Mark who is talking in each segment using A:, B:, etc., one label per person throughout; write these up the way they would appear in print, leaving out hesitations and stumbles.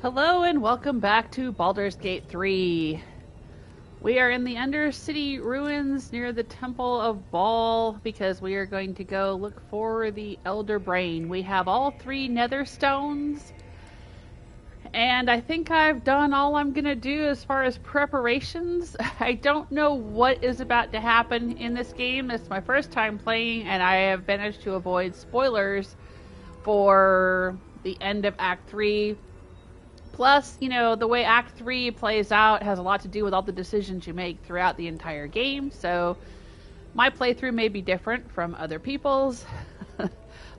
A: Hello and welcome back to Baldur's Gate 3. We are in the Undercity Ruins near the Temple of Baal because we are going to go look for the Elder Brain. We have all 3 Netherstones, and I think I've done all I'm going to do as far as preparations. I don't know what is about to happen in this game. It's my first time playing, and I have managed to avoid spoilers for the end of Act 3. Plus, you know, the way Act 3 plays out has a lot to do with all the decisions you make throughout the entire game, so my playthrough may be different from other people's.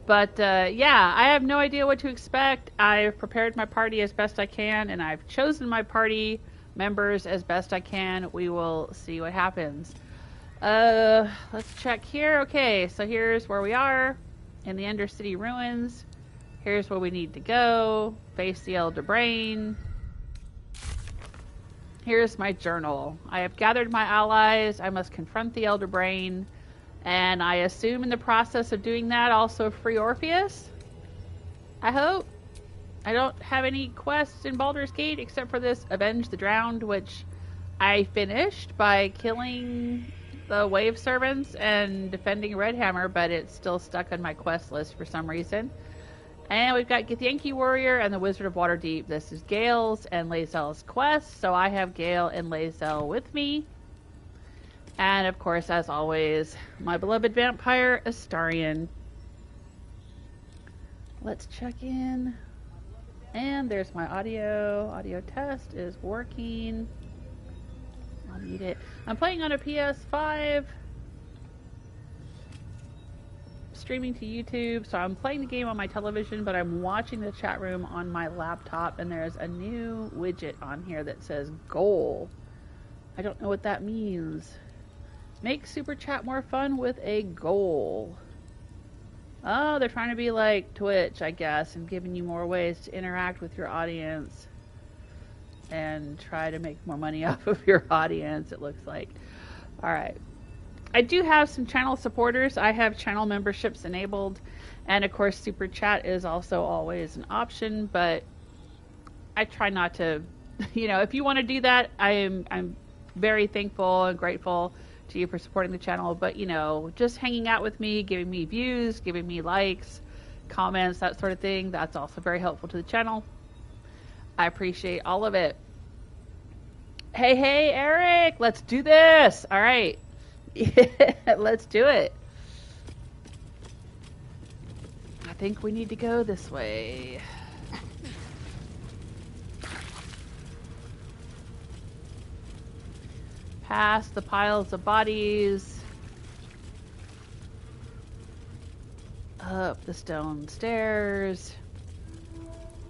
A: But, yeah, I have no idea what to expect. I've prepared my party as best I can, and I've chosen my party members as best I can. We will see what happens. Let's check here. Okay, so here's where we are in the Undercity Ruins. Here's where we need to go. Face the Elder Brain. Here's my journal. I have gathered my allies. I must confront the Elder Brain. And I assume in the process of doing that, also free Orpheus? I hope. I don't have any quests in Baldur's Gate except for this Avenge the Drowned, which I finished by killing the Wave Servants and defending Redhammer, but it's still stuck on my quest list for some reason. And we've got Githyanki Warrior and the Wizard of Waterdeep. This is Gale's and Lae'zel's quest, so I have Gale and Lae'zel with me. And of course, as always, my beloved vampire, Astarion. Let's check in. And there's my audio. Audio test is working. I'll need it. I'm playing on a PS5. Streaming to YouTube, so I'm playing the game on my television, but I'm watching the chat room on my laptop, and there's a new widget on here that says goal. I don't know what that means. Make super chat more fun with a goal. Oh, they're trying to be like Twitch, I guess, and giving you more ways to interact with your audience and try to make more money off of your audience, it looks like. Alright. I do have some channel supporters. I have channel memberships enabled, and of course super chat is also always an option, but I try not to, you know, if you want to do that, I'm very thankful and grateful to you for supporting the channel, but you know, just hanging out with me, giving me views, giving me likes, comments, that sort of thing, that's also very helpful to the channel. I appreciate all of it. Hey Eric, let's do this. All right. Yeah, let's do it. I think we need to go this way. Past the piles of bodies. Up the stone stairs.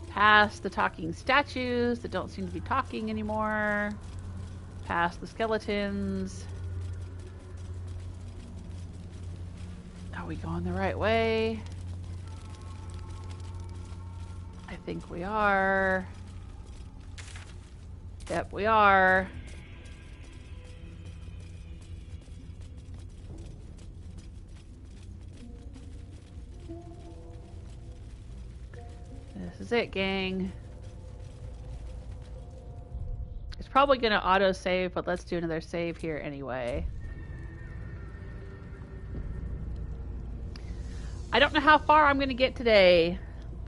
A: Past the talking statues that don't seem to be talking anymore. Past the skeletons. Are we going the right way? I think we are. Yep, we are. This is it, gang. It's probably going to auto-save, but let's do another save here anyway. I don't know how far I'm going to get today.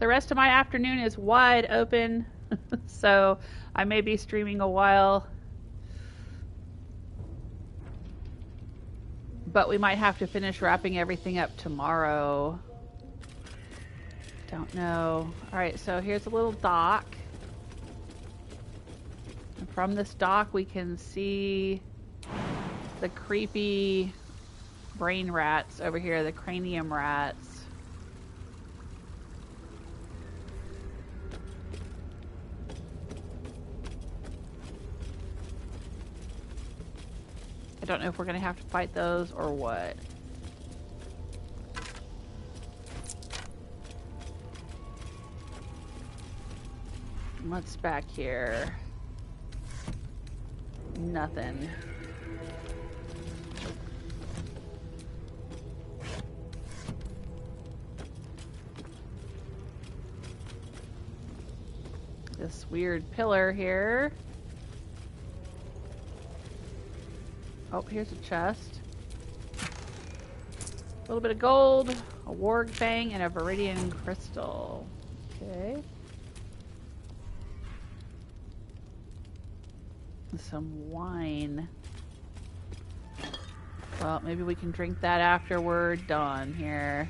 A: The rest of my afternoon is wide open, so I may be streaming a while. But we might have to finish wrapping everything up tomorrow. Don't know. Alright, so here's a little dock. And from this dock we can see the creepy brain rats over here, the cranium rats. I don't know if we're going to have to fight those or what. What's back here? Nothing. this weird pillar here. Oh, here's a chest. A little bit of gold, a warg fang, and a viridian crystal. Okay. Some wine. Well, maybe we can drink that after we're done here.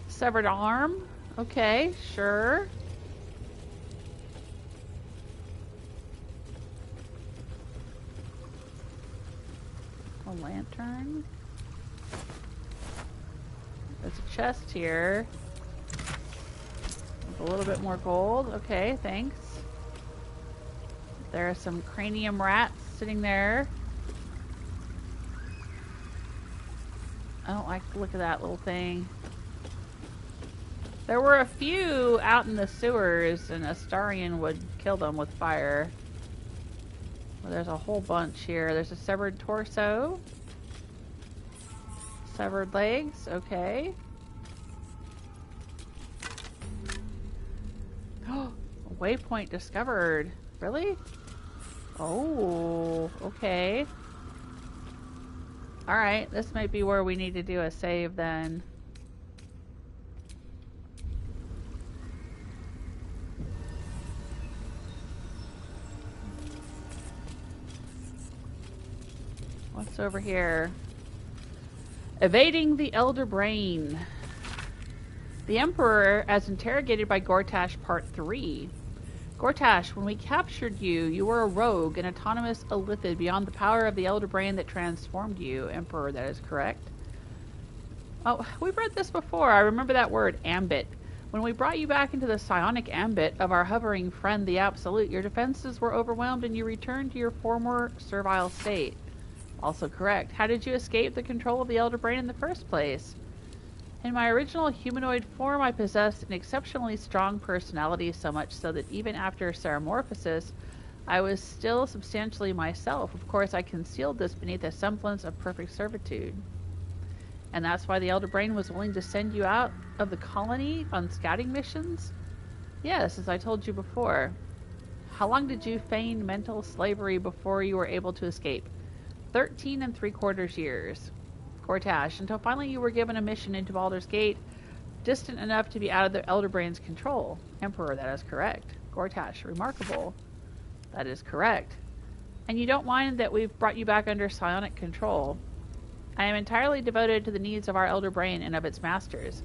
A: Severed arm. Okay, sure. A lantern. There's a chest here. With a little bit more gold. Okay, thanks. There are some cranium rats sitting there. I don't like the look of that little thing. There were a few out in the sewers, and Astarion would kill them with fire. Well, there's a whole bunch here. There's a severed torso. Severed legs. Okay. Oh, waypoint discovered. Really? Oh, okay. Alright, this might be where we need to do a save then. What's over here? Evading the Elderbrain. The Emperor, as interrogated by Gortash, Part 3. Gortash, when we captured you, you were a rogue, an autonomous illithid beyond the power of the Elderbrain that transformed you. Emperor, that is correct. Oh, we've read this before. I remember that word, ambit. When we brought you back into the psionic ambit of our hovering friend, the Absolute, your defenses were overwhelmed and you returned to your former servile state. Also correct. How did you escape the control of the Elderbrain in the first place? In my original humanoid form, I possessed an exceptionally strong personality, so much so that even after Ceramorphosis, I was still substantially myself. Of course, I concealed this beneath a semblance of perfect servitude. And that's why the Elderbrain was willing to send you out of the colony on scouting missions? Yes, as I told you before. How long did you feign mental slavery before you were able to escape? 13 3/4 years. Gortash, until finally you were given a mission into Baldur's Gate, distant enough to be out of the Elderbrain's control. Emperor, that is correct. Gortash, remarkable. That is correct. And you don't mind that we've brought you back under psionic control. I am entirely devoted to the needs of our Elderbrain and of its masters.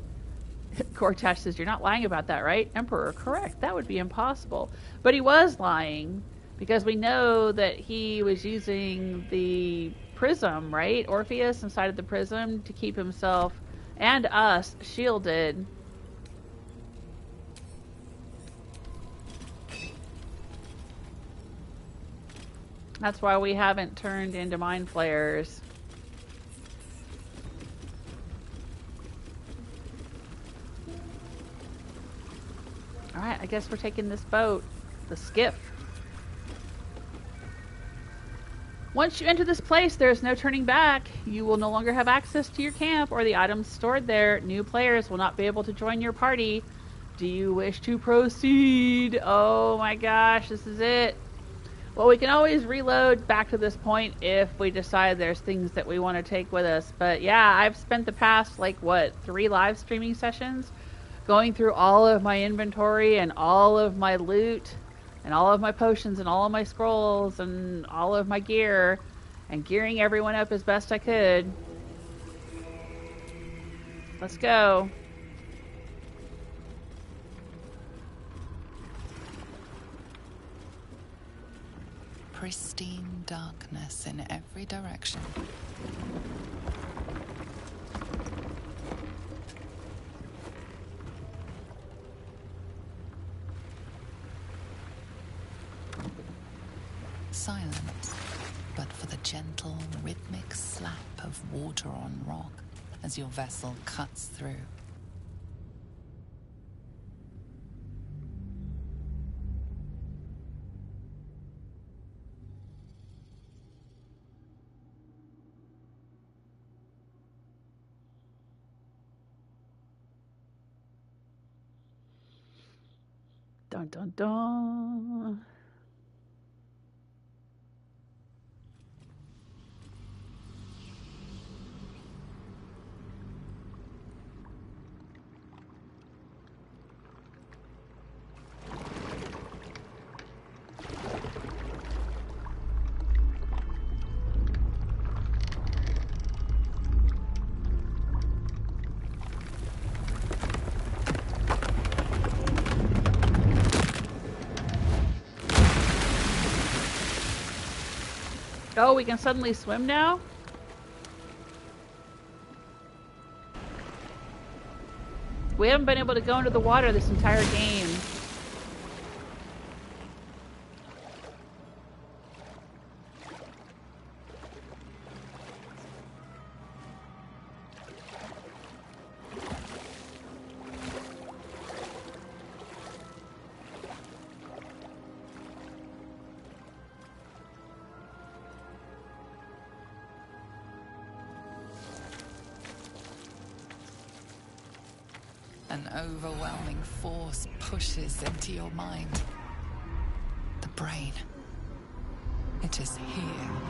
A: Gortash says, you're not lying about that, right? Emperor, correct. That would be impossible. But he was lying, because we know that he was using the prism, right? Orpheus inside of the prism to keep himself and us shielded. That's why we haven't turned into mind flayers. Alright, I guess we're taking this boat. The skiff. Once you enter this place, there is no turning back. You will no longer have access to your camp or the items stored there. New players will not be able to join your party. Do you wish to proceed? Oh my gosh, this is it. Well, we can always reload back to this point if we decide there's things that we want to take with us. But yeah, I've spent the past, 3 live streaming sessions going through all of my inventory and all of my loot and all of my potions and all of my scrolls and all of my gear and gearing everyone up as best I could. Let's go.
B: Pristine darkness in every direction. Silence, but for the gentle, rhythmic slap of water on rock as your vessel cuts through.
A: Dun dun dun. Oh, we can suddenly swim now? We haven't been able to go into the water this entire game.
B: An overwhelming force pushes into your mind. The brain. It is here.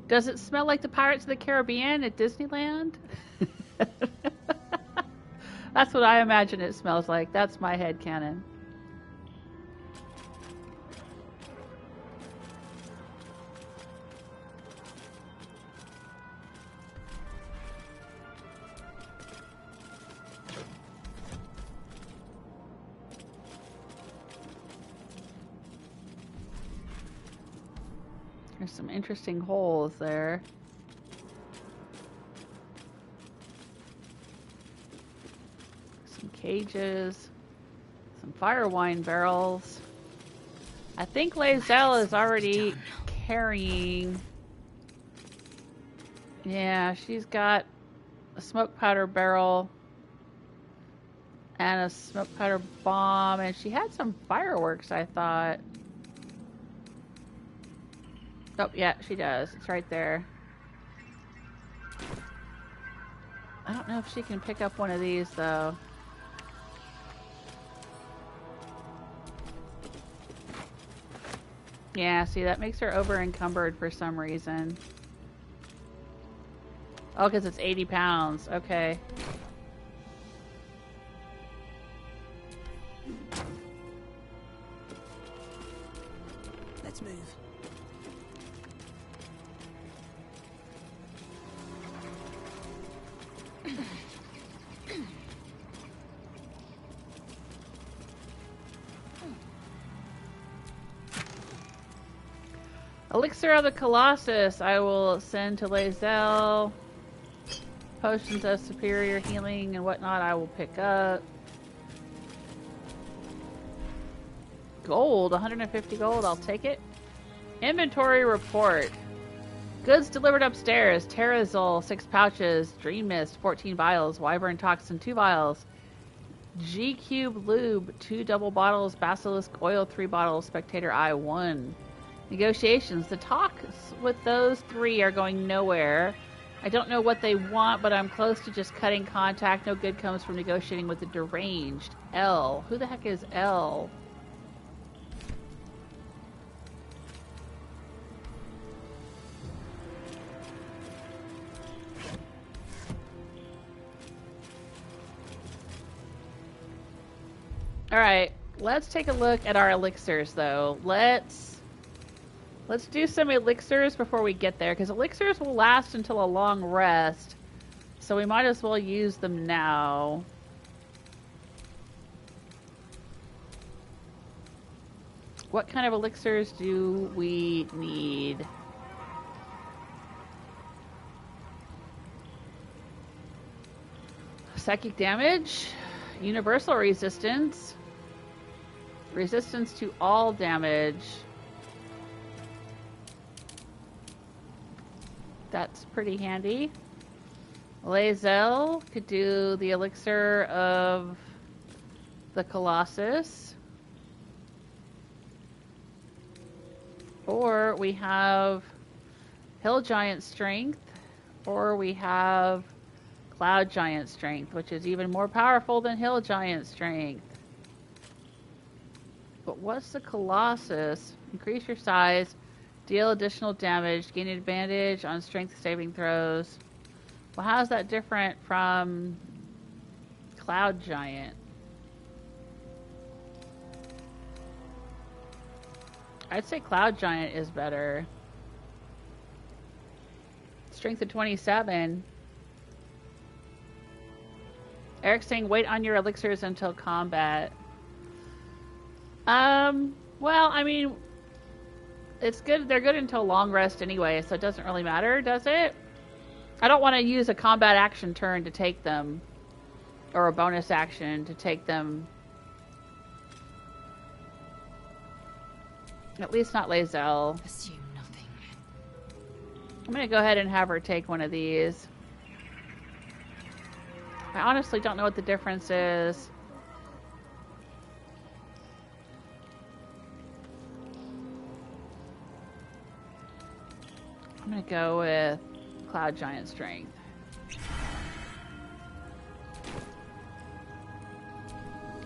A: Does it smell like the Pirates of the Caribbean at Disneyland? That's what I imagine it smells like. That's my headcanon. There's some interesting holes there. Some cages. Some fire wine barrels. I think Lae'zel is already carrying... Yeah, she's got a smoke powder barrel and a smoke powder bomb, and she had some fireworks, I thought. Oh, yeah, she does. It's right there. I don't know if she can pick up one of these, though. Yeah, see, that makes her over-encumbered for some reason. Oh, because it's 80 pounds. Okay.
C: Let's move.
A: Elixir of the Colossus, I will send to Lae'zel. Potions of superior healing and whatnot, I will pick up. Gold, 150 gold, I'll take it. Inventory report. Goods delivered upstairs. Terrazol, 6 pouches. Dream Mist, 14 vials. Wyvern Toxin, 2 vials. G-Cube Lube, 2 double bottles. Basilisk Oil, 3 bottles. Spectator Eye, 1. Negotiations. The talks with those 3 are going nowhere. I don't know what they want, but I'm close to just cutting contact. No good comes from negotiating with the deranged. L. Who the heck is L? Alright, let's take a look at our elixirs, though. Let's do some elixirs before we get there, because elixirs will last until a long rest, so we might as well use them now. What kind of elixirs do we need? Psychic damage, universal resistance, resistance to all damage. That's pretty handy. Lae'zel could do the elixir of the Colossus. Or we have Hill Giant Strength, or we have Cloud Giant Strength, which is even more powerful than Hill Giant Strength. But what's the Colossus? Increase your size, deal additional damage, gain advantage on strength saving throws. Well, how's that different from Cloud Giant? I'd say Cloud Giant is better. Strength of 27. Eric's saying wait on your elixirs until combat. Well, I mean, it's good. They're good until long rest anyway, so it doesn't really matter, does it? I don't want to use a combat action turn to take them, or a bonus action to take them. At least not Lae'zel.
B: Assume nothing.
A: I'm going to go ahead and have her take one of these. I honestly don't know what the difference is. I'm going to go with Cloud Giant Strength.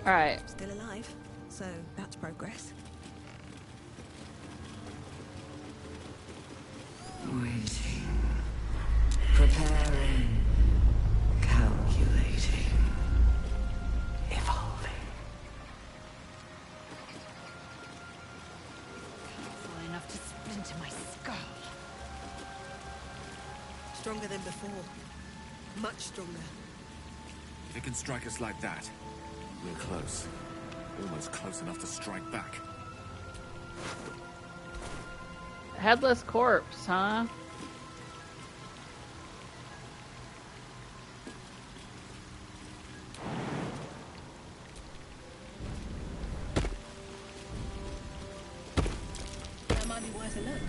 A: Alright.
C: Still alive, so that's progress.
D: Waiting, preparing, calculating, evolving.
B: Powerful enough to splinter my skull.
C: Stronger than before. Much stronger.
E: If it can strike us like that, we're close. Almost close enough to strike back.
A: Headless corpse, huh?
C: That might be worth a look.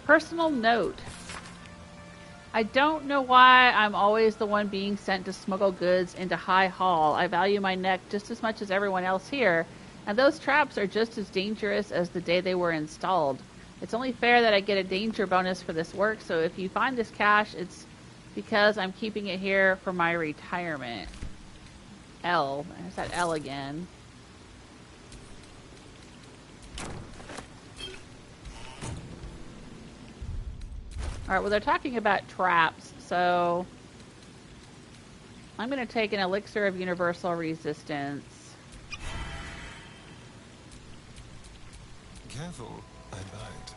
A: Personal note. I don't know why I'm always the one being sent to smuggle goods into High Hall. I value my neck just as much as everyone else here, and those traps are just as dangerous as the day they were installed. It's only fair that I get a danger bonus for this work, so if you find this cash, it's because I'm keeping it here for my retirement. L. There's that L again. Alright, well, they're talking about traps, so I'm going to take an elixir of universal resistance.
F: Careful, I bite.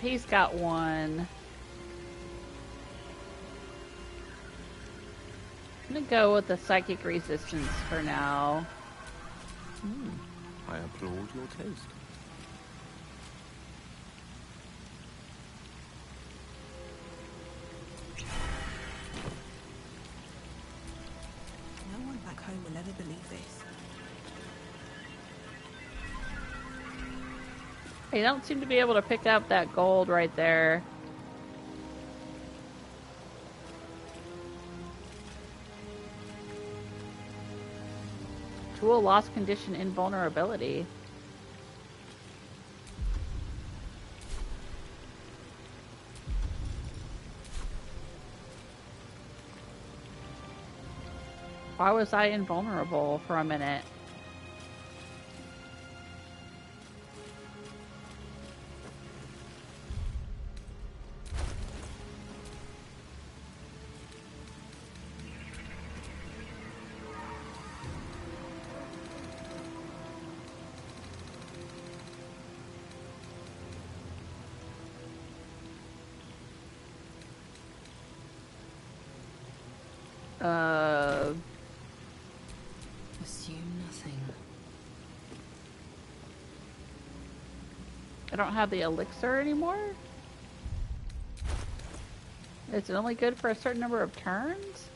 A: He's got one. I'm going to go with the psychic resistance for now.
E: I applaud your taste.
C: No one back home will ever believe this.
A: I don't seem to be able to pick up that gold right there. Tool lost condition invulnerability. Why was I invulnerable for a minute?
B: Assume nothing.
A: I don't have the elixir anymore? Is it only good for a certain number of turns?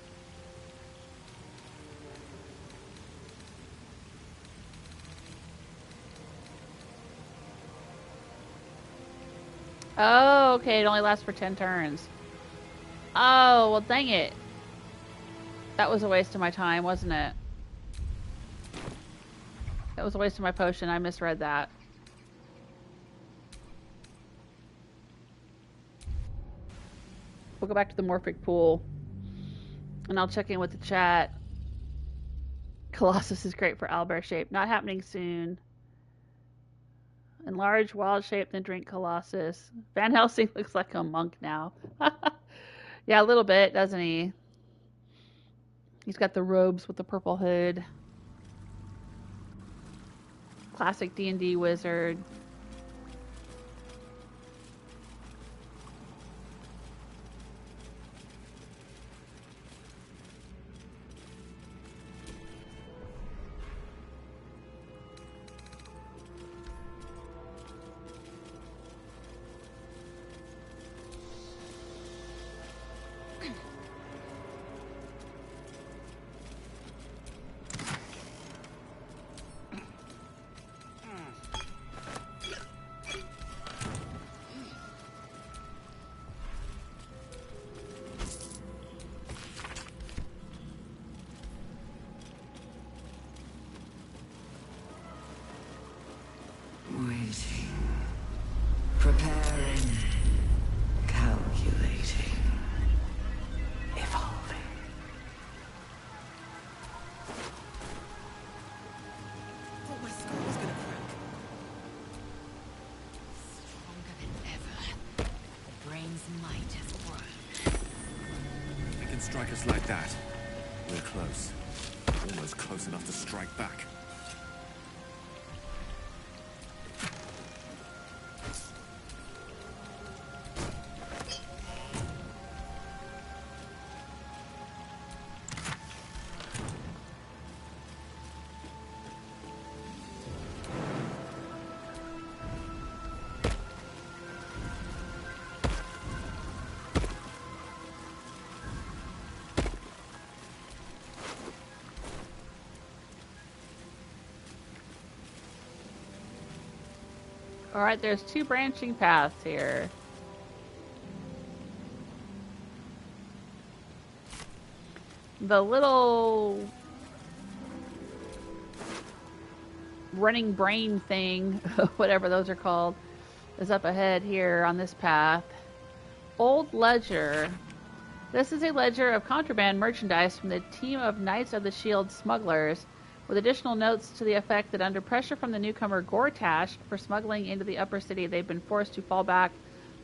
A: Oh, okay, it only lasts for 10 turns. Oh, well dang it. That was a waste of my time, wasn't it? That was a waste of my potion. I misread that. We'll go back to the Morphic Pool. And I'll check in with the chat. Colossus is great for owlbear shape. Not happening soon. Enlarge wild shape, then drink Colossus. Van Helsing looks like a monk now. Yeah, a little bit, doesn't he? He's got the robes with the purple hood. Classic D&D wizard.
E: Strike us like that. We're close. Almost close enough to strike back.
A: Alright, there's two branching paths here. The little running brain thing, whatever those are called, is up ahead here on this path. Old Ledger. This is a ledger of contraband merchandise from the team of Knights of the Shield smugglers, with additional notes to the effect that under pressure from the newcomer Gortash for smuggling into the upper city, they've been forced to fall back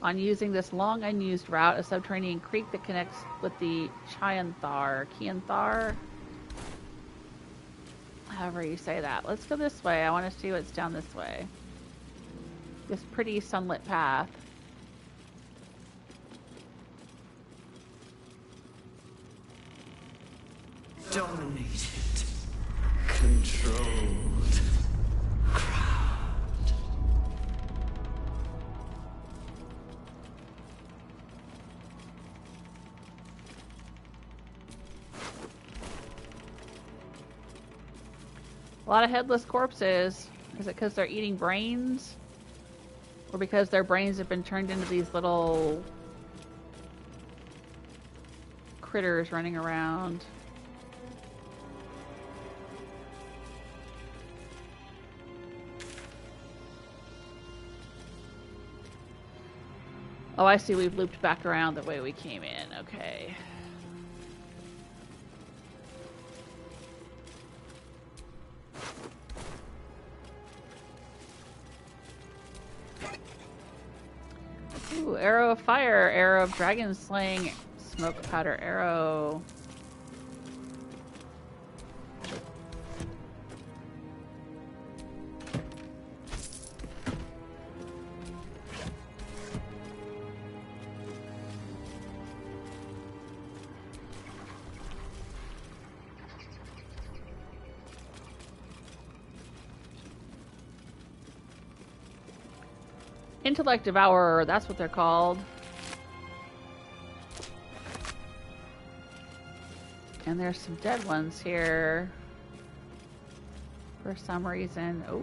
A: on using this long unused route, a subterranean creek that connects with the Kianthar? However you say that. Let's go this way. I want to see what's down this way. This pretty sunlit path.
D: Dominated. Controlled. Crowned.
A: A lot of headless corpses. Is it because they're eating brains? Or because their brains have been turned into these little critters running around? Oh, I see. We've looped back around the way we came in. Okay. Ooh, arrow of fire, arrow of dragon slaying, smoke powder arrow. Intellect Devourer, that's what they're called. And there's some dead ones here. For some reason. Oh.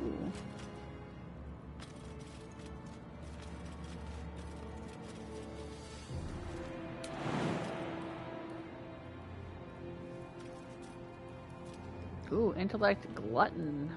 A: Ooh, Intellect Glutton.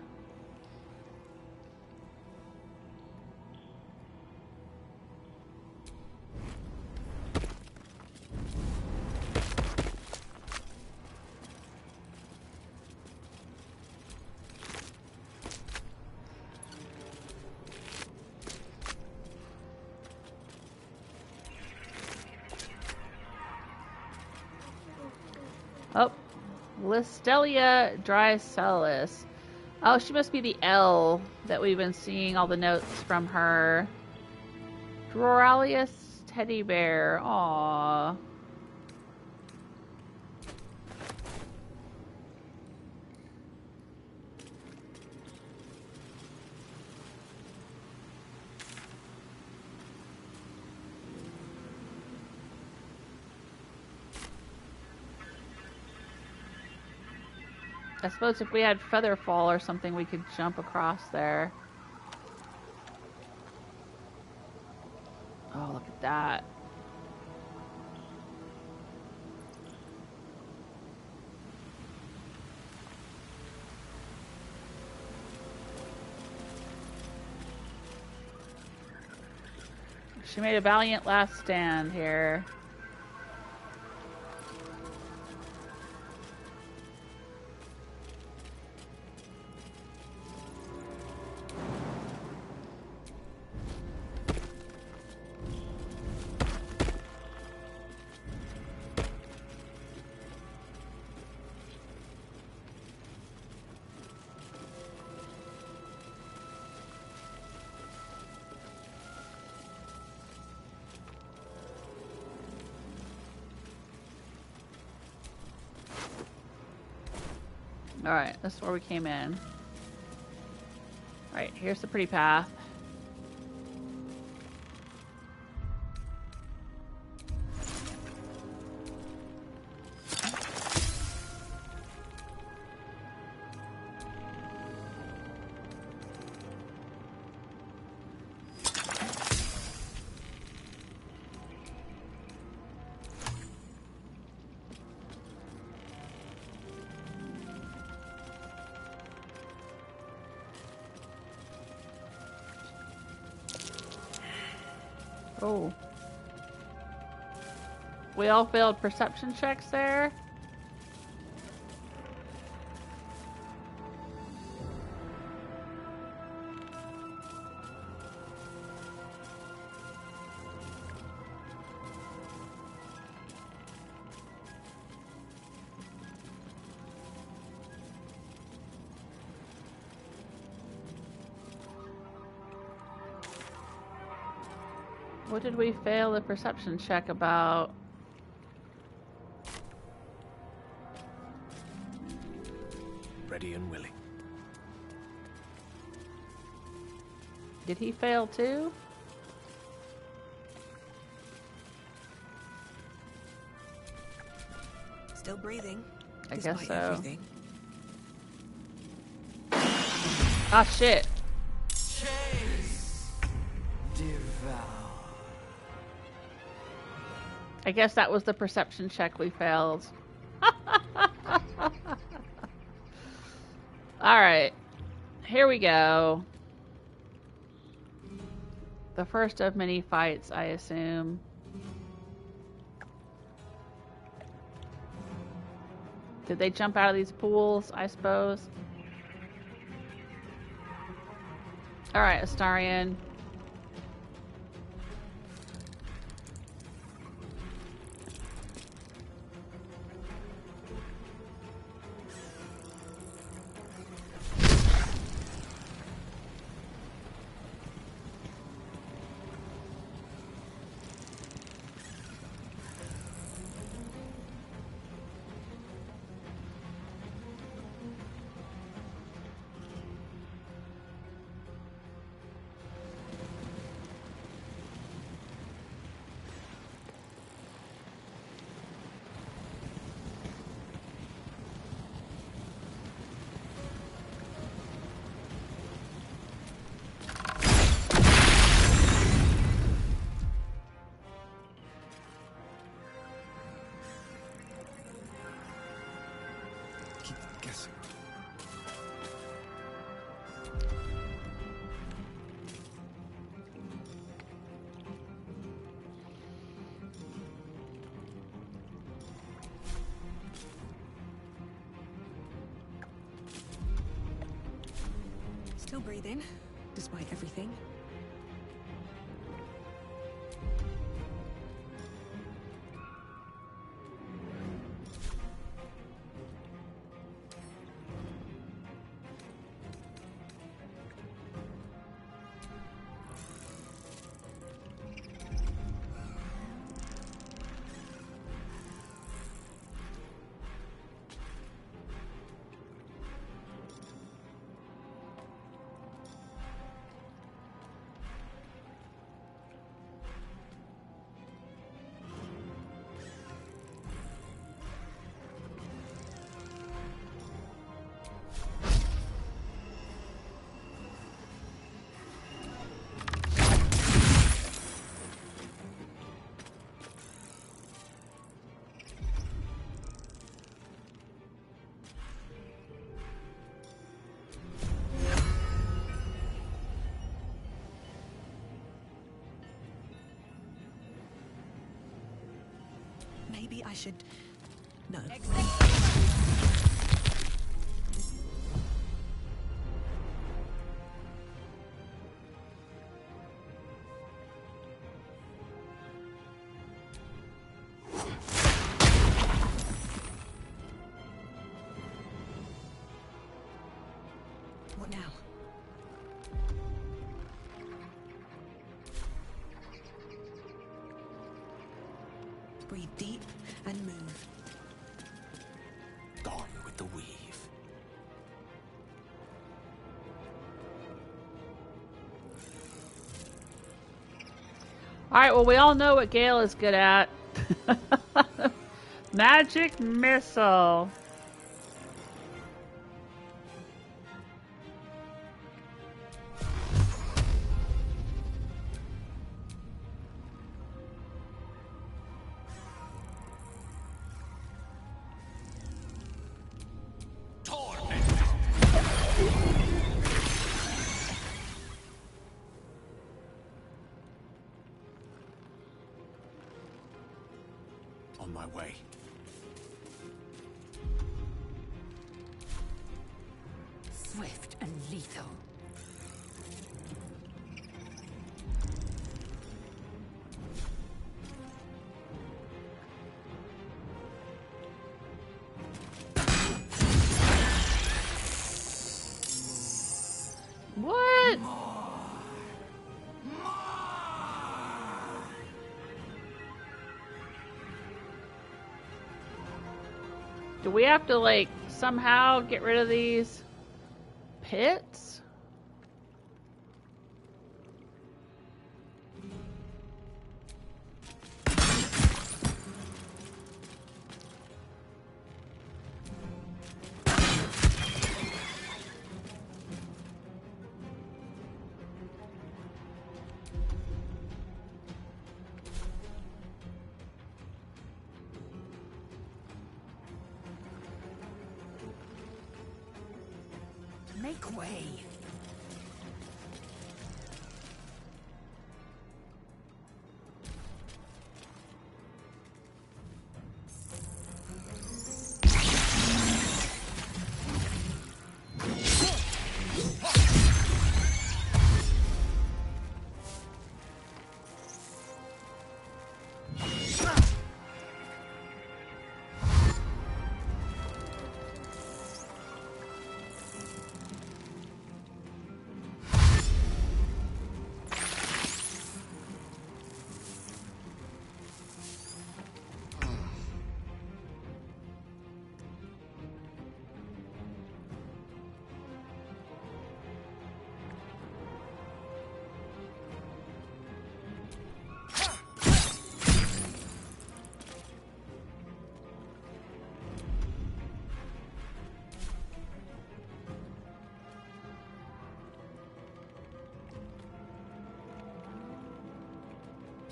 A: Oh, Listelia Drycelis. Oh, she must be the L that we've been seeing all the notes from her. Doralius Teddy Bear. Aww. I suppose if we had Featherfall or something, we could jump across there. Oh, look at that. She made a valiant last stand here. Alright, this is where we came in. Alright, here's the pretty path. Oh. We all failed perception checks there. What did we fail the perception check about?
G: Ready and willing.
A: Did he fail too?
C: Still breathing.
A: I guess
C: despite
A: so.
C: everything.
A: Ah, shit. I guess that was the perception check we failed. Alright. Here we go. The first of many fights, I assume. Did they jump out of these pools, I suppose? Alright, Astarion.
F: guessing.
C: Still breathing, despite everything. Maybe I should... No. What now? Breathe deep and move.
G: Gone with the weave.
A: Alright, well, we all know what Gale is good at. Magic missile.
G: On my way.
B: Swift and lethal.
A: What? Do we have to, like, somehow get rid of these pits?
B: Make way.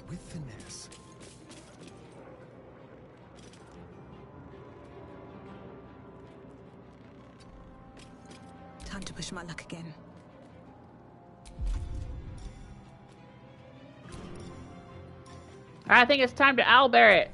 F: With finesse.
C: Time to push my luck again.
A: I think it's time to owlbear it.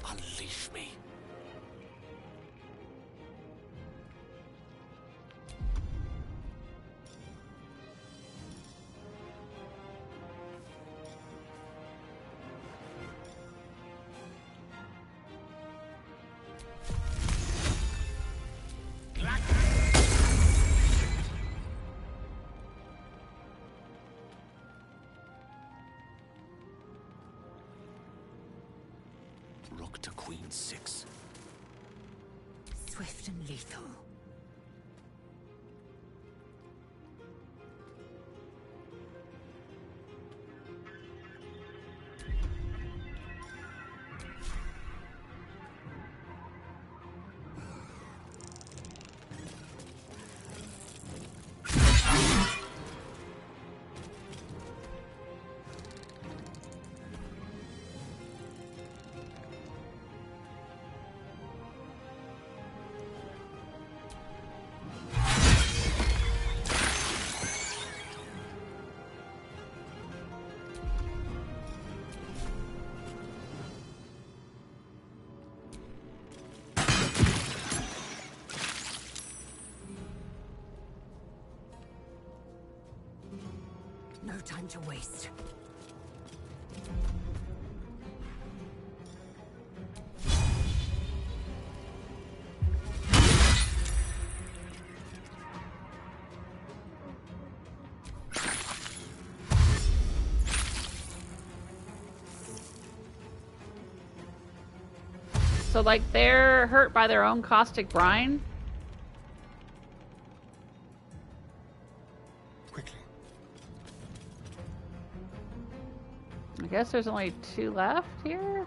G: Unleash me. Rook to Queen 6.
C: Swift and lethal. No time to waste.
A: So, like, they're hurt by their own caustic brine?
F: Quickly.
A: I guess there's only 2 left here?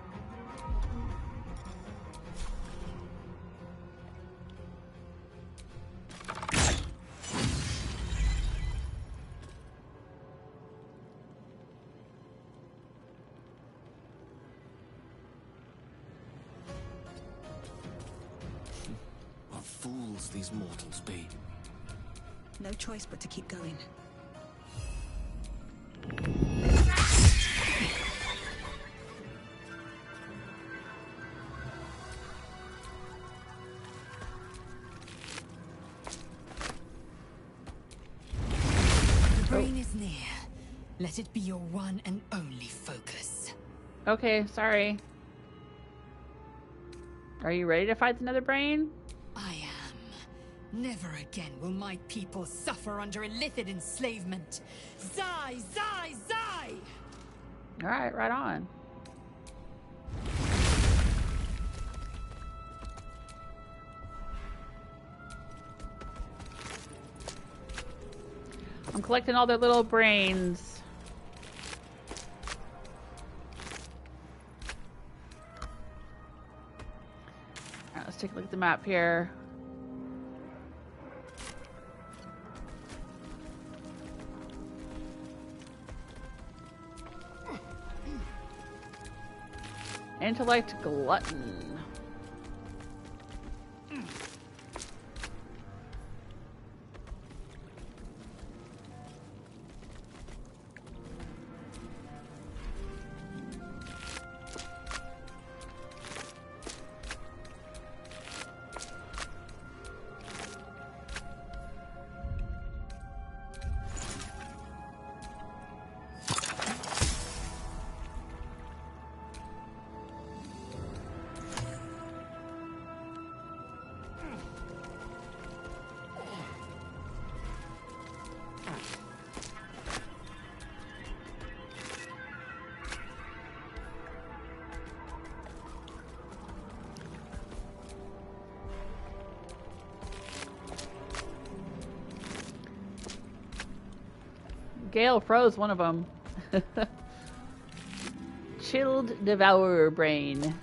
G: What fools these mortals be.
C: No choice but to keep going.
H: The brain is near. Let it be your one and only focus.
A: Okay, sorry. Are you ready to fight the Netherbrain?
H: I am. Never again will my people suffer under illicit enslavement. Zai, Zai, Zai!
A: Alright, right on. I'm collecting all their little brains. Alright, let's take a look at the map here. Intellect glutton. Gale froze one of them. Chilled Devourer brain.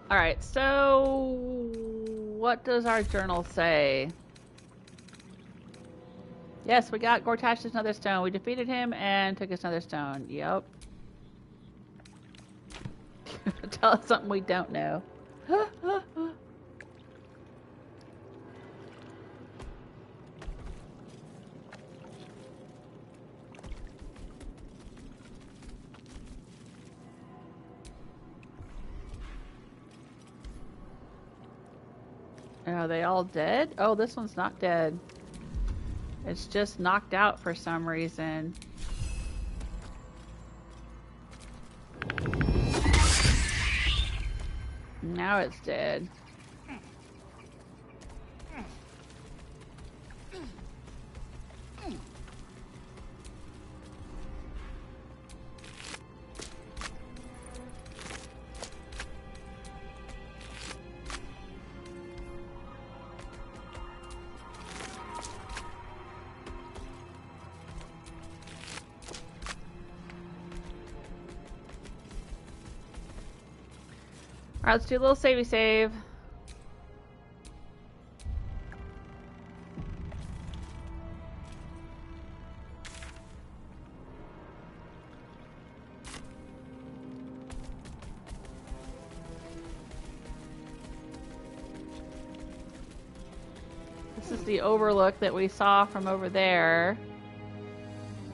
A: Alright, so what does our journal say? Yes, we got Gortash's Netherstone. We defeated him and took his Netherstone. Yep. Tell us something we don't know. Are they all dead? Oh, this one's not dead. It's just knocked out for some reason. Now it's dead. Alright, let's do a little savey save. This is the overlook that we saw from over there.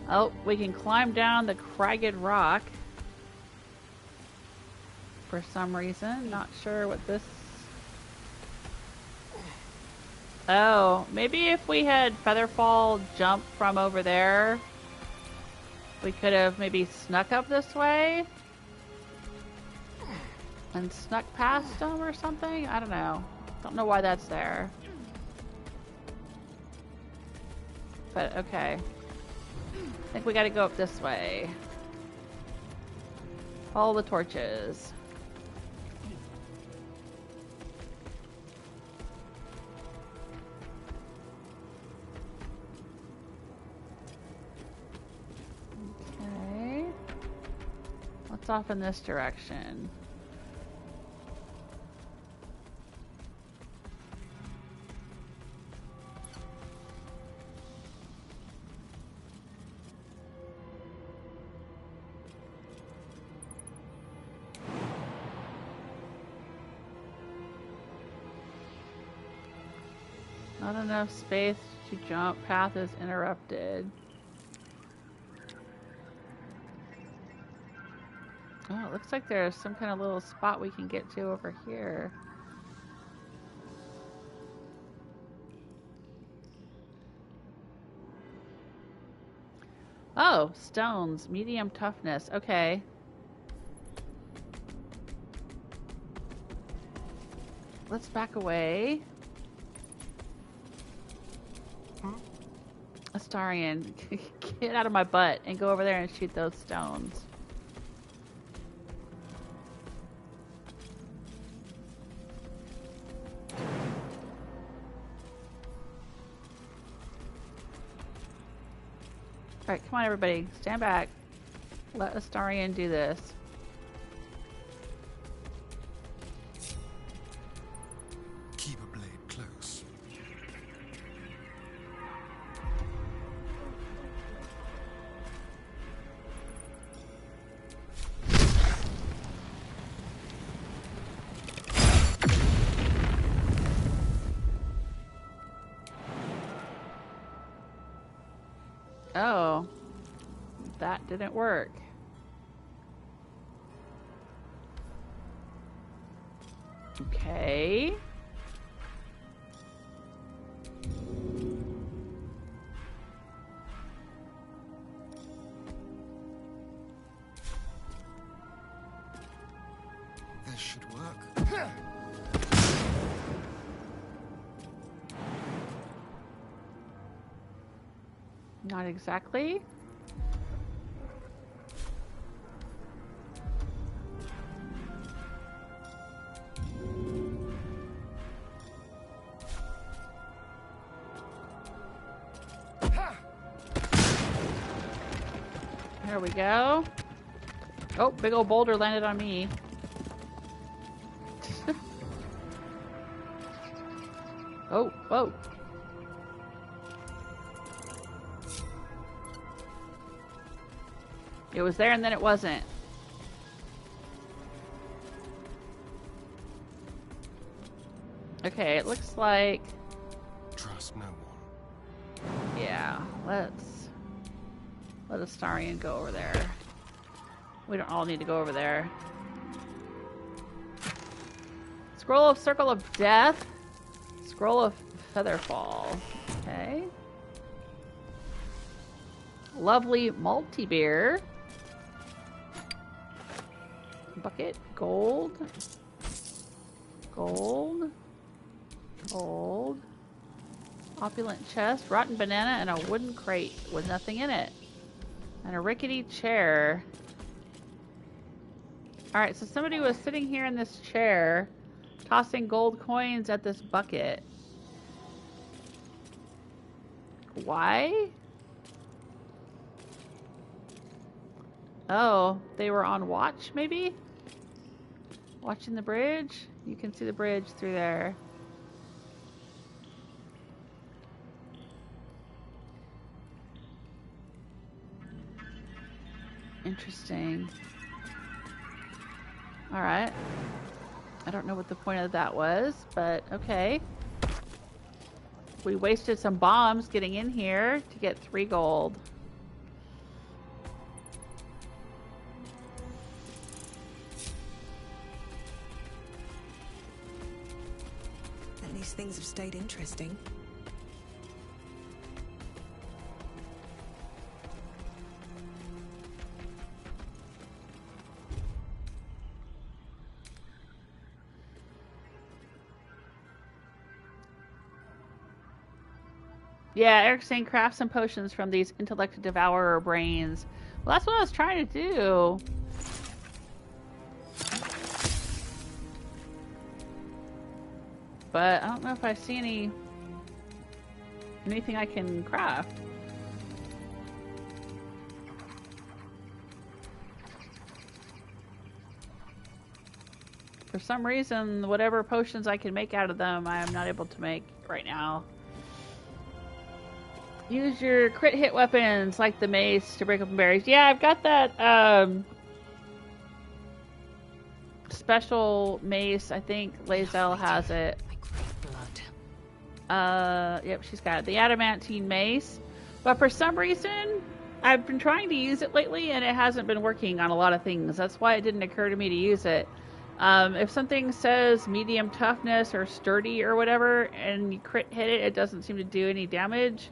A: Oh, we can climb down the cragged rock. For some reason, not sure what this... Oh, maybe if we had Featherfall jump from over there, we could have maybe snuck up this way and snuck past them or something? I don't know. Don't know why that's there. But okay. I think we gotta go up this way. Follow the torches. Off in this direction. Not enough space to jump. Path is interrupted. Oh, it looks like there's some kind of little spot we can get to over here. Oh, stones. Medium toughness. Okay. Let's back away. Astarion, get out of my butt and go over there and shoot those stones. Alright, come on everybody, stand back. Let Astarion do this.
F: Keep a blade close.
A: Oh, that didn't work. Okay.
F: This should work.
A: Not exactly. There we go. Oh, big old boulder landed on me. Oh, whoa. It was there and then it wasn't. Okay, it looks like...
F: Trust no one.
A: Yeah, let Astarion go over there. We don't all need to go over there. Scroll of Circle of Death. Scroll of Featherfall. Okay. Lovely multi beer. Bucket. Gold. Gold. Gold. Opulent chest. Rotten banana and a wooden crate with nothing in it. And a rickety chair. Alright, so somebody was sitting here in this chair, tossing gold coins at this bucket. Why? Oh, they were on watch, maybe? Watching the bridge? You can see the bridge through there. Interesting. Alright. I don't know what the point of that was, but okay. We wasted some bombs getting in here to get 3 gold.
C: At least things have stayed interesting.
A: Yeah, Eric's saying craft some potions from these intellect devourer brains. Well, that's what I was trying to do. But I don't know if I see anything I can craft. For some reason, whatever potions I can make out of them, I am not able to make right now. Use your crit hit weapons like the mace to break open barriers. Yeah, I've got that special mace. I think Lae'zel has it. Yep, she's got it. The adamantine mace. But for some reason, I've been trying to use it lately and it hasn't been working on a lot of things. That's why it didn't occur to me to use it. If something says medium toughness or sturdy or whatever and you crit hit it, it doesn't seem to do any damage.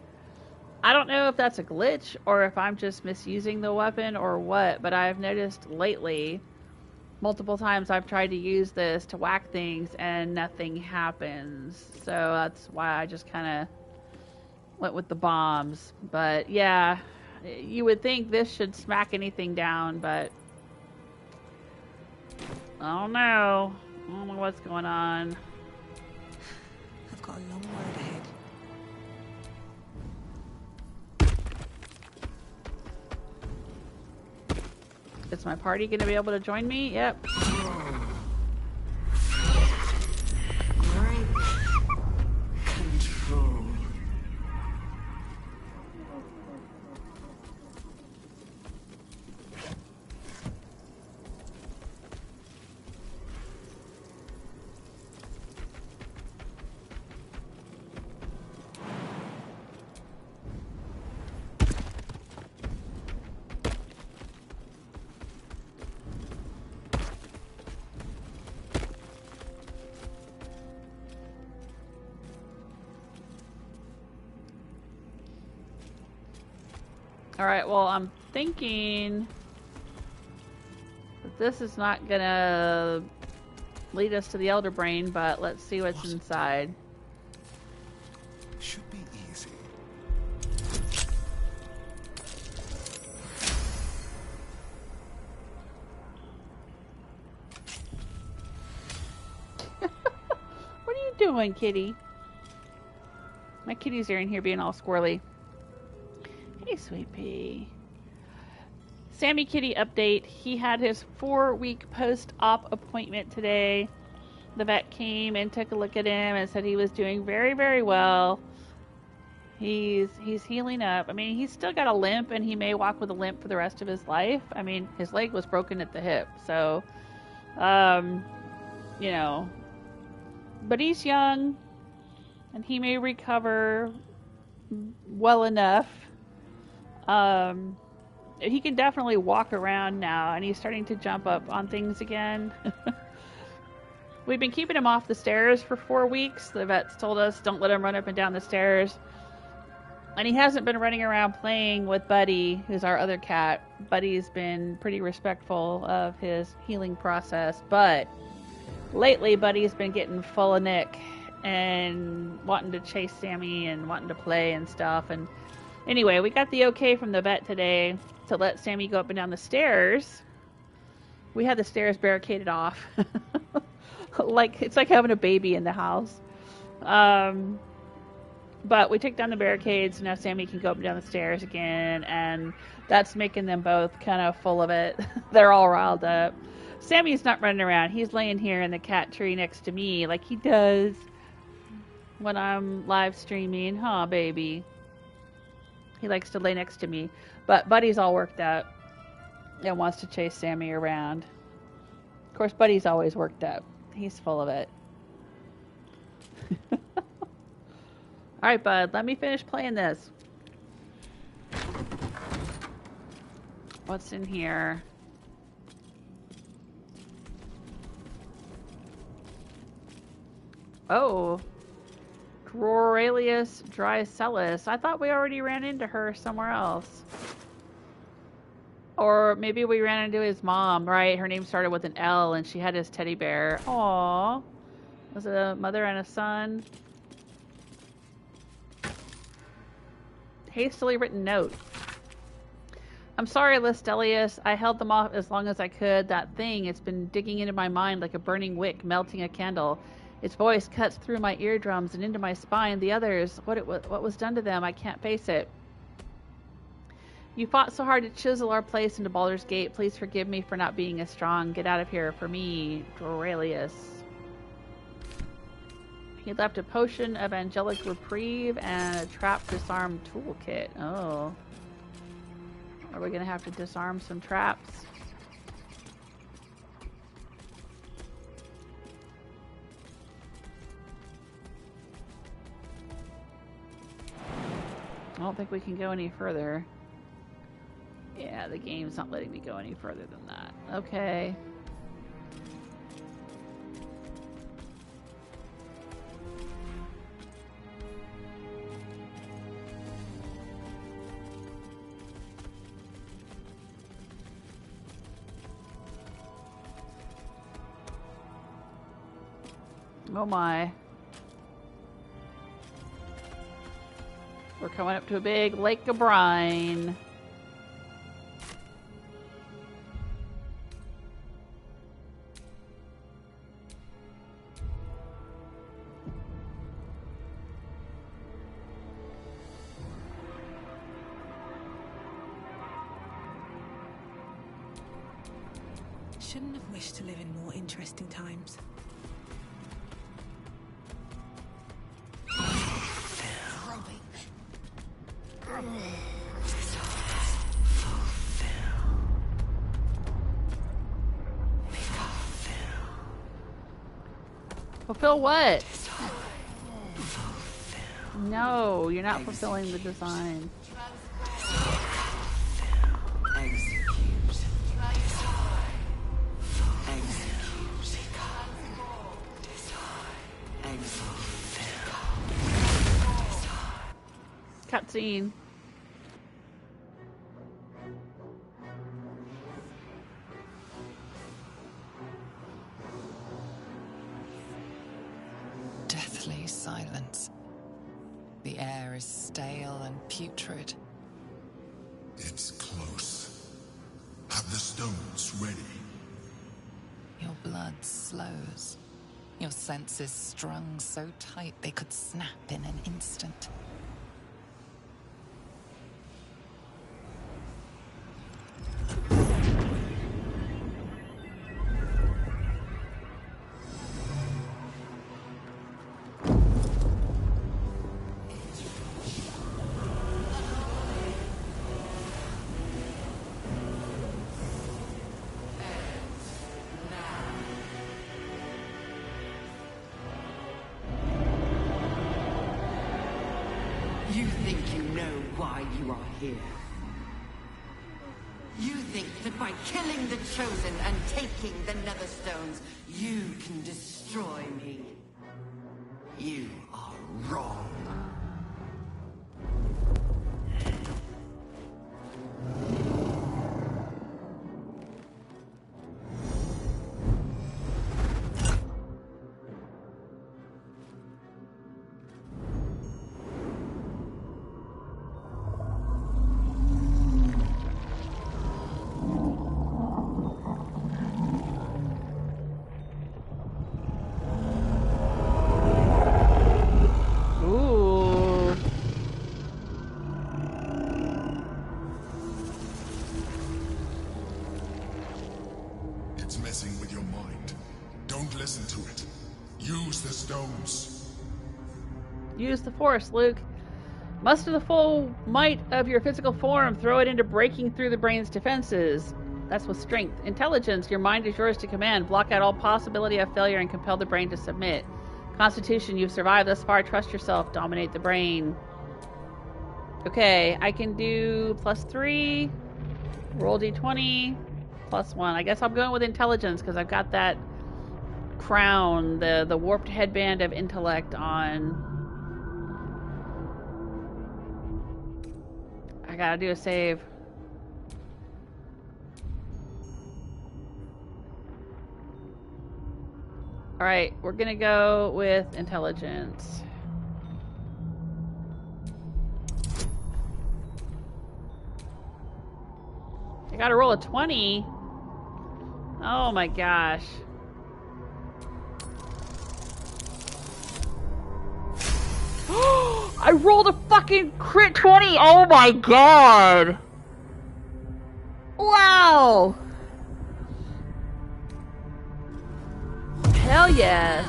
A: I don't know if that's a glitch or if I'm just misusing the weapon or what, but I've noticed lately multiple times I've tried to use this to whack things and nothing happens. So that's why I just kind of went with the bombs. But yeah, you would think this should smack anything down, but I don't know. I don't know what's going on.
C: I've got a long road ahead.
A: Is my party going to be able to join me? Yep.
D: Control.
A: Alright, well, I'm thinking that this is not gonna lead us to the Elder Brain, but let's see what's inside.
F: Should be easy.
A: What are you doing, kitty? My kitties are in here being all squirrely. Hey, sweet pea. Sammy Kitty update. He had his 4-week post-op appointment today. The vet came and took a look at him and said he was doing very, very well. He's healing up. I mean, he's still got a limp, and he may walk with a limp for the rest of his life. I mean, his leg was broken at the hip, so, you know. But he's young, and he may recover well enough. He can definitely walk around now, and he's starting to jump up on things again. We've been keeping him off the stairs for 4 weeks. The vets told us don't let him run up and down the stairs. And he hasn't been running around playing with Buddy, who's our other cat. Buddy's been pretty respectful of his healing process, but lately Buddy's been getting full of Nick and wanting to chase Sammy and wanting to play and stuff. And anyway, we got the okay from the vet today to let Sammy go up and down the stairs. We had the stairs barricaded off. Like, it's like having a baby in the house. But we took down the barricades, so now Sammy can go up and down the stairs again, and that's making them both kind of full of it. They're all riled up. Sammy's not running around. He's laying here in the cat tree next to me like he does when I'm live streaming. Huh, baby? He likes to lay next to me. But Buddy's all worked up and wants to chase Sammy around. Of course, Buddy's always worked up. He's full of it. Alright, bud, let me finish playing this. What's in here? Oh. Coralius Drycelis. I thought we already ran into her somewhere else. Or maybe we ran into his mom, right? Her name started with an L and she had his teddy bear. Aww. Was it a mother and a son? Hastily written note. I'm sorry, Listelius. I held them off as long as I could. That thing, it's been digging into my mind like a burning wick melting a candle. Its voice cuts through my eardrums and into my spine. The others, what was done to them, I can't face it. You fought so hard to chisel our place into Baldur's Gate. Please forgive me for not being as strong. Get out of here for me, Doralius. He left a potion of angelic reprieve and a trap disarm toolkit. Oh. Are we going to have to disarm some traps? I don't think we can go any further. Yeah, the game's not letting me go any further than that. Okay. Oh my. We're coming up to a big lake of brine.
C: Shouldn't have wished to live in more interesting times.
A: Fulfill what? No, you're not fulfilling the design. Cutscene.
B: Deathly silence. The air is stale and putrid.
F: It's close. Have the stones ready.
B: Your blood slows. Your senses strung so tight they could snap in an instant.
D: You think you know why you are here? You think that by killing the Chosen and taking the Netherstones, you can destroy me? You are wrong.
F: It's messing with your mind. Don't listen to it. Use the stones.
A: Use the Force, Luke. Muster the full might of your physical form. Throw it into breaking through the brain's defenses. That's with strength. Intelligence. Your mind is yours to command. Block out all possibility of failure and compel the brain to submit. Constitution. You've survived thus far. Trust yourself. Dominate the brain. Okay, I can do +3. Roll d20. +1. I guess I'm going with intelligence because I've got that crown, the warped headband of intellect on. I gotta do a save. Alright, we're gonna go with intelligence. I gotta roll a 20. Oh my gosh. I rolled a fucking crit 20! Oh my god! Wow! Hell yes!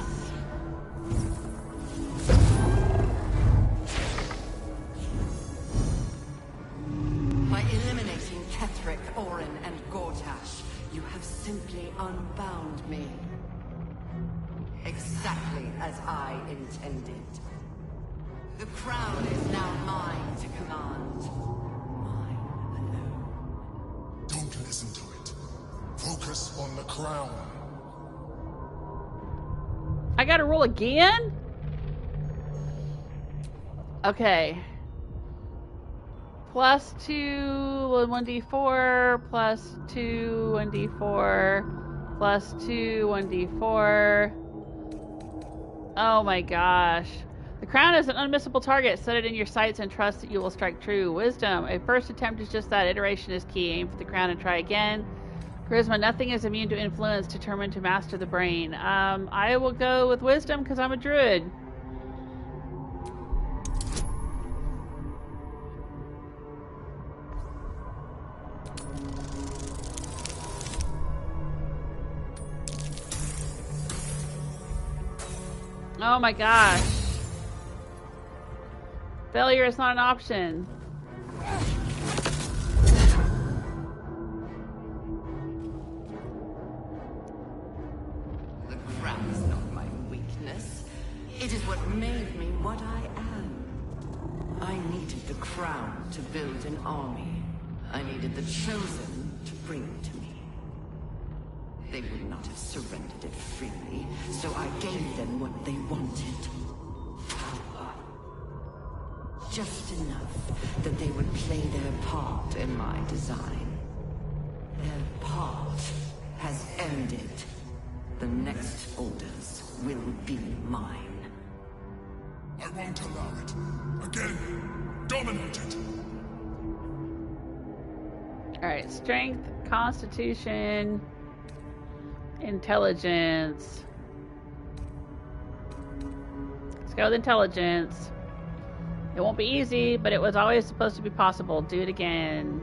D: By eliminating Ketheric, Orin, and Gortash, you have simply unbound me. Exactly as I intended. The crown is now mine to command. Mine alone.
F: Don't listen to it. Focus on the crown.
A: I gotta roll again? Okay. +2, 1d4, +2, 1d4, +2, 1d4. Oh my gosh. The crown is an unmissable target. Set it in your sights and trust that you will strike true. Wisdom. A first attempt is just that. Iteration is key. Aim for the crown and try again. Charisma. Nothing is immune to influence. Determined to master the brain. I will go with wisdom because I'm a druid. Oh my gosh. Failure is not an option.
D: The crown is not my weakness. It is what made me what I am. I needed the crown to build an army. I needed the Chosen to bring it to me. They would not have surrendered it freely, so I gave them what they wanted. Power. Just enough that they would play their part in my design. Their part has ended. The next orders will be mine.
F: I won't allow it. Again, dominate it.
A: Alright, strength, constitution, intelligence. Let's go with intelligence. It won't be easy, but it was always supposed to be possible. Do it again.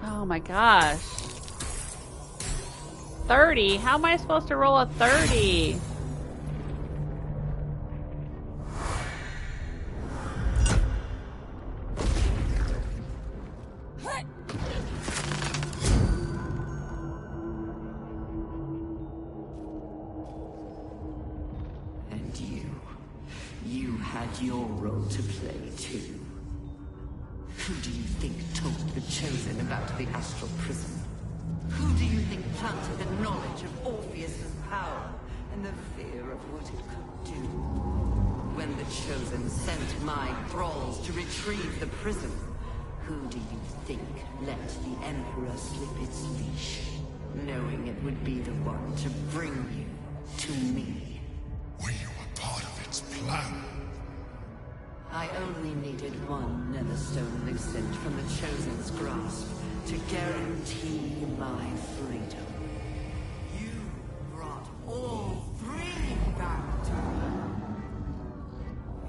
A: Oh my gosh. 30? How am I supposed to roll a 30?
D: had your role to play too. Who do you think told the Chosen about the astral prison? Who do you think planted the knowledge of Orpheus' power and the fear of what it could do? When the Chosen sent my thralls to retrieve the prison, who do you think let the Emperor slip its leash, knowing it would be the one to bring you to me?
F: Were you a part of its plan?
D: I only needed one Netherstone loosened from the Chosen's grasp to guarantee my freedom. You brought all three back to me.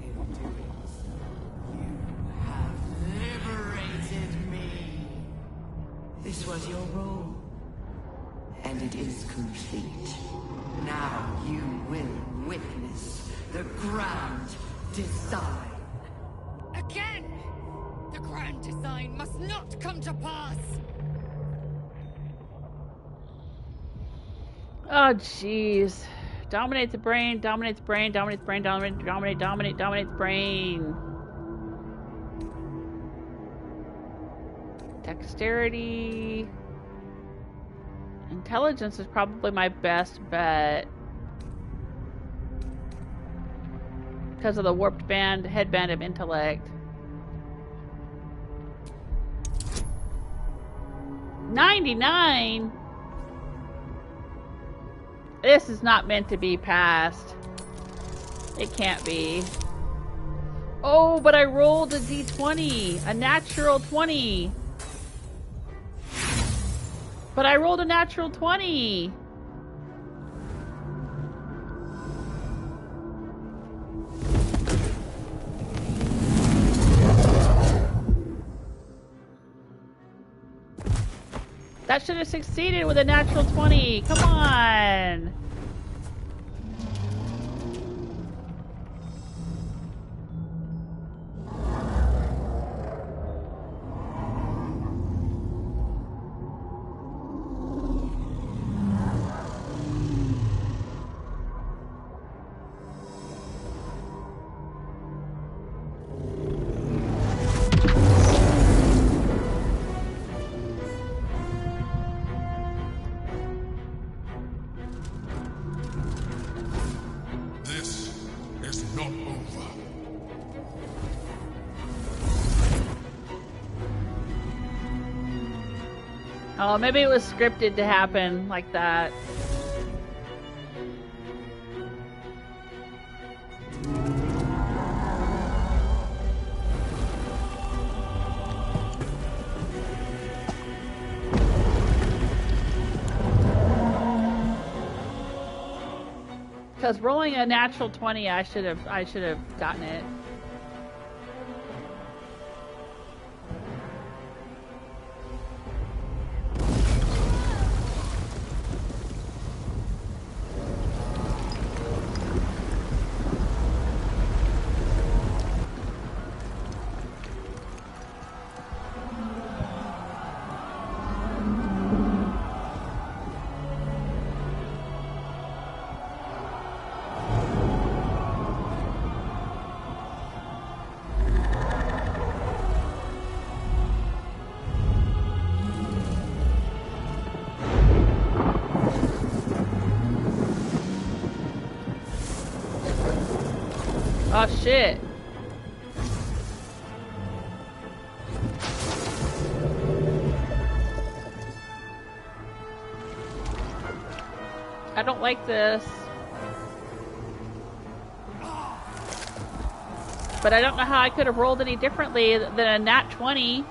D: In doing so, you have liberated me. This was your role, and it is complete. Now you will witness the grand design.
H: Again! The grand design must not come to pass!
A: Oh, jeez. Dominates the brain, dominates brain, dominates brain, dominates brain. Dexterity. Intelligence is probably my best bet. Because of the warped band, headband of intellect. 99? This is not meant to be passed. It can't be. Oh, but I rolled a d20. A natural 20. But I rolled a natural 20. That should have succeeded with a natural 20. Come on. Oh, maybe it was scripted to happen like that. Because rolling a natural 20, I should have gotten it. Oh shit. I don't like this. But I don't know how I could have rolled any differently than a nat 20.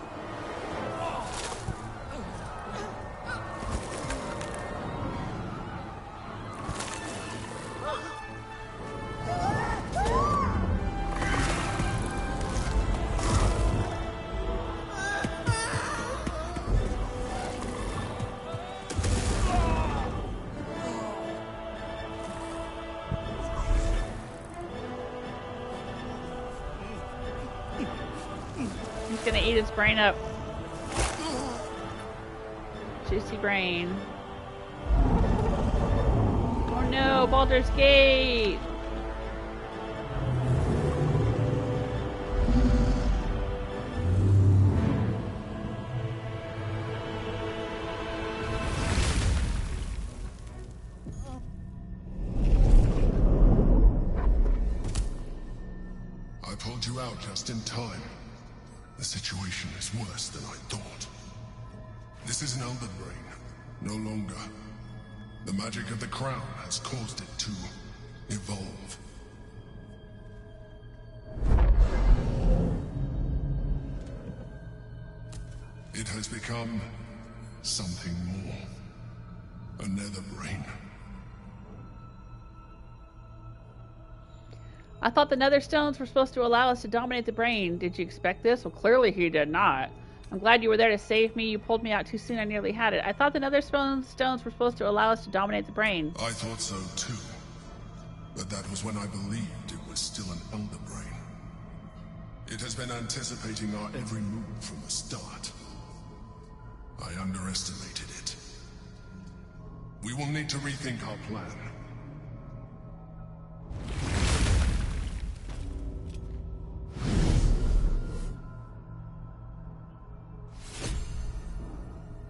A: His brain up. Juicy brain. Oh no, Baldur's Gate!
F: just in time. The situation is worse than I thought. This is an Elderbrain, no longer. The magic of the crown has caused it to evolve. It has become something more. A Netherbrain.
A: I thought the Netherstones were supposed to allow us to dominate the brain. Did you expect this? Well, clearly he did not. I'm glad you were there to save me. You pulled me out too soon. I nearly had it. I thought the Netherstones were supposed to allow us to dominate the brain.
F: I thought so too. But that was when I believed it was still an Elderbrain. It has been anticipating our every move from the start. I underestimated it. We will need to rethink our plan.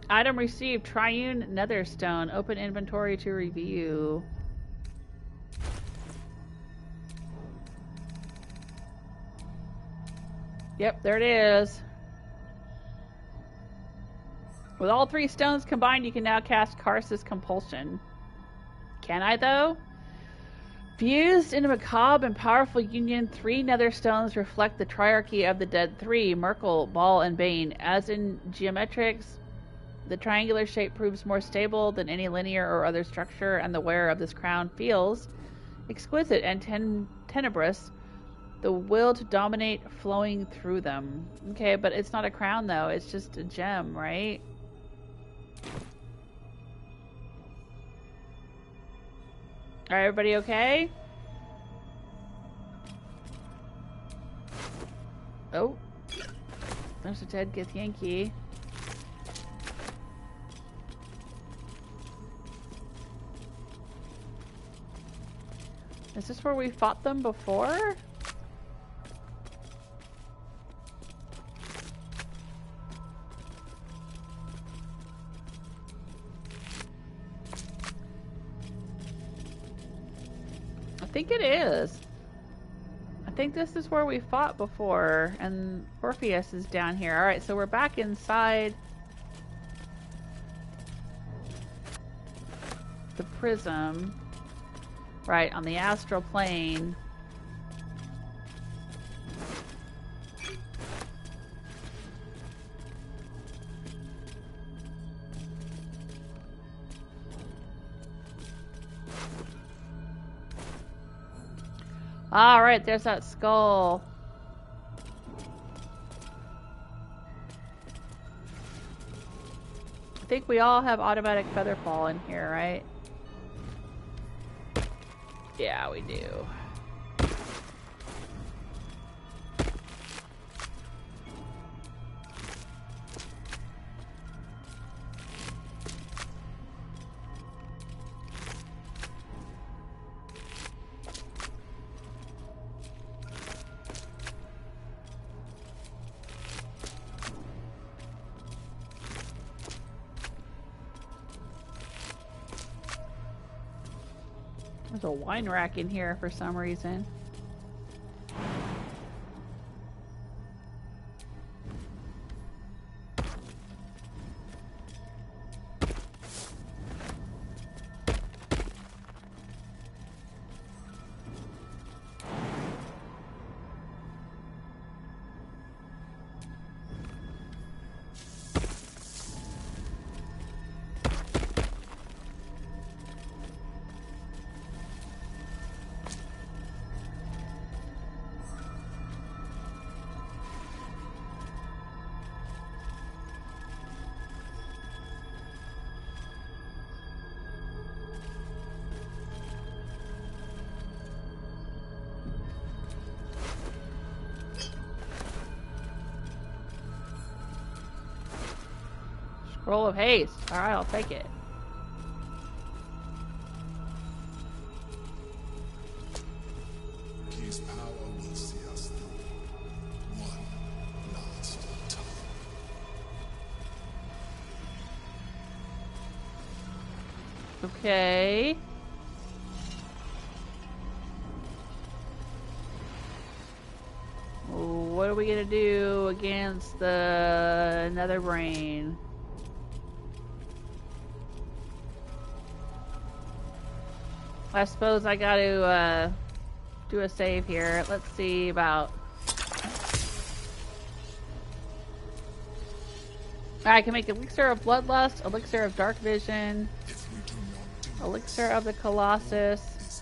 A: Item received, Triune Netherstone. Open inventory to review. Yep, there it is. With all 3 stones combined, you can now cast Karsus Compulsion. Can I, though? Fused in a macabre and powerful union, 3 Netherstones reflect the triarchy of the Dead 3, Merkel, Baal, and Bane. As in geometrics, the triangular shape proves more stable than any linear or other structure, and the wearer of this crown feels exquisite and tenebrous, the will to dominate flowing through them. Okay, but it's not a crown, though. It's just a gem, right? Alright, everybody okay? Oh. There's a dead Githyanki. Is this where we fought them before? I think it is. I think this is where we fought before, and Orpheus is down here. Alright, so we're back inside the prism. Right, on the astral plane. Alright, there's that skull. I think we all have automatic featherfall in here, right? Yeah, we do. There's a wine rack in here for some reason. Roll of haste. Alright, I'll take it.
F: His power will see us through one last time.
A: Okay. are we gonna do against the Netherbrain? I suppose I gotta do a save here. Let's see about... I can make Elixir of Bloodlust, Elixir of Dark Vision, Elixir of the Colossus.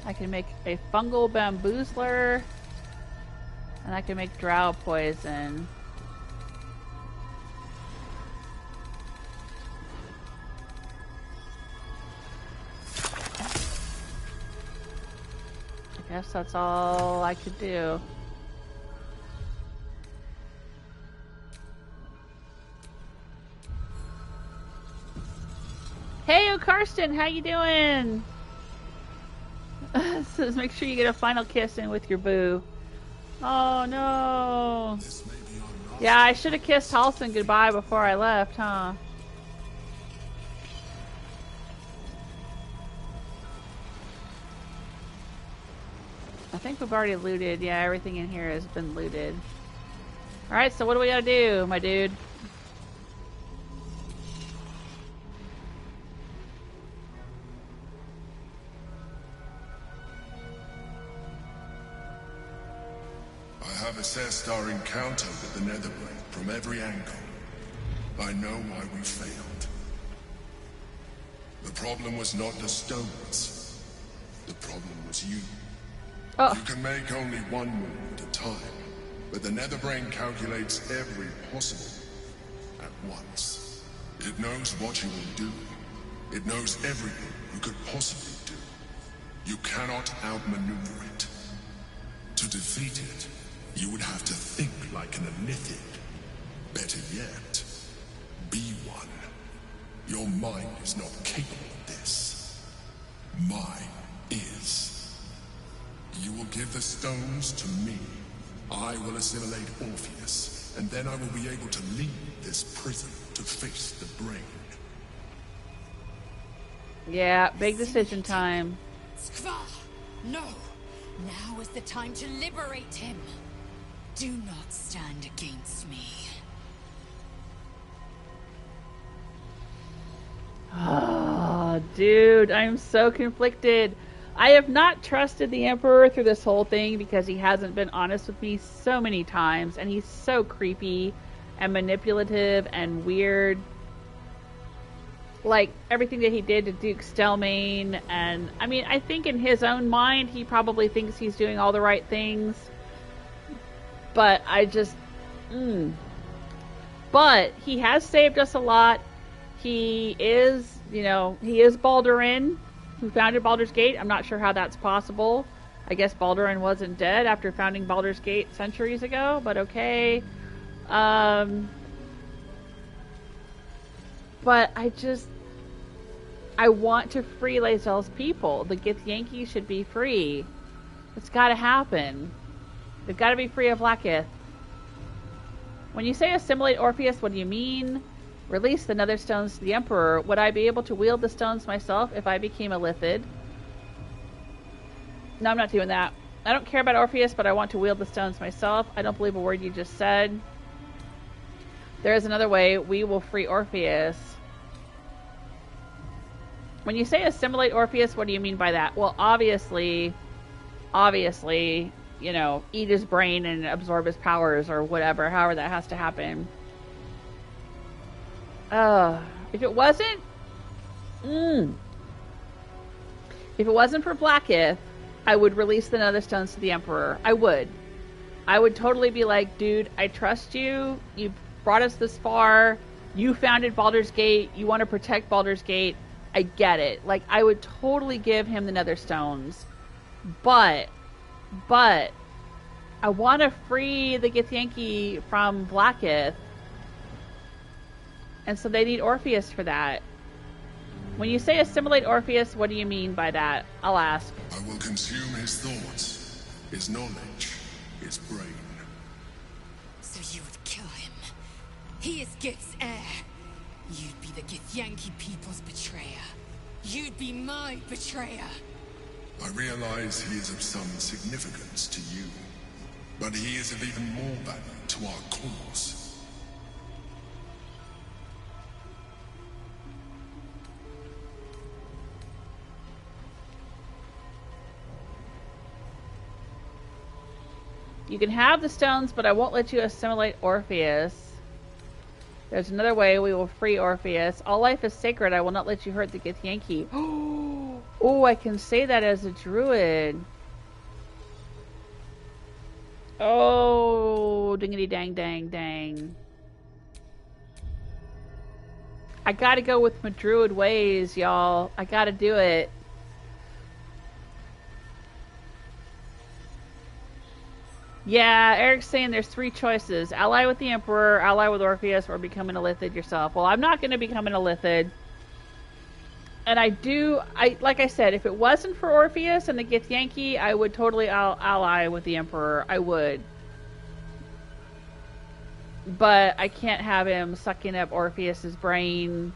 A: I can make a Fungal Bamboozler, and I can make Drow Poison. I guess that's all I could do. Hey, Karsten, how you doing? Says make sure you get a final kiss in with your boo. Oh no. Yeah, I should have kissed Halsin goodbye before I left, huh? I think we've already looted. Yeah, everything in here has been looted. Alright, so what do we gotta do, my dude?
F: I have assessed our encounter with the Netherbrain from every angle. I know why we failed. The problem was not the stones. The problem was you.
A: Oh.
F: You can make only one move at a time, but the Netherbrain calculates every possible at once. It knows what you will do. It knows everything you could possibly do. You cannot outmaneuver it. To defeat it, you would have to think like an Illithid. Better yet, be one. Your mind is not capable of this. Mine is. You will give the stones to me. I will assimilate Orpheus, and then I will be able to leave this prison to face the brain.
A: Yeah, big decision time.
H: Skva! No! Now is the time to liberate him. Do not stand against me.
A: Oh, dude, I'm so conflicted. I have not trusted the Emperor through this whole thing because he hasn't been honest with me so many times, and he's so creepy and manipulative and weird. Like, everything that he did to Duke Stelmane, and I mean, I think in his own mind, he probably thinks he's doing all the right things. But I just... But he has saved us a lot. He is, you know, he is Baldurin, who founded Baldur's Gate. I'm not sure how that's possible. I guess Baldurin wasn't dead after founding Baldur's Gate centuries ago, but okay. But I want to free Lae'zel's people. The Githyanki should be free. It's gotta happen. They've gotta be free of Lakith. When you say assimilate Orpheus, what do you mean? Release the Netherstones to the Emperor. Would I be able to wield the stones myself if I became a Lithid? No, I'm not doing that. I don't care about Orpheus, but I want to wield the stones myself. I don't believe a word you just said. There is another way. We will free Orpheus. When you say assimilate Orpheus, what do you mean by that? Well, obviously, you know, eat his brain and absorb his powers or whatever, however that has to happen. If it wasn't... If it wasn't for Blackith, I would release the Netherstones to the Emperor. I would. I would totally be like, dude, I trust you. You brought us this far. You founded Baldur's Gate. You want to protect Baldur's Gate. I get it. Like, I would totally give him the Netherstones. But I want to free the Githyanki from Blackith. And so they need Orpheus for that. When you say assimilate Orpheus, what do you mean by that? I'll ask.
F: I will consume his thoughts, his knowledge, his brain.
H: So you would kill him. He is Gith's heir. You'd be the Githyanki people's betrayer. You'd be my betrayer.
F: I realize he is of some significance to you. but he is of even more value to our cause.
A: You can have the stones, but I won't let you assimilate Orpheus. There's another way. We will free Orpheus. All life is sacred. I will not let you hurt the Githyanki. Oh, I can say that as a druid. Oh, dingity dang dang dang. I gotta go with my druid ways, y'all. I gotta do it. Yeah, Eric's saying there's 3 choices. Ally with the Emperor, ally with Orpheus, or become an Illithid yourself. Well, I'm not going to become an Illithid. And like I said, if it wasn't for Orpheus and the Githyanki, I would totally ally with the Emperor. I would. But I can't have him sucking up Orpheus's brain.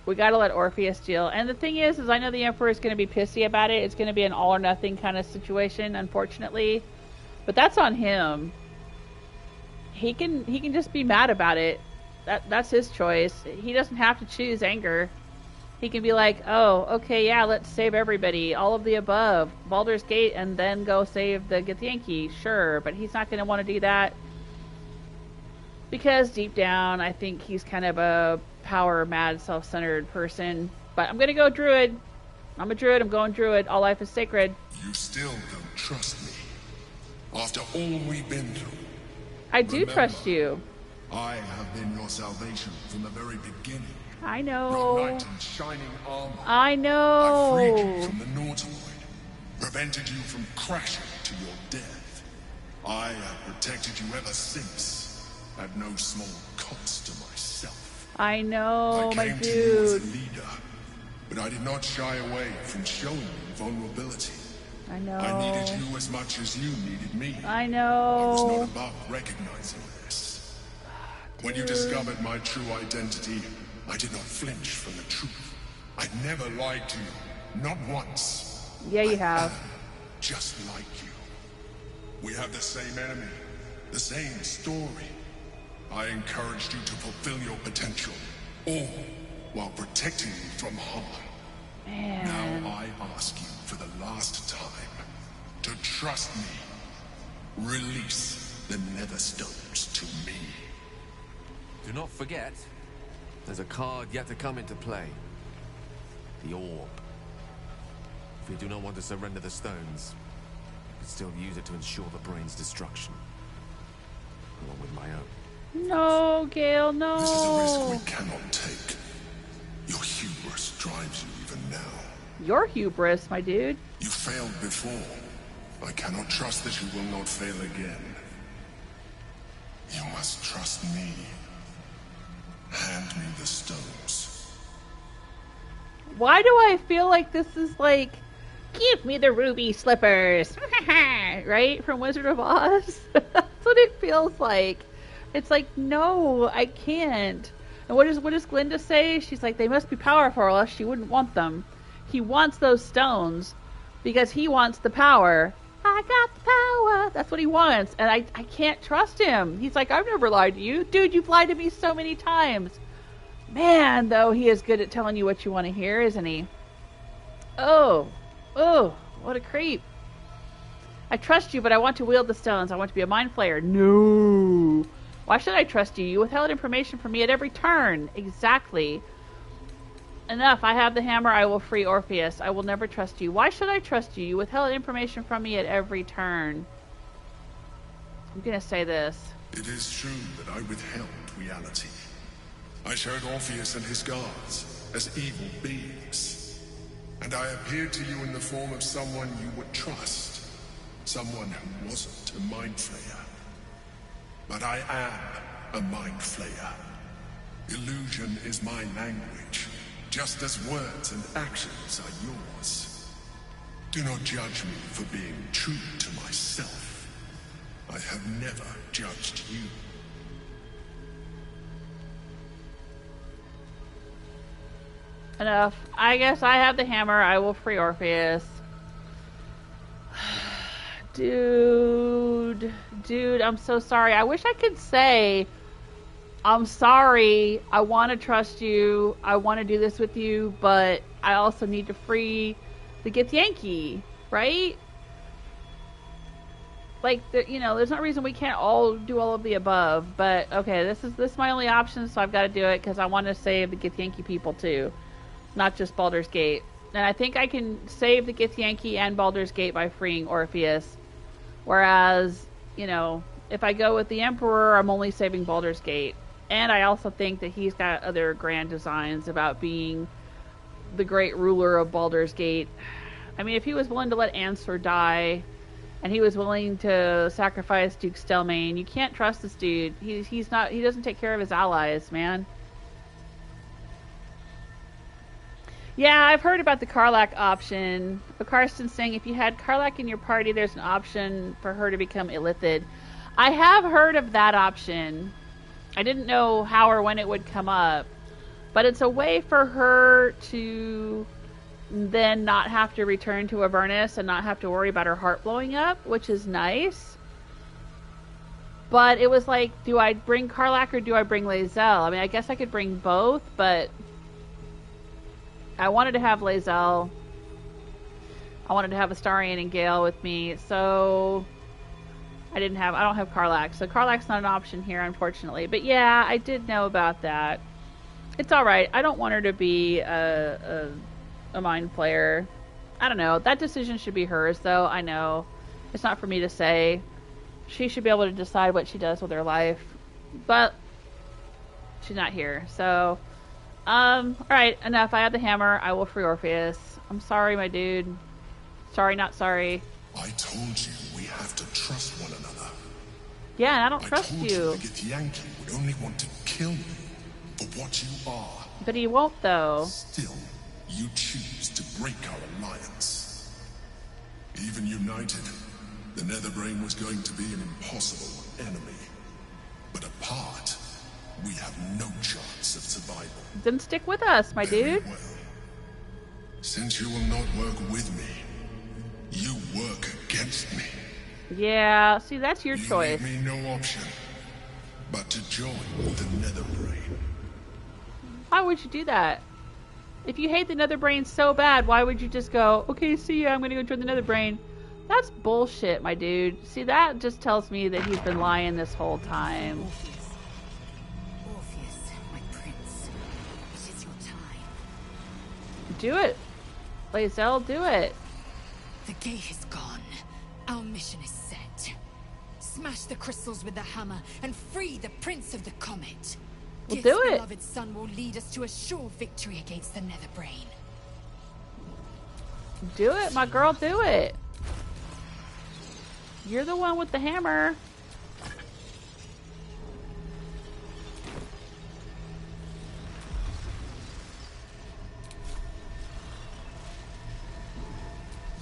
A: We gotta let Orpheus deal. And the thing is I know the Emperor is going to be pissy about it. It's going to be an all or nothing kind of situation, unfortunately. But that's on him. He can just be mad about it. That's his choice. He doesn't have to choose anger. He can be like, oh, okay, yeah, let's save everybody. All of the above. Baldur's Gate, and then go save the Githyanki. Sure, but he's not going to want to do that. Because deep down, I think he's kind of a power, mad, self-centered person. But I'm going to go druid. I'm a druid. I'm going druid. All life is sacred.
F: You still don't trust me. After all we've been through.
A: I do trust you.
F: I have been your salvation from the very beginning.
A: I know.
F: Your knight in shining armor.
A: I know.
F: I freed you from the Nautiloid. Prevented you from crashing to your death. I have protected you ever since. At no small cost to myself.
A: I know, my dude.
F: I came to you as a leader, but I did not shy away from showing you vulnerability.
A: I know.
F: I needed you as much as you needed me.
A: I know.
F: I was not above recognizing this. When you discovered my true identity, I did not flinch from the truth. I never lied to you, not once.
A: Yeah, you have.
F: Just like you. We have the same enemy, the same story. I encouraged you to fulfill your potential, all while protecting you from harm.
A: Man.
F: Now I ask you for the last time to trust me. Release the Netherstones to me.
E: Do not forget, there's a card yet to come into play. The Orb. If you do not want to surrender the stones, you can still use it to ensure the brain's destruction. Along with my own.
A: No, Gale, no.
F: This is a risk we cannot take. Your hubris drives you even now.
A: Your hubris, my dude.
F: You failed before. I cannot trust that you will not fail again. You must trust me. Hand me the stones.
A: Why do I feel like this is like, give me the ruby slippers, right? From Wizard of Oz? That's what it feels like. It's like, no, I can't. And what does Glinda say? She's like, they must be powerful, or else she wouldn't want them. He wants those stones because he wants the power. I got the power. That's what he wants. And I can't trust him. He's like, I've never lied to you. Dude, you've lied to me so many times. Man, though, he is good at telling you what you want to hear, isn't he? Oh, what a creep. I trust you, but I want to wield the stones. I want to be a mind flayer. No. Why should I trust you? You withheld information from me at every turn. Exactly. Enough. I have the hammer. I will free Orpheus. I will never trust you. Why should I trust you? You withheld information from me at every turn. I'm going to say this.
F: It is true that I withheld reality. I showed Orpheus and his guards as evil beings. And I appeared to you in the form of someone you would trust. Someone who wasn't a mind flayer. But I am a mind flayer. Illusion is my language, just as words and actions are yours. Do not judge me for being true to myself. I have never judged you.
A: Enough. I guess I have the hammer. I will free Orpheus. Dude, I'm so sorry. I wish I could say, I'm sorry, I want to trust you, I want to do this with you, but I also need to free the Githyanki, right? Like, there's no reason we can't all do all of the above, but okay, this is my only option, so I've got to do it, because I want to save the Githyanki people too, not just Baldur's Gate. And I think I can save the Githyanki and Baldur's Gate by freeing Orpheus, whereas, if I go with the Emperor, I'm only saving Baldur's Gate. And I also think that he's got other grand designs about being the great ruler of Baldur's Gate. I mean, if he was willing to let Answer die, and he was willing to sacrifice Duke Stelmane, you can't trust this dude. He doesn't take care of his allies, man. Yeah, I've heard about the Karlach option. But Karsten's saying if you had Karlach in your party, there's an option for her to become illithid. I have heard of that option. I didn't know how or when it would come up. But it's a way for her to then not have to return to Avernus and not have to worry about her heart blowing up, which is nice. But it was like, do I bring Karlach or do I bring Lae'zel? I mean, I guess I could bring both, but I wanted to have Lae'zel. I wanted to have Astarion and Gale with me, so I don't have Karlach. So Karlach's not an option here, unfortunately. But yeah, I did know about that. It's alright. I don't want her to be a mind flayer. I don't know. That decision should be hers, though. I know. It's not for me to say. She should be able to decide what she does with her life. But she's not here. So, alright, enough. I have the hammer. I will free Orpheus. I'm sorry, my dude. Sorry, not sorry.
F: I told you we have to trust one another.
A: Yeah, and I don't trust you.
F: I told you the Githyanki would only want to kill me for what you are.
A: But he won't, though.
F: Still, you choose to break our alliance. Even united, the Netherbrain was going to be an impossible enemy. But apart, we have no chance of survival.
A: Then stick with us, my dude.
F: Well, since you will not work with me, you work against me.
A: Yeah, see, that's your choice.
F: You leave me no option but to join the Netherbrain.
A: Why would you do that? If you hate the Netherbrain so bad, why would you just go, okay, see ya, I'm gonna go join the Netherbrain? That's bullshit, my dude. See, that just tells me that he's been lying this whole time.
H: Orpheus, my prince. It is your time.
A: Do it. Lae'zel, do it.
H: The gate is gone. Our mission is set. Smash the crystals with the hammer and free the Prince of the Comet.
A: We'll
H: Gith's
A: do it.
H: beloved son will lead us to a sure victory against the Netherbrain.
A: Do it, my girl, do it. You're the one with the hammer.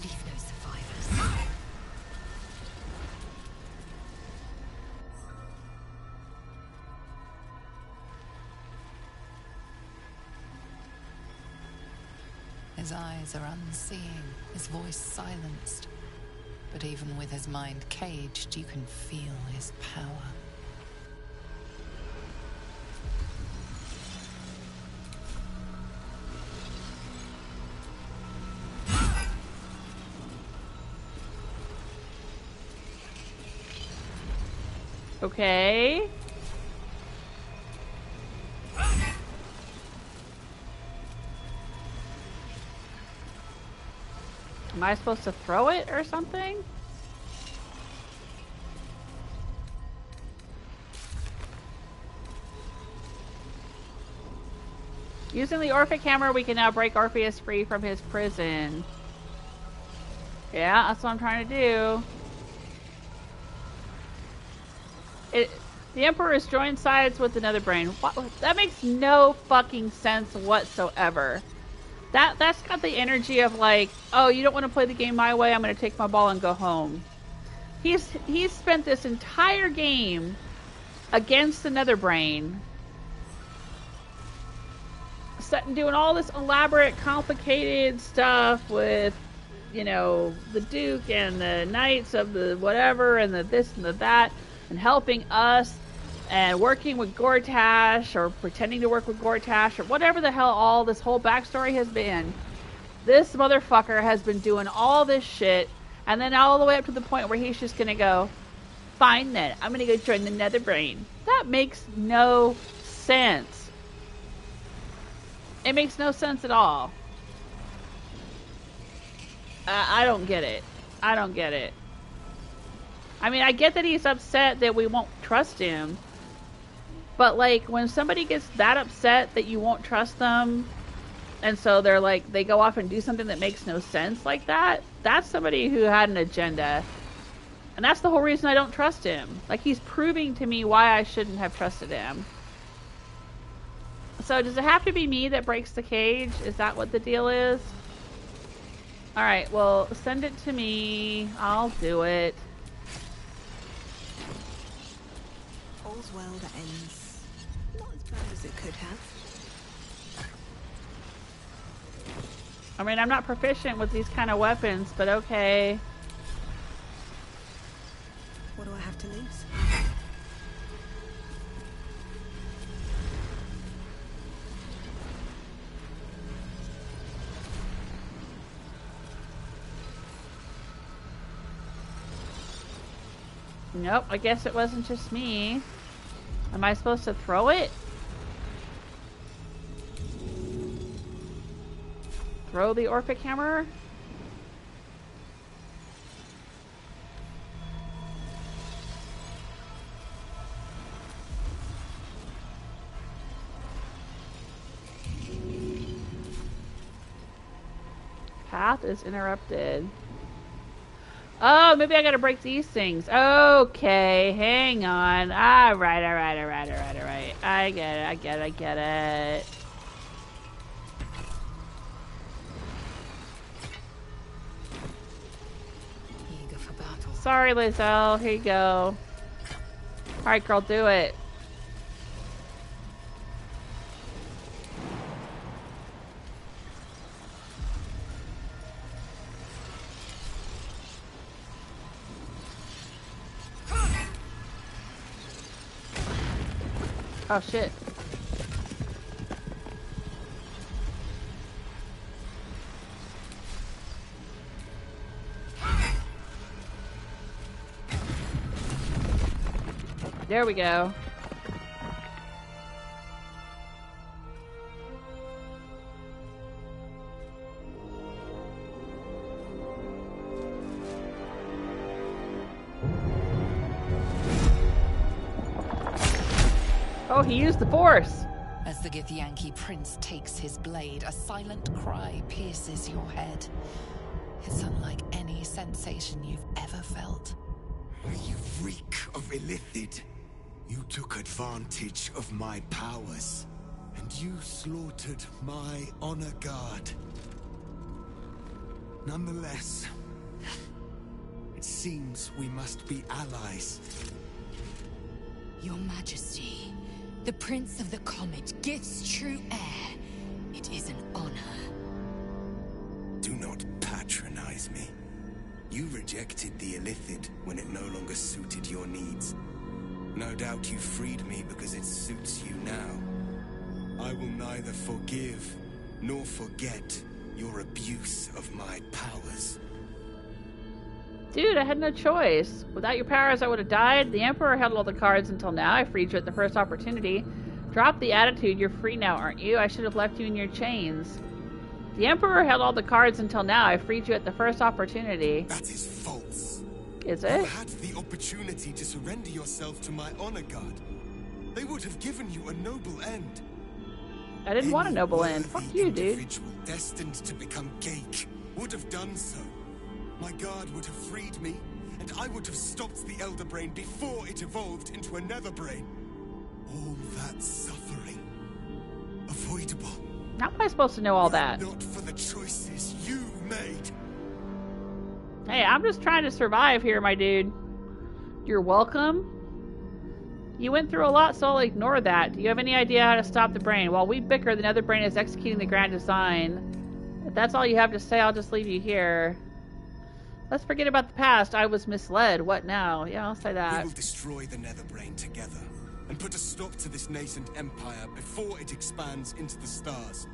H: Leave no survivors.
B: His eyes are unseeing, his voice silenced. But even with his mind caged, you can feel his power.
A: Okay. Am I supposed to throw it or something? Using the Orphic hammer, we can now break Orpheus free from his prison. Yeah, that's what I'm trying to do. The Emperor has joined sides with the Netherbrain. That makes no fucking sense whatsoever. That's got the energy of like, oh, you don't want to play the game my way, I'm going to take my ball and go home. He's spent this entire game against the Netherbrain, doing all this elaborate, complicated stuff with you know, the Duke and the Knights of the whatever and the this and the that, and helping us and working with Gortash or pretending to work with Gortash or whatever the hell all this whole backstory has been. This motherfucker has been doing all this shit, and then all the way up to the point where he's just gonna go, fine then, I'm gonna go join the Netherbrain. That makes no sense. It makes no sense at all. I don't get it. I don't get it. I mean, I get that he's upset that we won't trust him. But, like, when somebody gets that upset that you won't trust them, and so they're like, they go off and do something that makes no sense like that, that's somebody who had an agenda. And that's the whole reason I don't trust him. Like, he's proving to me why I shouldn't have trusted him. So, does it have to be me that breaks the cage? Is that what the deal is? Alright, well, send it to me. I'll do it.
C: All's well that ends. Not as bad as it could have.
A: I mean, I'm not proficient with these kind of weapons, but okay.
C: What do I have to lose?
A: Nope, I guess it wasn't just me. Am I supposed to throw it? Throw the Orphic hammer? Path is interrupted. Oh, maybe I gotta break these things. Okay, hang on. Alright. I get it.
B: Eager for battle.
A: Sorry, Lae'zel. Here you go. Alright, girl, do it. Oh shit. There we go. Oh, he used the force.
B: As the Githyanki prince takes his blade, a silent cry pierces your head. It's unlike any sensation you've ever felt.
I: You reek of Illithid. You took advantage of my powers, and you slaughtered my honor guard. Nonetheless, it seems we must be allies.
H: Your Majesty, the Prince of the Comet gives true heir. It is an honor.
I: Do not patronize me. You rejected the Illithid when it no longer suited your needs. No doubt you freed me because it suits you now. I will neither forgive nor forget your abuse of my powers.
A: Dude, I had no choice. Without your powers, I would have died. The Emperor held all the cards until now. I freed you at the first opportunity. Drop the attitude. You're free now, aren't you? I should have left you in your chains. The Emperor held all the cards until now. I freed you at the first opportunity.
I: That is false.
A: Is it?
I: You had the opportunity to surrender yourself to my honor guard. They would have given you a noble end.
A: I didn't want a noble end. Fuck you, dude.
I: Individual destined to become Gake would have done so. My guard would have freed me, and I would have stopped the Elder Brain before it evolved into a Netherbrain. All that suffering, avoidable.
A: How am I supposed to know all that?
I: Not for the choices you made.
A: Hey, I'm just trying to survive here, my dude. You're welcome. You went through a lot, so I'll ignore that. Do you have any idea how to stop the brain? While we bicker, the Netherbrain is executing the grand design. If that's all you have to say, I'll just leave you here. Let's forget about the past. I was misled. What now? Yeah, I'll say that.
I: We will destroy the Netherbrain together and put a stop to this nascent empire before it expands into the stars.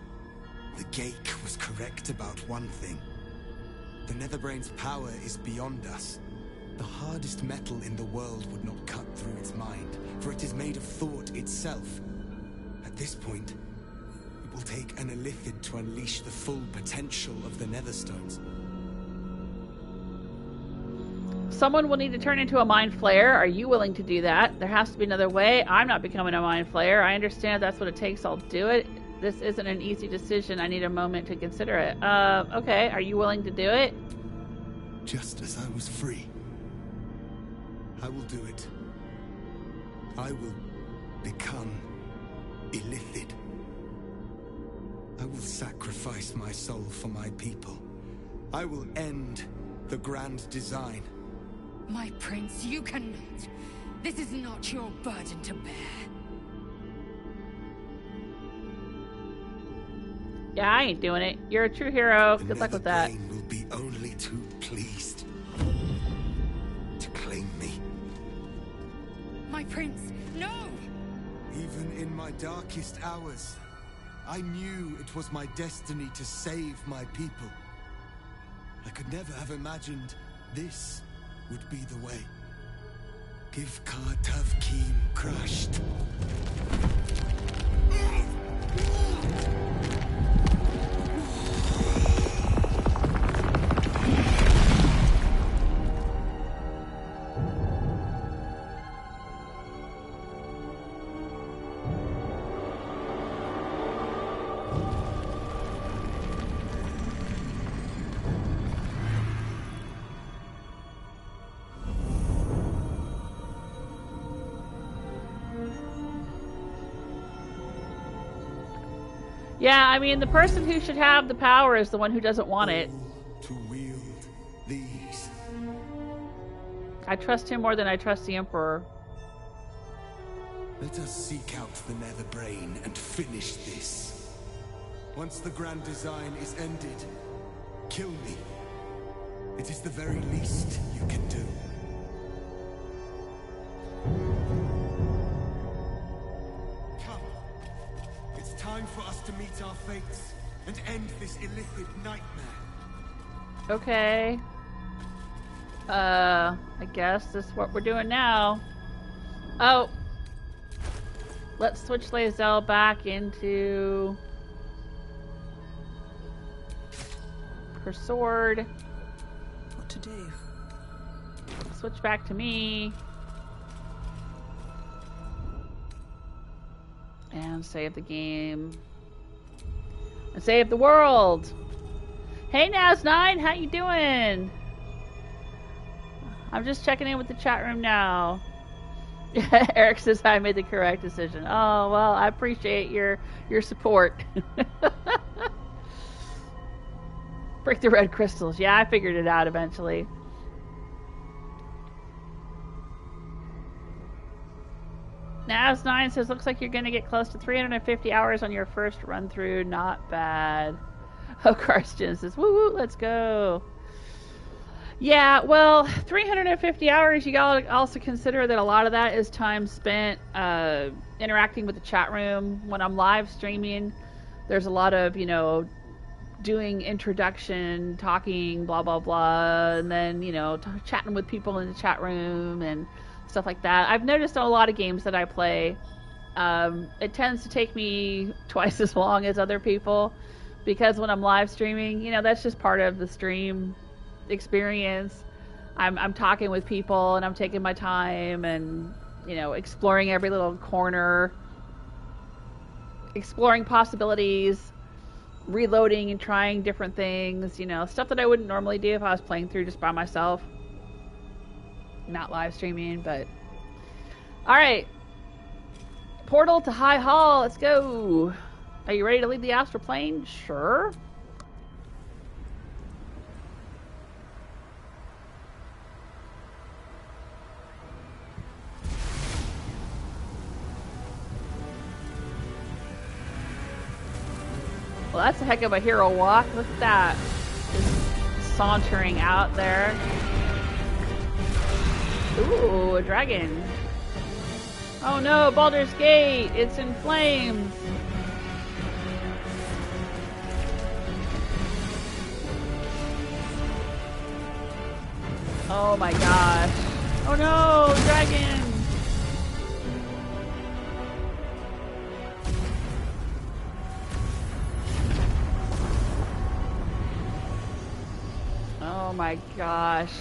I: The Gake was correct about one thing. The Netherbrain's power is beyond us. The hardest metal in the world would not cut through its mind, for it is made of thought itself. At this point, it will take an illithid to unleash the full potential of the Netherstones.
A: Someone will need to turn into a mind flayer. Are you willing to do that? There has to be another way. I'm not becoming a mind flayer. I understand if that's what it takes, I'll do it. This isn't an easy decision. I need a moment to consider it. Okay. Are you willing to do it?
I: Just as I was free, I will do it. I will become illithid. I will sacrifice my soul for my people. I will end the grand design.
H: My prince, you cannot. This is not your burden to bear.
A: Yeah, I ain't doing it. You're a true hero. Good luck with that.
I: The Netherbrain will be only too pleased to claim me.
H: My prince, no!
I: Even in my darkest hours, I knew it was my destiny to save my people. I could never have imagined this would be the way. Give Kartav Keem crushed.
A: Yeah, I mean, the person who should have the power is the one who doesn't want it.
I: To wield these.
A: I trust him more than I trust the Emperor.
I: Let us seek out the Netherbrain and finish this. Once the grand design is ended, kill me. It is the very least you can do. Come. It's time for us to meet our fates and end this illithid nightmare.
A: Okay. I guess this is what we're doing now. Oh. Let's switch Lae'zel back into her sword.
C: What to do?
A: Switch back to me. And save the game. And save the world. Hey Naz9, how you doing? I'm just checking in with the chat room now. Eric says I made the correct decision. Oh, well, I appreciate your support. Break the red crystals. Yeah, I figured it out eventually. Naz9 says, looks like you're going to get close to 350 hours on your first run through. Not bad. Oh, Karsten says, woo woo, let's go. Yeah, well, 350 hours, you gotta also consider that a lot of that is time spent interacting with the chat room. When I'm live streaming, there's a lot of, you know, doing introduction, talking, blah, blah, blah, and then, you know, chatting with people in the chat room and stuff like that. I've noticed on a lot of games that I play, it tends to take me twice as long as other people, because when I'm live streaming, you know, that's just part of the stream experience. I'm talking with people and I'm taking my time and, you know, exploring every little corner, exploring possibilities, reloading and trying different things, you know, stuff that I wouldn't normally do if I was playing through just by myself, not live streaming. But alright, portal to High Hall, let's go. Are you ready to leave the astral plane? Sure. Well, that's a heck of a hero walk. Look at that. Just sauntering out there. Ooh, a dragon. Oh no, Baldur's Gate! It's in flames! Oh my gosh. Oh no, dragon! Oh my gosh.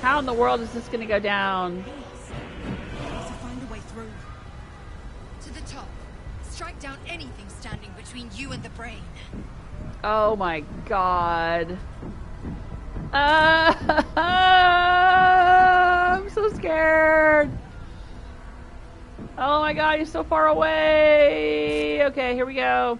A: How in the world is this gonna go down?
C: Find a way through.
H: To the top. Strike down anything standing between you and the brain.
A: Oh my god. I'm so scared. Oh my god, he's so far away. Okay, here we go.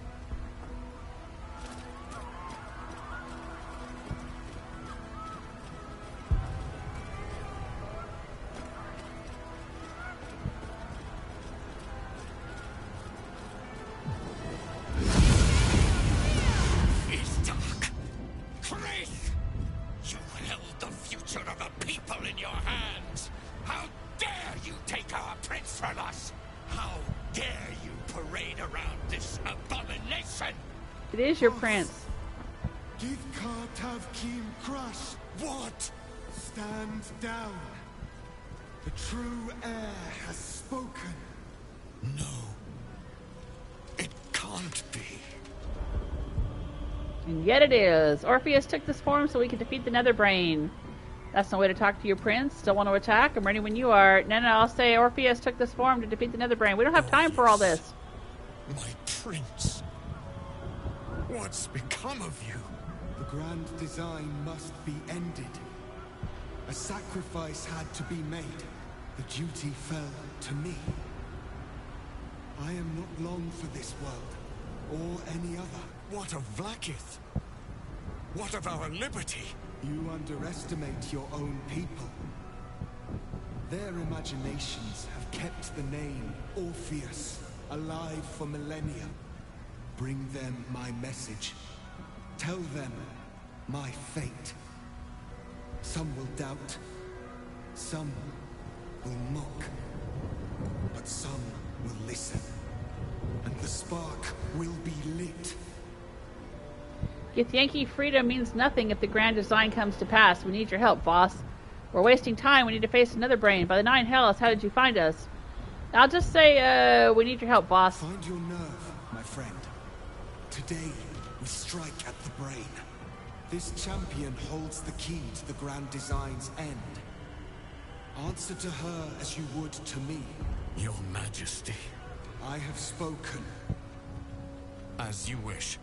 A: It is your prince.
J: Give Kartav Kim crush. What? Stand down. The true heir has spoken.
I: No. It can't be.
A: And yet it is. Orpheus took this form so we could defeat the Netherbrain. That's no way to talk to your prince. Still want to attack? I'm ready when you are. No, I'll say Orpheus took this form to defeat the Netherbrain. We don't have time for all this.
I: My prince. What's become of you?
J: The grand design must be ended. A sacrifice had to be made. The duty fell to me. I am not long for this world, or any other.
I: What of Vlaakith? What of our liberty?
J: You underestimate your own people. Their imaginations have kept the name Orpheus alive for millennia. Bring them my message. Tell them my fate. Some will doubt. Some will mock. But some will listen. And the spark will be lit.
A: Githyanki freedom means nothing if the grand design comes to pass. We need your help, boss. We're wasting time. We need to face another brain. By the nine hells, how did you find us? I'll just say, we need your help, boss.
J: Find your nerve, my friend. Today, we strike at the brain. This champion holds the key to the grand design's end. Answer to her as you would to me.
I: Your Majesty.
J: I have spoken.
I: As you wish.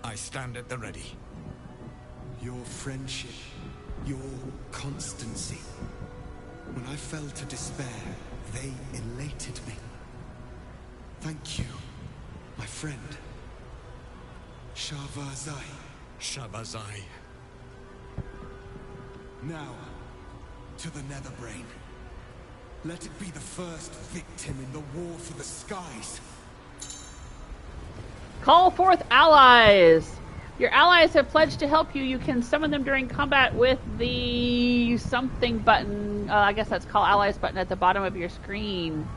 I: I stand at the ready.
J: Your friendship, your constancy. When I fell to despair, they elated me. Thank you, my friend. Shavazai.
I: Shavazai.
J: Now, to the Netherbrain. Let it be the first victim in the war for the skies.
A: Call forth allies! Your allies have pledged to help you. You can summon them during combat with the something button. I guess that's called allies button at the bottom of your screen.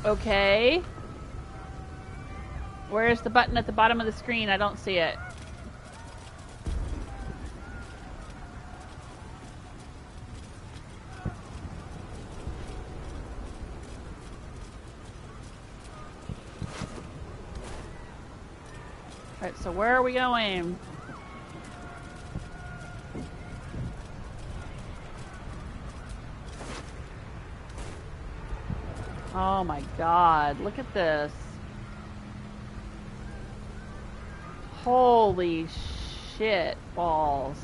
A: Okay. Where's the button at the bottom of the screen? I don't see it. Alright, so where are we going? Oh my god, look at this. Holy shit balls.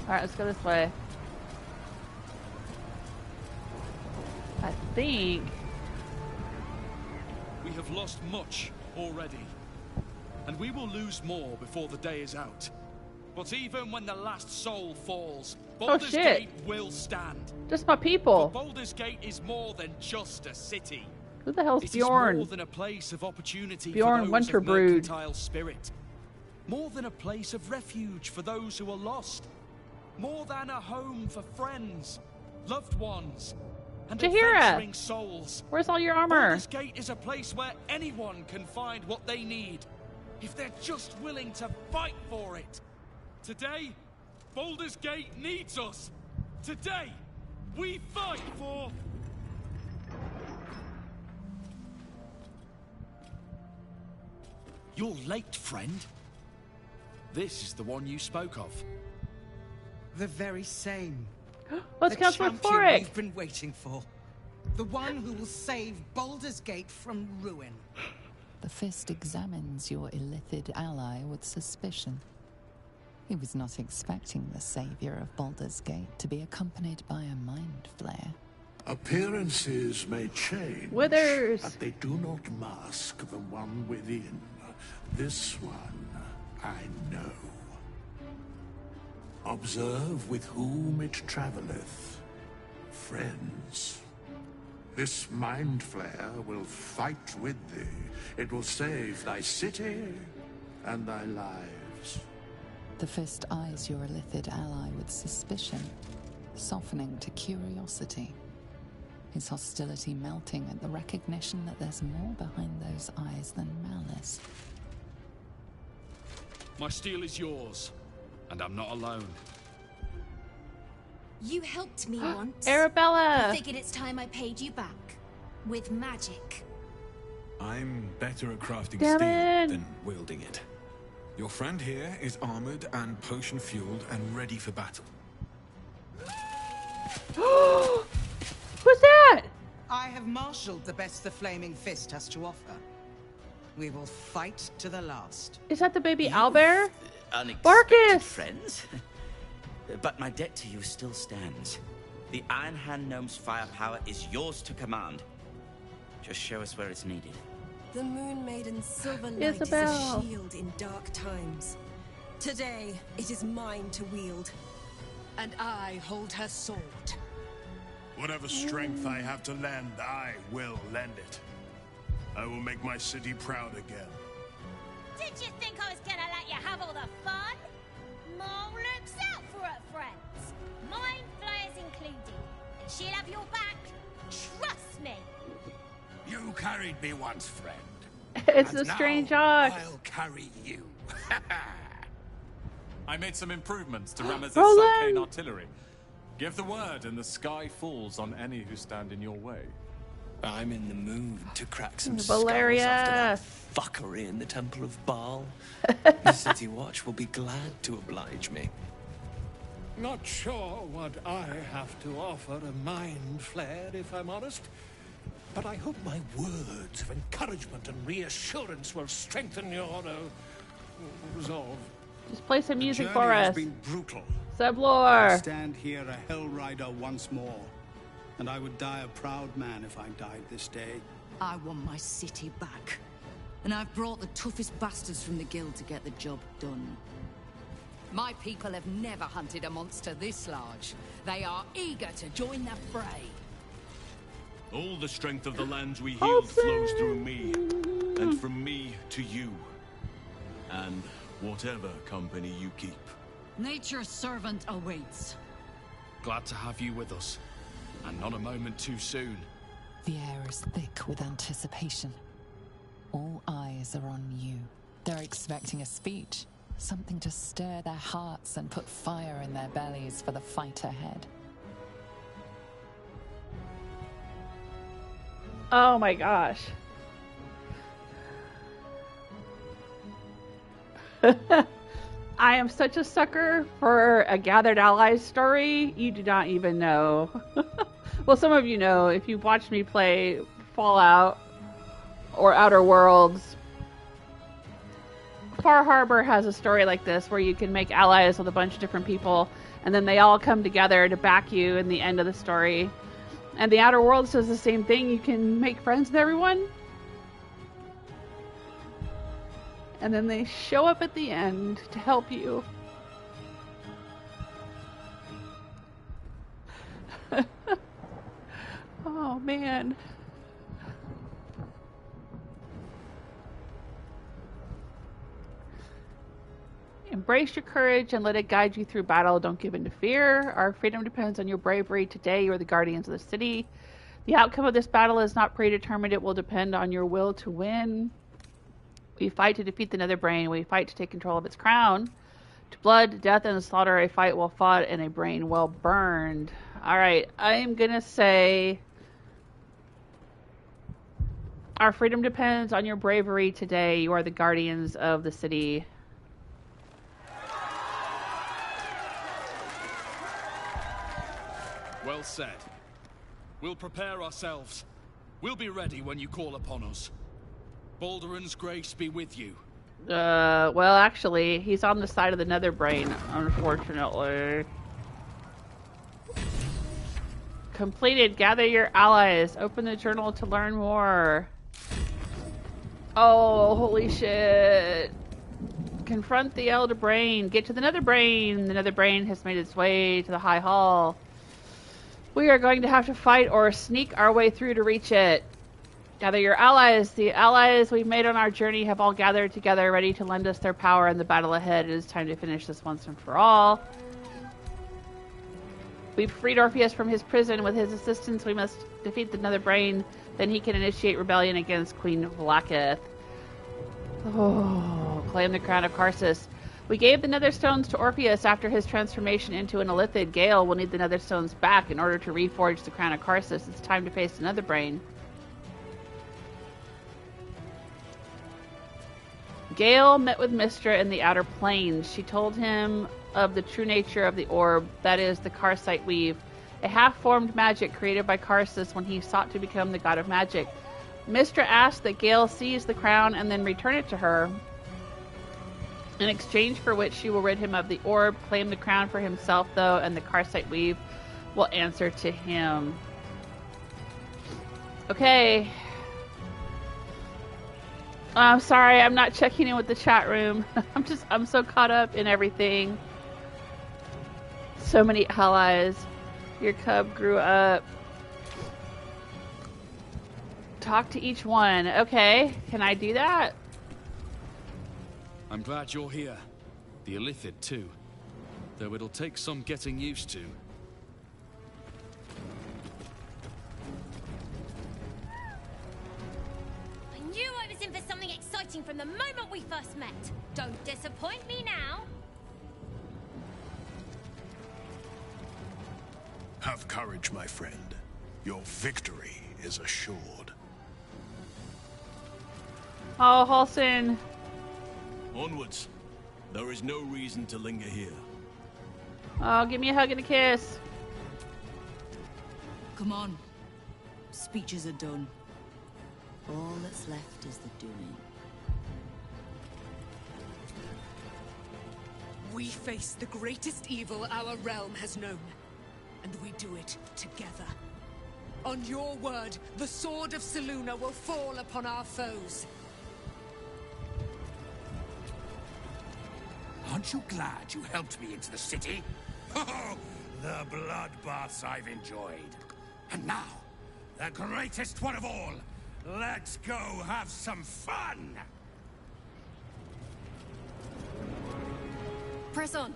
A: Alright, let's go this way. I think...
K: We have lost much already. And we will lose more before the day is out. But even when the last soul falls, Baldur's Gate will stand.
A: Just my people.
K: For Baldur's Gate is more than just a city.
A: Who the hell's
K: It is
A: Bjorn?
K: more than a place of opportunity
A: Bjorn
K: for those of
A: Winterbrood.
K: mercantile spirit. More than a place of refuge for those who are lost. More than a home for friends, loved ones, and
A: Jaheira,
K: adventuring souls.
A: where's all your armor?
K: Baldur's Gate is a place where anyone can find what they need, if they're just willing to fight for it. Today, Baldur's Gate needs us. Today, we fight for... You're late, friend. This is the one you spoke of.
L: The very same.
A: Let's
L: the
A: count with
L: champion
A: Floric.
L: we've been waiting for. The one who will save Baldur's Gate from ruin.
B: The Fist examines your illithid ally with suspicion. He was not expecting the savior of Baldur's Gate to be accompanied by a mind flare.
M: Appearances may change,
A: Withers.
M: but they do not mask the one within. This one, I know. Observe with whom it traveleth. Friends. This mind flare will fight with thee. It will save thy city and thy lives.
B: The Fist eyes your illithid ally with suspicion, softening to curiosity. His hostility melting at the recognition that there's more behind those eyes than malice.
K: My steel is yours, and I'm not alone.
N: You helped me once.
A: Arabella!
N: I figured it's time I paid you back. With magic.
O: I'm better at crafting
A: Damn
O: steel
A: it.
O: than wielding it. Your friend here is armored and potion-fueled and ready for battle.
A: Who's that?
L: I have marshaled the best the Flaming Fist has to offer. We will fight to the last.
A: Is that the baby owlbear?
P: Unexpected
A: Barkus!
P: friends. But my debt to you still stands. The Iron Hand Gnome's firepower is yours to command. Just show us where it's needed.
C: The Moon Maiden's silver light
A: Isabel.
C: is a shield in dark times. Today, it is mine to wield.
H: And I hold her sword.
F: Whatever strength I have to lend, I will lend it. I will make my city proud again.
Q: Did you think I was gonna let you have all the fun? Mom looks out for her friends. Mind flayers included. And she'll have your back. Trust me.
M: You carried me once, friend.
A: It's
M: And
A: the
M: now
A: strange ox.
M: I'll carry you.
R: I made some improvements to Ramaz's
A: Roland!
R: arcane artillery. Give the word and the sky falls on any who stand in your way.
G: I'm in the mood to crack some
A: Valeria.
G: skulls after that fuckery in the Temple of Baal. The City Watch will be glad to oblige me.
M: Not sure what I have to offer a mind flare, if I'm honest. But I hope my words of encouragement and reassurance will strengthen your resolve.
A: Just play some music
J: The
A: for
J: journey has
A: us.
J: been brutal. I
A: Sublore.
J: stand here a Hell Rider once more, and I would die a proud man if I died this day.
S: I want my city back. And I've brought the toughest bastards from the guild to get the job done. My people have never hunted a monster this large. They are eager to join the fray.
T: All the strength of the lands we healed flows through me, and from me to you. And whatever company you keep.
S: Nature's servant awaits.
K: Glad to have you with us, and not a moment too soon.
B: The air is thick with anticipation. All eyes are on you. They're expecting a speech, something to stir their hearts and put fire in their bellies for the fight ahead.
A: Oh my gosh. I am such a sucker for a Gathered Allies story. You do not even know. Well, some of you know if you've watched me play Fallout or Outer Worlds. Far Harbor has a story like this where you can make allies with a bunch of different people and then they all come together to back you in the end of the story. And the Outer Worlds does the same thing. You can make friends with everyone. And then they show up at the end to help you. Oh, man. Embrace your courage and let it guide you through battle. Don't give in to fear. Our freedom depends on your bravery. Today, you are the guardians of the city. The outcome of this battle is not predetermined. It will depend on your will to win. We fight to defeat the Netherbrain. We fight to take control of its crown. To blood, death, and slaughter, a fight well fought and a brain well burned. Alright, I'm gonna say... Our freedom depends on your bravery today. You are the guardians of the city.
K: Well said. We'll prepare ourselves. We'll be ready when you call upon us. Baldur's grace be with you.
A: Well, actually, he's on the side of the Netherbrain, unfortunately. Completed. Gather your allies. Open the journal to learn more. Oh, holy shit. Confront the Elderbrain. Get to the Netherbrain. The Netherbrain has made its way to the High Hall. We are going to have to fight or sneak our way through to reach it. Gather your allies. The allies we've made on our journey have all gathered together, ready to lend us their power in the battle ahead. It is time to finish this once and for all. We've freed Orpheus from his prison. With his assistance, we must defeat the Netherbrain. Then he can initiate rebellion against Queen Vlaakith. Oh, claim the crown of Karsus. We gave the Netherstones to Orpheus after his transformation into an Illithid. Gale will need the Netherstones back in order to reforge the crown of Karsus. It's time to face the Netherbrain. Gale met with Mystra in the Outer Plains. She told him of the true nature of the orb, that is, the Karsite Weave, a half-formed magic created by Karsus when he sought to become the god of magic. Mystra asked that Gale seize the crown and then return it to her, in exchange for which she will rid him of the orb, claim the crown for himself, though, and the Karsite Weave will answer to him. Okay. I'm sorry, I'm not checking in with the chat room. I'm so caught up in everything. So many allies. Your cub grew up. Talk to each one. Okay, can I do that?
K: I'm glad you're here. The Illithid too. Though it'll take some getting used to.
Q: I knew I was in for something exciting from the moment we first met. Don't disappoint me now.
F: Have courage, my friend. Your victory is assured.
A: Oh, Halsin.
T: Onwards. There is no reason to linger here.
A: Oh, give me a hug and a kiss.
S: Come on. Speeches are done. All that's left is the doing.
H: We face the greatest evil our realm has known. And we do it together. On your word, the sword of Selûne will fall upon our foes.
U: Aren't you glad you helped me into the city? Oh, the bloodbaths I've enjoyed. And now, the greatest one of all. Let's go have some fun!
V: Press on.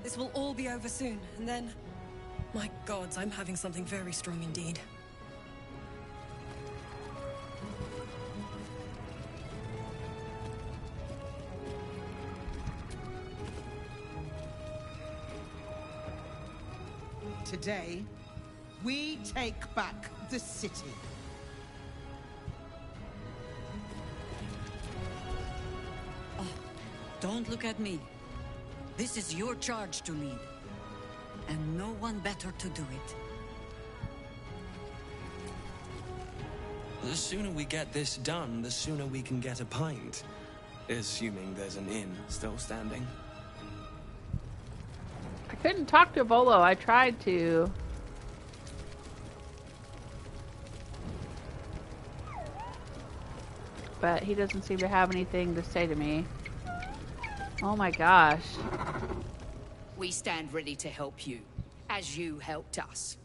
V: This will all be over soon, and then... My gods, I'm having something very strong indeed.
L: Today, we take back the city.
S: Oh, don't look at me. This is your charge to lead. And no one better to do it.
G: The sooner we get this done, the sooner we can get a pint. Assuming there's an inn still standing.
A: I couldn't talk to Volo. I tried to. But he doesn't seem to have anything to say to me. Oh my gosh.
S: We stand ready to help you, as you helped us.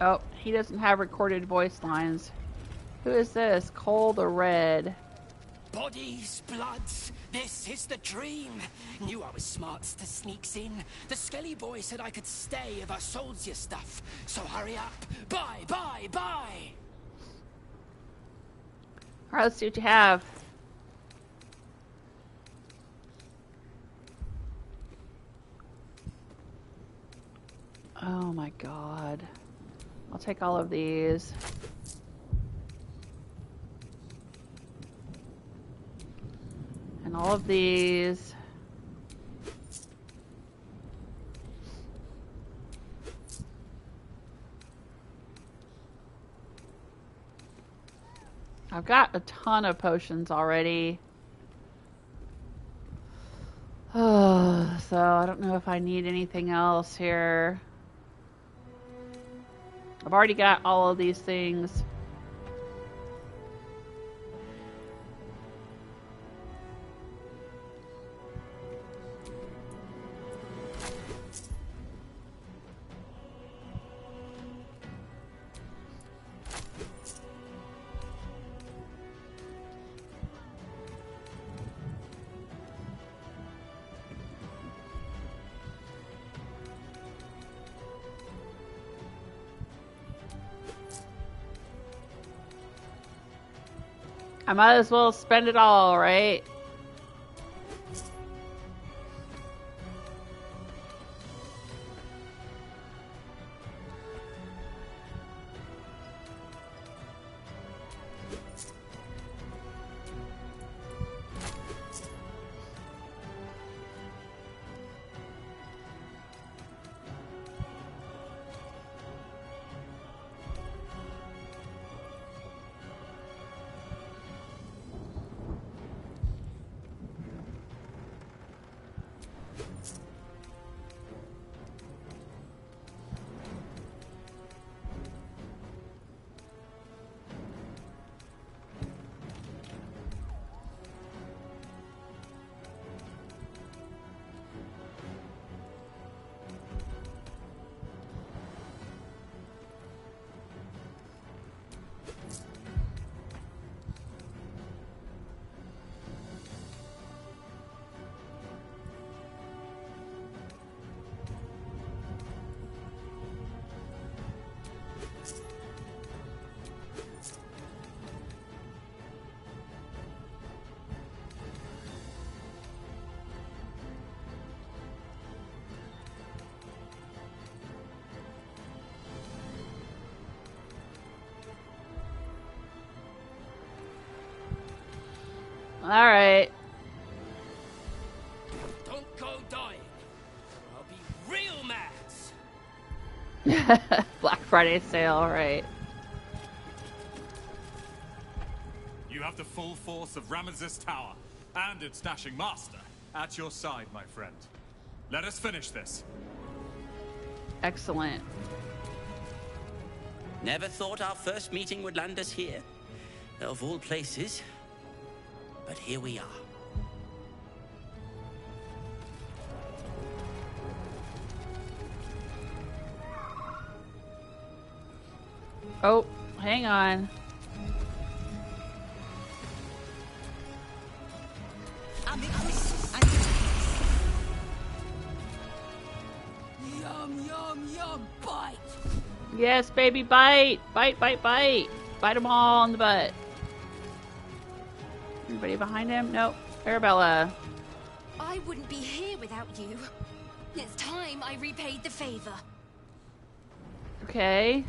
A: Oh, he doesn't have recorded voice lines. Who is this? Cold or Red?
D: Bodies, bloods, this is the dream. Knew I was smart to sneaks in. The Skelly boy said I could stay if I sold you stuff. So hurry up. Buy, buy, buy.
A: Alright, let's see what you have. Oh my god. I'll take all of these. And all of these. I've got a ton of potions already. Oh, so I don't know if I need anything else here. I've already got all of these things. I might as well spend it all, right? All right.
D: Don't go dying. I'll be real mad.
A: Black Friday sale, all right.
R: You have the full force of Ramesses Tower and its dashing master at your side, my friend. Let us finish this.
A: Excellent.
P: Never thought our first meeting would land us here. Of all places. But here we are.
A: Oh, hang on.
D: Yum, yum, yum, bite.
A: Yes, baby, bite. Bite, bite, bite. Bite them all on the butt. Anybody behind him? Nope. Arabella.
N: I wouldn't be here without you. It's time I repaid the favor.
A: Okay.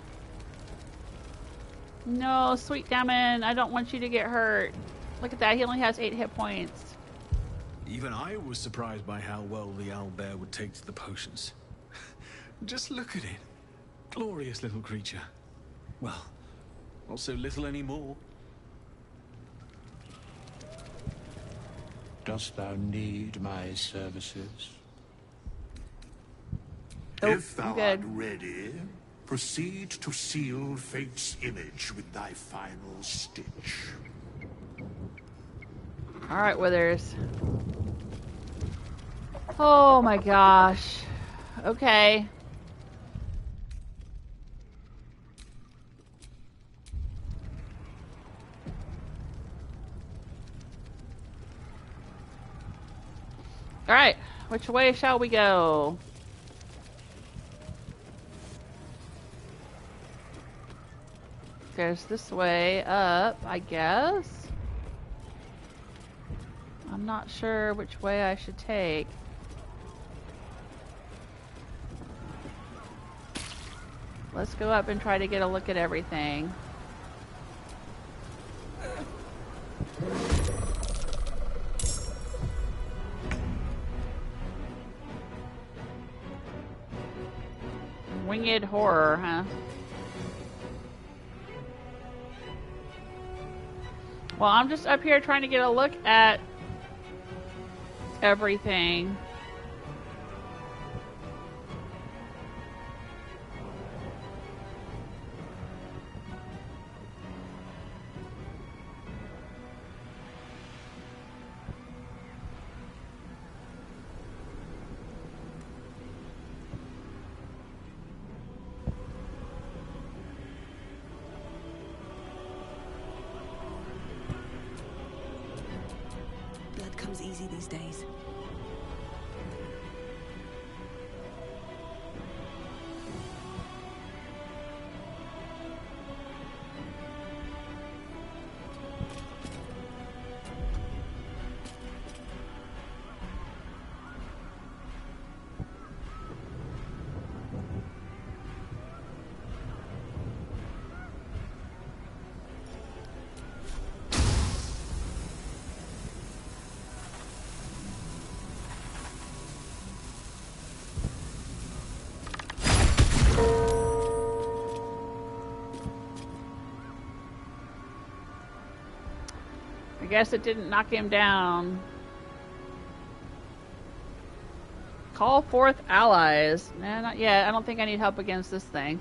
A: No, sweet Damon, I don't want you to get hurt. Look at that, he only has 8 hit points.
O: Even I was surprised by how well the owlbear would take to the potions. Just look at it. Glorious little creature. Well, not so little anymore.
E: Dost thou need my services?
A: Nope,
E: If thou art ready, proceed to seal fate's image with thy final stitch.
A: Alright, Withers. Oh my gosh. Okay. Alright, which way shall we go? There's this way up, I guess. I'm not sure which way I should take. Let's go up and try to get a look at everything. Winged horror, huh? Well, I'm just up here trying to get a look at everything.
V: Comes easy these days.
A: I guess it didn't knock him down. Call forth allies. Nah, not yet. I don't think I need help against this thing.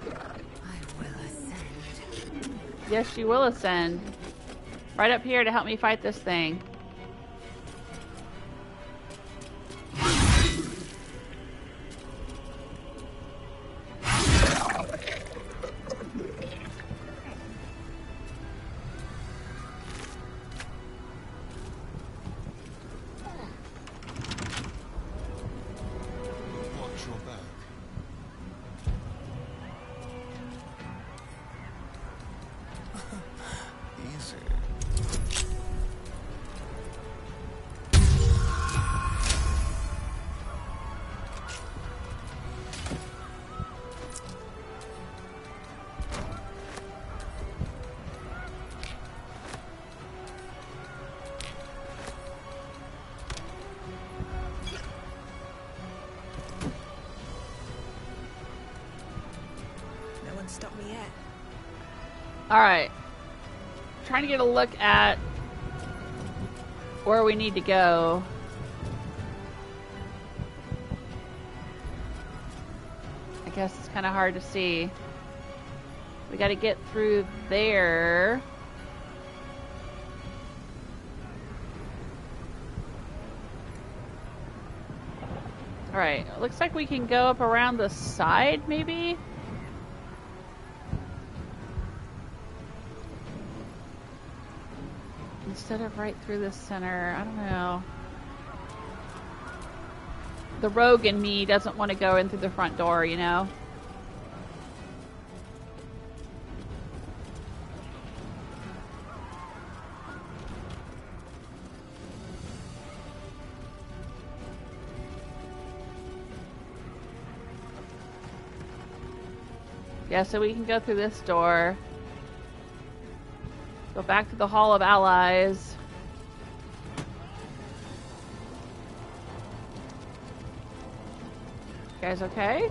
V: I will ascend.
A: Yes, she will ascend. Right up here to help me fight this thing.
V: Stop me yet.
A: Alright. Trying to get a look at where we need to go. I guess it's kind of hard to see. We got to get through there. Alright. Looks like we can go up around the side, maybe? Instead of right through the center, I don't know. The rogue in me doesn't want to go in through the front door, you know? Yeah, so we can go through this door. Go back to the Hall of Allies. You guys okay?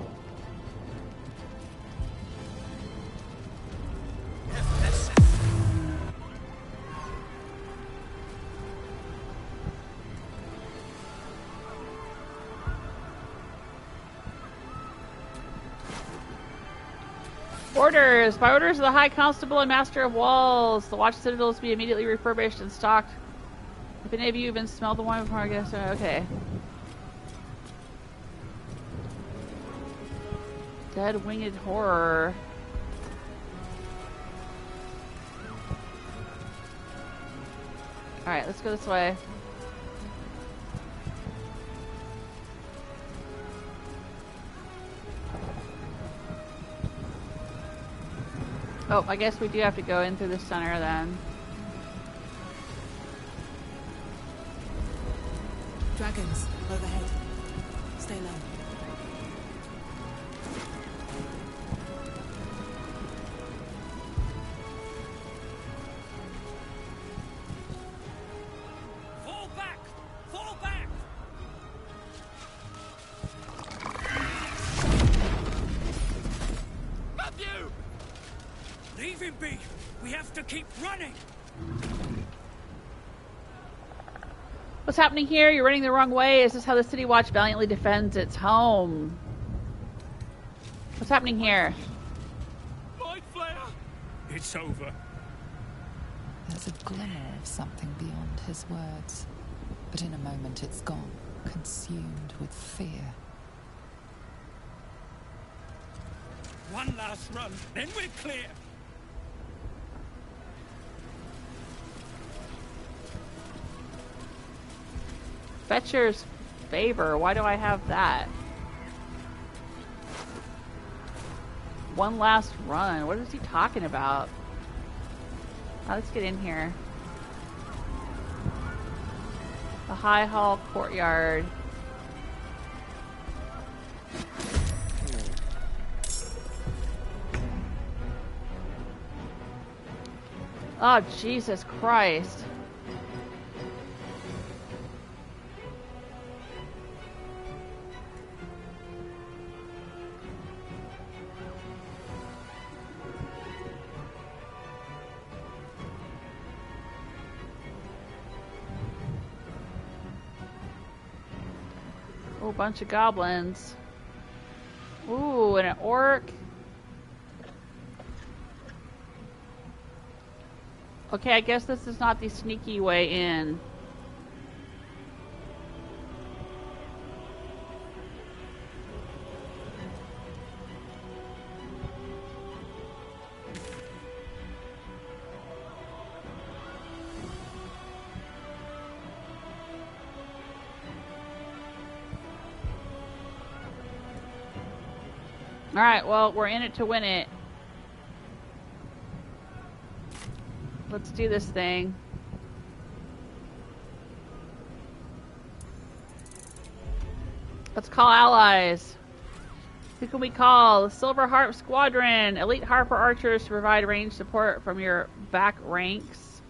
A: Orders! By orders of the High Constable and Master of Walls, the Watch Citadel is to be immediately refurbished and stocked. If any of you have been smelled the wine before, I guess. Okay. Dead winged horror. Alright, let's go this way. Oh, I guess we do have to go in through the center then.
V: Dragons, overhead. Stay low.
K: Fall back! Fall back! Matthew! Leave him be! We have to keep running!
A: What's happening here? You're running the wrong way. Is this how the City Watch valiantly defends its home? What's happening here?
K: Mind Flayer! It's over.
B: There's a glimmer of something beyond his words, but in a moment it's gone, consumed with fear.
K: One last run, then we're clear.
A: Fetcher's favor. Why do I have that? One last run. What is he talking about? Oh, let's get in here. The High Hall Courtyard. Oh, Jesus Christ. Oh, bunch of goblins. Ooh, and an orc. Okay, I guess this is not the sneaky way in. Alright, well, we're in it to win it. Let's do this thing. Let's call allies. Who can we call? The Silver Harp Squadron. Elite Harper Archers to provide range support from your back ranks.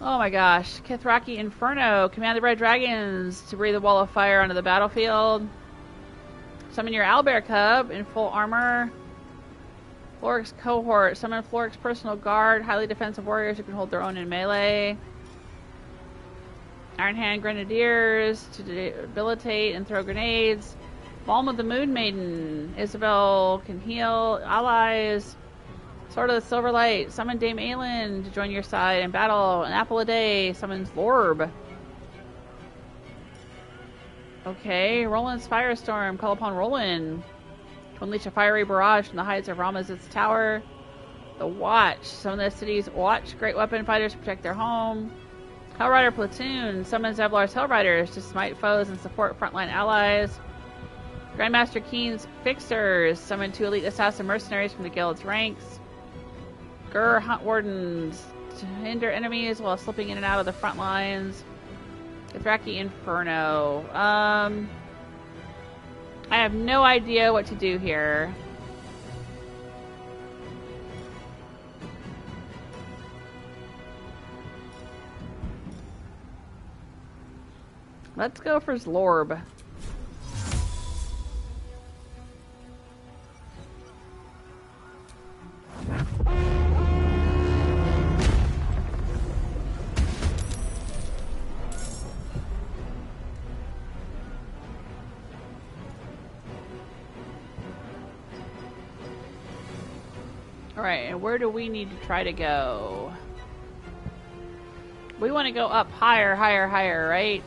A: Oh my gosh. Kithraki Inferno. Command the Red Dragons to breathe a wall of fire onto the battlefield. Summon your Owlbear Cub in full armor. Florix Cohort. Summon Florix Personal Guard. Highly defensive warriors who can hold their own in melee. Iron Hand Grenadiers to debilitate and throw grenades. Balm of the Moon Maiden. Isabel can heal allies. Sword of the Silverlight. Summon Dame Aelin to join your side in battle. An apple a day. Summons Lorb. Okay, Roland's Firestorm. Call upon Roland to unleash a fiery barrage from the heights of Ramazith's tower. The Watch. Summon the city's Watch. Great weapon fighters to protect their home. Hellrider Platoon. Summons Zevlar's Hellriders to smite foes and support frontline allies. Grandmaster Keen's Fixers. Summon 2 elite assassin mercenaries from the guild's ranks. Gur Hunt Wardens to hinder enemies while slipping in and out of the front lines. Kithraki Inferno. I have no idea what to do here. Let's go for Zlorb. Alright, and where do we need to try to go? We want to go up higher, higher, higher, right?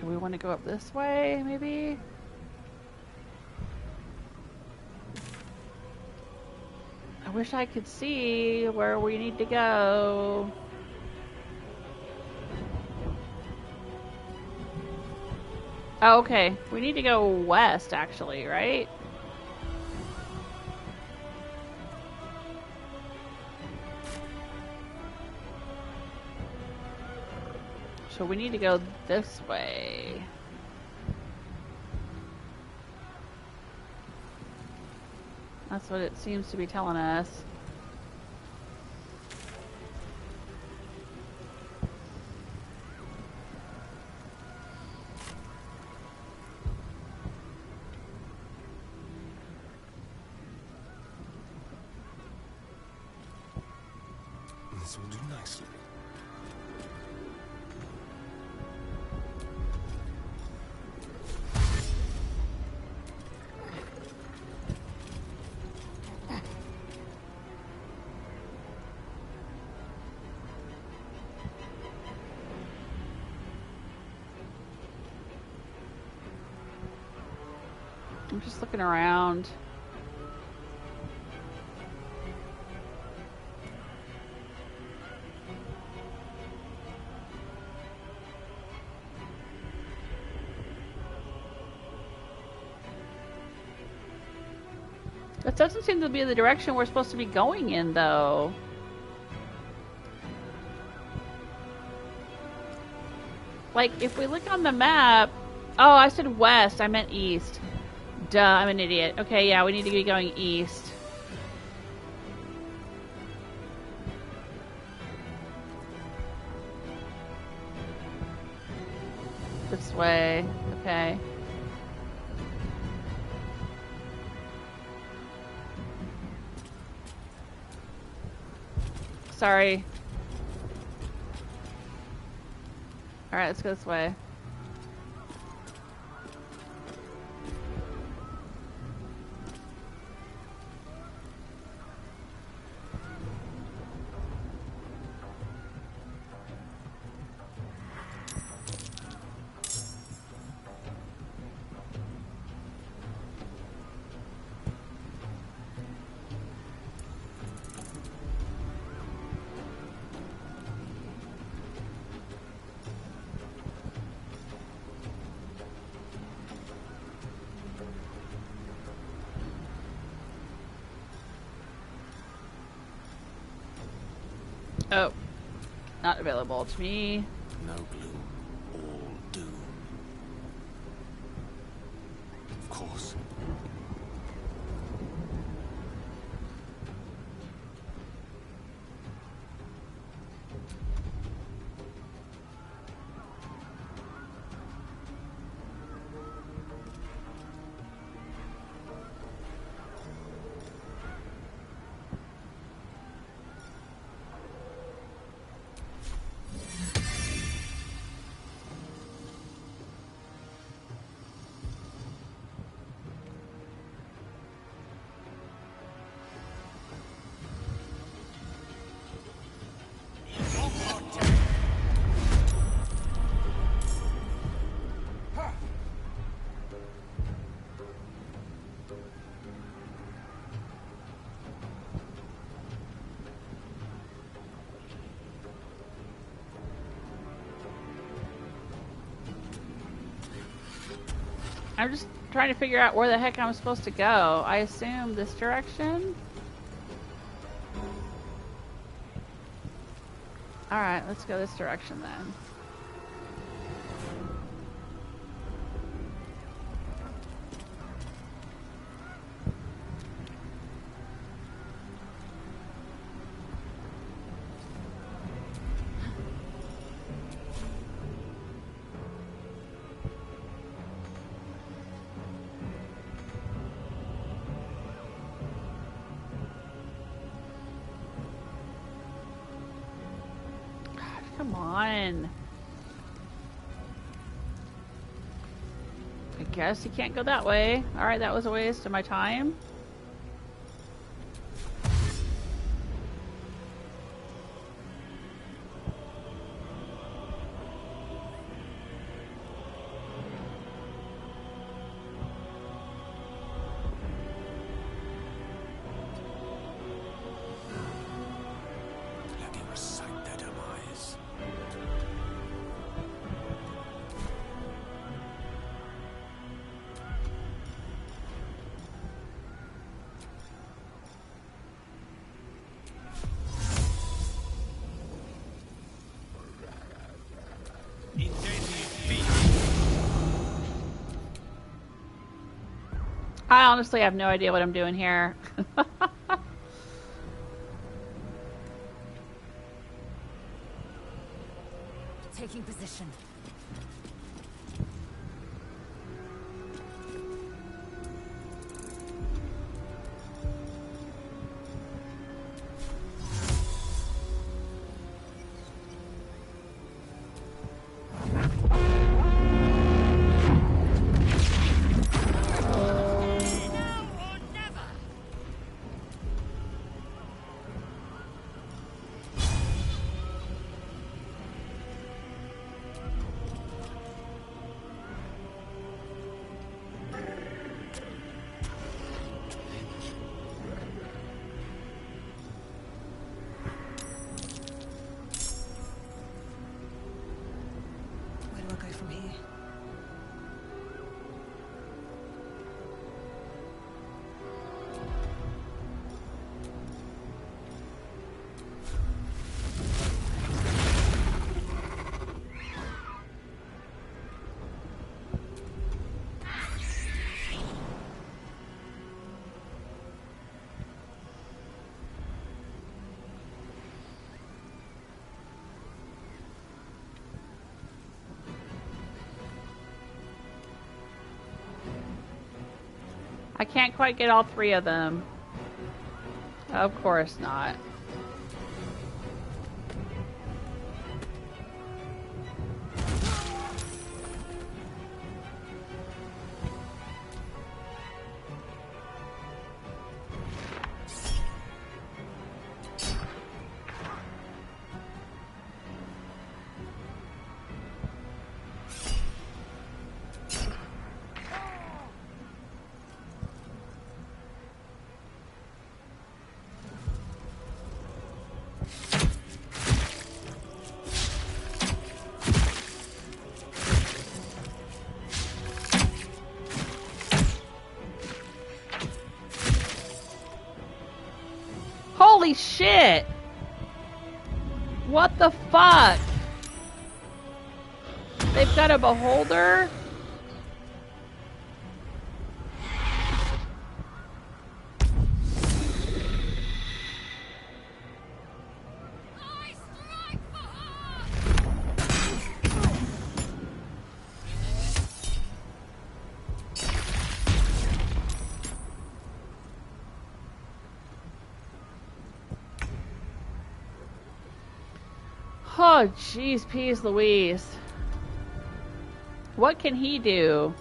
A: Do we want to go up this way, maybe? I wish I could see where we need to go. Oh, okay. We need to go west, actually, right? So we need to go this way. That's what it seems to be telling us.
F: This will do nicely.
A: I'm just looking around. That doesn't seem to be the direction we're supposed to be going in, though. Like, if we look on the map... Oh, I said west. I meant east. Duh, I'm an idiot. Okay, yeah, we need to be going east. This way. Okay. Sorry. Alright, let's go this way. Oh, not available to me.
F: No gloom, all doom. Of course.
A: I'm just trying to figure out where the heck I'm supposed to go. I assume this direction? Alright, let's go this direction then. Come on. I guess you can't go that way. Alright, that was a waste of my time. I honestly have no idea what I'm doing here.
N: Taking position.
A: I can't quite get all three of them. Of course not. Holy shit! What the fuck? They've got a beholder? Oh, jeez, Peas Louise. What can he do?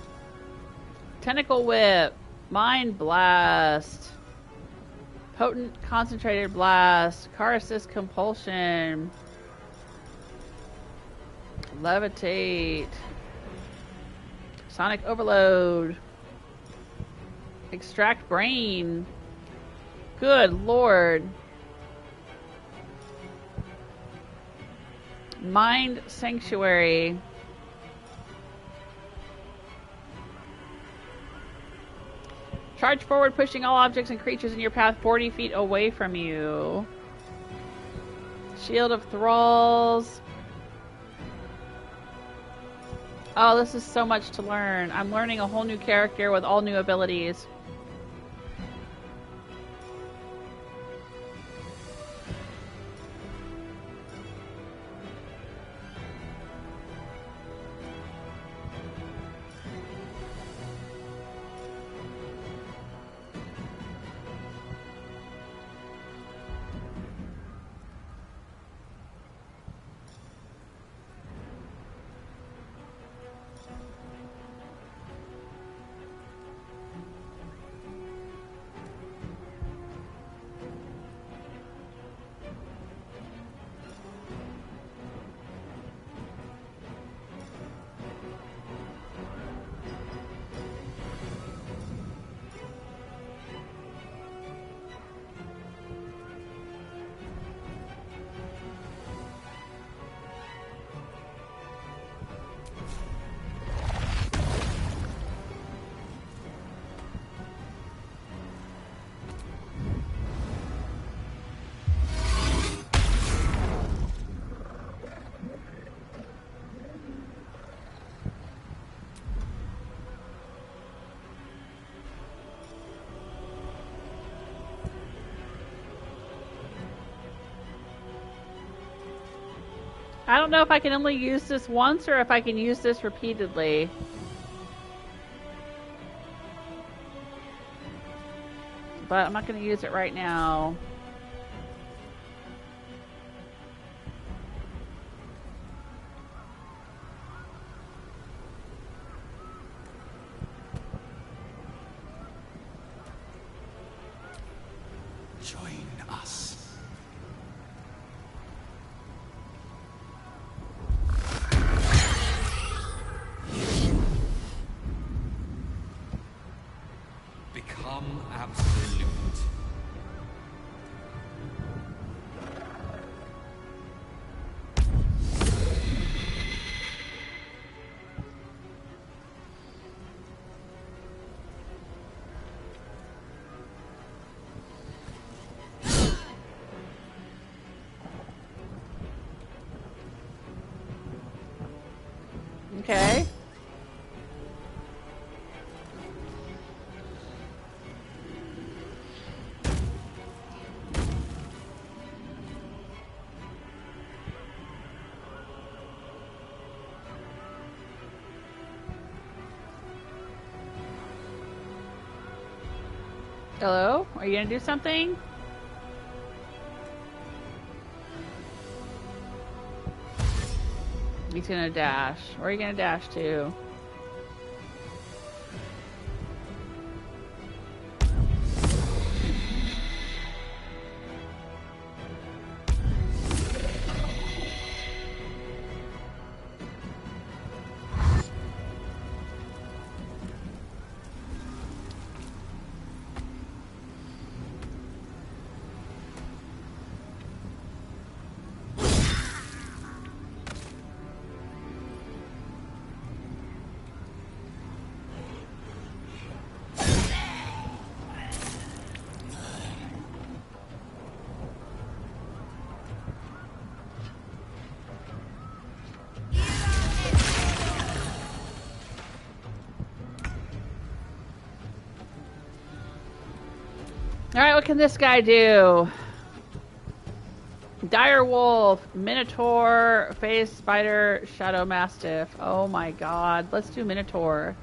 A: Tentacle Whip. Mind Blast. Potent Concentrated Blast. Car Assist Compulsion. Levitate. Sonic Overload. Extract Brain. Good lord. Mind Sanctuary. Charge forward, pushing all objects and creatures in your path 40 feet away from you. Shield of Thralls. Oh, this is so much to learn. I'm learning a whole new character with all new abilities. I don't know if I can only use this once or if I can use this repeatedly. But I'm not going to use it right now.
E: Join us.
K: Become absolute.
A: Okay. Hello? Are you gonna do something? He's gonna dash. Where are you gonna dash to? Alright, what can this guy do? Dire Wolf, Minotaur, Phase Spider, Shadow Mastiff. Oh my god. Let's do Minotaur.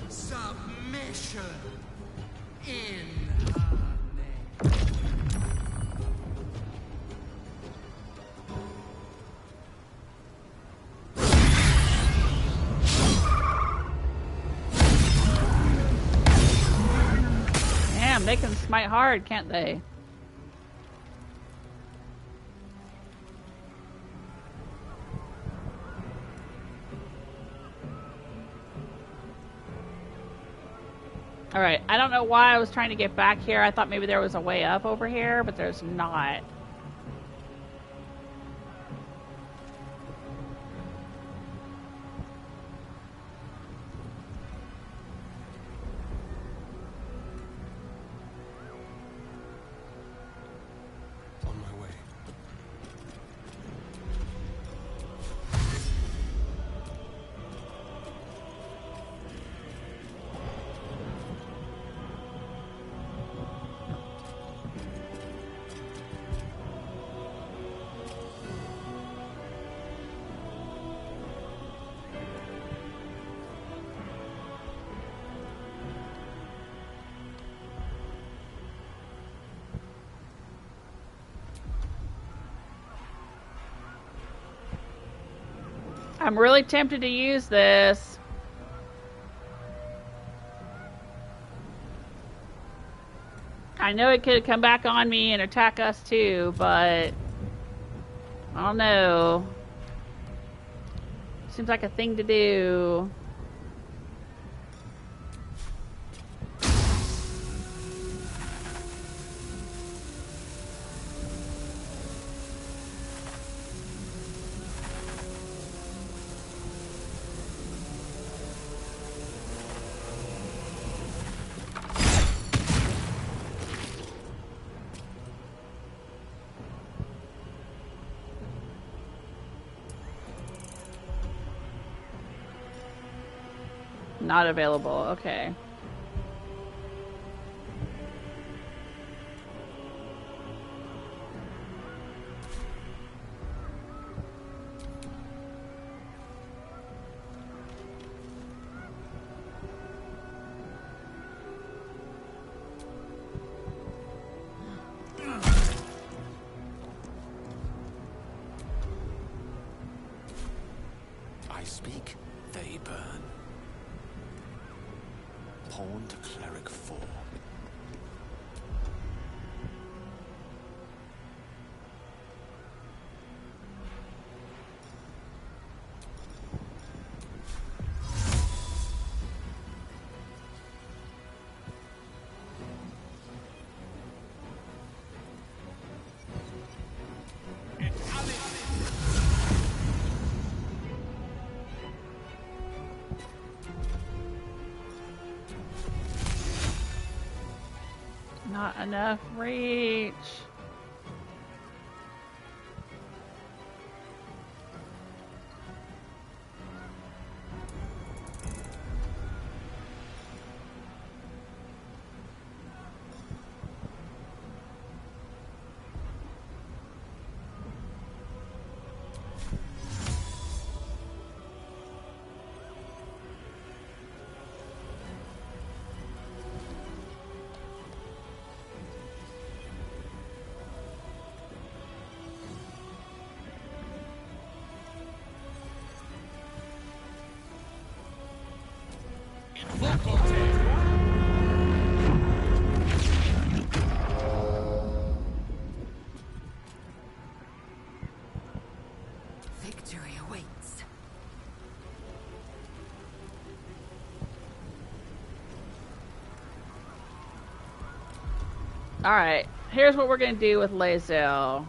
U: Submission in
A: Damn, they can smite hard, can't they? Alright, I don't know why I was trying to get back here. I thought maybe there was a way up over here, but there's not.
O: On my way.
A: I'm really tempted to use this. I know it could come back on me and attack us too, but I don't know. Seems like a thing to do. Not available, okay.
C: I speak, they burn. Pawn to cleric 4.
A: Not enough reach.
S: Victory awaits.
A: Alright, here's what we're gonna do with Lae'zel.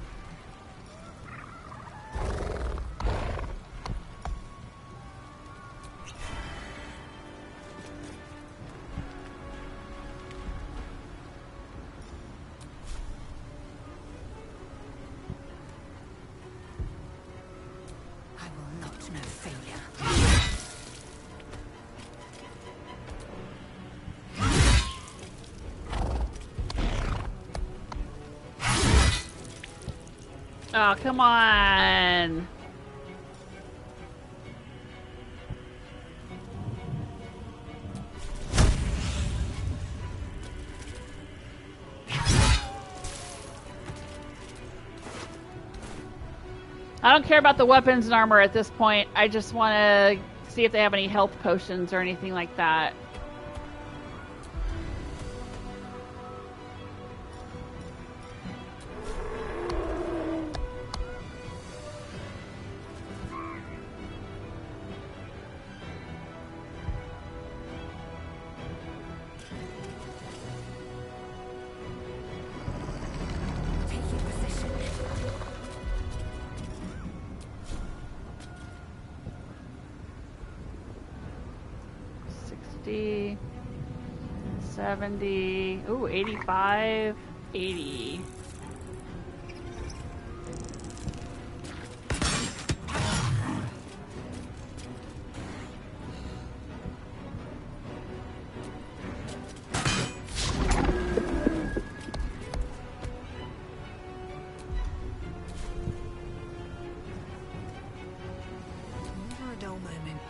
A: Oh, come on. I don't care about the weapons and armor at this point. I just want to see if they have any health potions or anything like that. $60, $70, ooh, $85, $80.
S: Never a dull moment.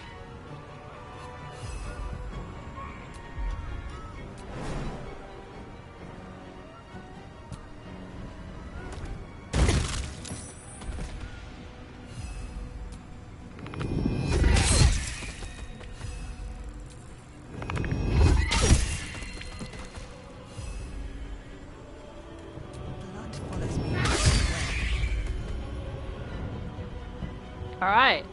A: Alright.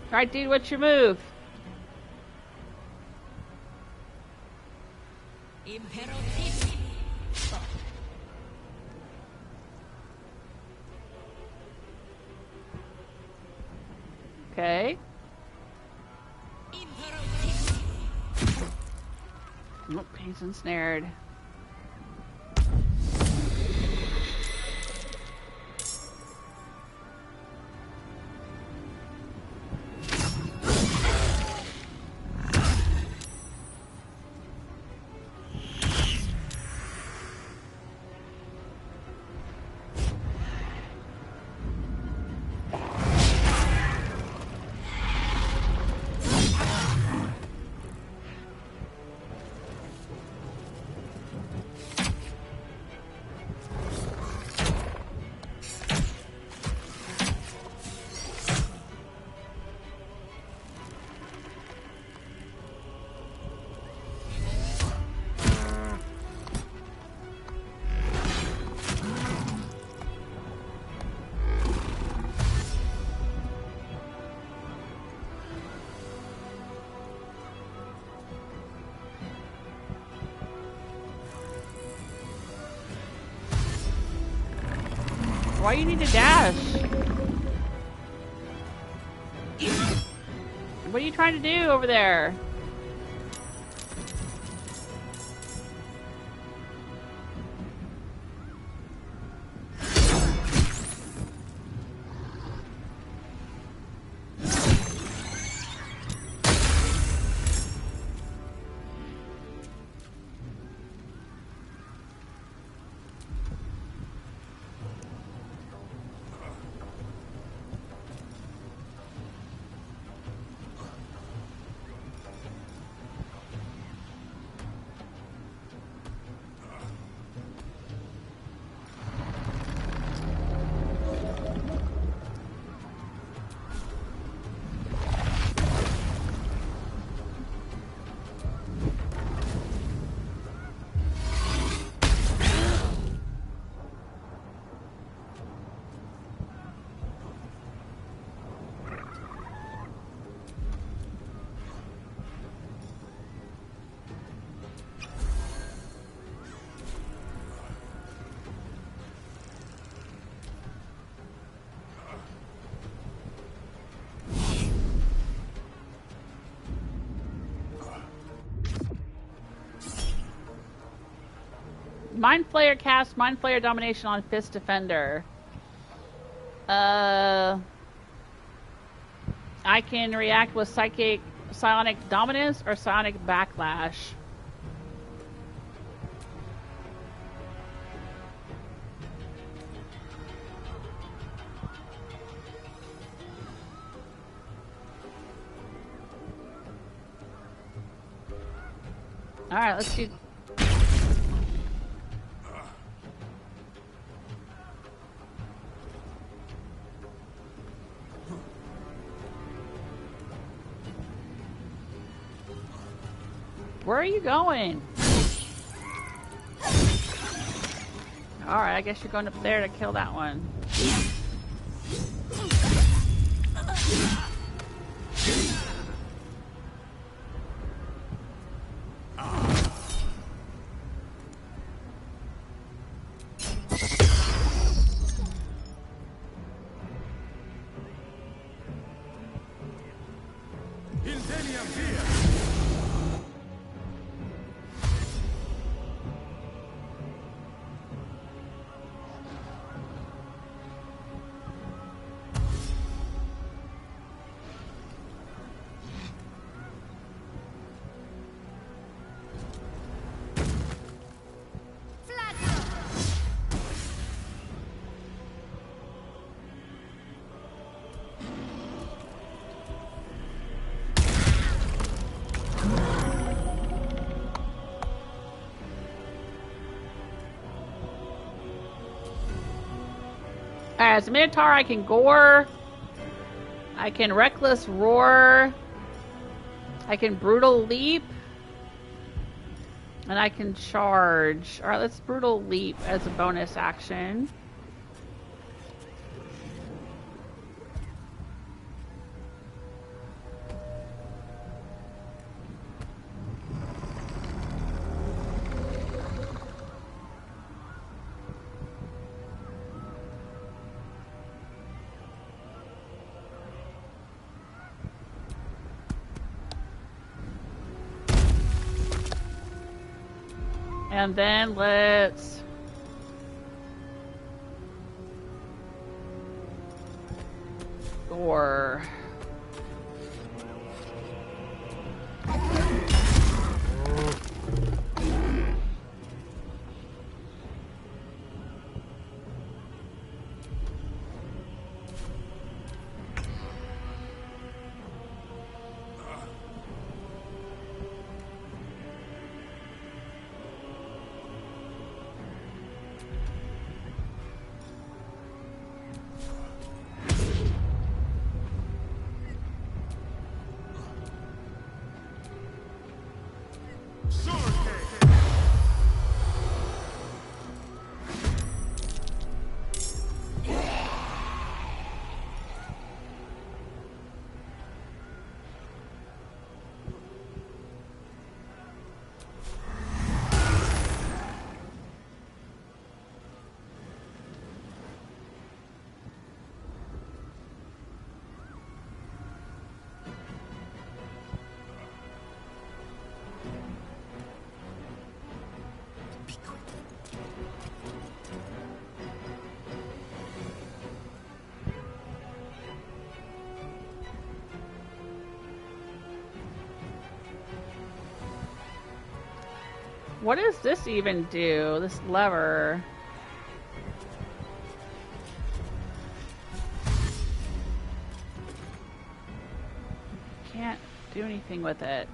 A: Alright, dude, what's your move? Okay. Nope, he's ensnared. Why do you need to dash? What are you trying to do over there? Mind Flayer cast Mind Flayer Domination on Fist Defender. I can react with Psionic Dominance or Psionic Backlash. Alright, let's do... Where are you going? Alright, I guess you're going up there to kill that one. As a Minotaur, I can gore. I can Reckless Roar. I can Brutal Leap. And I can charge. Alright, let's Brutal Leap as a bonus action. And then let's Gore. What does this even do? This lever. Can't do anything with it.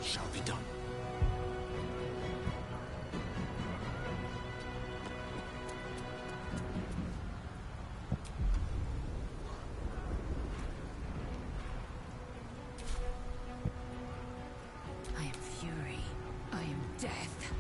C: Shall be done.
S: I am fury. I am death.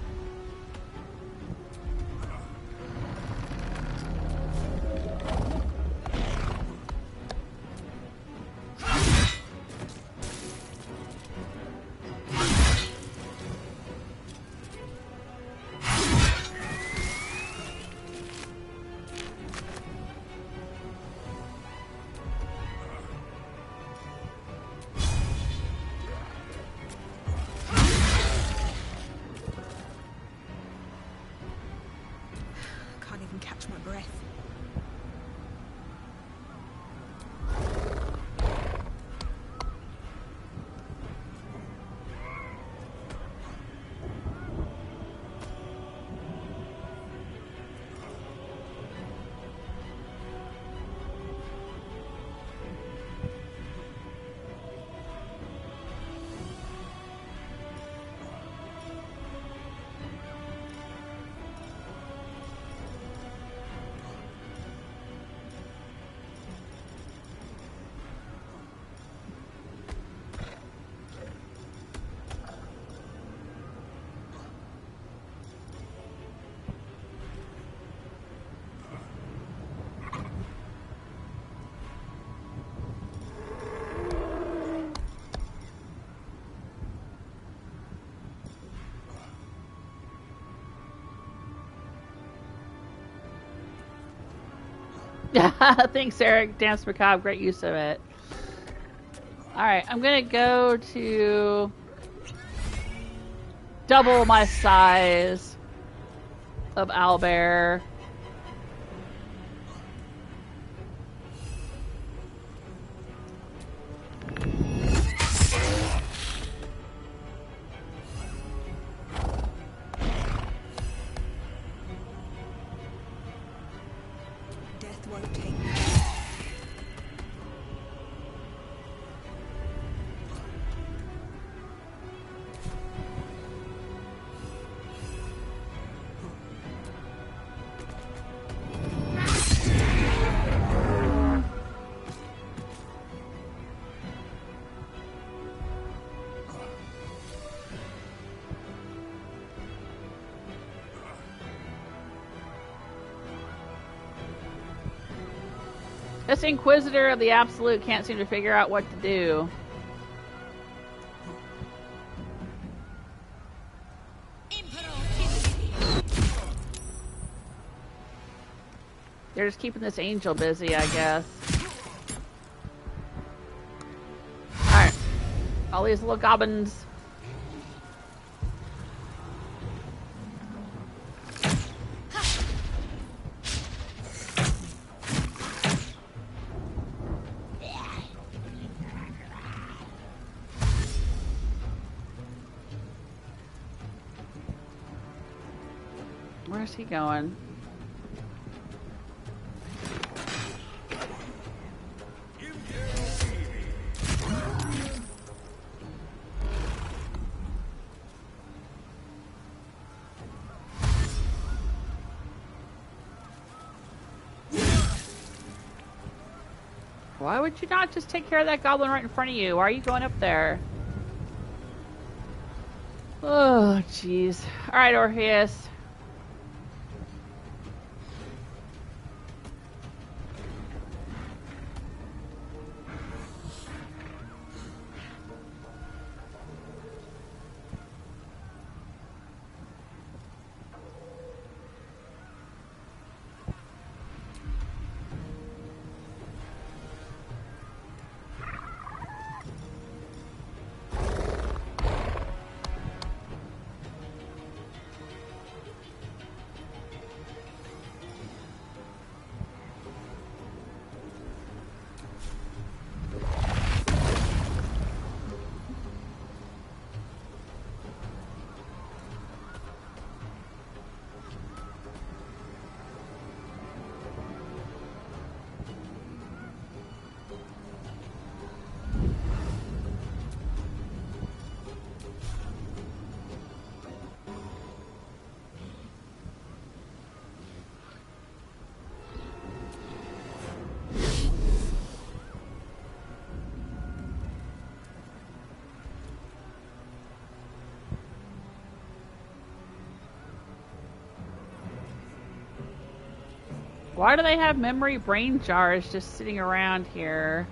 A: Thanks, Eric. Dance Macabre, great use of it. Alright, I'm gonna go to double my size of owlbear.
H: Death won't take me.
A: This Inquisitor of the Absolute can't seem to figure out what to do. They're just keeping this angel busy, I guess. Alright. All these little goblins. Where's he going? Why would you not just take care of that goblin right in front of you? Why are you going up there? Oh, jeez. Alright, Orpheus. Why do they have memory brain jars just sitting around here?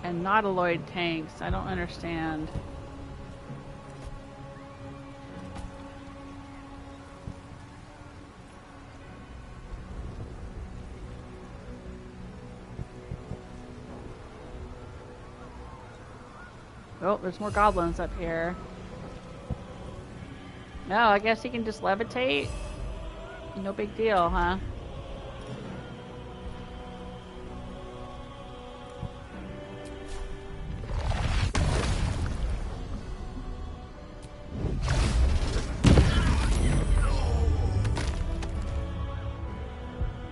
A: And nautiloid tanks. I don't understand. Oh, there's more goblins up here. No, I guess he can just levitate. No big deal, huh?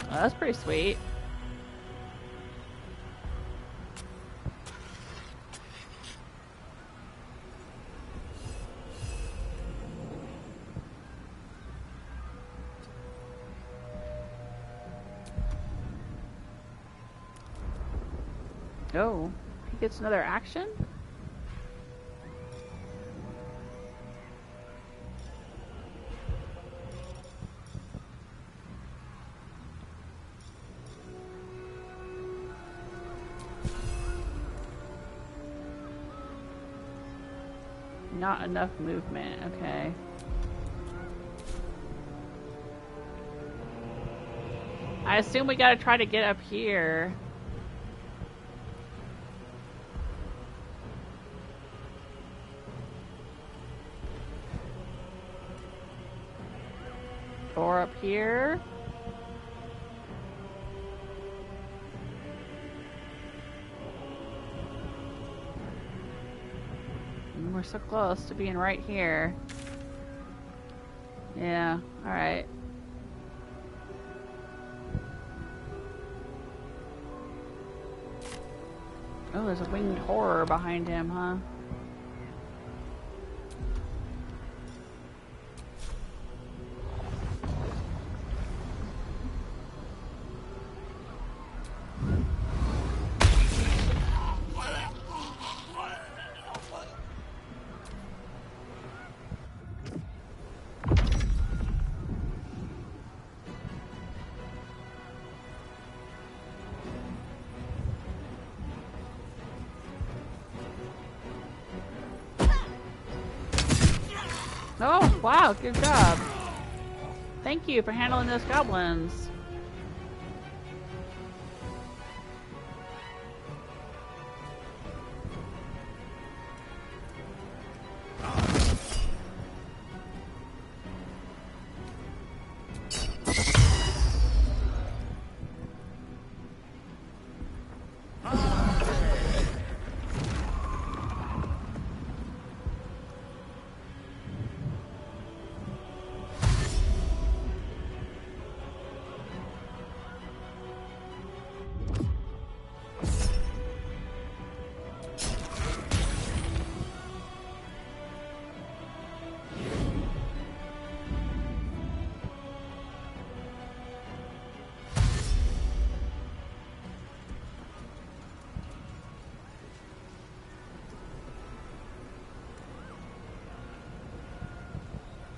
A: Oh, that's pretty sweet. Oh, he gets another action? Not enough movement, okay. I assume we gotta try to get up here. Or up here. And we're so close to being right here. Yeah, alright. Oh, there's a winged horror behind him, huh? Oh, wow, good job. Thank you for handling those goblins.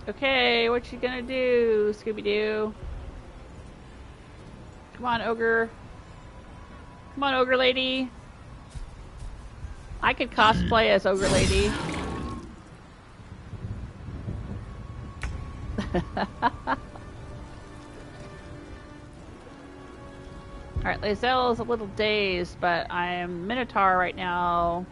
A: Okay, what you gonna do, Scooby-Doo? Come on, ogre. Come on, ogre lady. I could cosplay as ogre lady. Alright, Lae'zel is a little dazed, but I am Minotaur right now.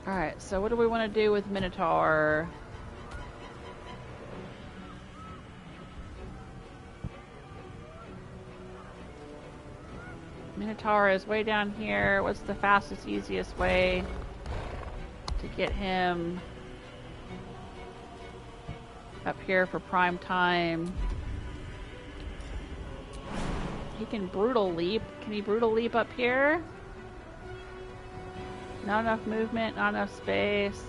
A: Alright, so what do we want to do with Minotaur? Minotaur is way down here. What's the fastest, easiest way to get him up here for prime time? He can brutal leap. Can he brutal leap up here? Not enough movement, not enough space.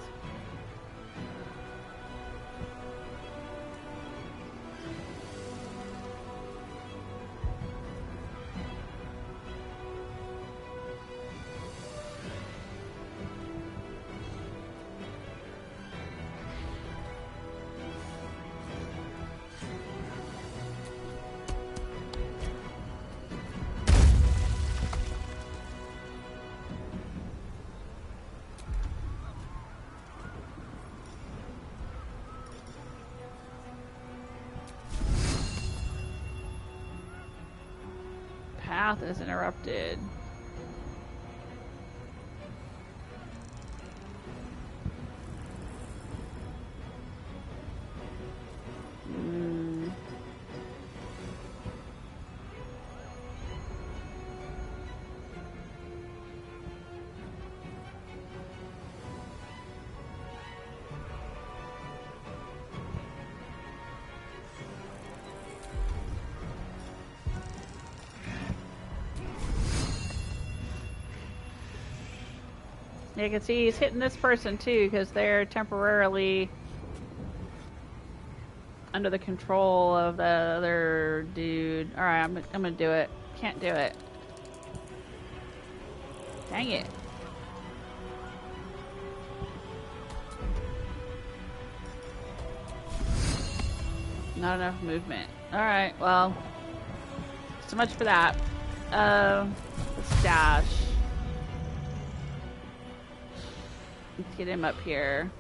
A: Path is interrupted. You can see he's hitting this person too because they're temporarily under the control of the other dude. Alright, I'm gonna do it. Can't do it. Dang it. Not enough movement. Alright, well, so much for that. Let's dash. Let's get him up here.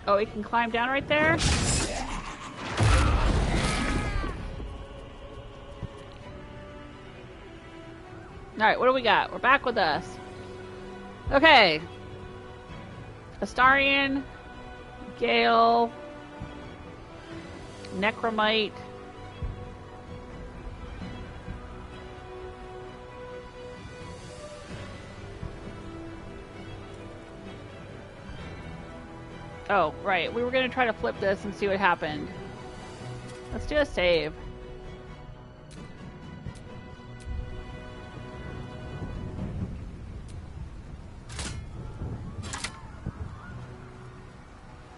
A: Oh, we can climb down right there? Alright, what do we got? We're back with us. Okay. Astarion, Gale, Necromite. Oh, right. We were going to try to flip this and see what happened. Let's do a save.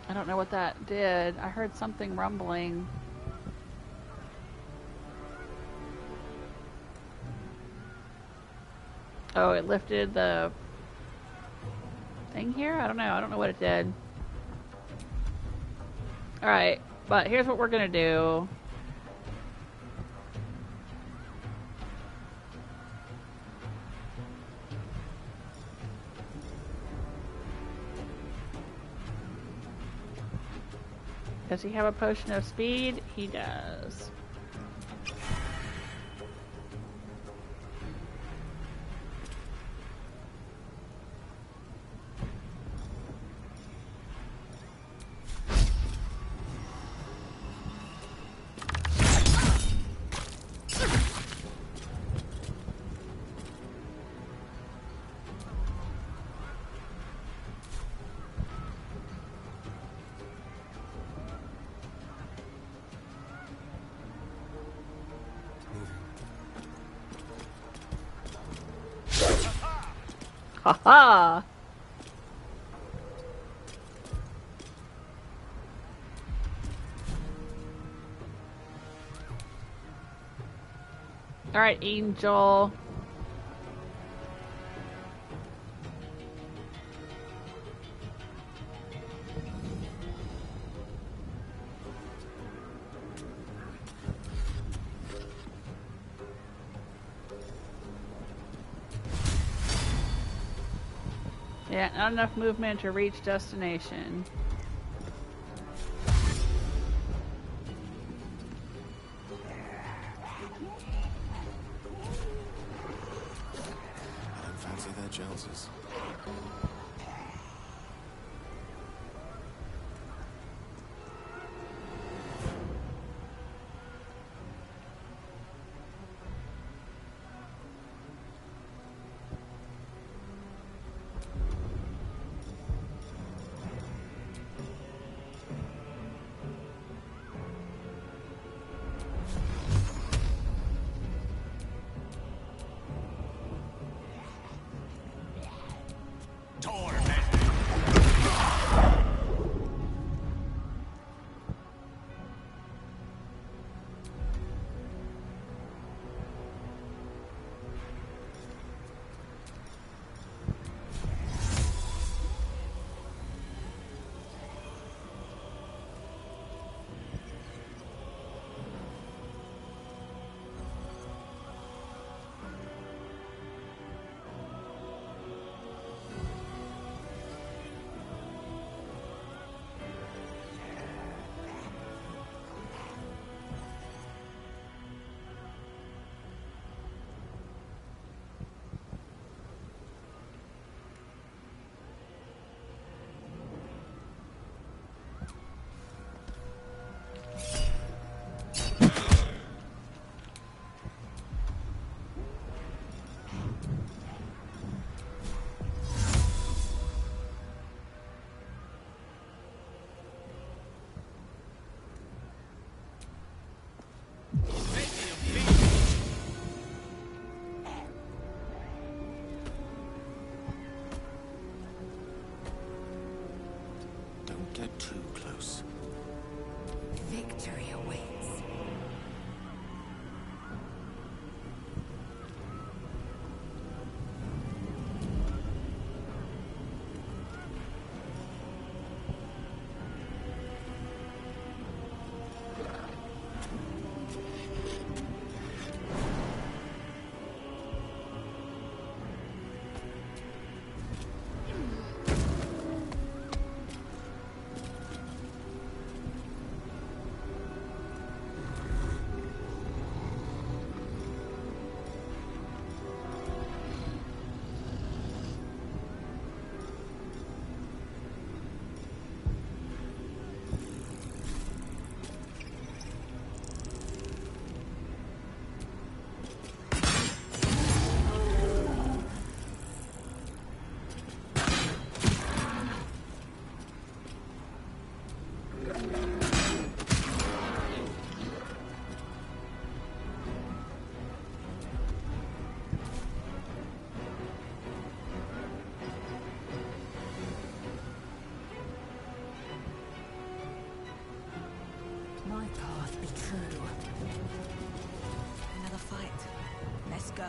A: I don't know what that did. I heard something rumbling. Oh, it lifted the thing here? I don't know. I don't know what it did. Alright, but here's what we're gonna do. Does he have a potion of speed? He does. Haha! Alright, Angel. Yeah, not enough movement to reach destination.
C: I don't fancy their Joneses. Get too close.
S: Victory awaits.
H: my path be true. Another fight. Let's go.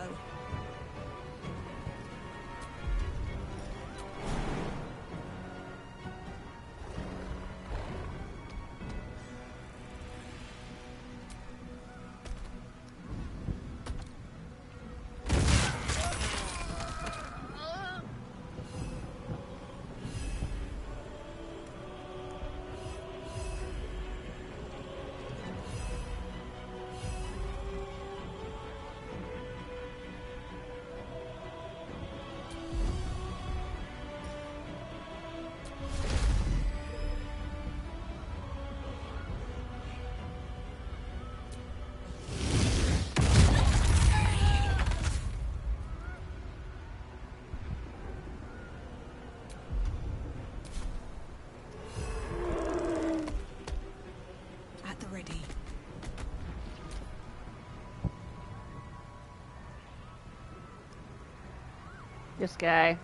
A: This guy,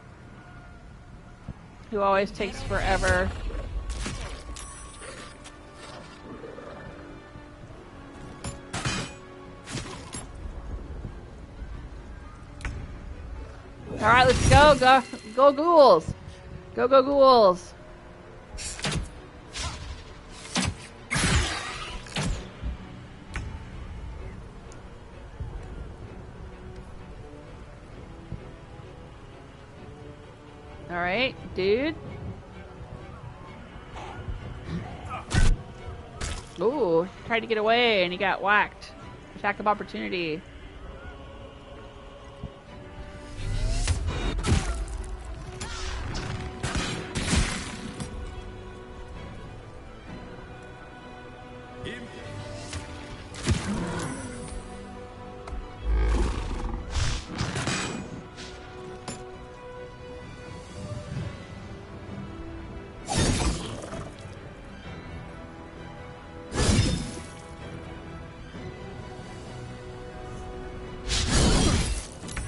A: who always takes forever. All right, let's go, go ghouls, go ghouls. All right, dude. Ooh, tried to get away and he got whacked. Attack of opportunity.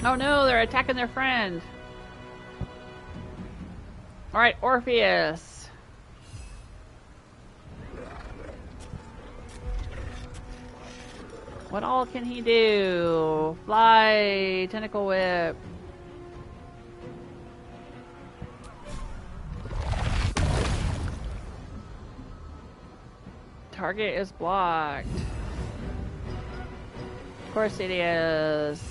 A: Oh no, they're attacking their friend. Alright, Orpheus. What all can he do? Fly, tentacle whip. Target is blocked. Of course it is.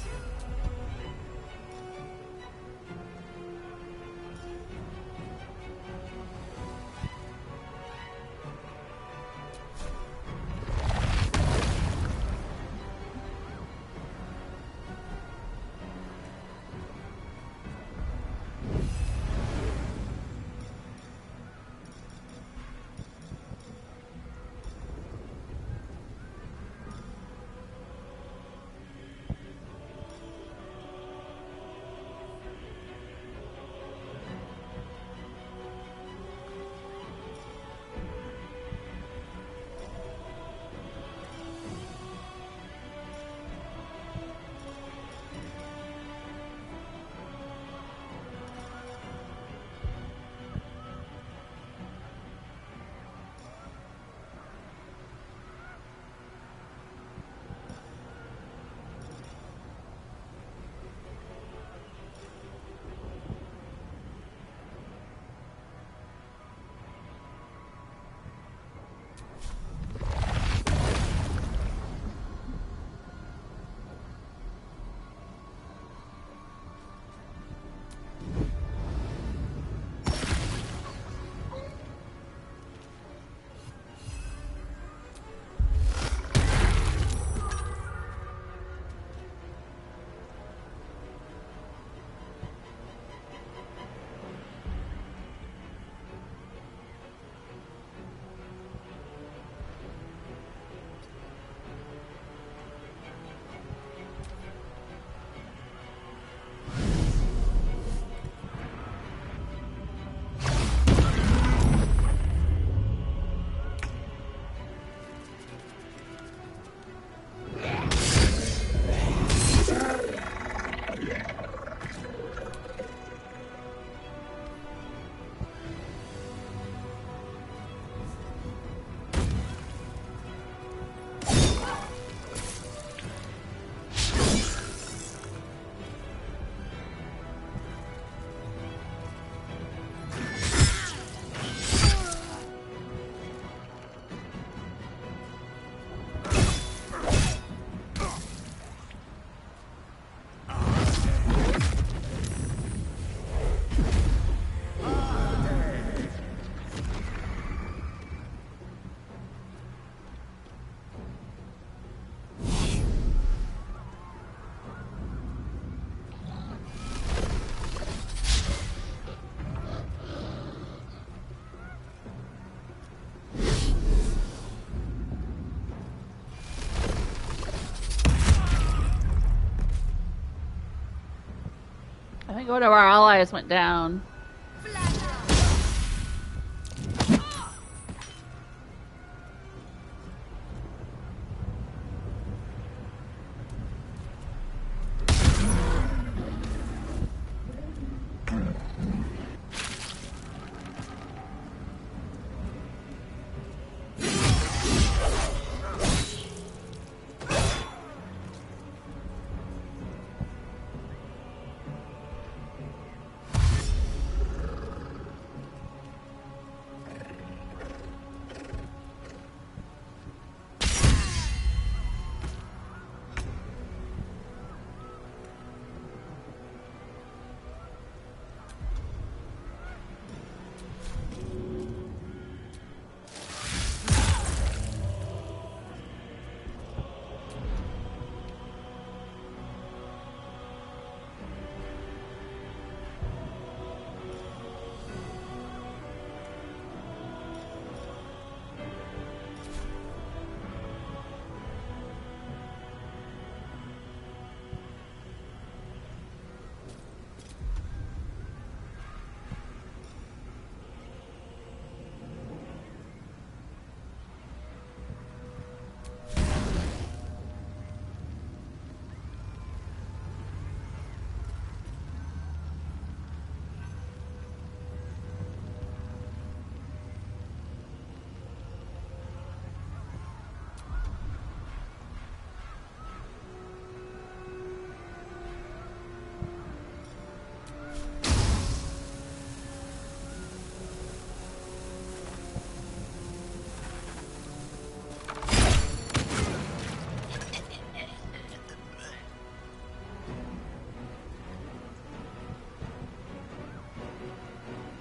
A: think one of our allies went down.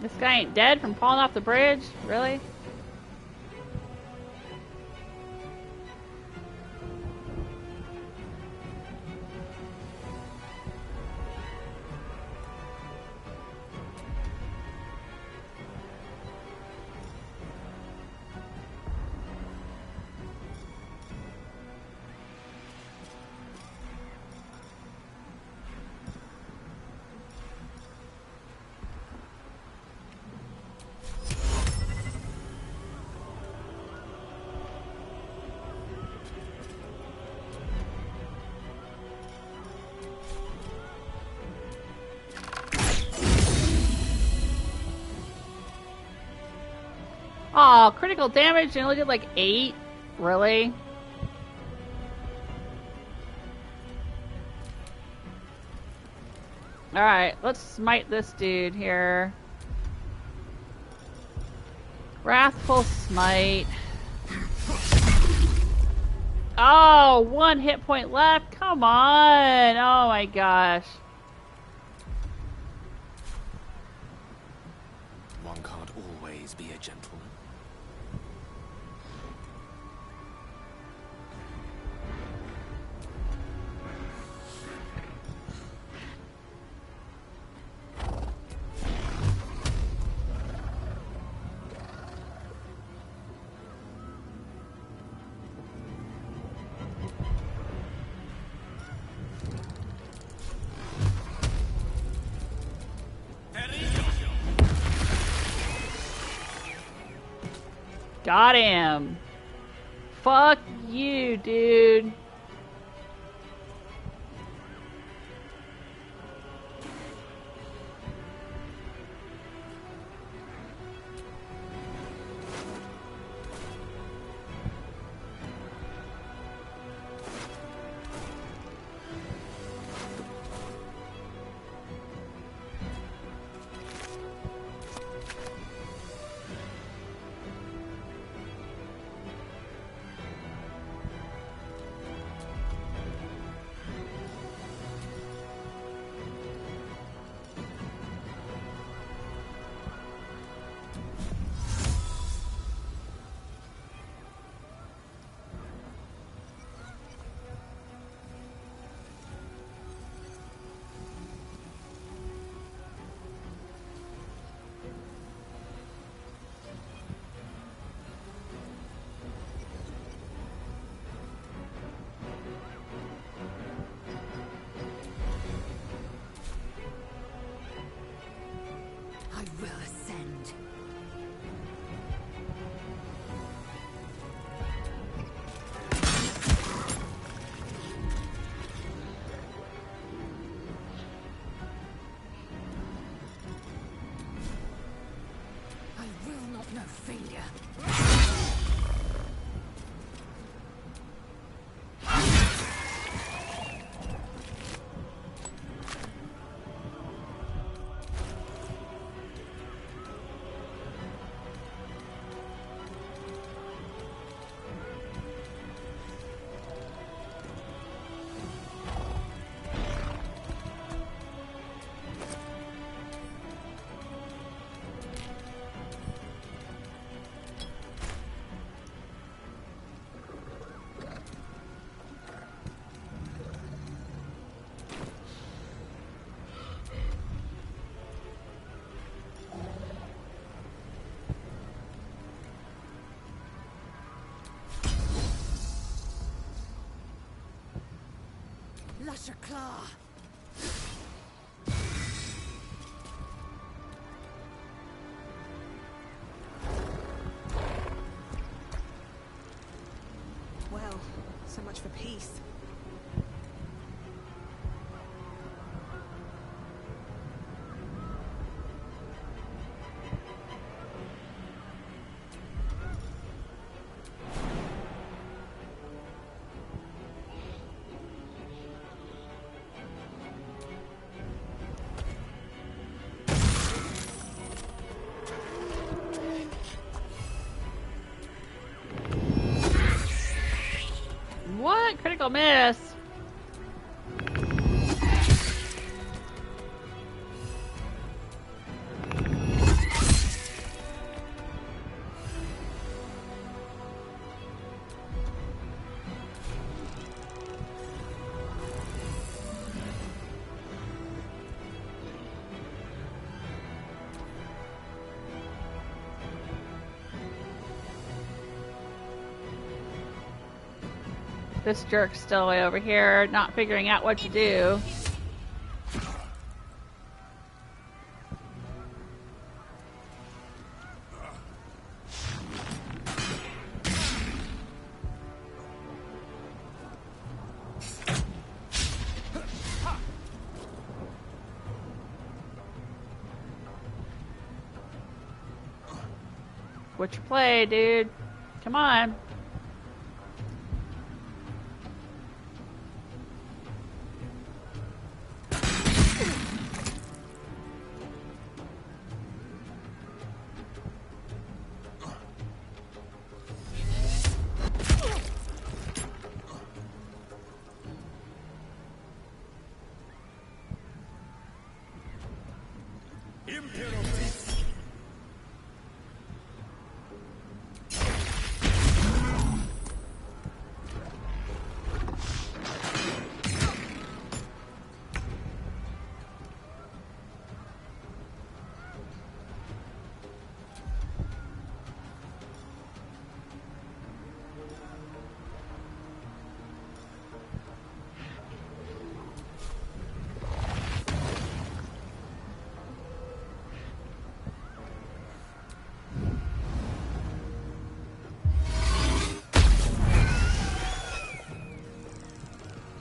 A: This guy ain't dead from falling off the bridge? Really? Oh, critical damage and only did like 8? Really? Alright, let's smite this dude here. Wrathful Smite. Oh, 1 hit point left. Come on. Oh my gosh.
C: One can't always be a gentleman.
A: Got him. Fuck you, dude.
S: failure. Lusher Claw.
V: Well, so much for peace.
A: What? Critical miss. This jerk's still way over here, not figuring out what to do. What's your play, dude? Come on.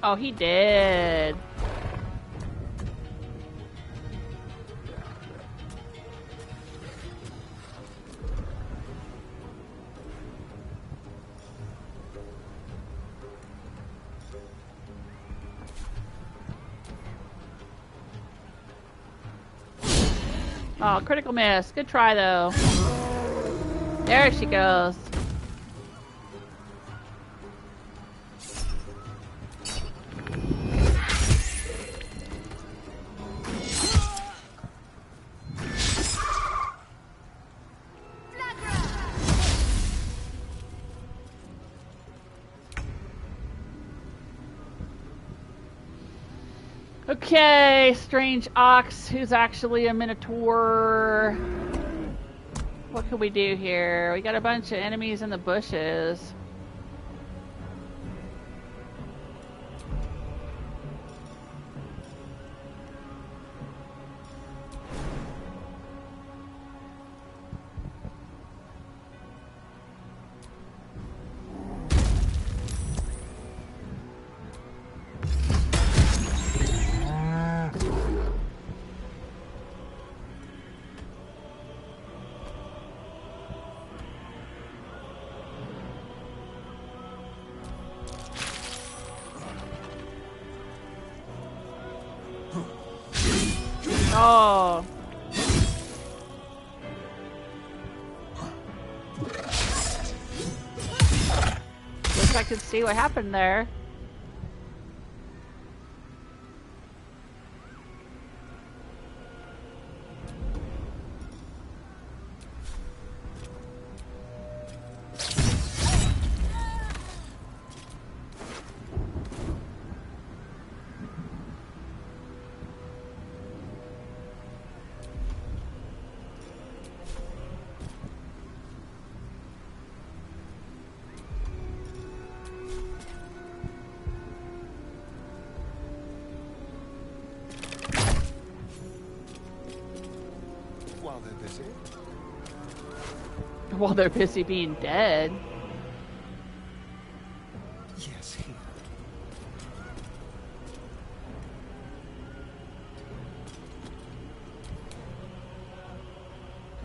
A: Oh, he did. Oh, critical miss. Good try, though. There she goes. Okay, strange ox who's actually a minotaur. What can we do here? We got a bunch of enemies in the bushes. wish I could see what happened there. While they're busy being dead.
J: Yes, here.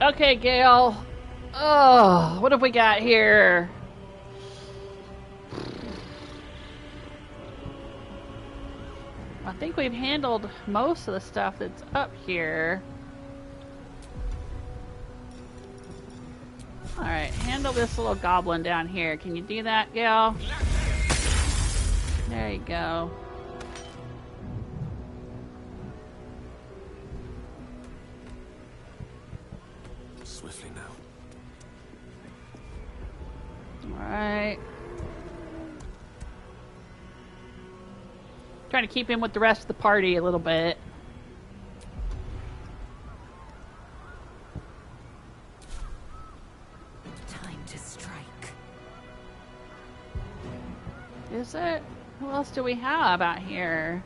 A: Okay, Gale. Oh, what have we got here? I think we've handled most of the stuff that's up here. Alright, handle this little goblin down here. Can you do that, Gale? There you go.
C: Swiftly now.
A: Alright. Trying to keep in with the rest of the party a little bit. Is it? Who else do we have out here?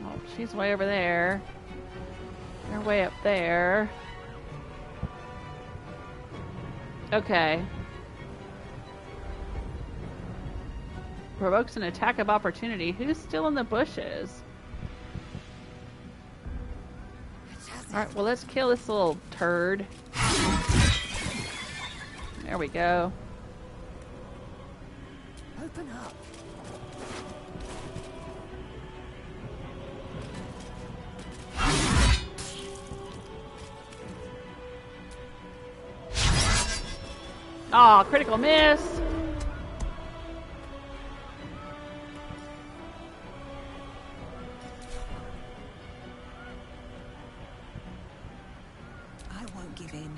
A: Oh, she's way over there. They're way up there. Okay. Provokes an attack of opportunity. Who's still in the bushes? Alright, well, let's kill this little turd. There we go.
Q: Open up.
A: Aw, critical miss!
L: Give in.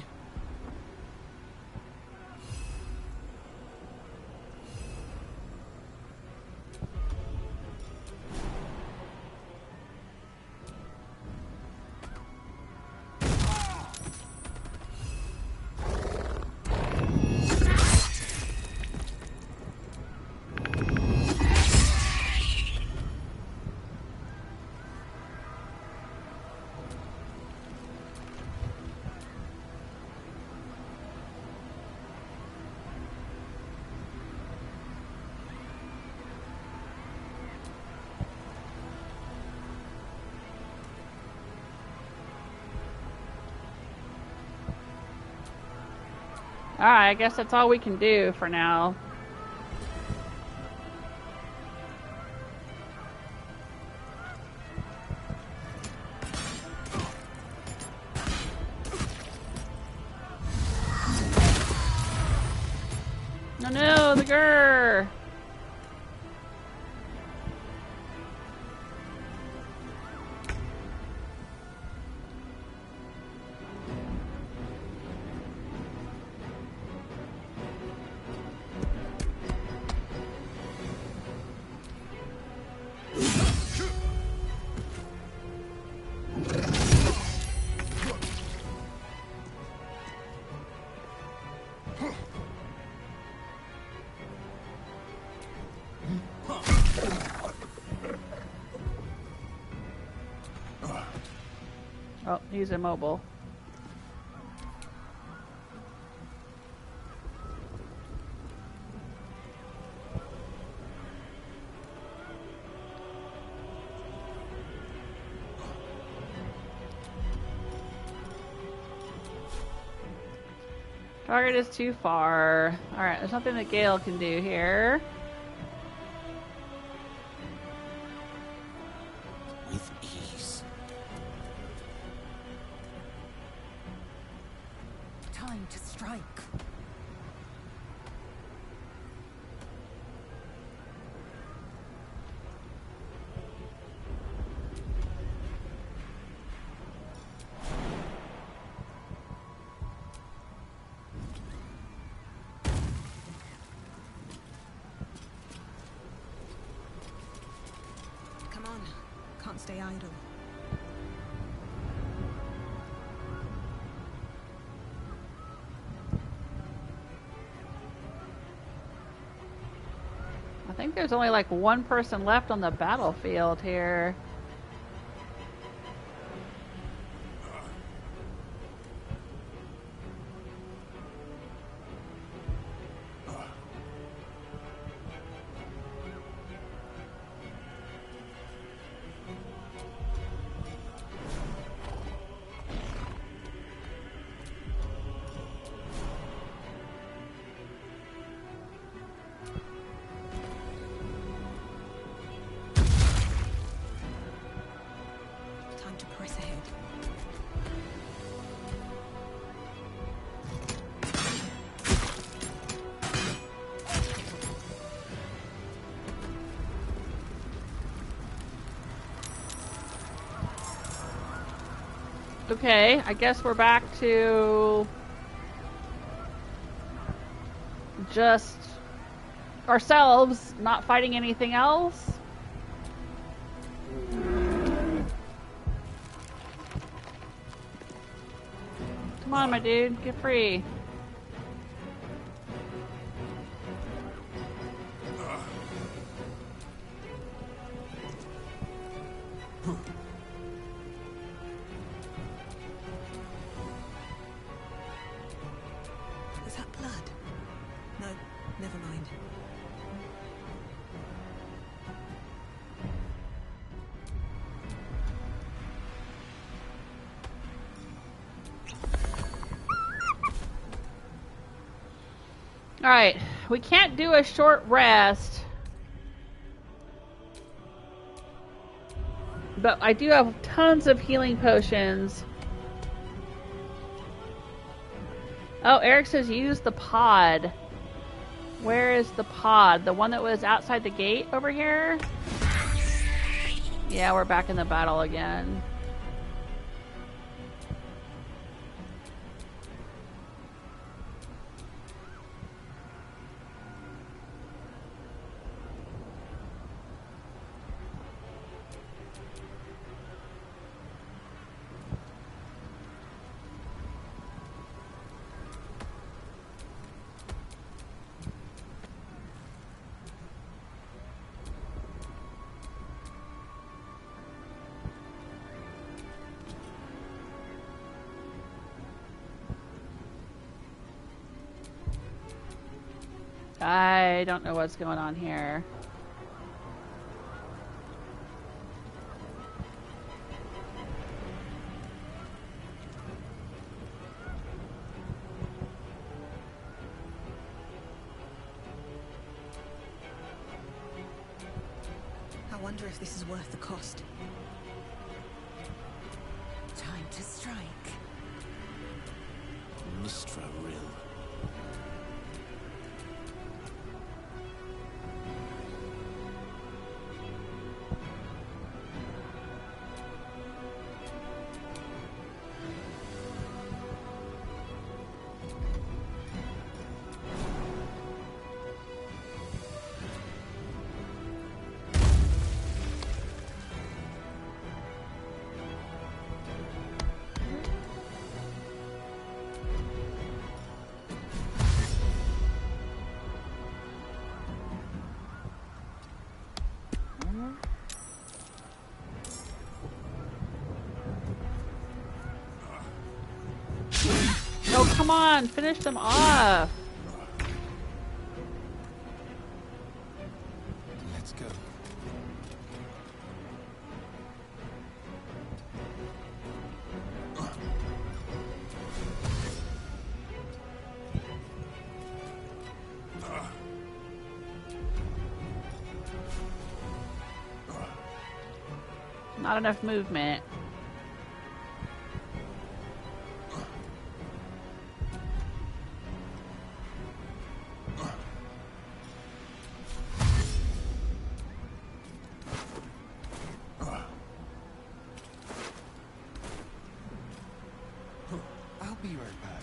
A: Alright, I guess that's all we can do for now. No, no, the grr! Oh, he's immobile. Target is too far. Alright, there's nothing that Gale can do here.
C: With ease.
I: can't stay idle.
A: I think there's only like one person left on the battlefield here.
I: Time to press ahead.
A: Okay, I guess we're back to just ourselves, not fighting anything else. Come on, my dude, get free.
I: Is that blood? No, never mind.
A: Alright, we can't do a short rest. But I do have tons of healing potions. Oh, Eric says use the pod. Where is the pod? The one that was outside the gate over here? Yeah, we're back in the battle again. I don't know what's going on here.
I: I wonder if this is worth the cost.
L: Time to strike.
C: Mistra Rill.
A: Oh, come on, finish them off.
C: Let's go.
A: Not enough movement.
C: I'll be right back.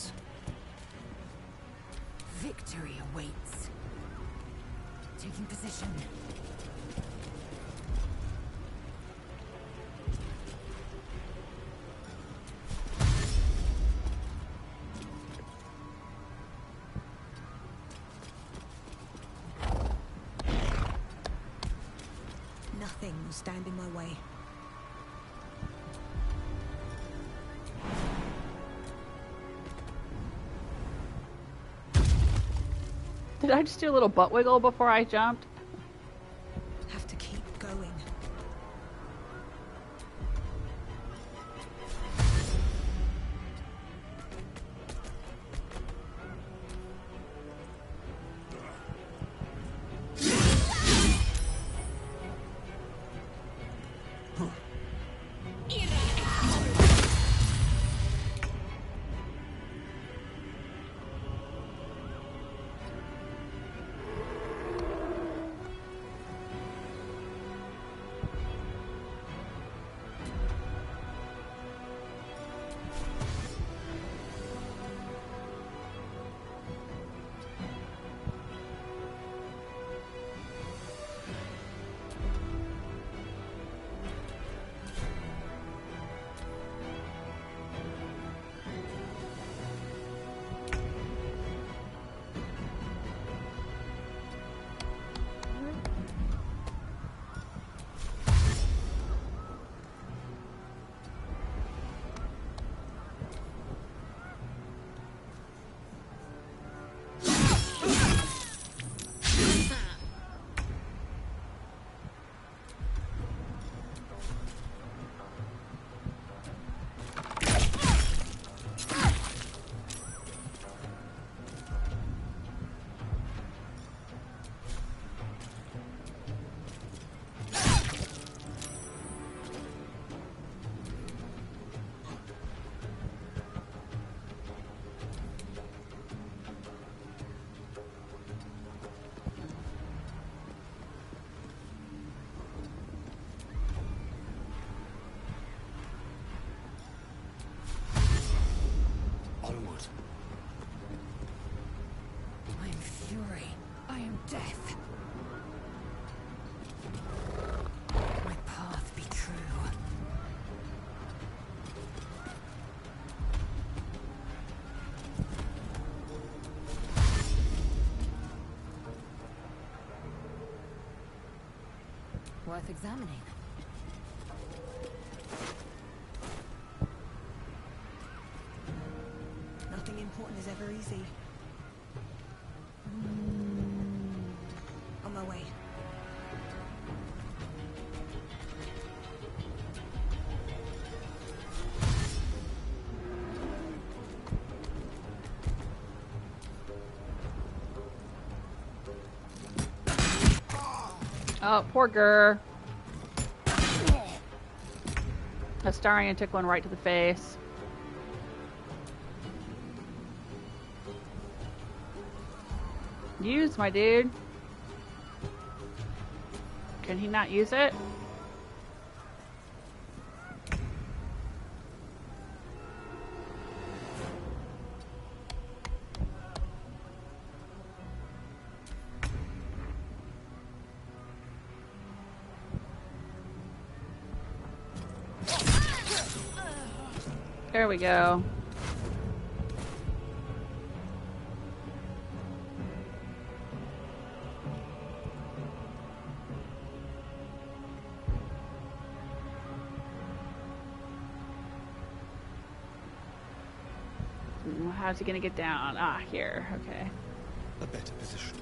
S: us. Victory awaits. Taking position.
I: Nothing will stand in my way.
A: Did I just do a little butt wiggle before I jumped?
I: Have to keep going.
U: Onward.
S: I am fury. I am death. My path be true. Worth examining.
I: Nothing important is ever easy. On my way.
A: Oh, poor Gur. Astarion took one right to the face. Use, my dude. Can he not use it? There we go. How's he gonna get down? Ah, here. Okay.
C: A better position.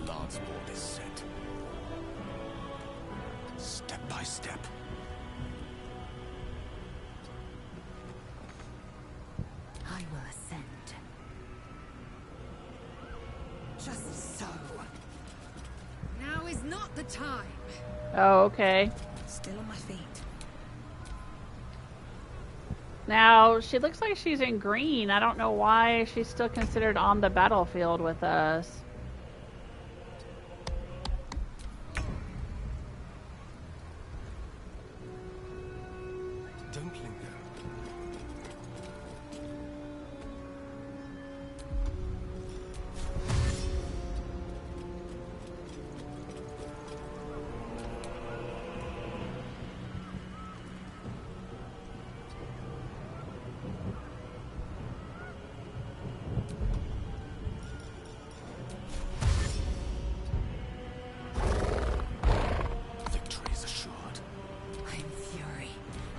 U: The Lord's board is set. Step by step.
S: I will ascend. Just so. Now is not the time.
A: Oh, okay.
I: Still on my feet.
A: Now, she looks like she's in green. I don't know why she's still considered on the battlefield with us.
C: Don't linger. Victory is assured.
S: I am fury.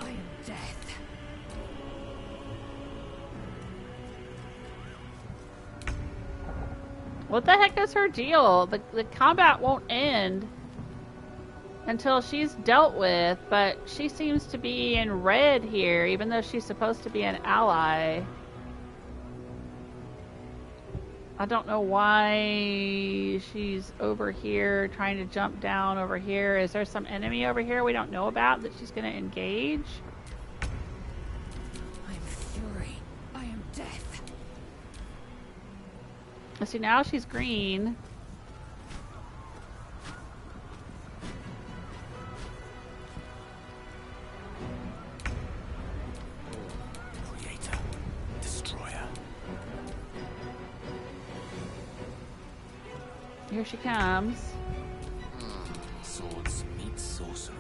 S: I am death.
A: What the heck is her deal? The combat won't end until she's dealt with, but she seems to be in red here, even though she's supposed to be an ally. I don't know why she's over here trying to jump down over here. Is there some enemy over here we don't know about that she's going to engage?
S: I am fury. I am death.
A: See, now she's green.
C: Creator. Destroyer.
A: Here she comes.
C: Swords meet sorcery.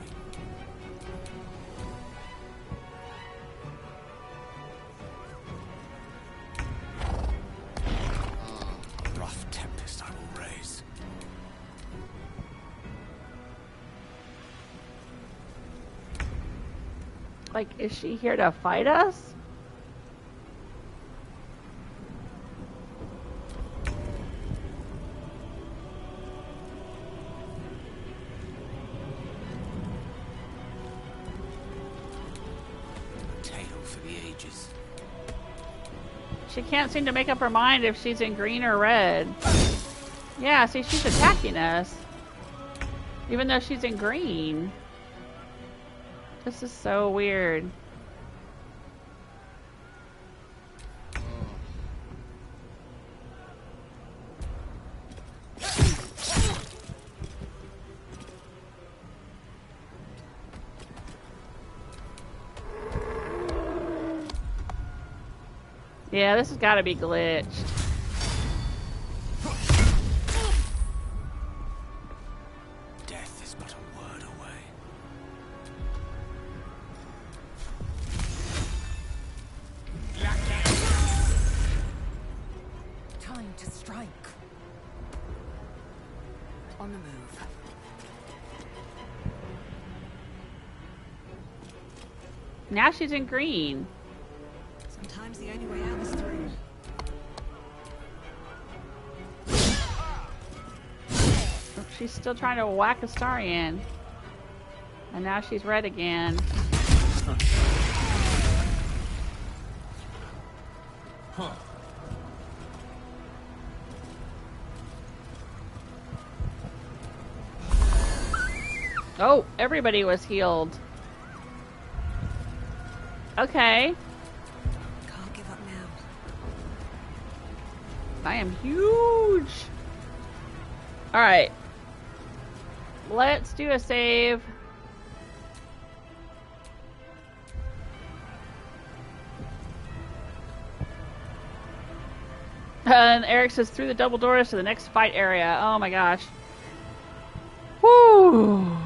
C: Rough tempest I will raise.
A: Like, is she here to fight us?
C: Tale for the ages.
A: She can't seem to make up her mind if she's in green or red. Yeah, see, she's attacking us. Even though she's in green. This is so weird. Yeah, this has got to be glitched.
C: Death is but a word away.
S: Time to strike. On the move.
A: Now she's in green.
I: Sometimes the only way out is through.
A: She's still trying to whack Astarion. And now she's red again.
C: Huh.
A: Oh, everybody was healed. Okay.
I: Can't give up now.
A: I am huge. Alright. Let's do a save. And Eric says through the double doors to the next fight area. Oh my gosh. Whew.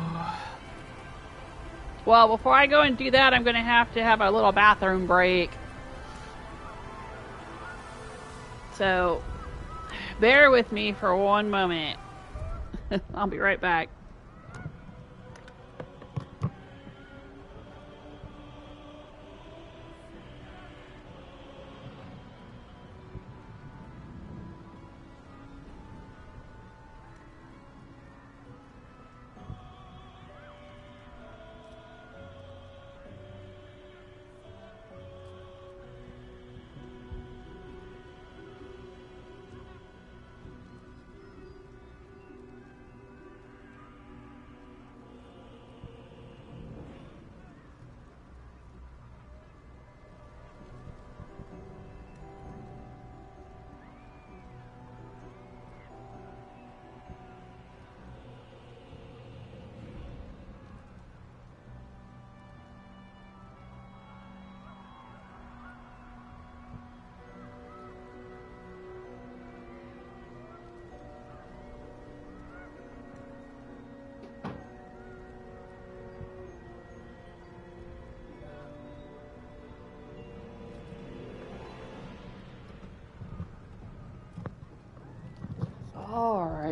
A: Well, before I go and do that, I'm going to have a little bathroom break. So, bear with me for one moment. I'll be right back.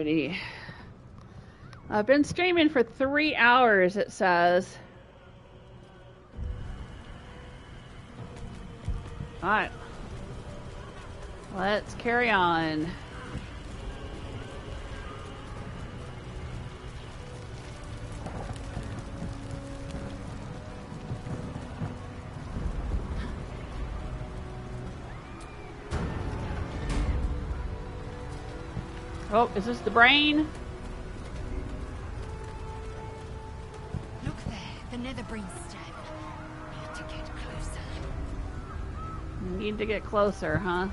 A: Alrighty. I've been streaming for 3 hours, it says. Alright. Let's carry on. Oh, is this the brain?
N: Look there, the Netherbrain step. Need to get closer.
A: Need to get closer, huh?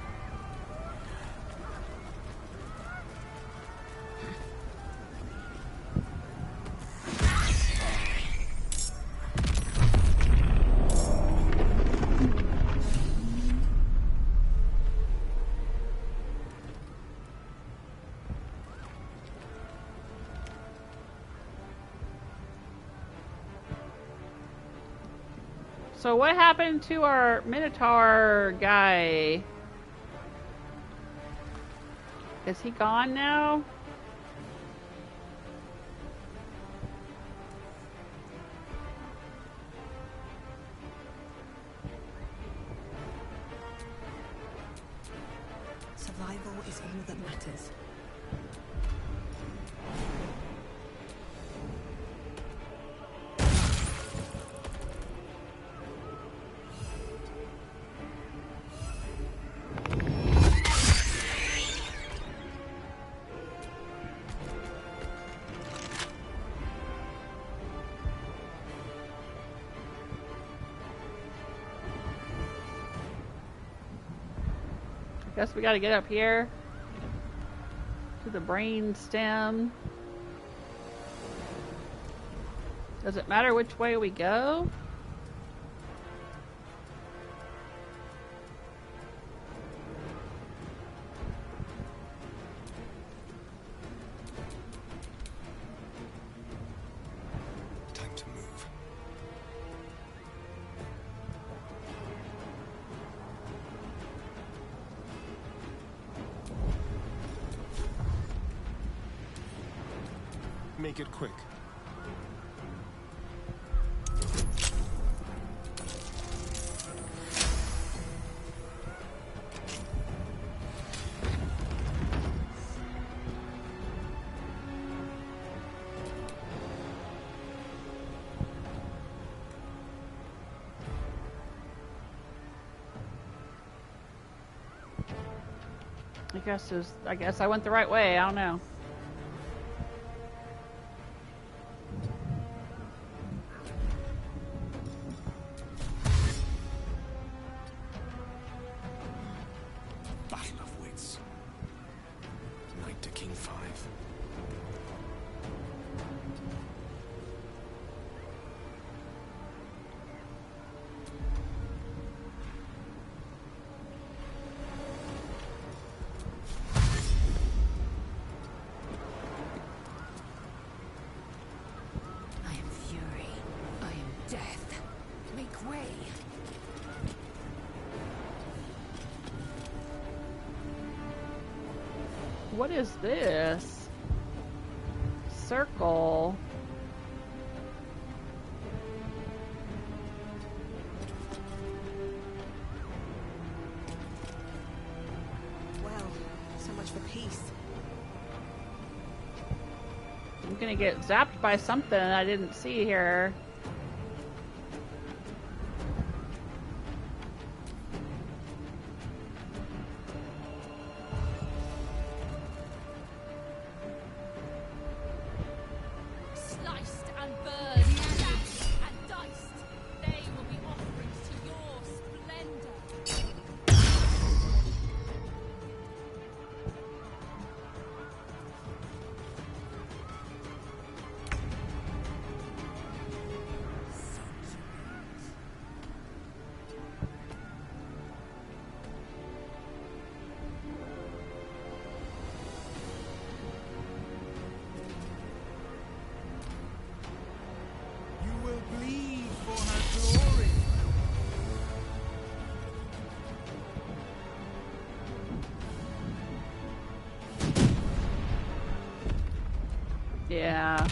A: So what happened to our Minotaur guy? Is he gone now?
I: Survival is all that matters.
A: Guess we gotta get up here to the brain stem. Does it matter which way we go?
O: Time to move. Make it quick.
A: I guess I went the right way. I don't know. What is this? Circle.
I: Well, so much for peace.
A: I'm gonna get zapped by something I didn't see here. Yeah.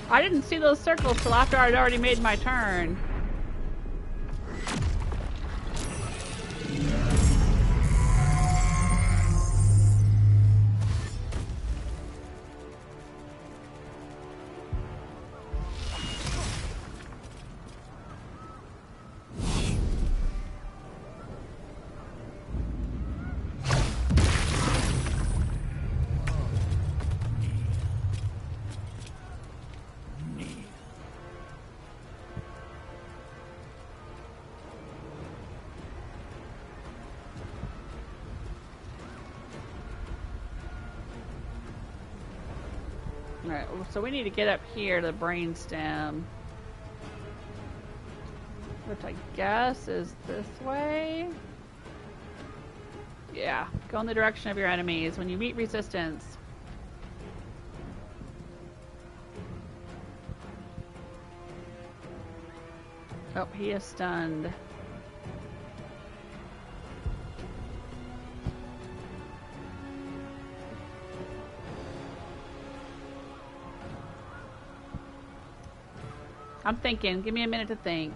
A: I didn't see those circles till after I'd already made my turn. Alright, so we need to get up here to the brainstem. Which I guess is this way? Yeah, go in the direction of your enemies when you meet resistance. Oh, he is stunned. I'm thinking. Give me a minute to think.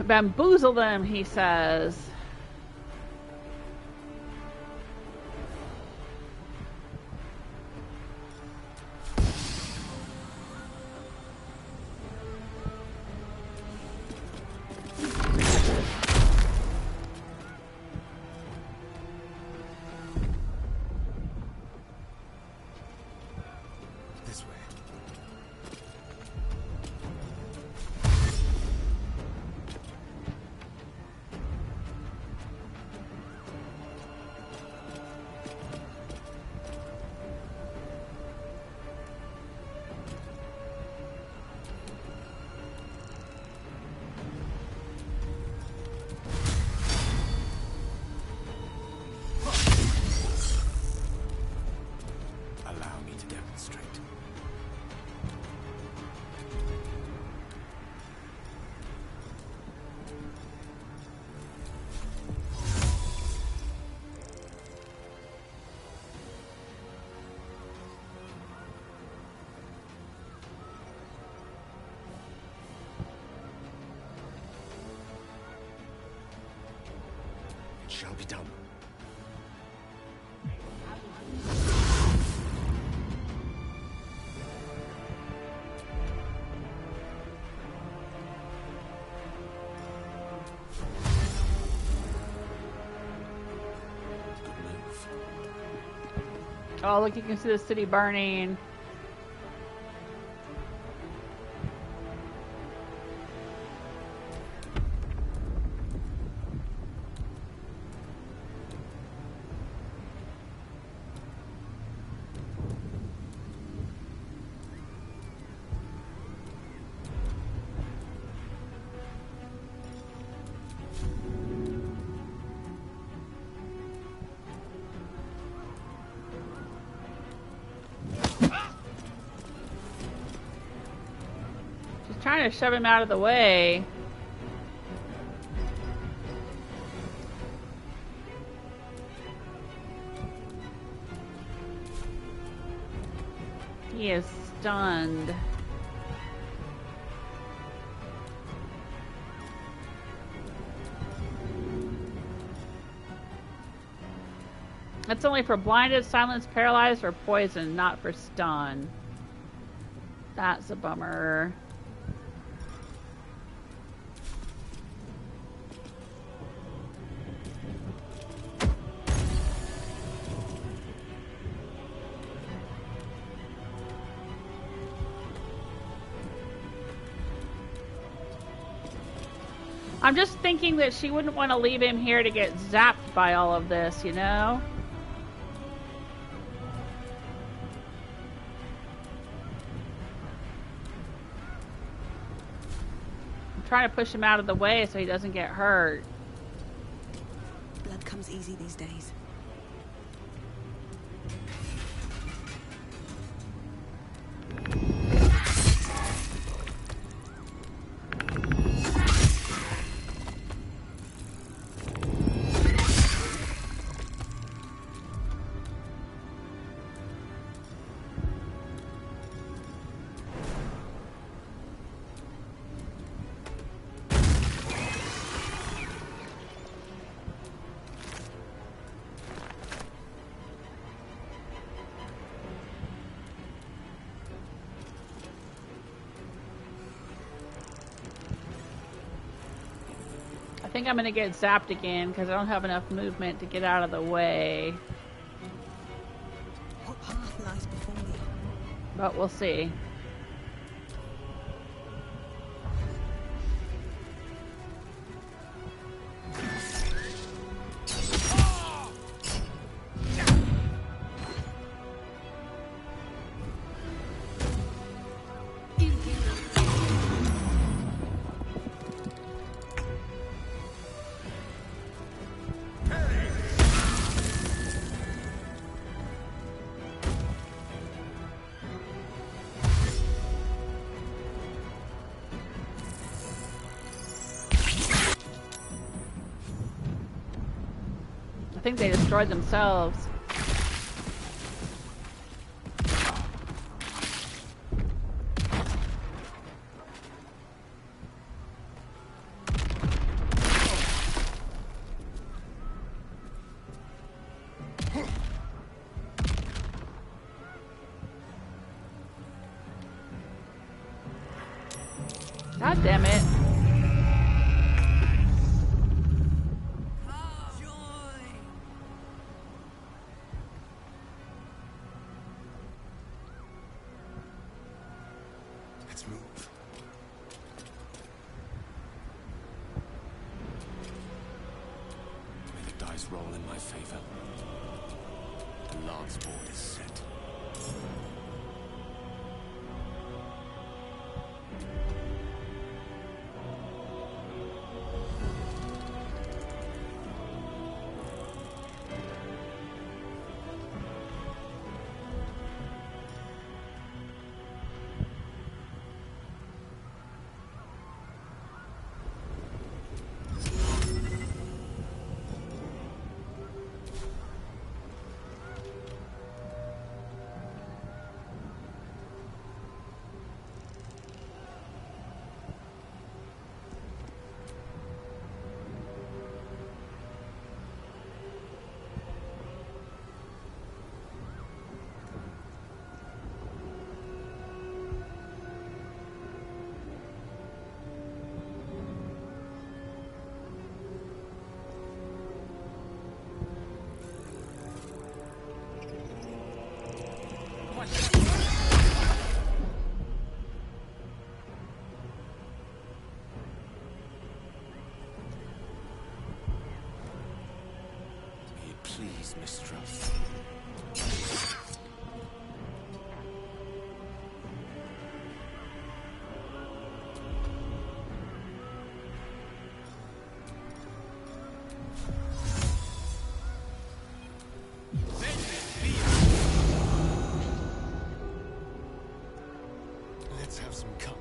A: Bamboozle them, he says.
C: Shall be done.
A: Oh, look, you can see the city burning. Trying to shove him out of the way. He is stunned. That's only for blinded, silenced, paralyzed, or poisoned, not for stun. That's a bummer. I'm just thinking that she wouldn't want to leave him here to get zapped by all of this, you know? I'm trying to push him out of the way so he doesn't get hurt.
I: Blood comes easy these days.
A: I think I'm gonna get zapped again because I don't have enough movement to get out of the way.
I: What path lies before me?
A: But we'll see. I think they destroyed themselves. God damn it.
F: Let's move.
C: May the dice roll in my favor. The lance board is set. Please mistrust. Let's have some courage.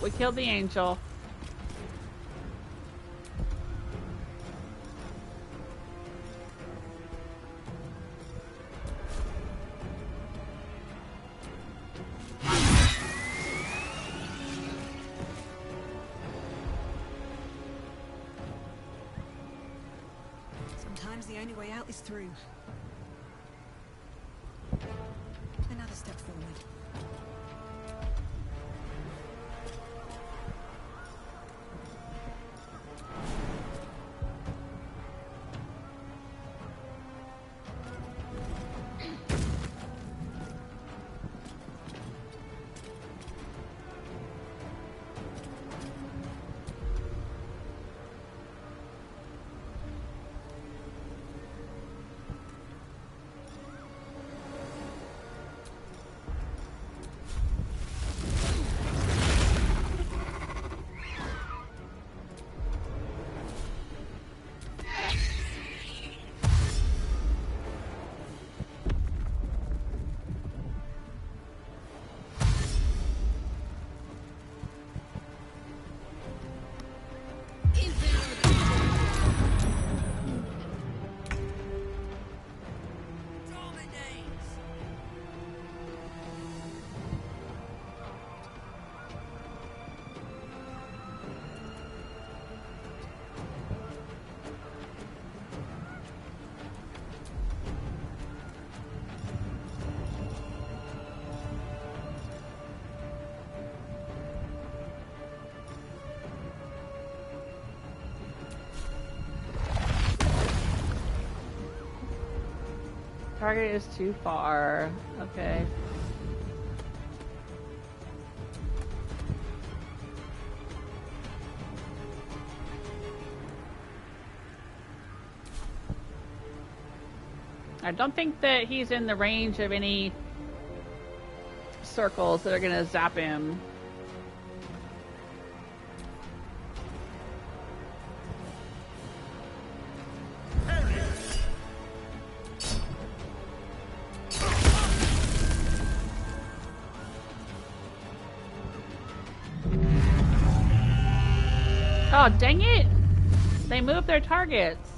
A: we killed the angel.
I: Sometimes the only way out is through. Another step forward.
A: Target is too far. Okay. I don't think that he's in the range of any circles that are gonna zap him. Oh, dang it! They moved their targets.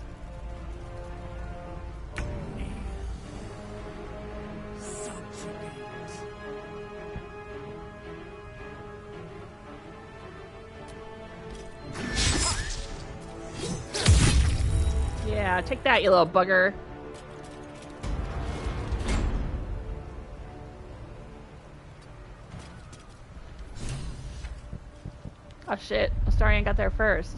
A: Yeah, take that, you little bugger. Oh shit, Astarion got there first.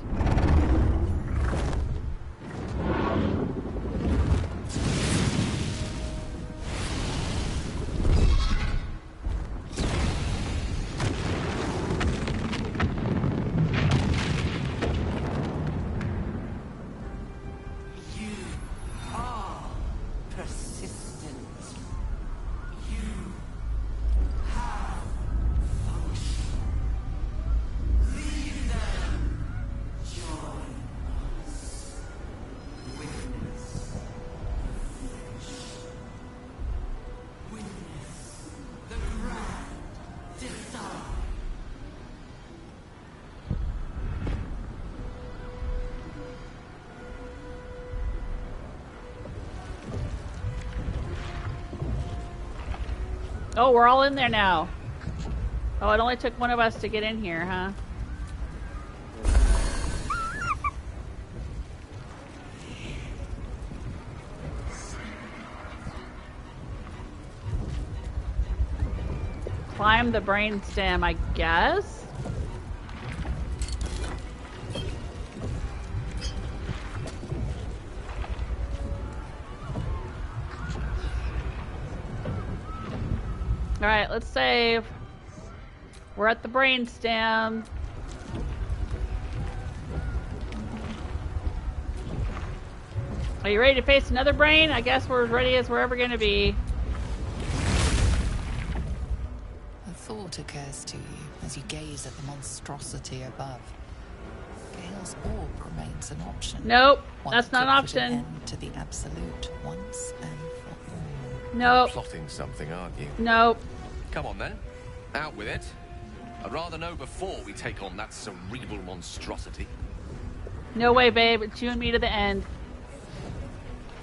A: Oh, we're all in there now. Oh, it only took one of us to get in here, huh? Climb the brainstem, I guess? Alright, let's save. We're at the brainstem. Are you ready to face another brain? I guess we're as ready as we're ever going to be.
B: A thought occurs to you as you gaze at the monstrosity above. Gale's orb remains an option.
A: Nope,
B: One
A: that's not an
B: that could put
A: option.
B: end to the absolute once and for all.
A: Nope.
C: Plotting something, aren't you?
A: Nope.
C: Come on then. Out with it. I'd rather know before we take on that cerebral monstrosity.
A: No way, babe. It's you and me to the end.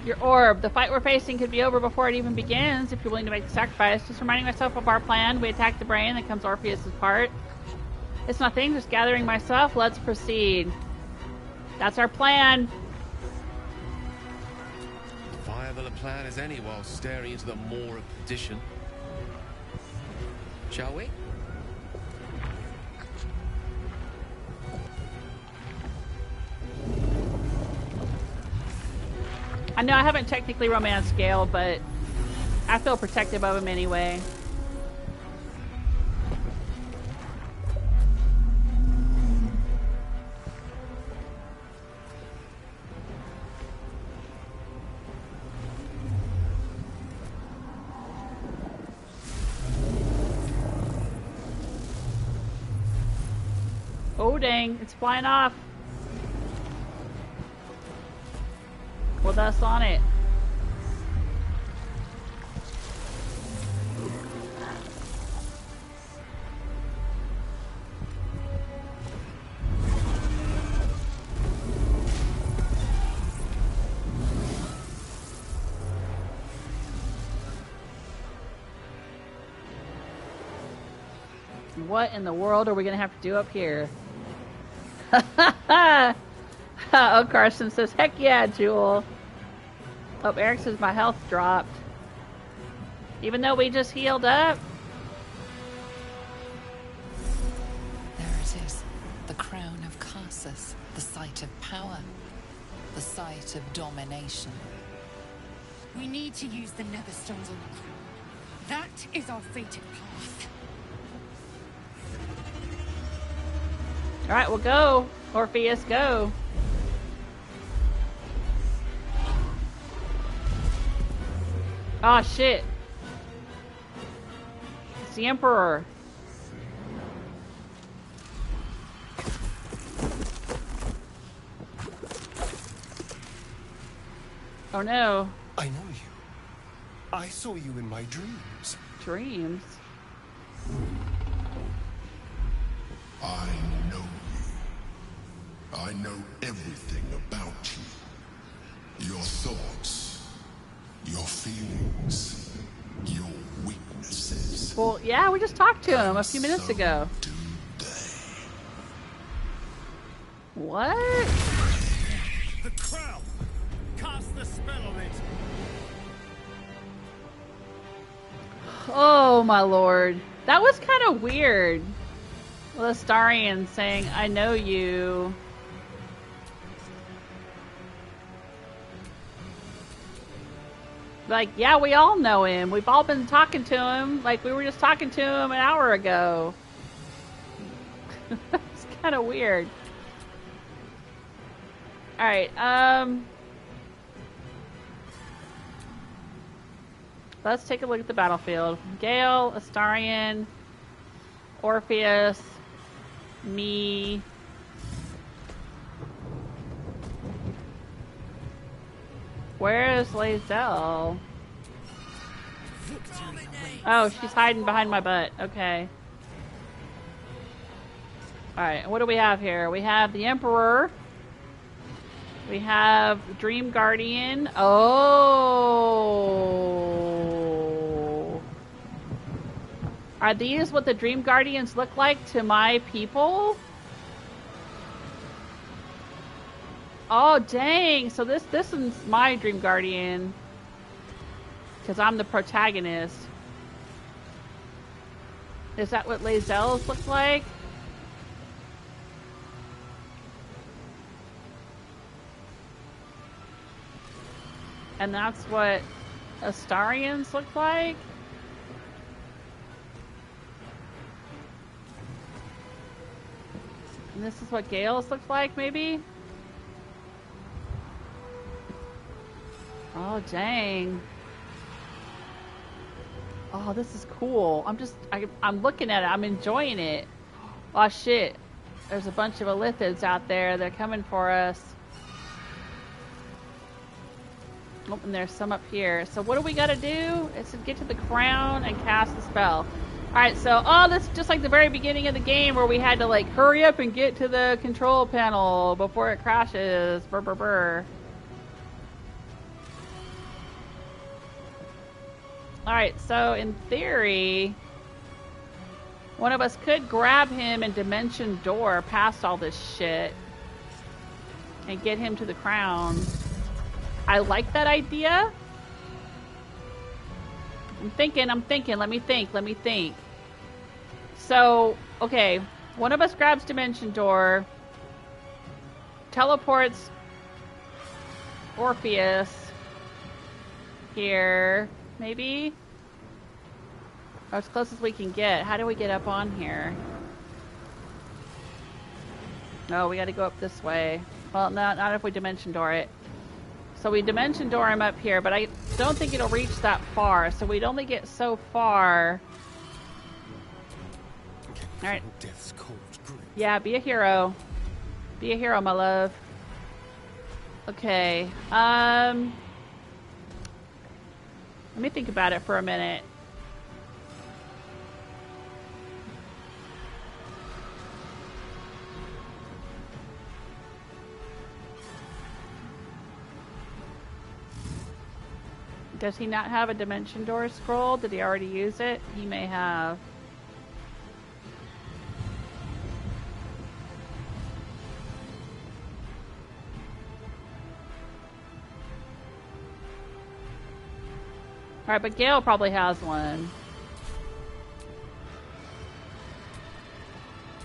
A: Your orb. The fight we're facing could be over before it even begins if you're willing to make the sacrifice. Just reminding myself of our plan. We attack the brain, then comes Orpheus' part. It's nothing, just gathering myself. Let's proceed. That's our plan.
C: Viable a plan as any while staring into the maw of perdition. Shall we?
A: I know I haven't technically romanced Gale, but I feel protective of him anyway. Oh dang, it's flying off. With us on it. What in the world are we gonna have to do up here? Oh, Carson says, heck yeah, Jewel. Oh, Eric says my health dropped. Even though we just healed up?
B: There it is. The crown of Karsus. The site of power. The site of domination.
S: We need to use the Netherstones on the crown. That is our fated path.
A: Alright, well go. Orpheus, go. Oh shit. It's the Emperor. Oh no.
M: I know you. I saw you in my dreams.
A: Dreams?
F: I know you. I know everything about you. Your thoughts, your feelings, your weaknesses.
A: Well, yeah, we just talked to him a few minutes ago. What?
K: The crown! Cast the spell on it!
A: Oh my lord. That was kind of weird. Well, Astarion saying, I know you. Like, yeah, we all know him. We've all been talking to him. Like, we were just talking to him an hour ago. It's kind of weird. Alright, let's take a look at the battlefield. Gale, Astarion, Orpheus, me. Where is Lae'zel? Oh, she's hiding behind my butt. Okay. Alright, what do we have here? We have the Emperor. We have Dream Guardian. Oh. Are these what the Dream Guardians look like to my people? Oh, dang. So this is my Dream Guardian. Because I'm the protagonist. Is that what Lae'zel's look like? And that's what Astarion's look like? And this is what Gale's look like, maybe? Oh, dang. Oh, this is cool. I'm looking at it. I'm enjoying it. Oh, shit. There's a bunch of Illithids out there. They're coming for us. Oh, and there's some up here. So what do we gotta do? It's to get to the crown and cast the spell. Alright, so, this is just like the very beginning of the game where we had to, like, hurry up and get to the control panel before it crashes. Brr, brr, brr. Alright, so in theory, one of us could grab him and Dimension Door past all this shit and get him to the crown. I like that idea. I'm thinking, let me think. So, okay, one of us grabs Dimension Door, teleports Orpheus here, maybe? Or as close as we can get. How do we get up on here? No, we gotta go up this way. Well, no, not if we Dimension Door it. So we Dimension Door him up here, but I don't think it'll reach that far, so we'd only get so far. Alright. Yeah, be a hero. Be a hero, my love. Okay. Let me think about it for a minute. Does he not have a Dimension Door scroll? Did he already use it? He may have. Alright, but Gale probably has one.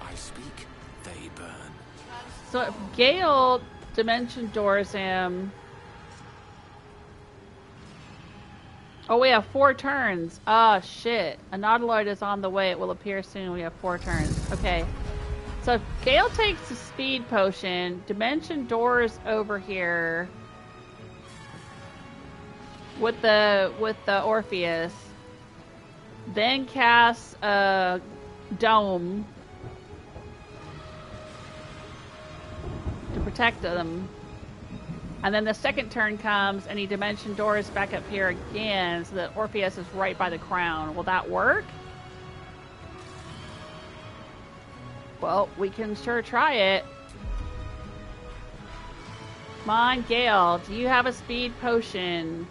C: I speak, they burn.
A: So if Gale Dimension Doors him... Oh, we have 4 turns. Ah, shit. A Nautiloid is on the way. It will appear soon. We have 4 turns. Okay. So if Gale takes the speed potion, Dimension Doors over here with the Orpheus, then casts a dome to protect them. And then the second turn comes and he Dimension Doors back up here again so that Orpheus is right by the crown. Will that work? Well, we can sure try it. Come on, Gale. Do you have a speed potion?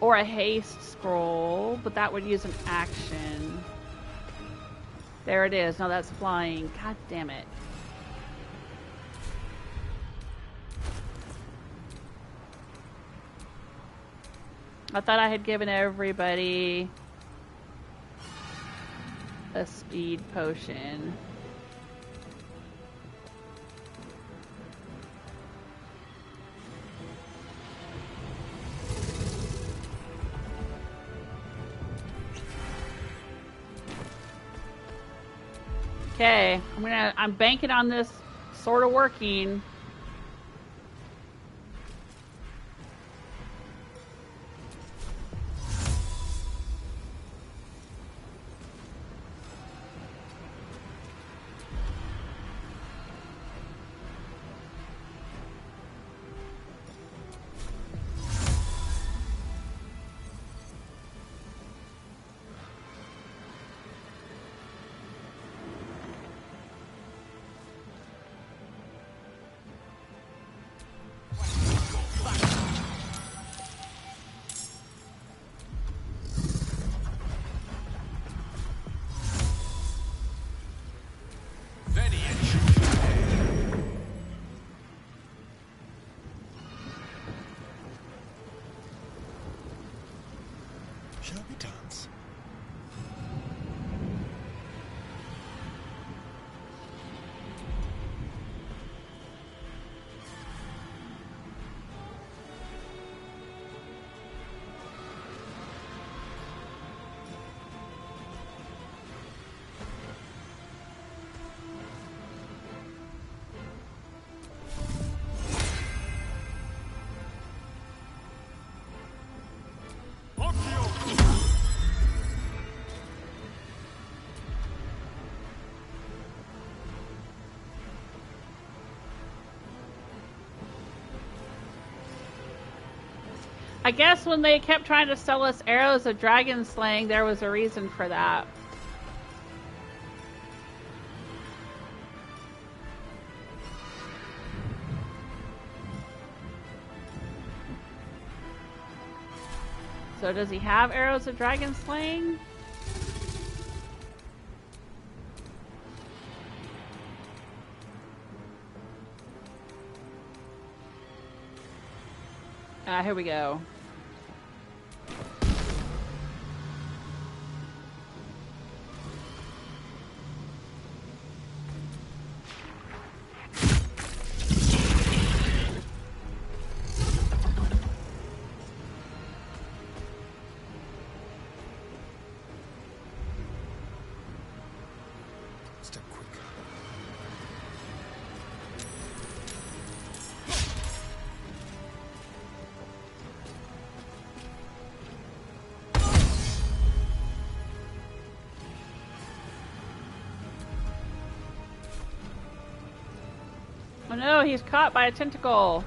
A: Or a haste scroll, but that would use an action. There it is. No, that's flying. God damn it. I thought I had given everybody a speed potion. Okay, I'm banking on this sort of working.
C: Shall we dance?
A: I guess when they kept trying to sell us arrows of dragon slaying, there was a reason for that. So does he have arrows of dragon slaying? Here we go. Oh no, he's caught by a tentacle.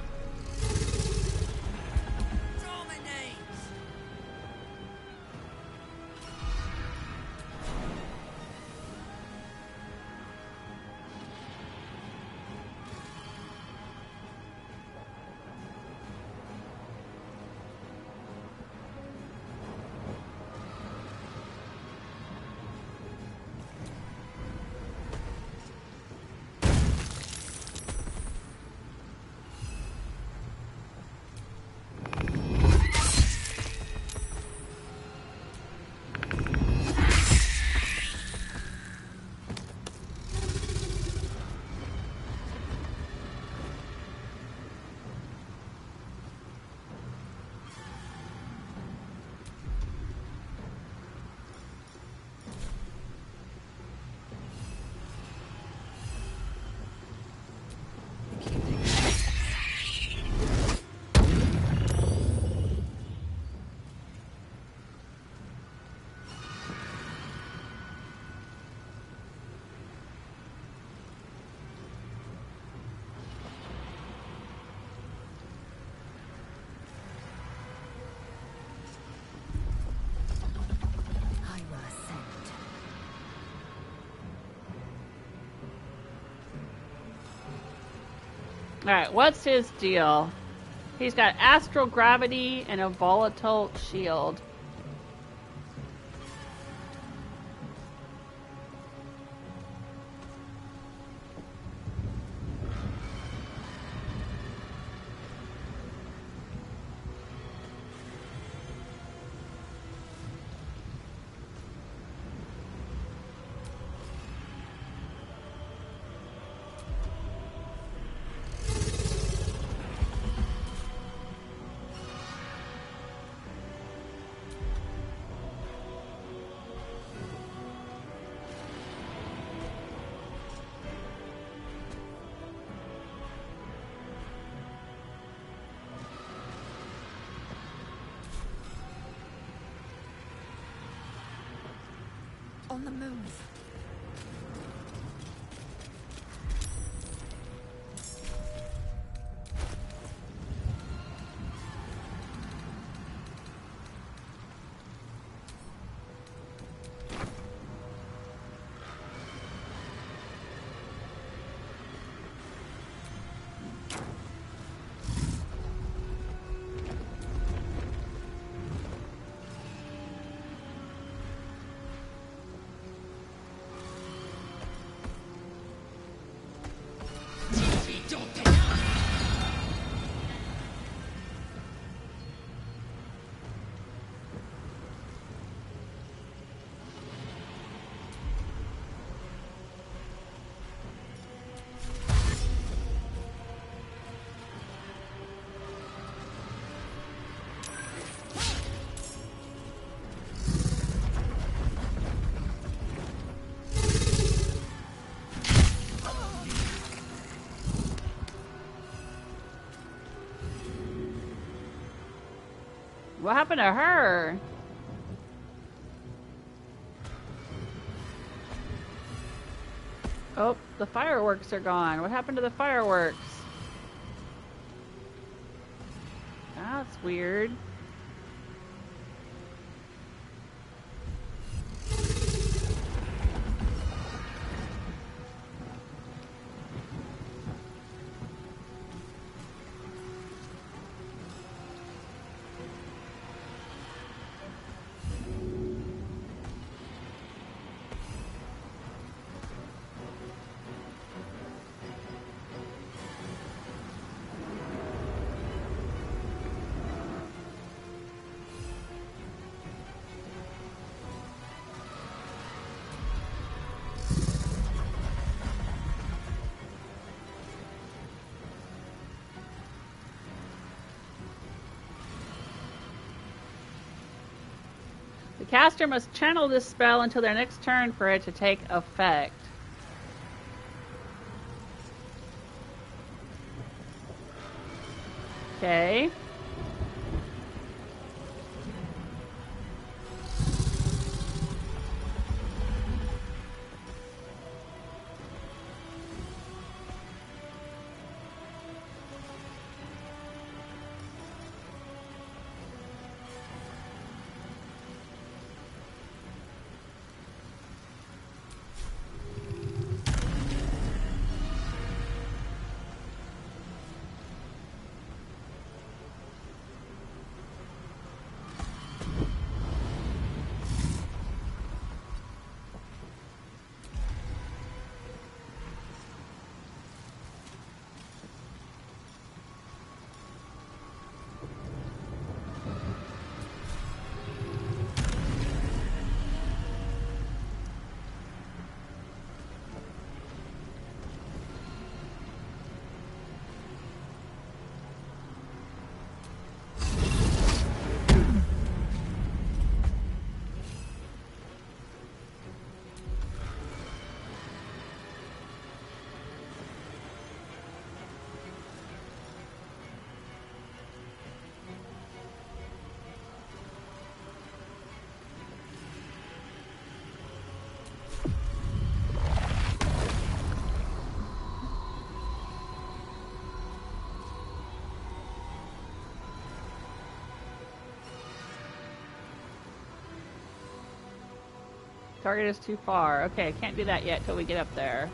A: Alright, what's his deal? He's got astral gravity and a volatile shield.
N: On the move. What happened to her? Oh, the fireworks are gone. What happened to the fireworks? That's weird.
A: caster must channel this spell until their next turn for it to take effect. Okay. Target is too far. Okay, I can't do that yet till we get up there.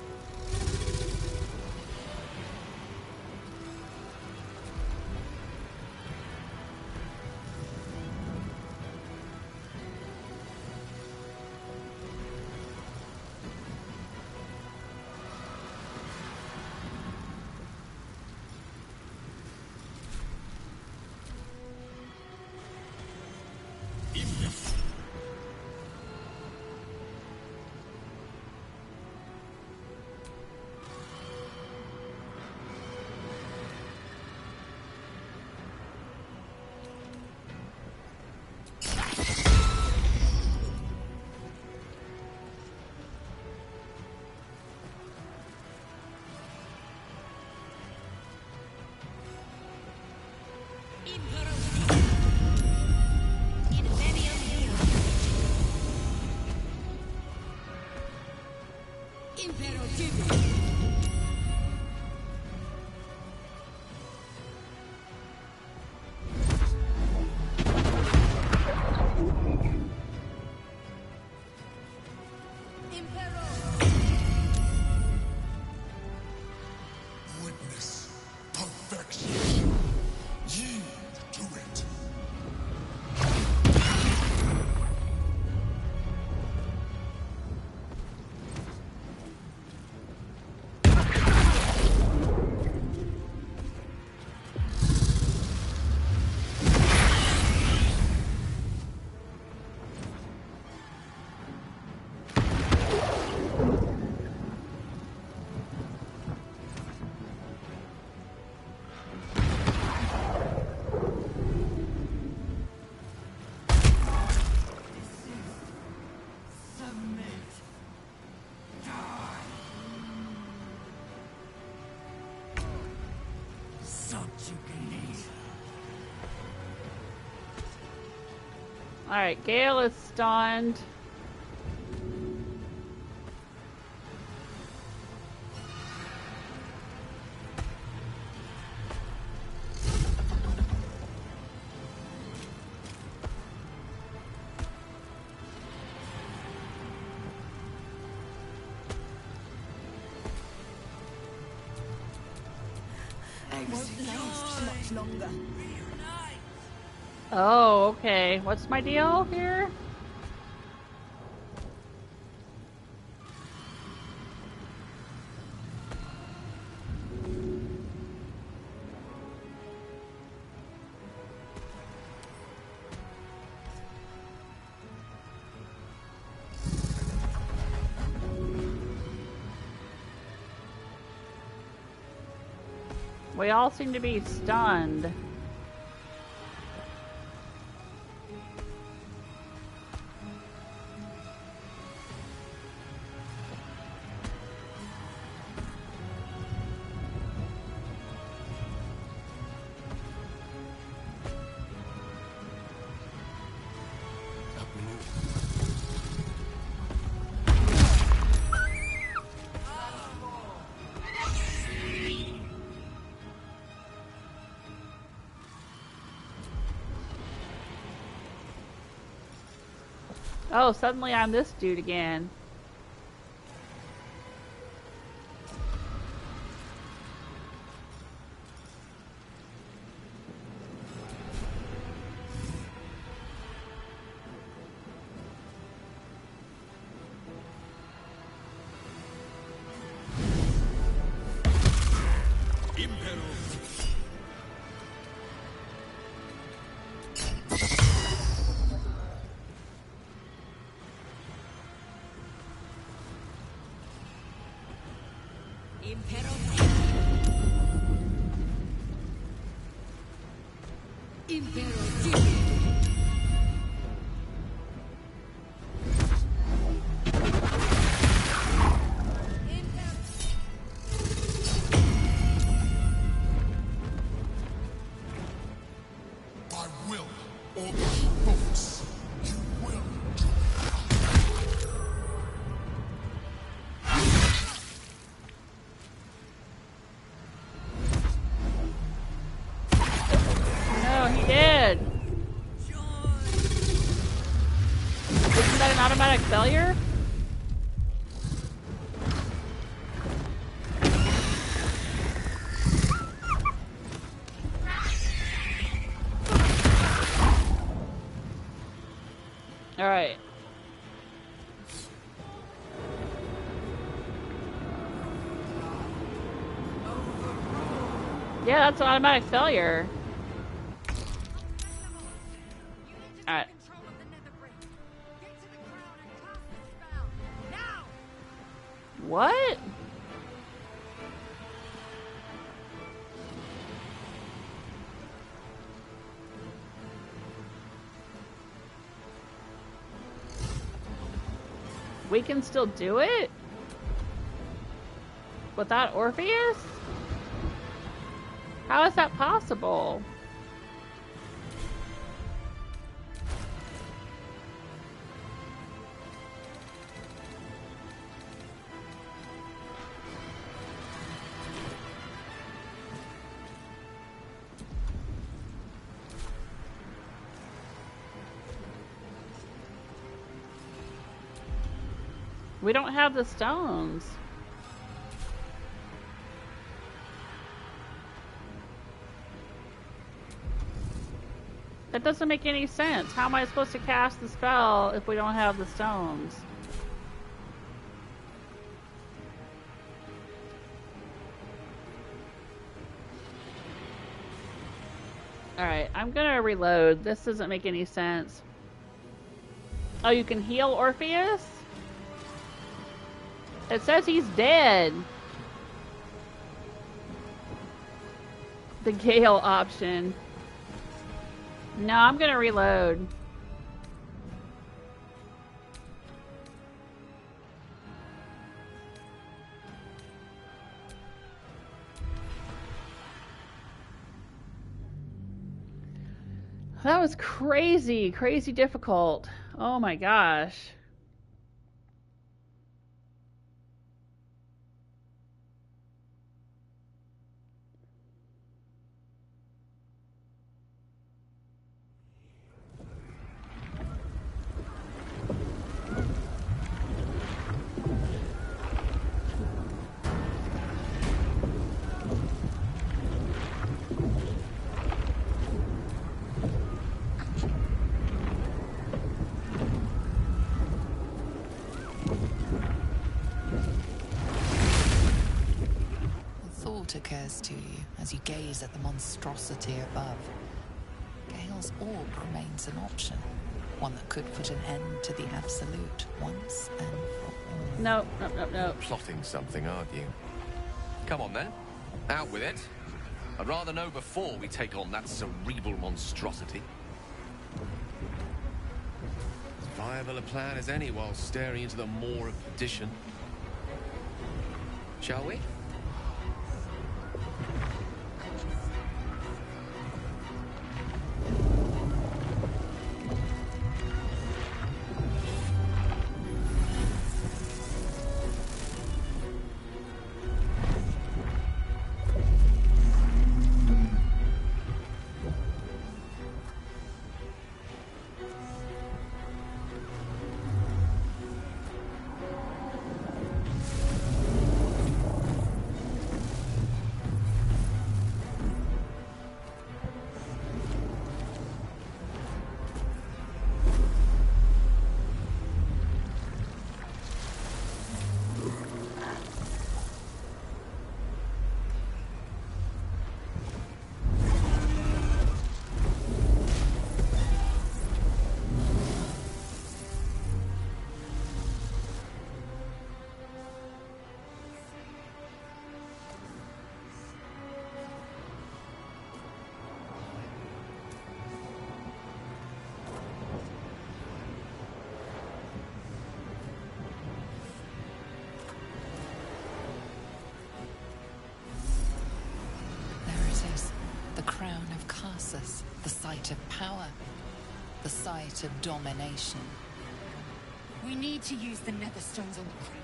F: Witness perfection. Yield to it.
A: Alright, Gale is stunned.
H: Won't last much longer.
A: Oh, okay. What's my deal here? We all seem to be stunned. Oh, suddenly I'm this dude again. Failure? All right. Yeah, that's an automatic failure. All right. What? We can still do it? Without Orpheus? How is that possible? We don't have the stones. That doesn't make any sense. How am I supposed to cast the spell if we don't have the stones? Alright, I'm gonna reload. This doesn't make any sense. Oh, you can heal Orpheus? It says he's dead. The Gale option. No, I'm gonna reload. That was crazy, crazy difficult. Oh my gosh.
B: Occurs to you as you gaze at the monstrosity above. Gale's orb remains an option, one that could put an end to the absolute once and for all.
A: No, no, no, no.
C: Plotting something, aren't you? Come on then, out with it. I'd rather know before we take on that cerebral monstrosity. As viable a plan as any while staring into the maw of perdition. Shall we?
B: crown of Karsus, the site of power, the site of domination.
H: We need to use the Netherstones on the crown.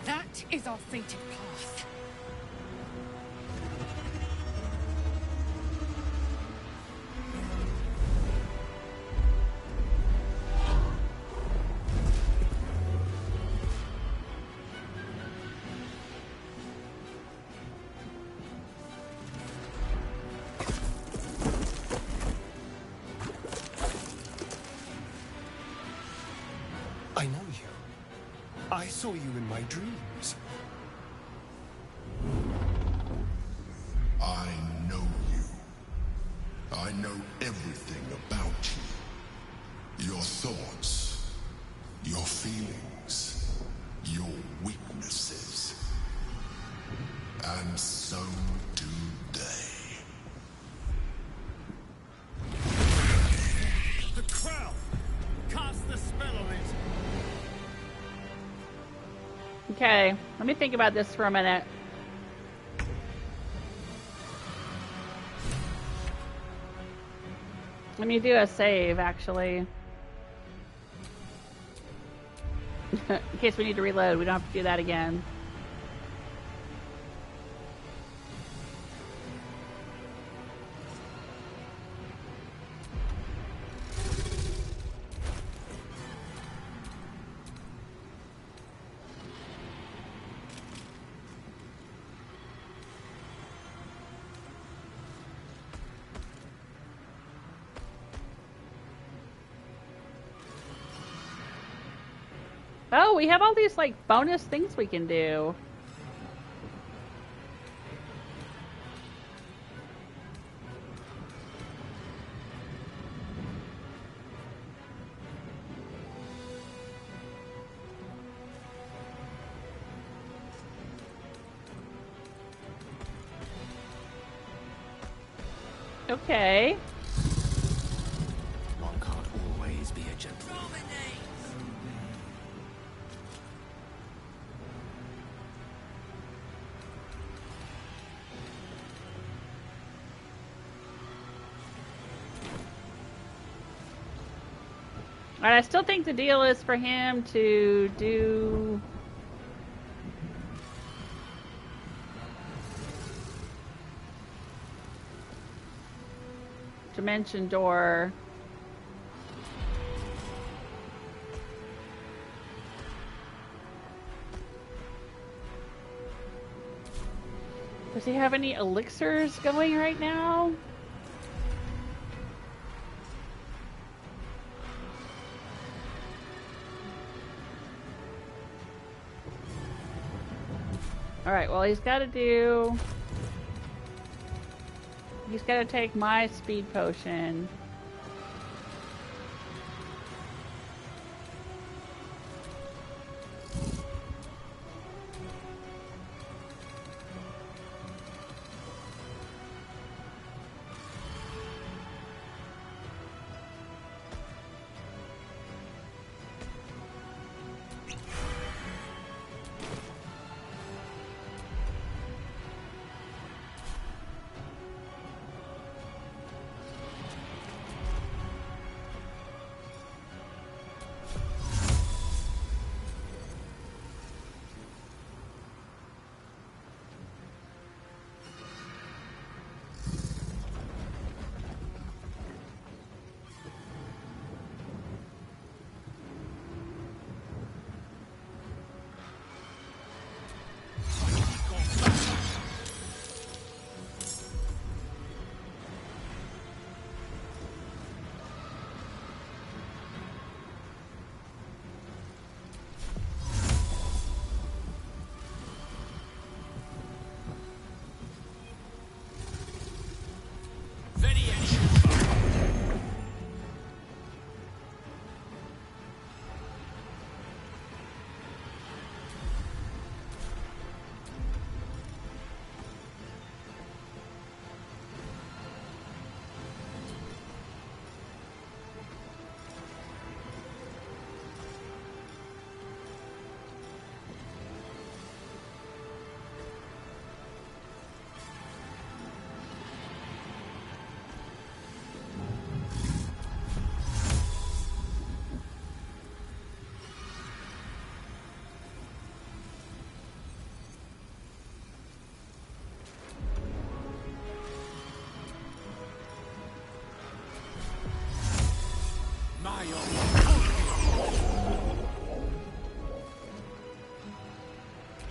H: That is our fated path.
M: I know you. I saw you in my dreams.
F: I know you. I know everything about you. Your thoughts, your feelings, your weaknesses. And so do they.
K: The crown! Cast the spell on it!
A: Okay, let me think about this for a minute. Let me do a save, actually. In case we need to reload, we don't have to do that again. Oh, we have all these, like, bonus things we can do. Okay.
C: One can't always be a gentleman.
A: Alright, I still think the deal is for him to do... Dimension Door. Does he have any elixirs going right now? Alright, well, he's got to do... He's got to take my speed potion.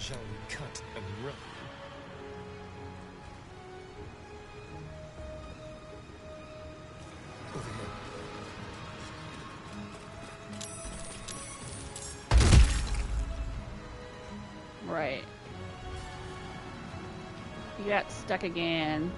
M: Shall we cut and run? Over here.
A: Right. You got stuck again.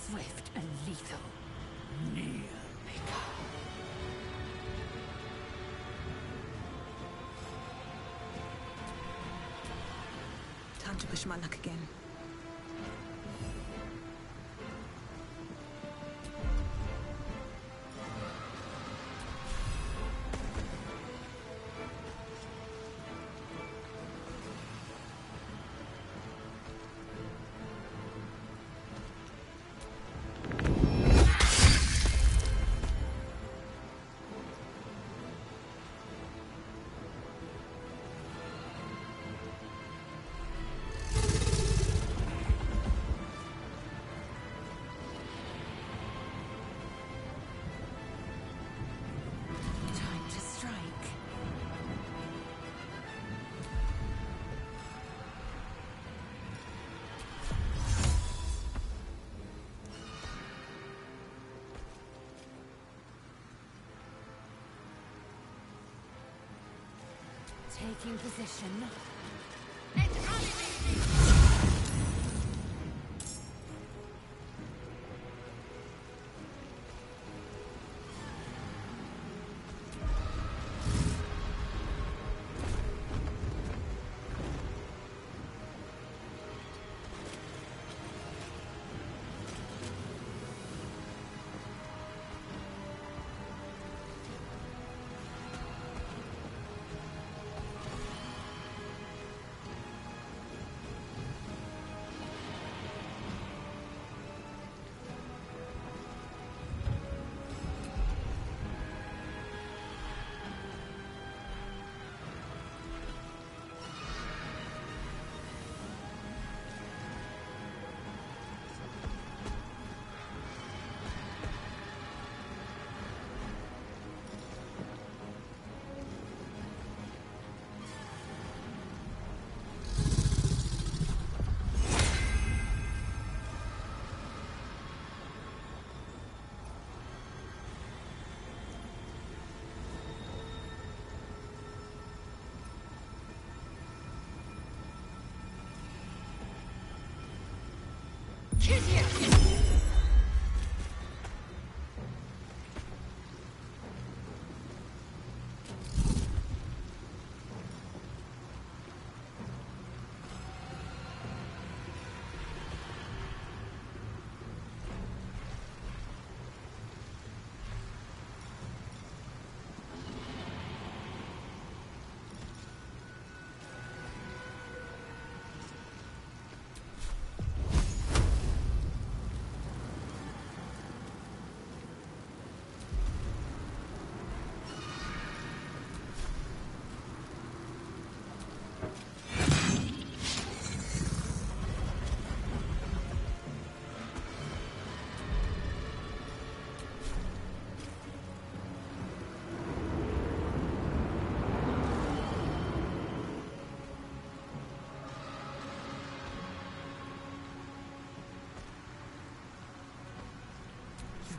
S: Swift and lethal. Near.
I: Time to push my luck again.
S: Taking position.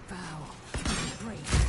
S: Bow. Break.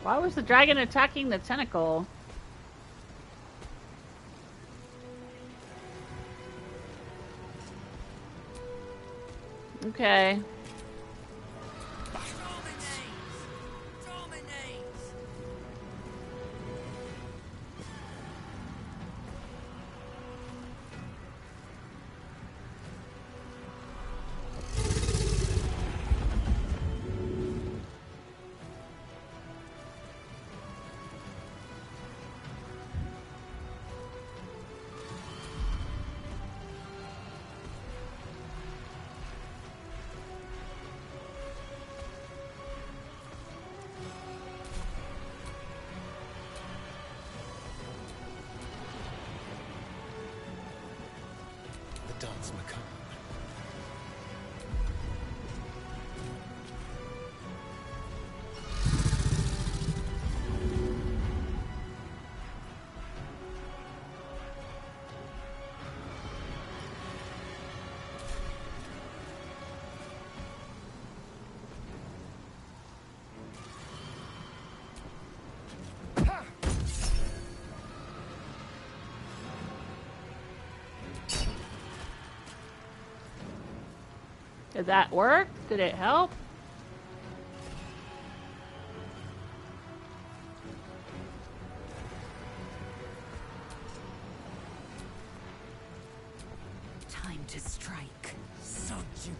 A: Why was the dragon attacking the tentacle? Okay.
M: The dance macabre.
A: Did that work? Did it help?
S: Time to strike. Subjugate.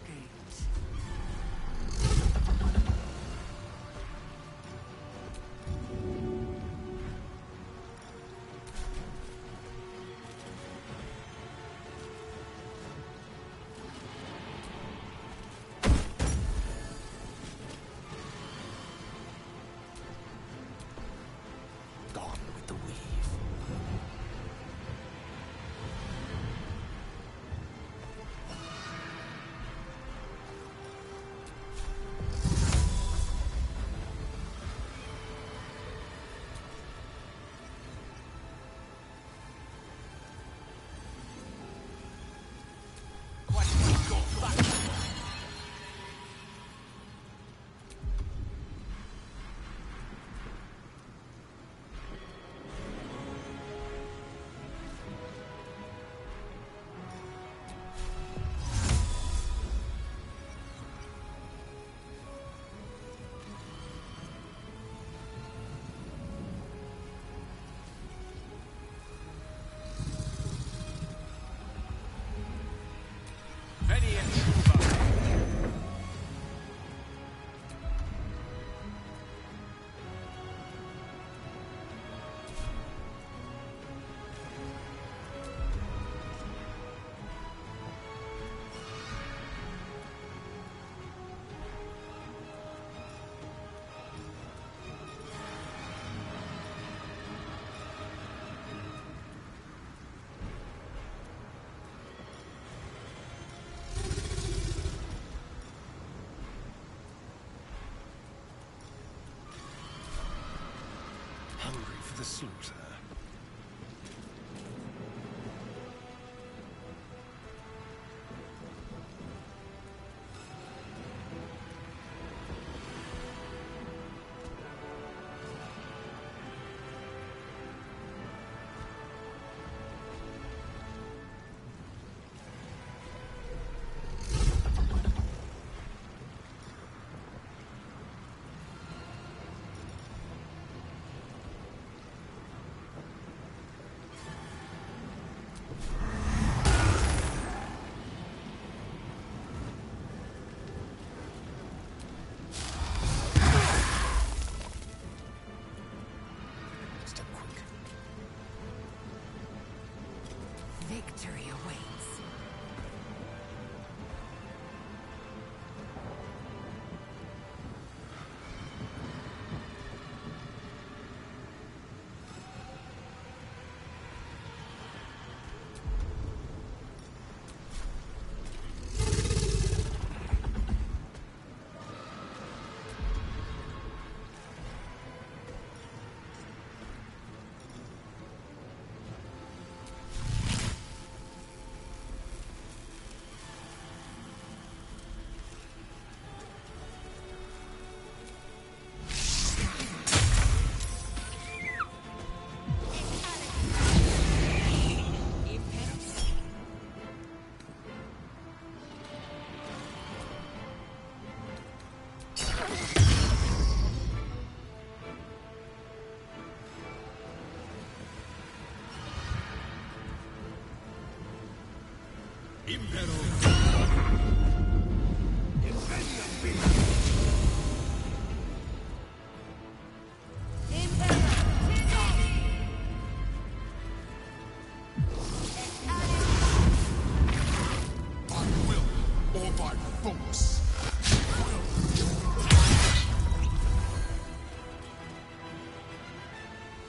M: Hungry for the slaughter.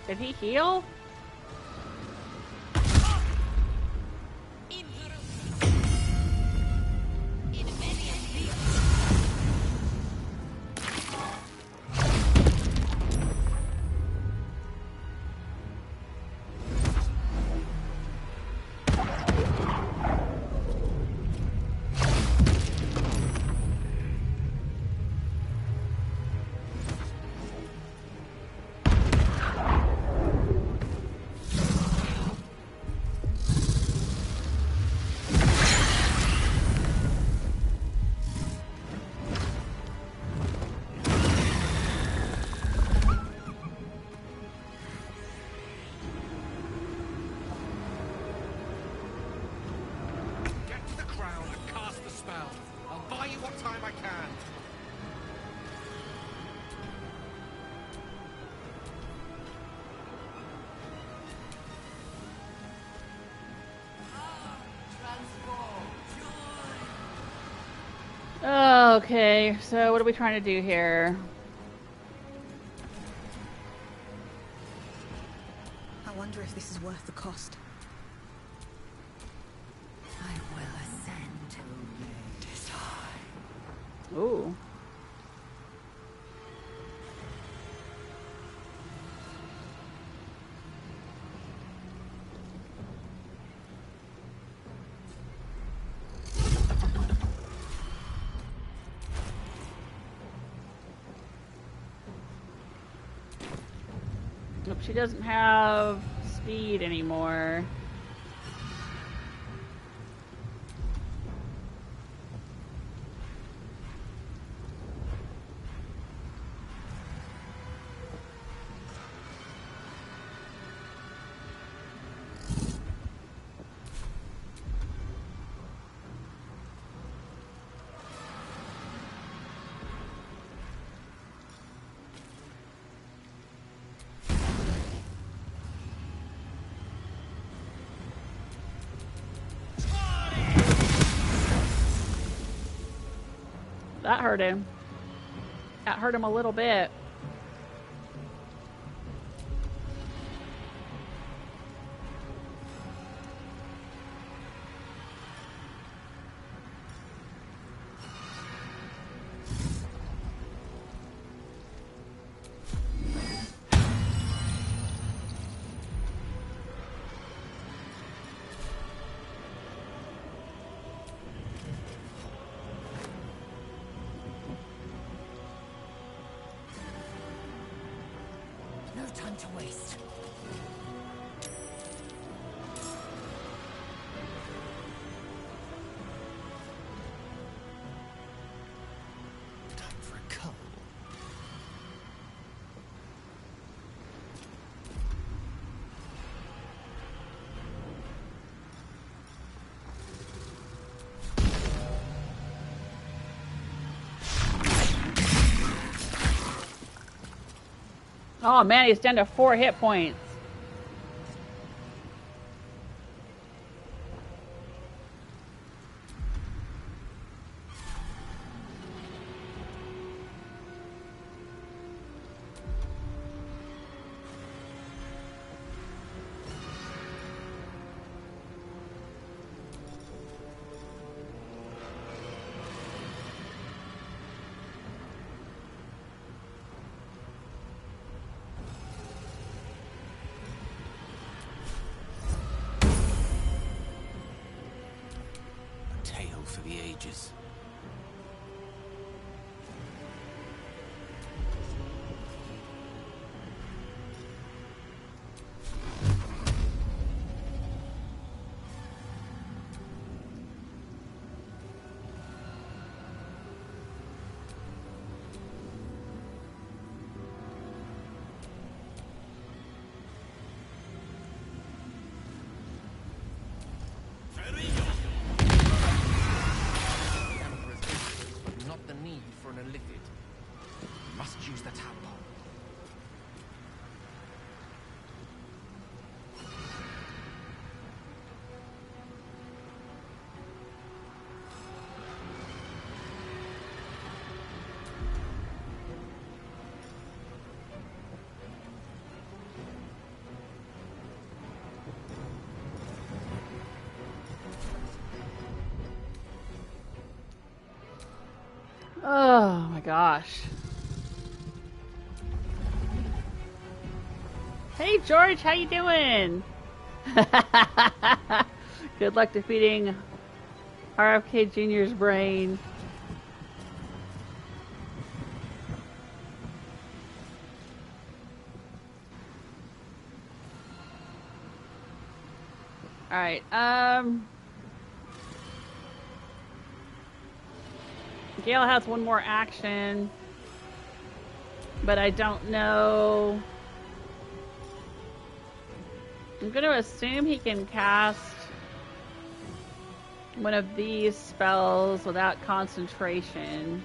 A: Did he heal? Okay, so what are we trying to do here?
I: I wonder if this is worth the cost.
S: I will ascend. Decide.
A: Ooh. Nope, she doesn't have speed anymore. That hurt him. That hurt him a little bit.
S: Time to waste.
M: Time for a cuddle.
A: Oh man, he's down to 4 hit points.
G: For the ages.
A: Oh my gosh. Hey George, how you doing? Good luck defeating RFK Jr.'s brain. Alright, Gale has one more action, but I don't know. I'm going to assume he can cast one of these spells without concentration.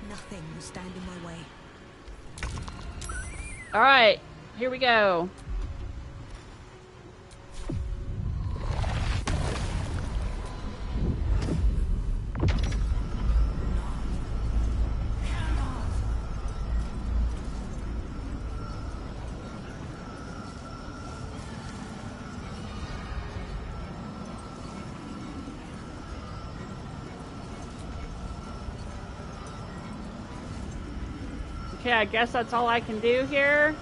I: Nothing will stand in my way.
A: Alright, here we go. Okay, I guess that's all I can do here.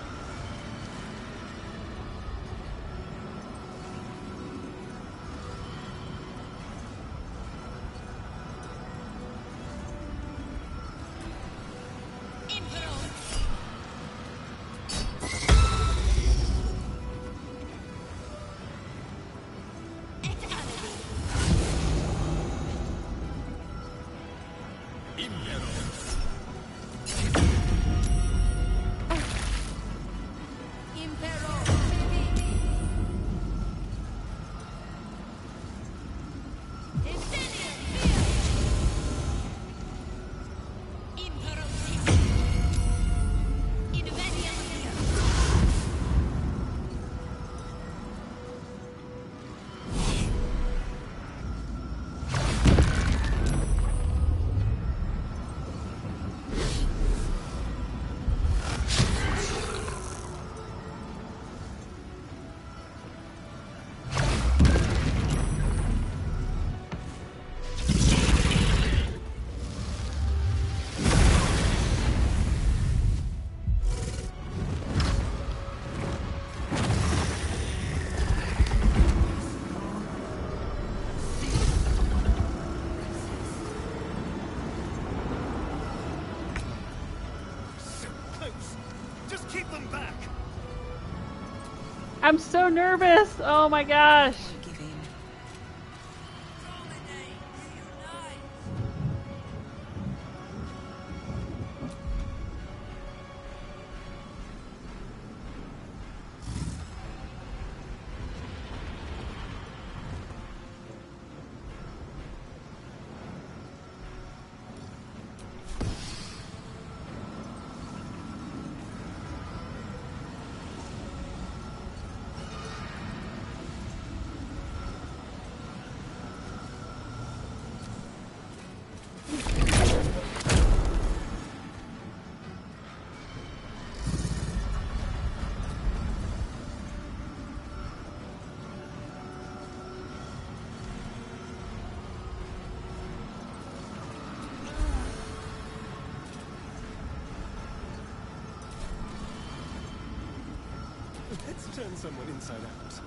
A: I'm so nervous. Oh my gosh.
M: Let's turn someone inside out.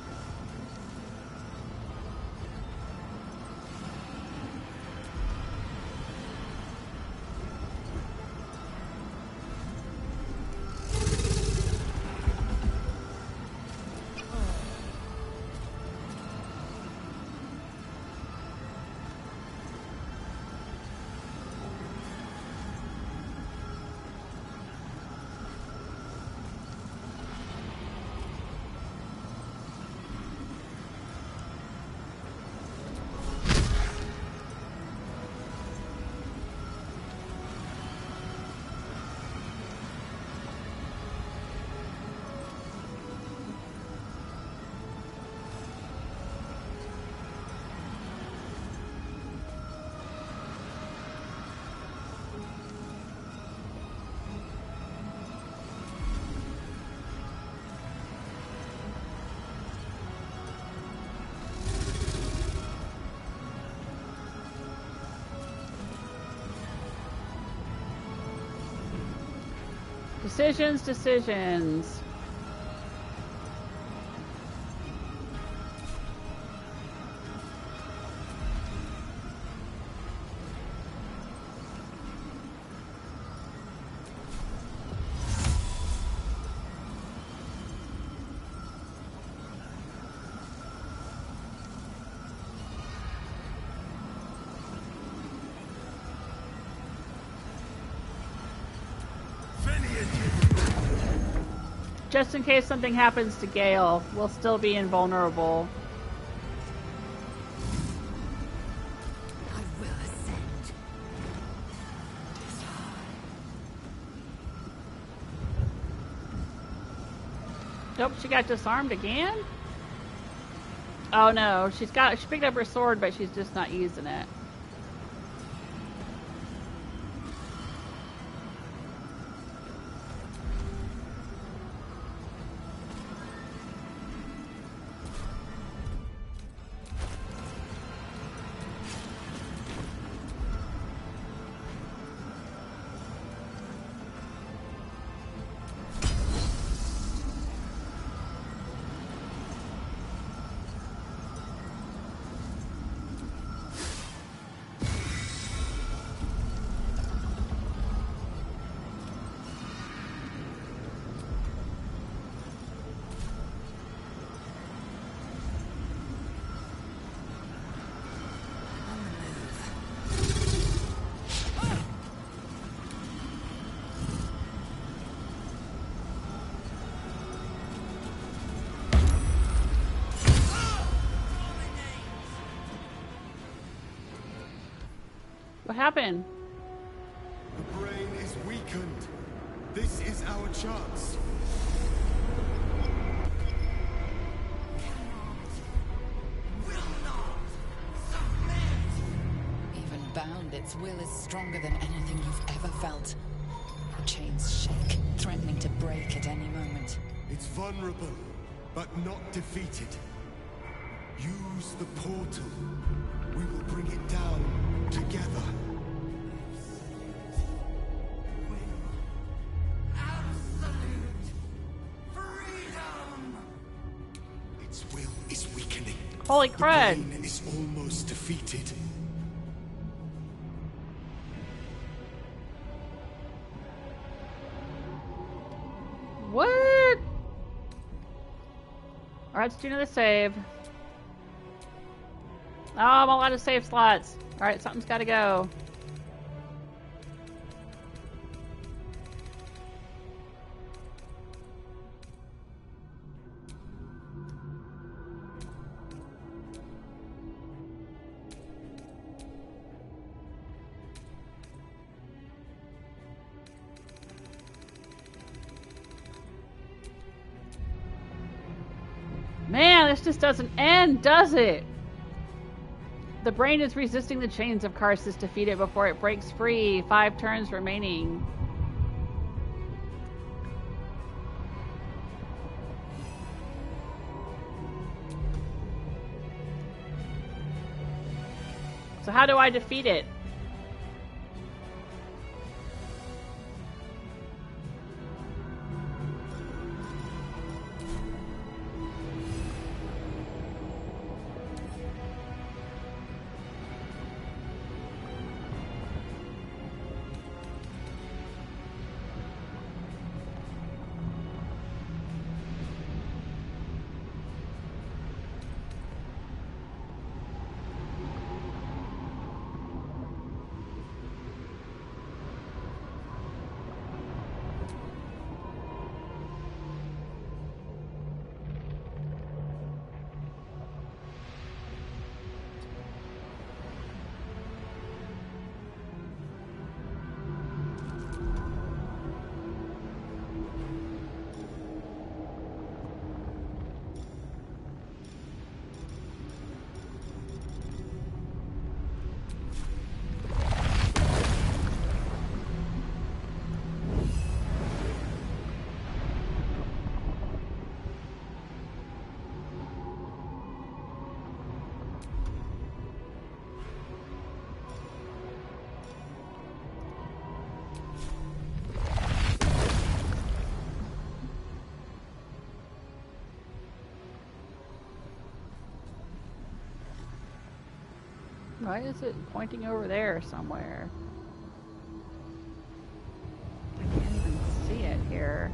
A: Decisions, decisions. Just in case something happens to Gale, we'll still be invulnerable.
S: I will ascend.
A: Nope, she got disarmed again? Oh no, she picked up her sword, but she's just not using it. What happened?
J: The brain is weakened. This is our chance.
B: Even bound, its will is stronger than anything you've ever felt. The chains shake, threatening to break at any moment.
J: It's vulnerable, but not defeated. Use the portal. We will bring it down together. Its will is weakening.
A: Holy crud!
J: The brain is almost defeated.
A: What? Alright, let's do another save. Oh, I'm all out of save slots. Alright, something's gotta go. Man, this just doesn't end, does it? The brain is resisting the chains of Karsus. Defeat it before it breaks free. 5 turns remaining. So how do I defeat it? Why is it pointing over there somewhere? I can't even see it here.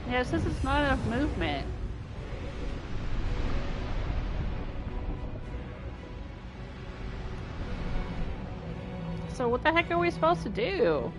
A: Yeah, it says it's not enough movement. So what the heck are we supposed to do?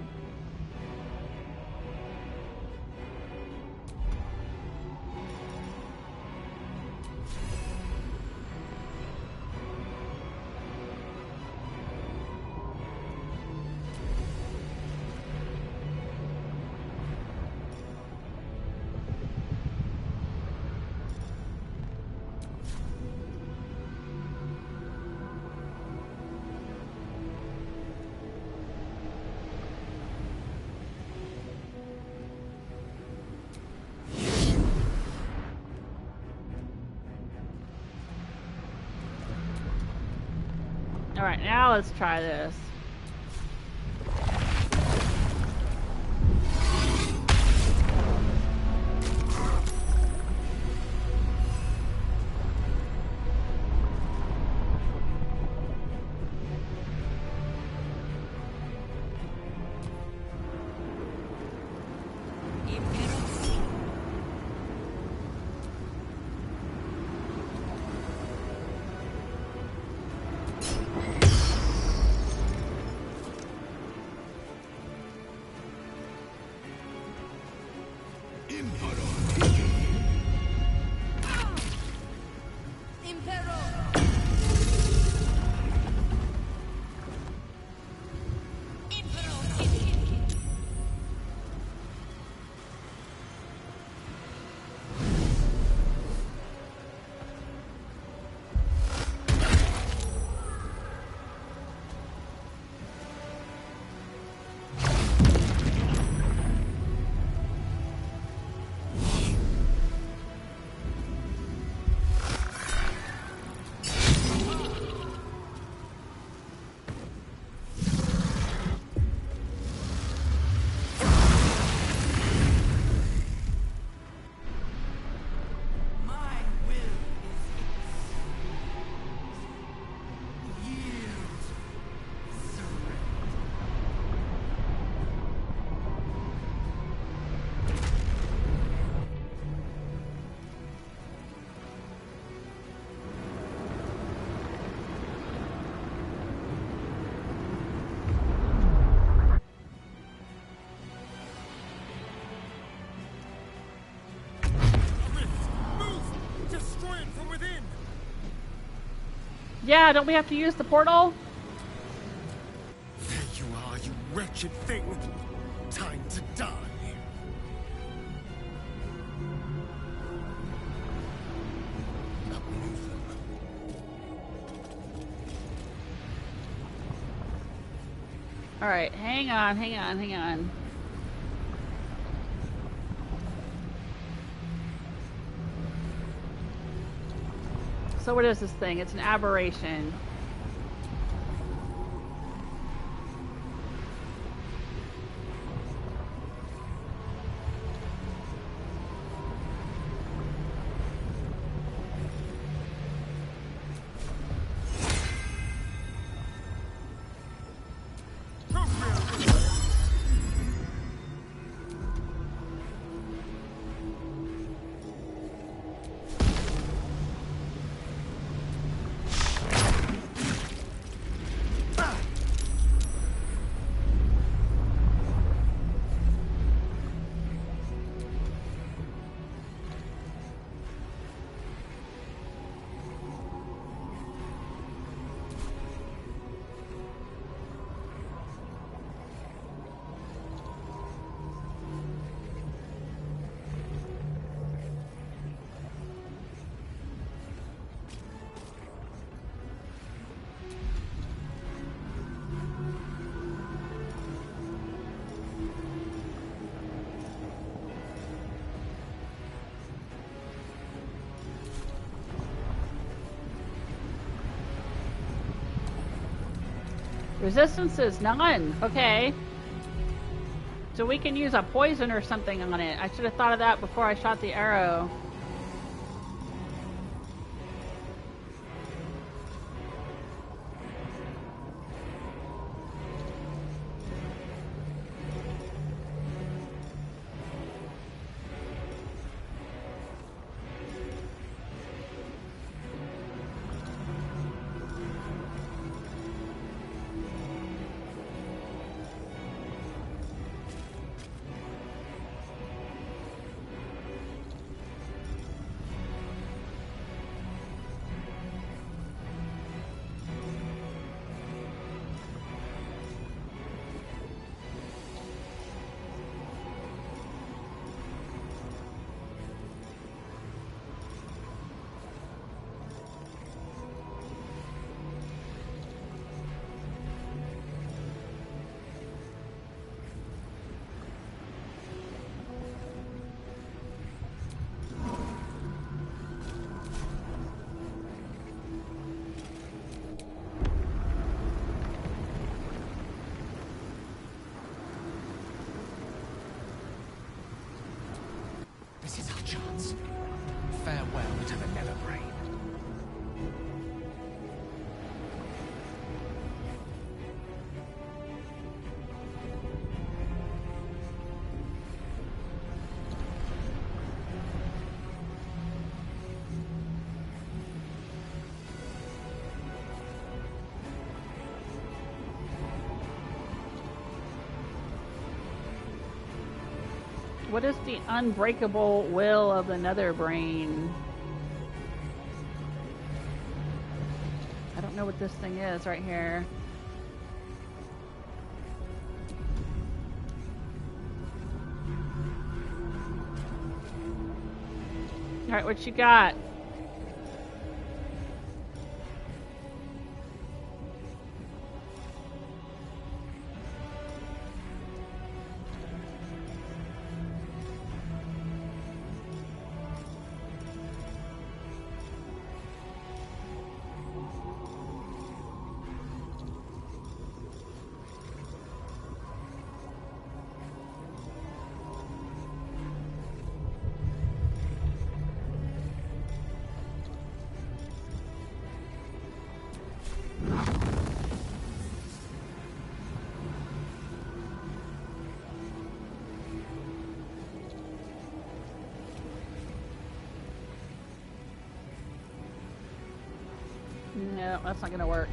A: Alright, now let's try this. Yeah, don't we have to use the portal?
M: There you are, you wretched thing. Time to die.
A: Alright, hang on. So what is this thing? It's an aberration. Resistance is none. Okay. So we can use a poison or something on it. I should have thought of that before I shot the arrow.
U: This is our chance. Farewell to the Netherbrain.
A: What is the unbreakable will of the Netherbrain? I don't know what this thing is right here. Alright, what you got? No, that's not gonna work.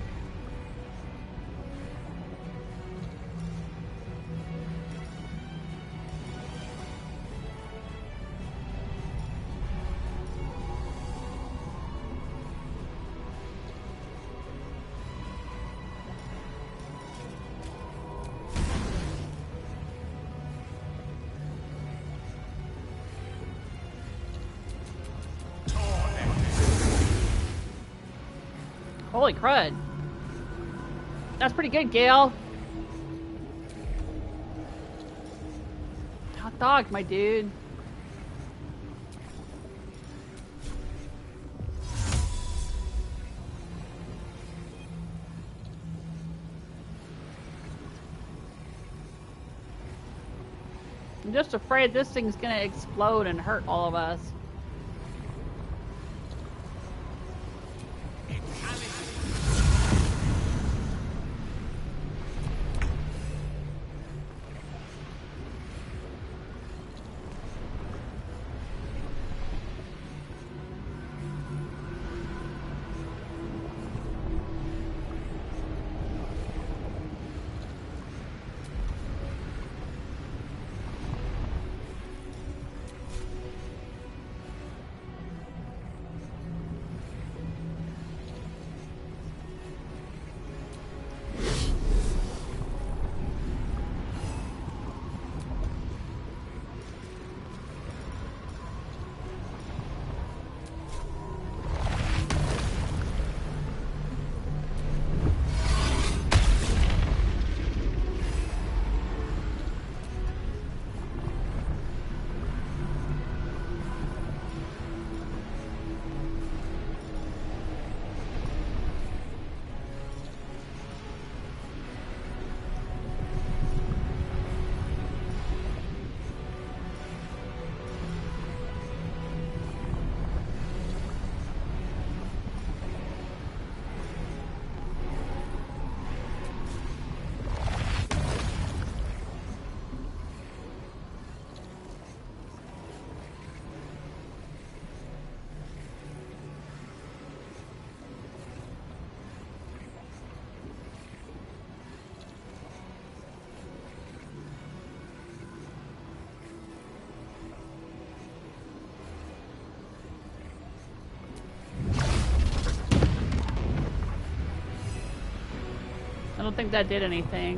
A: Holy crud. That's pretty good, Gale. Hot dog, my dude. I'm just afraid this thing's gonna explode and hurt all of us. don't think that did anything.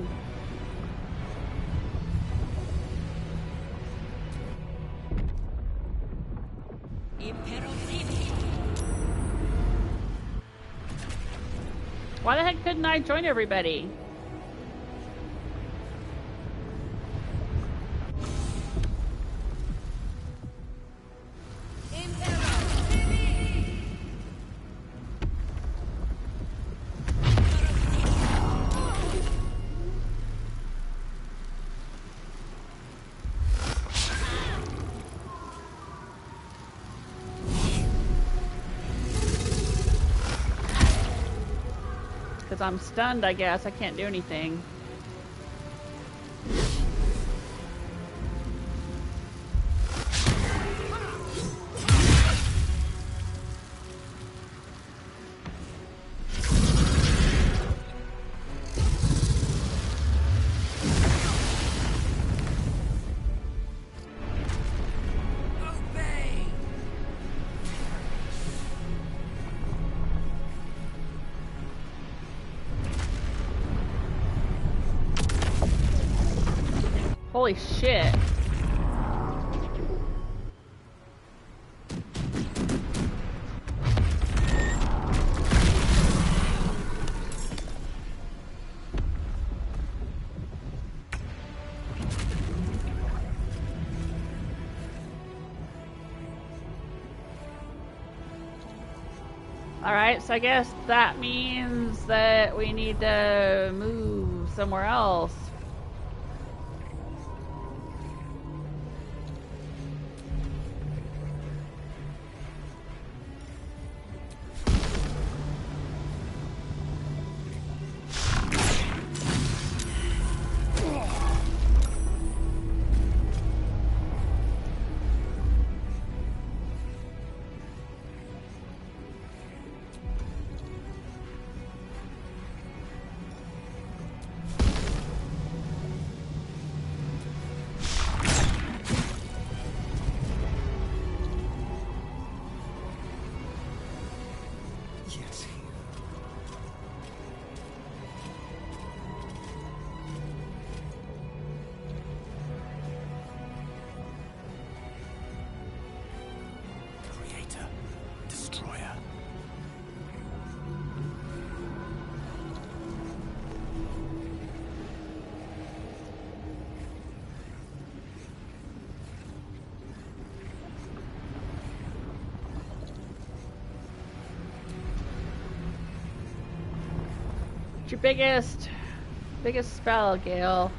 A: Why the heck couldn't I join everybody? I'm stunned, I guess. I can't do anything. Holy shit. Alright, so I guess that means that we need to move somewhere else. What's your biggest spell, Gale?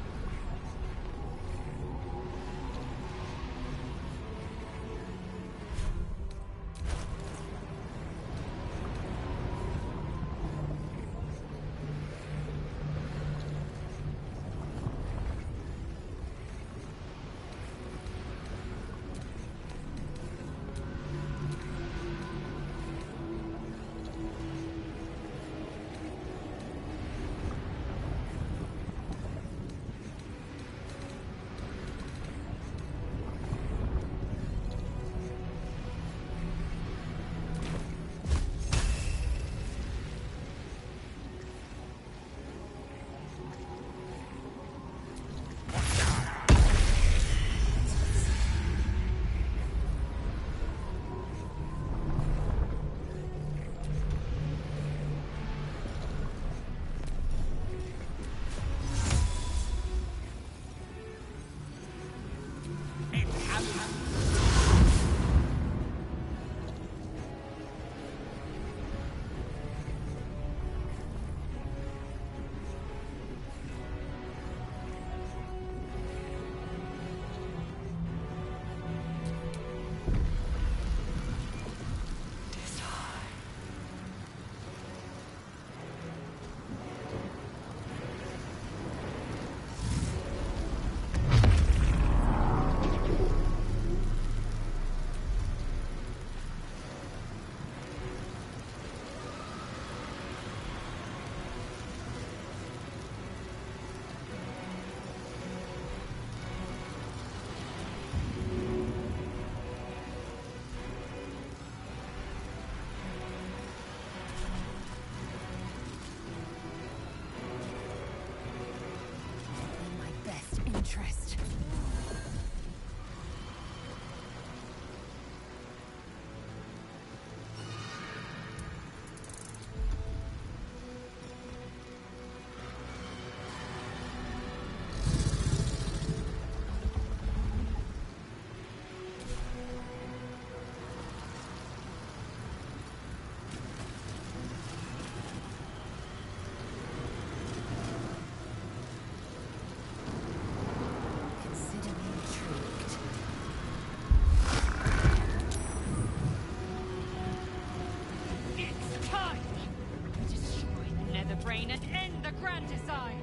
G: Netherbrain and end the Grand Design!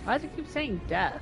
A: Why does it keep saying death?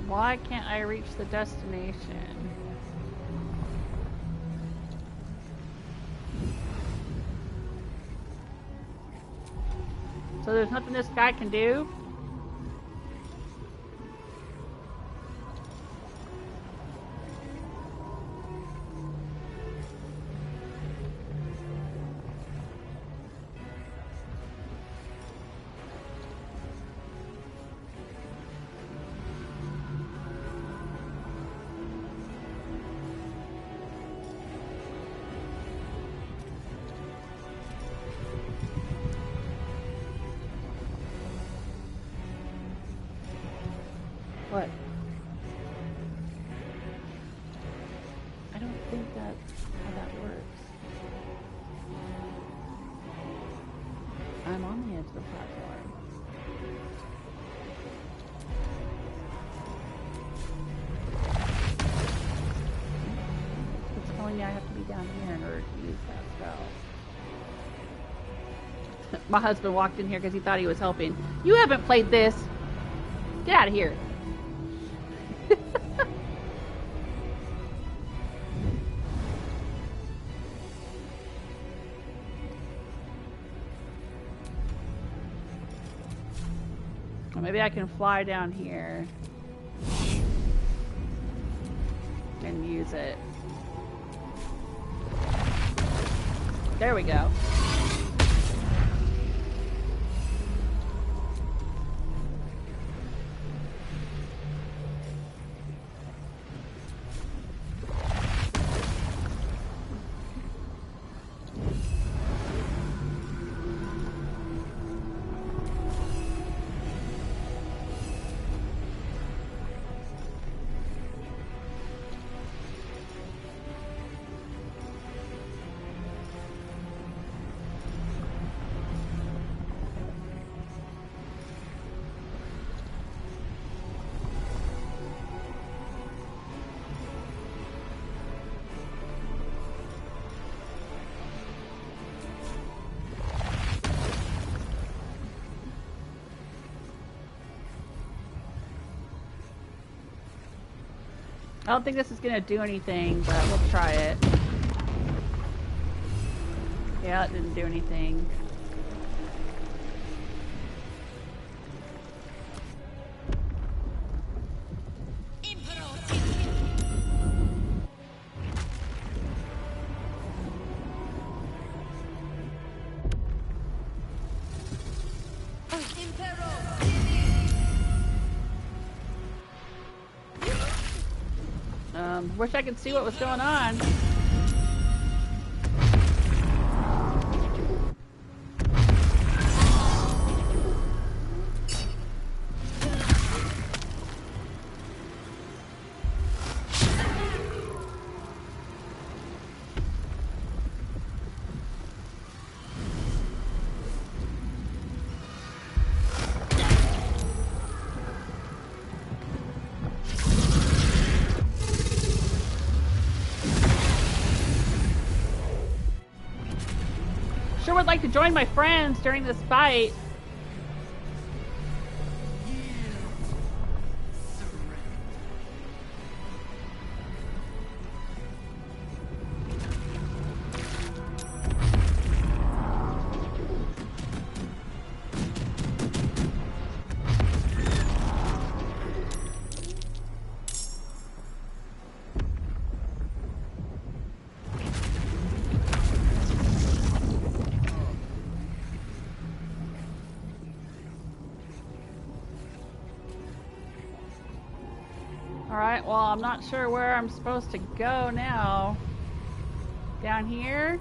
A: Why can't I reach the destination? So there's nothing this guy can do? What? I don't think that's how that works. I'm on the edge of the platform. It's telling me I have to be down here in order to use that spell. My husband walked in here because he thought he was helping. You haven't played this. Get out of here. Maybe I can fly down here and use it. There we go. I don't think this is gonna do anything, but we'll try it. Yeah, it didn't do anything. Wish I could see what was going on. Sure would like to join my friends during this fight. Alright, well, I'm not sure where I'm supposed to go now. Down here?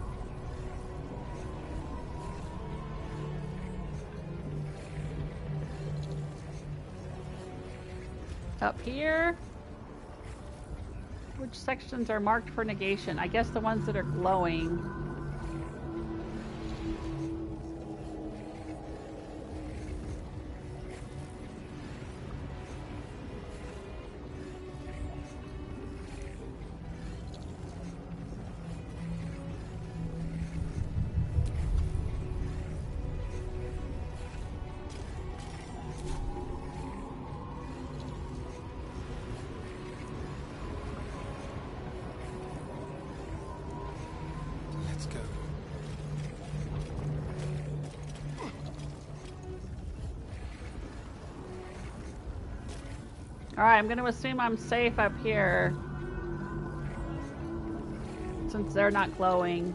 A: Up here? Which sections are marked for negation? I guess the ones that are glowing. Alright, I'm gonna assume I'm safe up here. Since they're not glowing.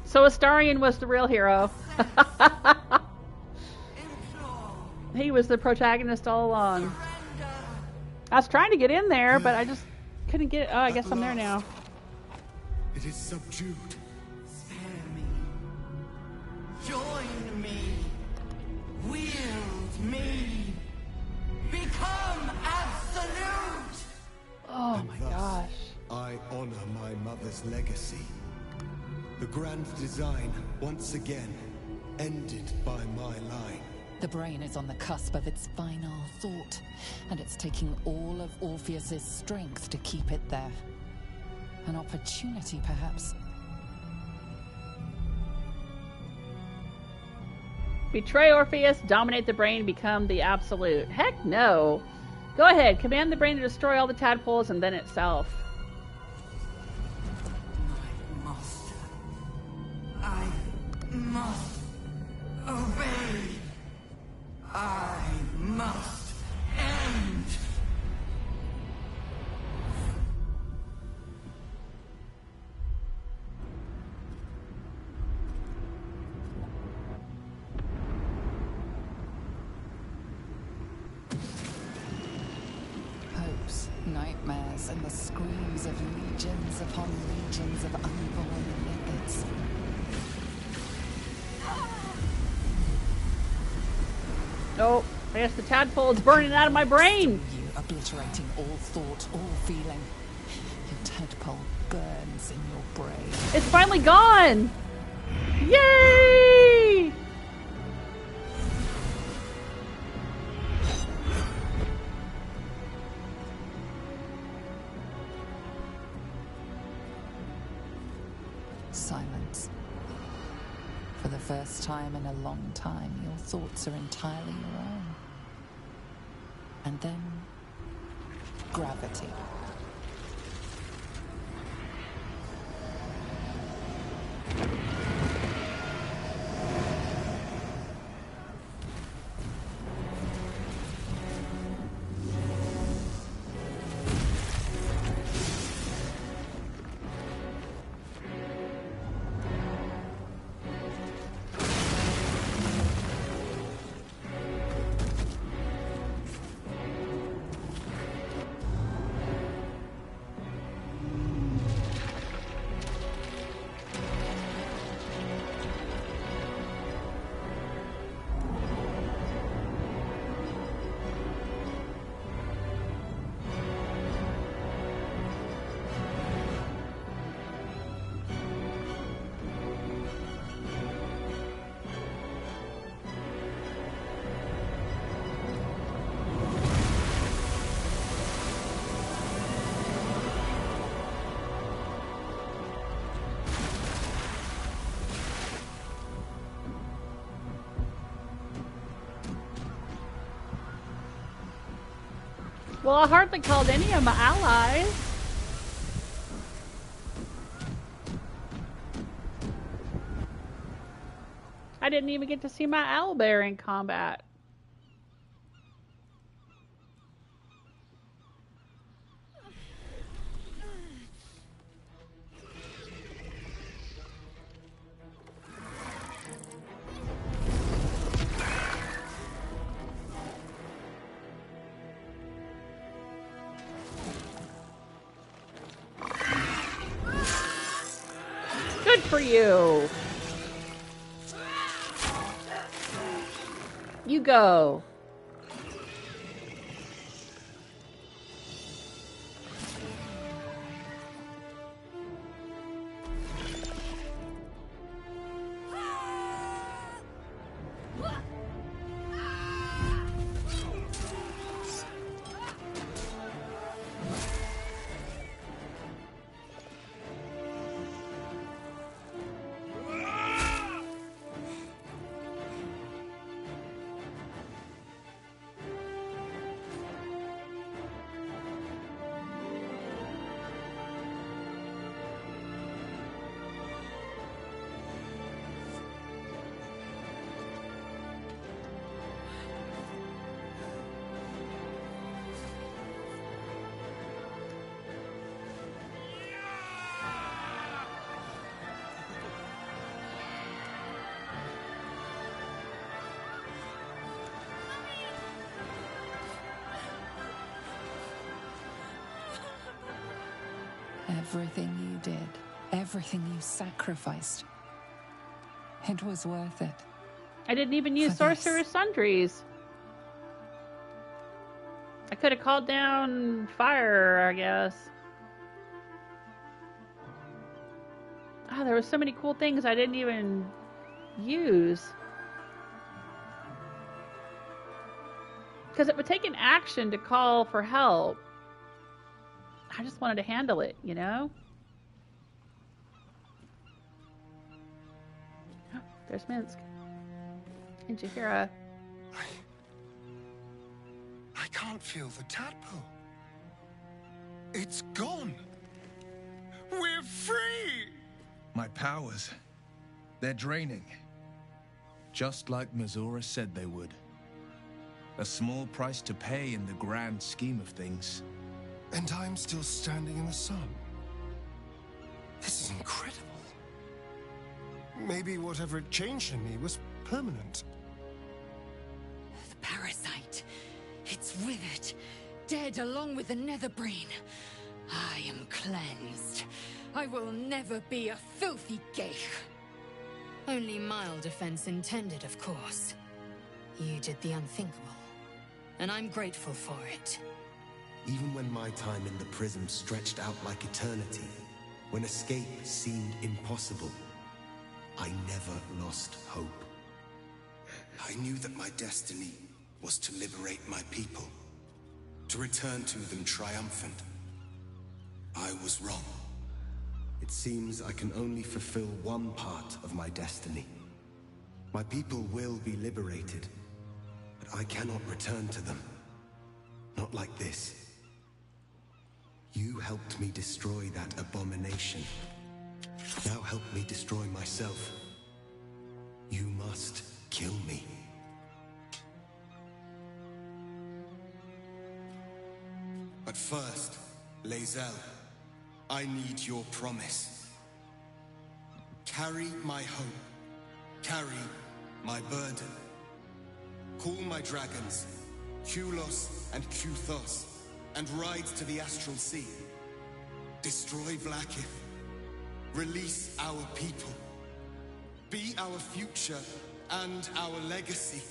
A: So Astarion was the real hero. He was the protagonist all along. I was trying to get in there, but I just couldn't get. Oh, I guess I'm there now.
J: It is subdued.
R: Spare me. Join me. Wield me. Become absolute.
A: Oh my gosh.
J: I honor my mother's legacy. The grand design, once again, ended by my line.
B: The brain is on the cusp of its final thought, and it's taking all of Orpheus's strength to keep it there. An opportunity, perhaps.
A: Betray Orpheus, dominate the brain, become the absolute. Heck no. Go ahead, command the brain to destroy all the tadpoles and then itself.
R: I must obey. I must end
B: and the screams of legions upon legions of unborn lickets.
A: Oh, I guess the tadpole is burning out of my brain.
B: You obliterating all thought, all feeling. Your tadpole burns in your brain.
A: It's finally gone! Yay!
B: Silence. For the first time in a long time, your thoughts are entirely your own. And then, gravity.
A: Well, I hardly called any of my allies. I didn't even get to see my owlbear in combat. Good for you. You go.
B: Everything you did, everything you sacrificed, it was worth it.
A: I didn't even use Sorcerer's Sundries. I could have called down fire, I guess. Oh, there were so many cool things I didn't even use. Because it would take an action to call for help. I just wanted to handle it, you know? Oh, there's Minsk. And Jaheira.
M: I can't feel the tadpole. It's gone. We're free!
C: My powers, they're draining. Just like Mizora said they would. A small price to pay in the grand scheme of things.
M: And I'm still standing in the sun. This is incredible. Maybe whatever it changed in me was permanent.
S: The parasite. It's withered. Dead along with the Netherbrain. I am cleansed. I will never be a filthy geich. Only mild offense intended, of course. You did the unthinkable, and I'm grateful for it.
M: Even when my time in the prism stretched out like eternity, when escape seemed impossible, I never lost hope. I knew that my destiny was to liberate my people, to return to them triumphant. I was wrong. It seems I can only fulfill one part of my destiny. My people will be liberated, but I cannot return to them. Not like this. You helped me destroy that abomination. Now help me destroy myself. You must kill me. But first, Lae'zel, I need your promise. Carry my hope. Carry my burden. Call my dragons, Kulos and Kuthos, and ride to the Astral Sea. Destroy Vlaakith. Release our people. Be our future and our legacy.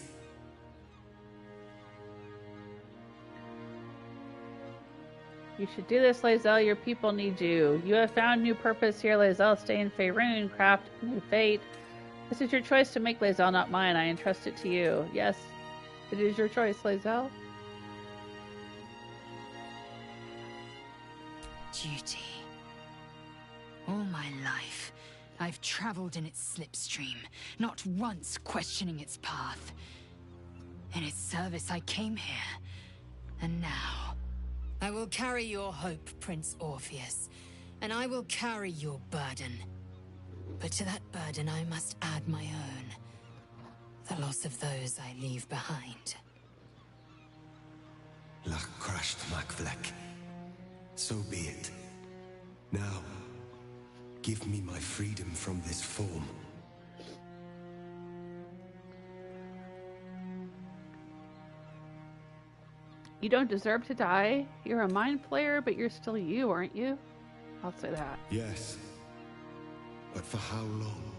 A: You should do this, Lae'zel. Your people need you. You have found new purpose here, Lae'zel. Stay in Faerun, craft a new fate. This is your choice to make, Lae'zel, not mine. I entrust it to you. Yes, it is your choice, Lae'zel.
S: Duty. All my life, I've traveled in its slipstream, not once questioning its path. In its service, I came here. And now, I will carry your hope, Prince Orpheus, and I will carry your burden. But to that burden, I must add my own. The loss of those I leave behind.
M: Lach crashed Macvlek. So be it. Now, give me my freedom from this form.
A: You don't deserve to die. You're a mind flayer, but you're still you, aren't you? I'll say that.
M: Yes. But for how long?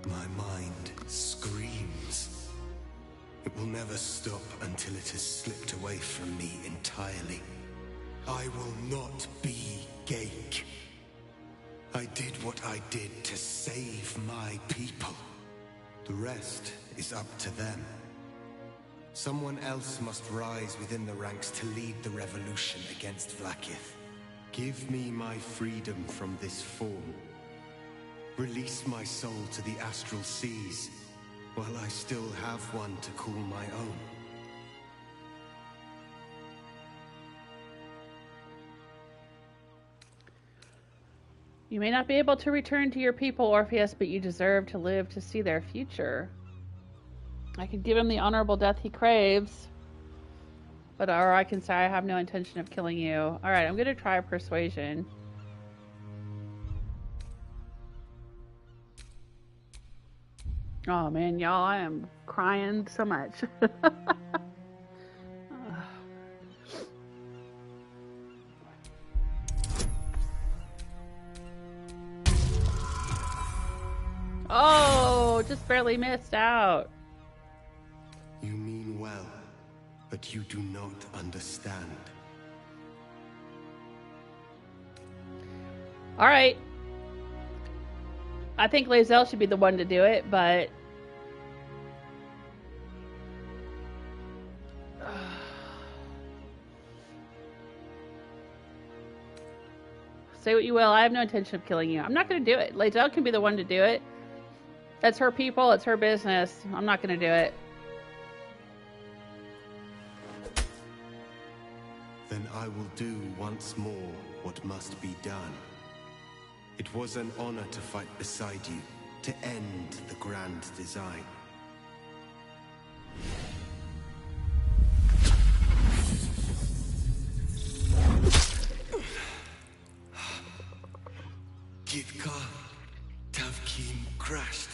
M: My mind screams. It will never stop until it has slipped away from me entirely. I will not be Geich. I did what I did to save my people. The rest is up to them. Someone else must rise within the ranks to lead the revolution against Vlaakith. Give me my freedom from this form. Release my soul to the astral seas, while I still have one to call my own.
A: You may not be able to return to your people, Orpheus, but you deserve to live to see their future. I can give him the honorable death he craves, or I can say I have no intention of killing you. Alright, I'm going to try persuasion. Oh man, y'all, I am crying so much. Oh, just barely missed out.
M: You mean well, but you do not understand.
A: Alright. I think Lae'zel should be the one to do it, but... Say what you will, I have no intention of killing you. I'm not going to do it. Lae'zel can be the one to do it. That's her people, it's her business. I'm not going to do it.
M: Then I will do once more what must be done. It was an honor to fight beside you, to end the grand design. Gitkar, Tavkim crashed.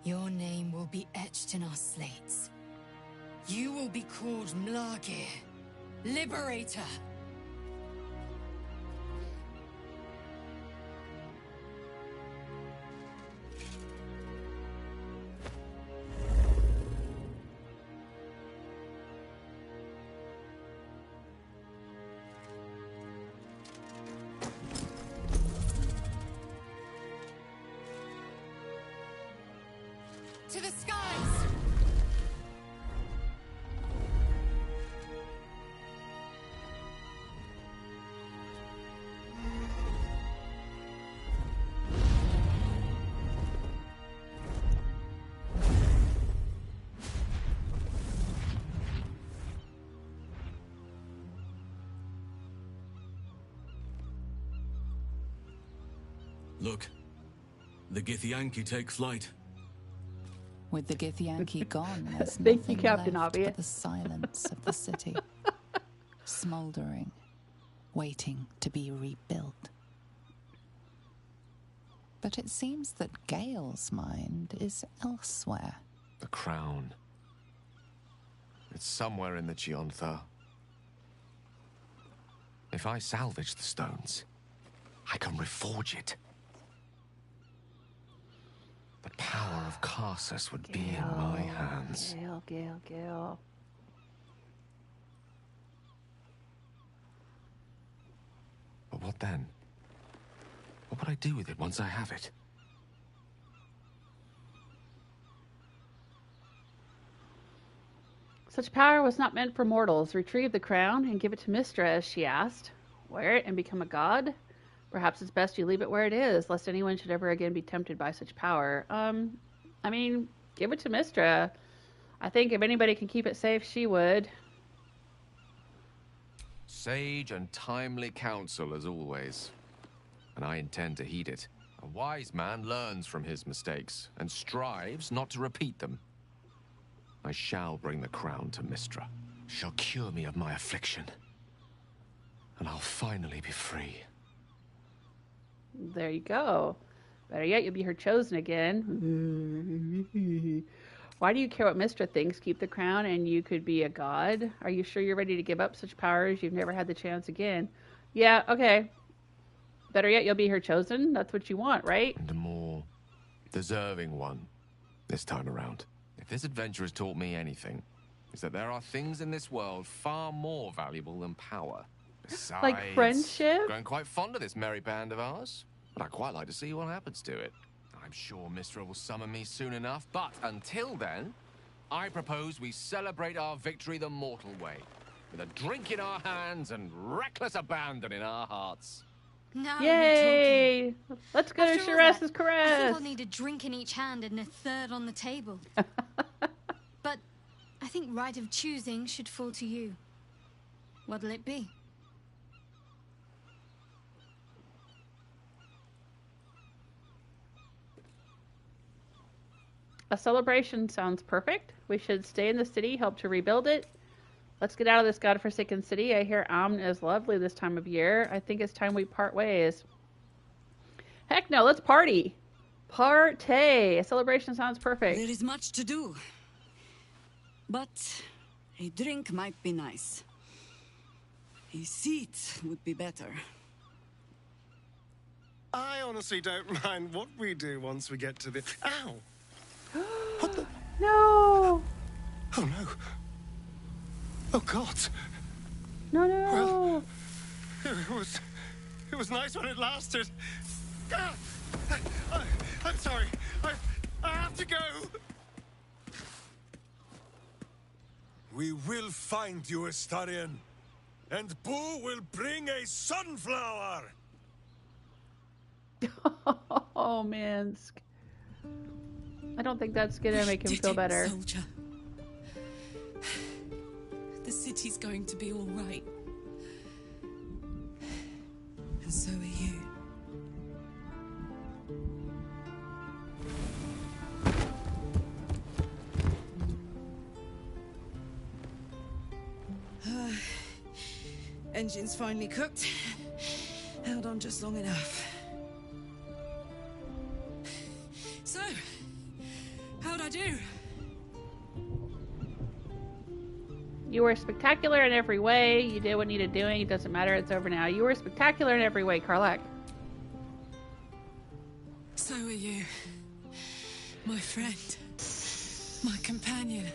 S: Your name will be etched in our slates. You will be called Mlagir, Liberator. To the skies!
O: Look, the Githyanki take flight.
B: With the Githyanki gone, there's
A: Thank
B: nothing
A: you, Captain
B: left
A: Obvious.
B: but the silence of the city, smouldering, waiting to be rebuilt. But it seems that Gale's mind is elsewhere.
P: The crown. It's somewhere in the Giontha. If I salvage the stones, I can reforge it. The power of Karsus would be in my hands.
A: Gale.
P: But what then? What would I do with it once I have it?
A: Such power was not meant for mortals. Retrieve the crown and give it to Mystra, as she asked. Wear it and become a god? Perhaps it's best you leave it where it is, lest anyone should ever again be tempted by such power. I mean, give it to Mystra. I think if anybody can keep it safe, she would.
P: Sage and timely counsel, as always. And I intend to heed it. A wise man learns from his mistakes, and strives not to repeat them. I shall bring the crown to Mystra. She'll cure me of my affliction. And I'll finally be free.
A: There you go. Better yet, you'll be her chosen again. Why do you care what Mystra thinks? Keep the crown and you could be a god. Are you sure you're ready to give up such powers? You've never had the chance again. Yeah, okay. Better yet, you'll be her chosen. That's what you want, right?
P: And a more deserving one this time around. If this adventure has taught me anything, it's that there are things in this world far more valuable than power. Besides,
A: like friendship?
P: I'm growing quite fond of this merry band of ours, but I'd quite like to see what happens to it. I'm sure Mystra will summon me soon enough, but until then, I propose we celebrate our victory the mortal way, with a drink in our hands and reckless abandon in our hearts.
N: Now
A: Yay! Let's go to Sharess's
N: I
A: caress!
N: think I'll need a drink in each hand and a third on the table. But I think right of choosing should fall to you. What'll it be?
A: A celebration sounds perfect. We should stay in the city, help to rebuild it. Let's get out of this godforsaken city. I hear Amn is lovely this time of year. I think it's time we part ways. Heck no, let's party. Partay. A celebration sounds perfect.
T: There is much to do. But a drink might be nice. A seat would be better.
W: I honestly don't mind what we do once we get to the... Ow! What the...
A: No!
W: Oh no. Oh God.
A: No, no.
W: Well, it was nice when it lasted. Ah! I'm sorry. I have to go.
F: We will find you, Astarion. And Boo will bring a sunflower.
A: Oh, man. I don't think that's gonna make him feel better.
H: Soldier. The city's going to be all right. And so are you. Engine's finally cooked. Held on just long enough. So, I do?
A: You were spectacular in every way. You did what needed doing. It doesn't matter. It's over now. You were spectacular in every way, Karlach.
H: So are you. My friend. My companion.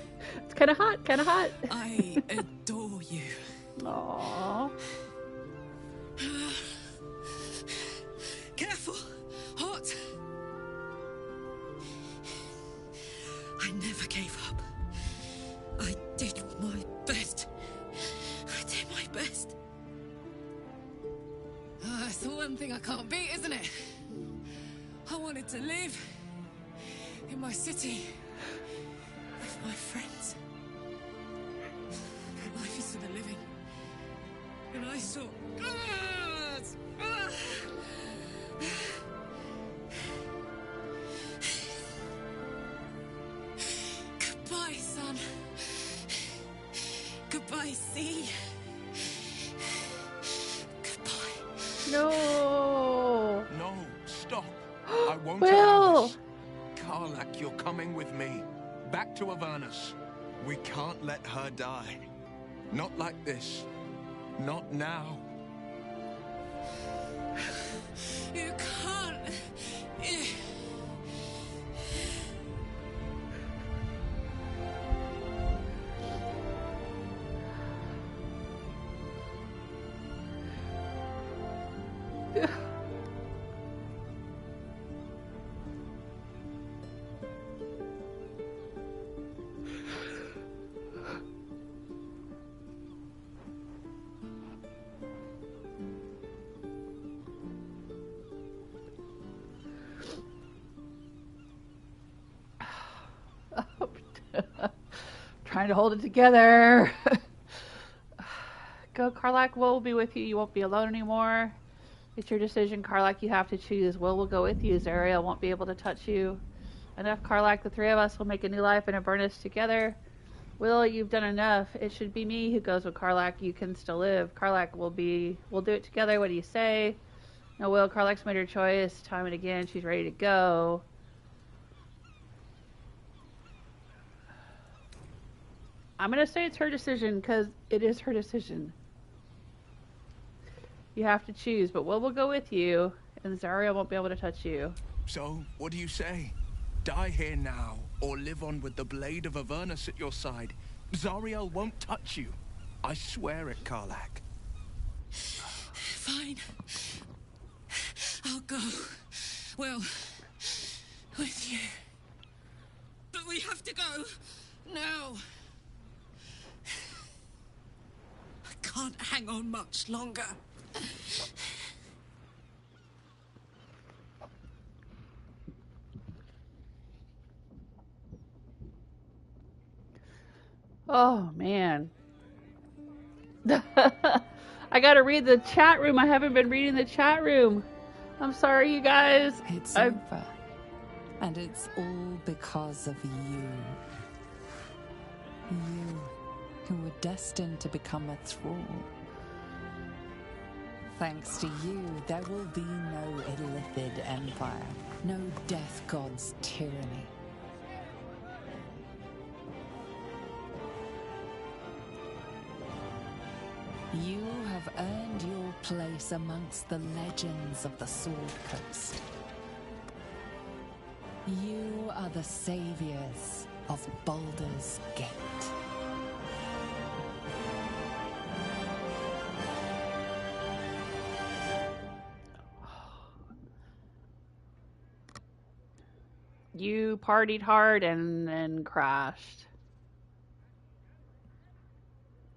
A: It's kind of hot, kind of hot.
H: I adore you.
A: Aww.
H: Careful. Hot. I never gave up. I did my best. I did my best. That's the one thing I can't beat, isn't it? I wanted to live in my city with my friends. Life is for the living. And I saw... Goodbye, son. Goodbye, sea. Goodbye.
A: No.
C: No, stop. I won't
A: Wyll.
C: allow this. Karlach, you're coming with me. Back to Avernus. We can't let her die. Not like this. Not now.
H: You can't.
A: Trying to hold it together. Go, Karlach. Wyll will be with you. You won't be alone anymore. It's your decision, Karlach. You have to choose. Wyll will go with you. Zariel won't be able to touch you. Enough, Karlach. The three of us will make a new life in Avernus together. Wyll, you've done enough. It should be me who goes with Karlach. You can still live. Karlach we'll do it together. What do you say? No, Wyll. Karlach's made her choice time and again. She's ready to go. I'm going to say it's her decision because it is her decision. You have to choose, but Wyll will go with you, and Zariel won't be able to touch you.
C: So, what do you say? Die here now, or live on with the blade of Avernus at your side. Zariel won't touch you. I swear it, Karlach.
H: Fine. I'll go. Well, with you. But we have to go now. I can't hang on much longer.
A: Oh, man. I gotta read the chat room. I haven't been reading the chat room. I'm sorry, you guys.
B: It's over. And it's all because of you. You, who were destined to become a thrall. Thanks to you, there will be no Illithid empire, no death god's tyranny. You have earned your place amongst the legends of the Sword Coast. You are the saviors of Baldur's Gate.
A: You partied hard and then crashed.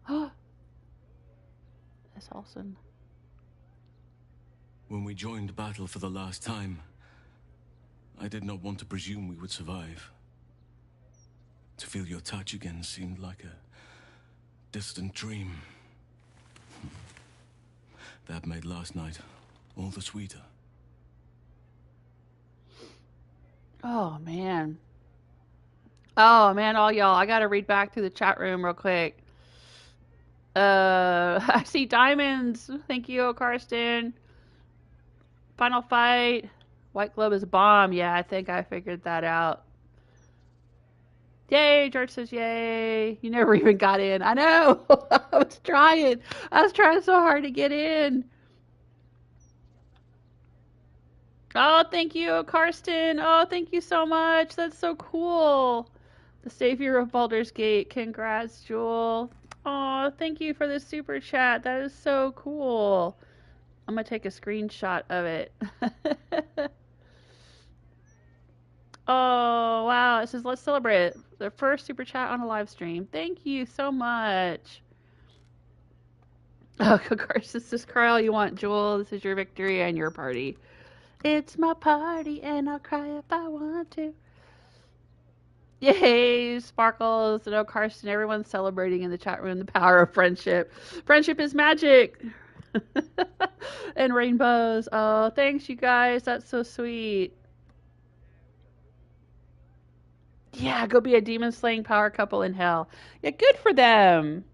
A: That's Halsin.
O: When we joined battle for the last time, I did not want to presume we would survive. To feel your touch again seemed like a distant dream. That made last night all the sweeter.
A: Oh, man. Oh, man, all y'all. I gotta read back through the chat room real quick. I see diamonds. Thank you, Karsten. Final fight. White Globe is a bomb. Yeah, I think I figured that out. Yay, George says yay. You never even got in. I know. I was trying. So hard to get in. Oh, thank you, Karsten. Oh, thank you so much. That's so cool. The savior of Baldur's Gate. Congrats, Jewel. Oh, thank you for the super chat. That is so cool. I'm going to take a screenshot of it. Oh, wow. It says, let's celebrate the first super chat on a live stream. Thank you so much. Oh, of course, this is Carl. You want Jewel. This is your victory and your party. It's my party, and I'll cry if I want to. Yay, Sparkles. No, Karsten. Everyone's celebrating in the chat room the power of friendship. Friendship is magic. And rainbows. Oh, thanks, you guys. That's so sweet. Yeah, go be a demon slaying power couple in hell. Yeah, good for them.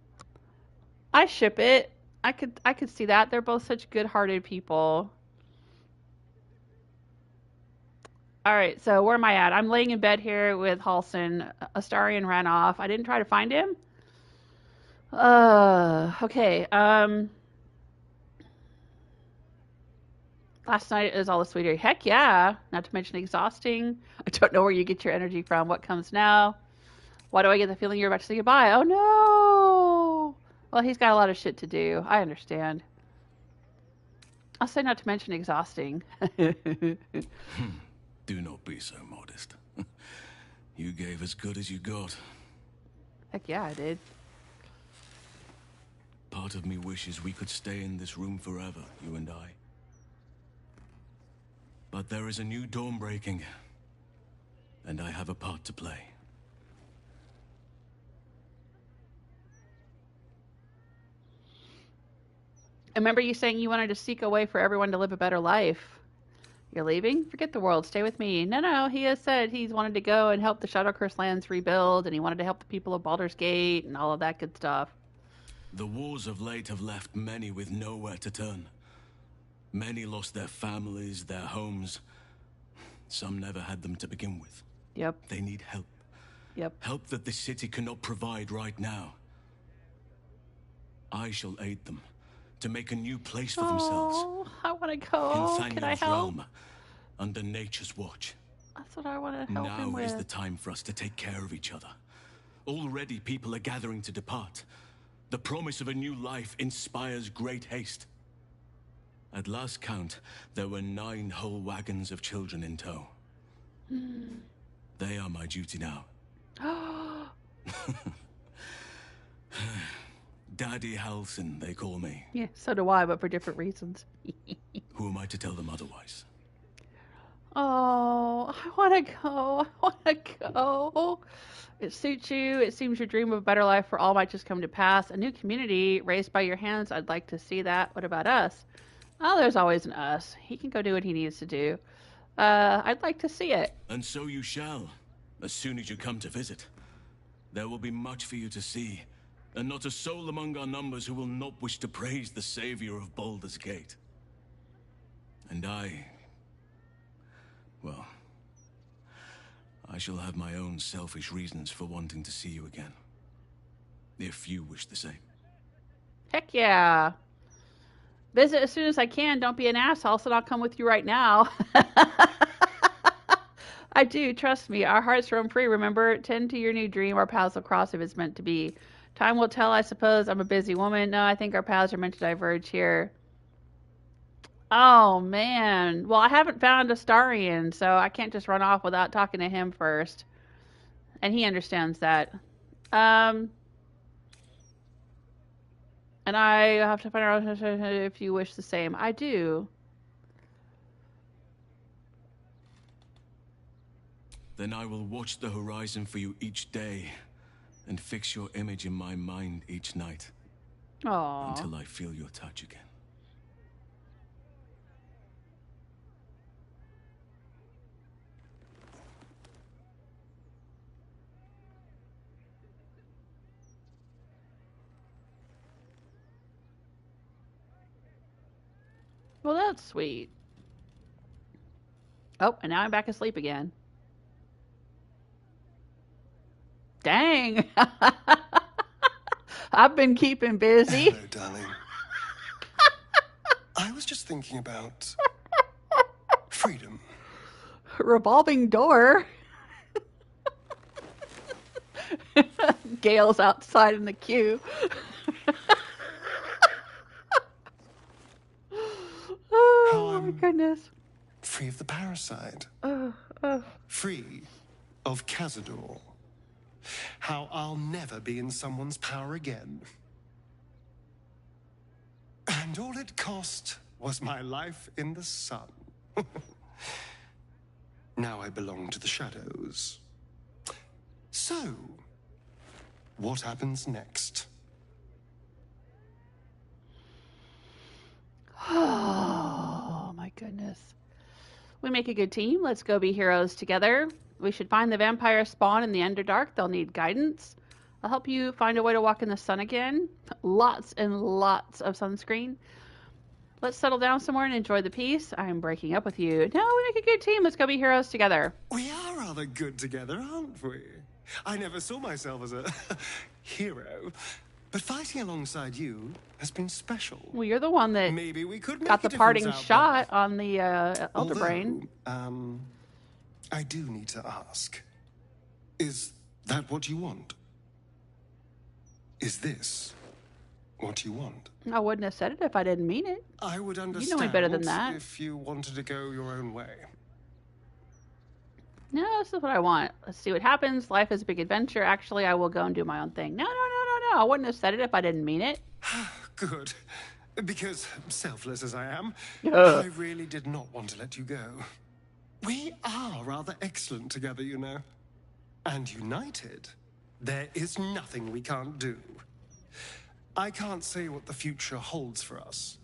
A: I ship it. I could see that. They're both such good-hearted people. All right, so where am I at? I'm laying in bed here with Halsin. Astarion ran off. I didn't try to find him. Okay. Last night is all the sweeter. Heck yeah. Not to mention exhausting. I don't know where you get your energy from. What comes now? Why do I get the feeling you're about to say goodbye? Oh no! Well, he's got a lot of shit to do. I understand. I'll say not to mention exhausting.
D: Do not be so modest. You gave as good as you got.
A: Heck yeah, I did.
D: Part of me wishes we could stay in this room forever, you and I. But there is a new dawn breaking, and I have a part to play.
A: I remember you saying you wanted to seek a way for everyone to live a better life. You're leaving? Forget the world. Stay with me. No, he has said he's wanted to go and help the Shadowcurse lands rebuild, and he wanted to help the people of Baldur's Gate and all of that good stuff.
D: The wars of late have left many with nowhere to turn. Many lost their families, their homes. Some never had them to begin with.
A: Yep.
D: They need help.
A: Yep.
D: Help that the city cannot provide right now. I shall aid them to make a new place for themselves.
A: Oh, I want to go. Can I help?
D: Realm, under nature's watch.
A: That's what I want to help him with.
D: Now is the time for us to take care of each other. Already people are gathering to depart. The promise of a new life inspires great haste. At last count, there were 9 whole wagons of children in tow. They are my duty now. Daddy Halsin, they call me.
A: Yeah, so do I, but for different reasons.
D: Who am I to tell them otherwise?
A: Oh, I want to go. I want to go. It suits you. It seems your dream of a better life for all might just come to pass. A new community raised by your hands. I'd like to see that. What about us? Oh, there's always an us. He can go do what he needs to do. I'd like to see it.
D: And so you shall, as soon as you come to visit. There will be much for you to see, and not a soul among our numbers who will not wish to praise the savior of Baldur's Gate. And well, I shall have my own selfish reasons for wanting to see you again. If you wish the same.
A: Heck yeah. Visit as soon as I can. Don't be an asshole, so I'll come with you right now. I do. Trust me. Our hearts roam free. Remember, tend to your new dream. Our paths will cross if it's meant to be. Time will tell, I suppose. I'm a busy woman. No, I think our paths are meant to diverge here. Oh, man. Well, I haven't found Astarion, so I can't just run off without talking to him first. And he understands that. And I have to find out if you wish the same. I do.
D: Then I will watch the horizon for you each day and fix your image in my mind each night.
A: Aww.
D: Until I feel your touch again.
A: Well, that's sweet. Oh, and now I'm back asleep again. Dang. I've been keeping busy.
W: Hello, darling. I was just thinking about freedom.
A: Revolving door. Gale's outside in the queue. Oh my goodness.
W: Free of the parasite. Free of Cazador. How I'll never be in someone's power again. And all it cost was my life in the sun. Now I belong to the shadows. So, what happens next?
A: Oh my goodness. We make a good team. Let's go be heroes together. We should find the vampire spawn in the Underdark. They'll need guidance. I'll help you find a way to walk in the sun again. Lots and lots of sunscreen. Let's settle down somewhere and enjoy the peace. I'm breaking up with you. No, we make a good team. Let's go be heroes together.
W: We are rather good together, aren't we? I never saw myself as a hero, but fighting alongside you has been special.
A: Well, you're the one that
W: maybe we could
A: got the
W: make a
A: parting
W: difference out
A: shot on the Elderbrain.
W: Although, I do need to ask. Is that what you want? Is this what you want?
A: I wouldn't have said it if I didn't mean it.
W: I would understand.
A: You know me better than that.
W: If you wanted to go your own way.
A: No, this is what I want. Let's see what happens. Life is a big adventure. Actually, I will go and do my own thing. No. I wouldn't have said it if I didn't mean it.
W: Good. Because, selfless as I am,
A: Yeah.
W: I really did not want to let you go. We are rather excellent together, you know. And united, there is nothing we can't do. I can't say what the future holds for us,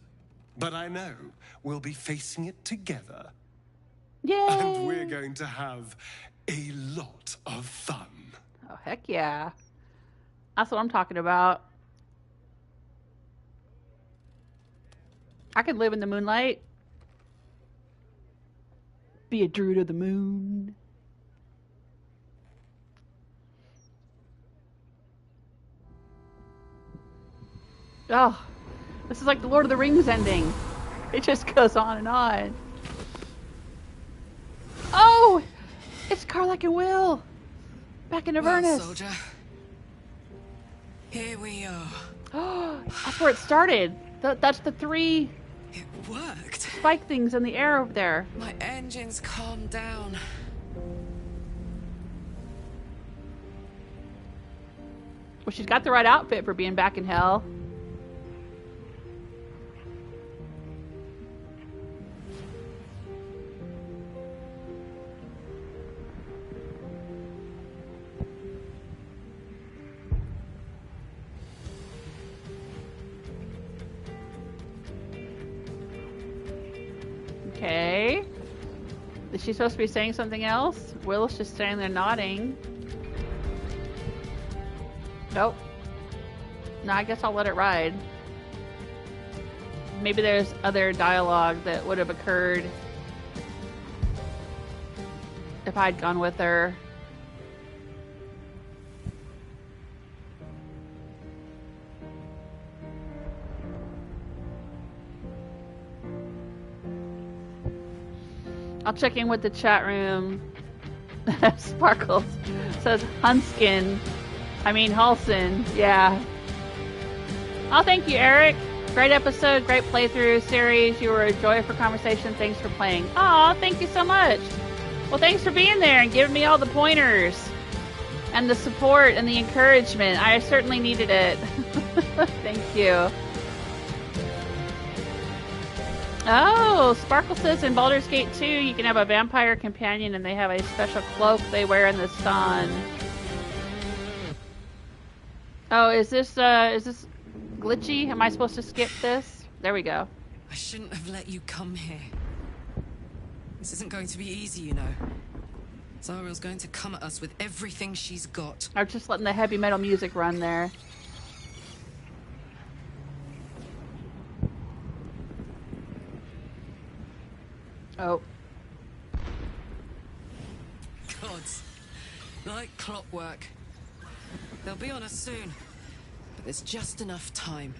W: but I know we'll be facing it together.
A: Yay!
W: And we're going to have a lot of fun.
A: Oh, heck yeah. That's what I'm talking about. I could live in the moonlight. Be a druid of the moon. Oh, this is like the Lord of the Rings ending. It just goes on and on. Oh, it's Karlach Wyll. Back in Avernus.
L: Well, soldier. Here we are.
A: Oh, that's where it started. That's the three
L: worked.
A: Spike things in the air over there.
L: My engines calmed down.
A: Well, she's got the right outfit for being back in hell. Okay. Is she supposed to be saying something else? Will's just standing there nodding. Nope. No, I guess I'll let it ride. Maybe there's other dialogue that would have occurred if I'd gone with her. I'll check in with the chat room. Sparkles says Halsin. Yeah. Oh, thank you, Eric. Great episode, great playthrough series. You were a joy for conversation. Thanks for playing. Oh, thank you so much. Well, thanks for being there and giving me all the pointers and the support and the encouragement. I certainly needed it. Thank you. Oh, Sparkle says in Baldur's Gate 2 you can have a vampire companion and they have a special cloak they wear in the sun. Oh, is this glitchy? Am I supposed to skip this? There we go.
L: I shouldn't have let you come here. This isn't going to be easy, you know. Zariel's going to come at us with everything she's got.
A: I'm just letting the heavy metal music run there. Oh.
L: Gods. Like clockwork. They'll be on us soon. But there's just enough time.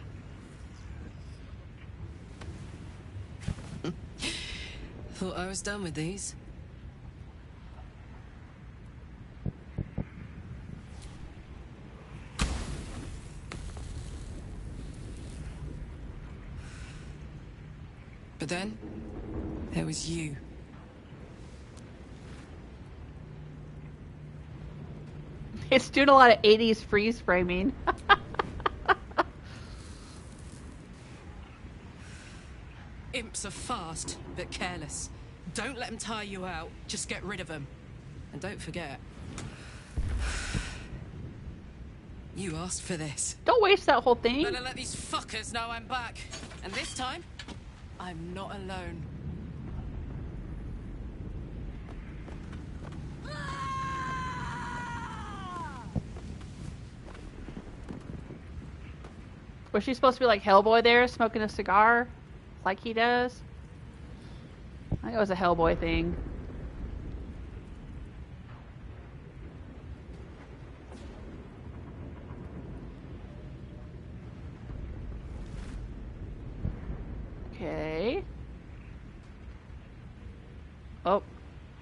L: Thought I was done with these. But then, there was you.
A: It's doing a lot of 80s freeze framing.
L: Imps are fast, but careless. Don't let them tire you out. Just get rid of them. And don't forget, you asked for this.
A: Don't waste that whole thing.
L: Better let these fuckers know I'm back. And this time, I'm not alone.
A: Was she supposed to be like Hellboy there, smoking a cigar? Like he does? I think it was a Hellboy thing. Okay. Oh,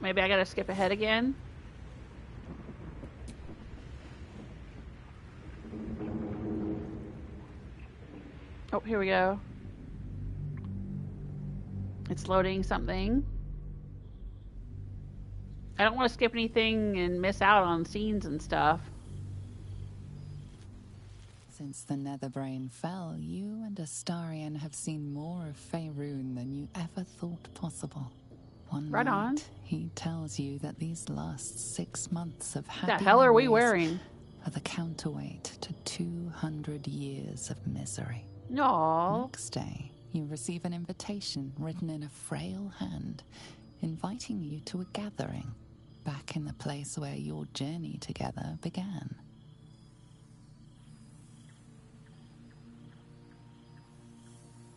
A: maybe I gotta skip ahead again. Oh, here we go. It's loading something. I don't want to skip anything and miss out on scenes and stuff.
B: Since the Netherbrain fell, you and Astarion have seen more of Faerun than you ever thought possible. One
A: Right
B: night,
A: on.
B: he tells you that these last 6 months of happy
A: What the hell are we
B: memories
A: wearing?
B: are the counterweight to 200 years of misery.
A: No.
B: Next day, you receive an invitation written in a frail hand, inviting you to a gathering back in the place where your journey together began.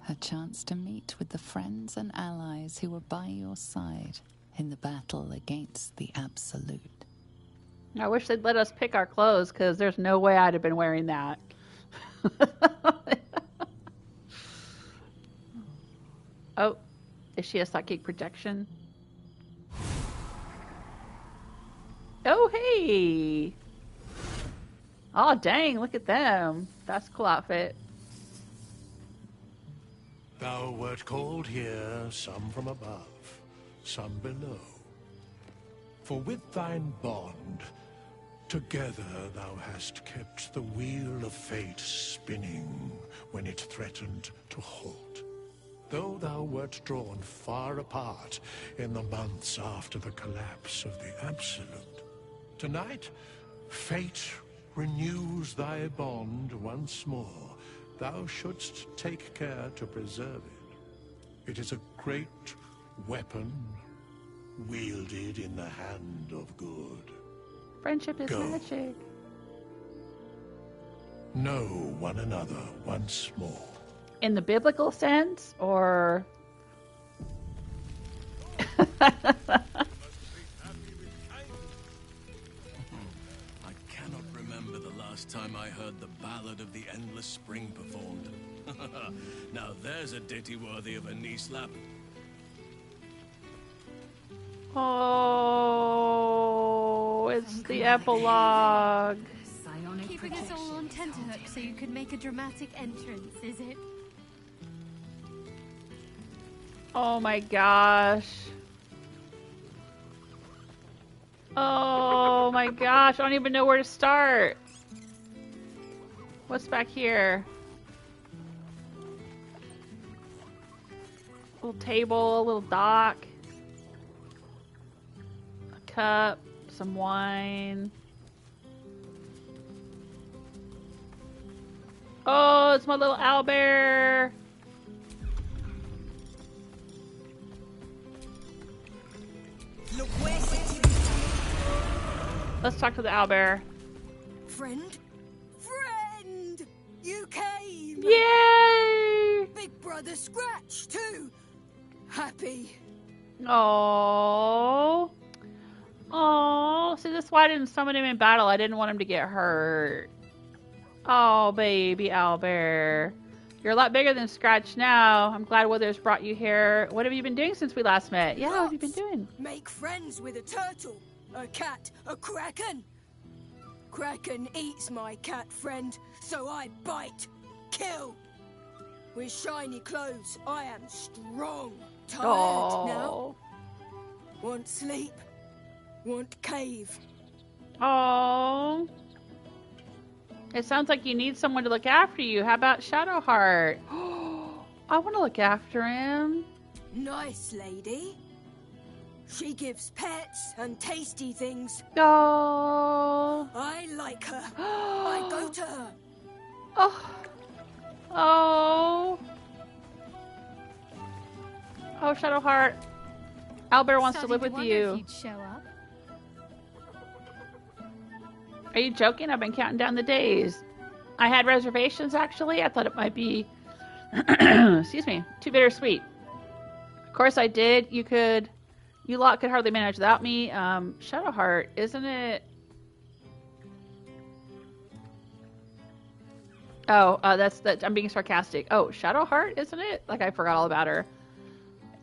B: A chance to meet with the friends and allies who were by your side in the battle against the Absolute.
A: I wish they'd let us pick our clothes, because there's no way I'd have been wearing that. Oh, is she a psychic projection? Oh, hey! Oh, dang, look at them. That's a cool outfit.
E: Thou wert called here, some from above, some below. For with thine bond, together thou hast kept the wheel of fate spinning when it threatened to halt. Though thou wert drawn far apart in the months after the collapse of the Absolute, tonight fate renews thy bond once more. Thou shouldst take care to preserve it. It is a great weapon wielded in the hand of good.
A: Friendship is
E: Go.
A: magic.
E: Know one another once more.
A: In the biblical sense, or...
D: I cannot remember the last time I heard the Ballad of the Endless Spring performed. Now there's a ditty worthy of a knee slap.
A: Oh, it's the epilogue.
N: Keeping us all on tenterhooks so you could make a dramatic entrance, is it?
A: Oh my gosh. Oh my gosh, I don't even know where to start. What's back here? Little table, a little dock. A cup, some wine. Oh, it's my little owlbear. Let's talk to the owlbear.
H: Friend? Friend! You came!
A: Yay!
H: Big brother Scratch, too! Happy.
A: Oh. Oh, see, this is why I didn't summon him in battle. I didn't want him to get hurt. Oh, baby owlbear. You're a lot bigger than Scratch now. I'm glad Withers brought you here. What have you been doing since we last met? Yeah, what have you been doing?
K: Make friends with a turtle, a cat, a kraken. Kraken eats my cat friend, so I bite, kill. With shiny clothes, I am strong. Tired now? Want sleep? Want cave?
A: Oh. It sounds like you need someone to look after you. How about Shadowheart? I want to look after him.
K: Nice lady. She gives pets and tasty things.
A: Oh.
K: I like her. I go to her.
A: Oh. Oh. Oh, Shadowheart. Owlbear wants to live with you.
N: If you'd show up.
A: Are you joking? I've been counting down the days. I had reservations, actually. I thought it might be, excuse me, too bittersweet. Of course I did. You lot could hardly manage without me. Shadowheart, isn't it? Oh, that's I'm being sarcastic. Oh, Shadowheart, isn't it? Like, I forgot all about her.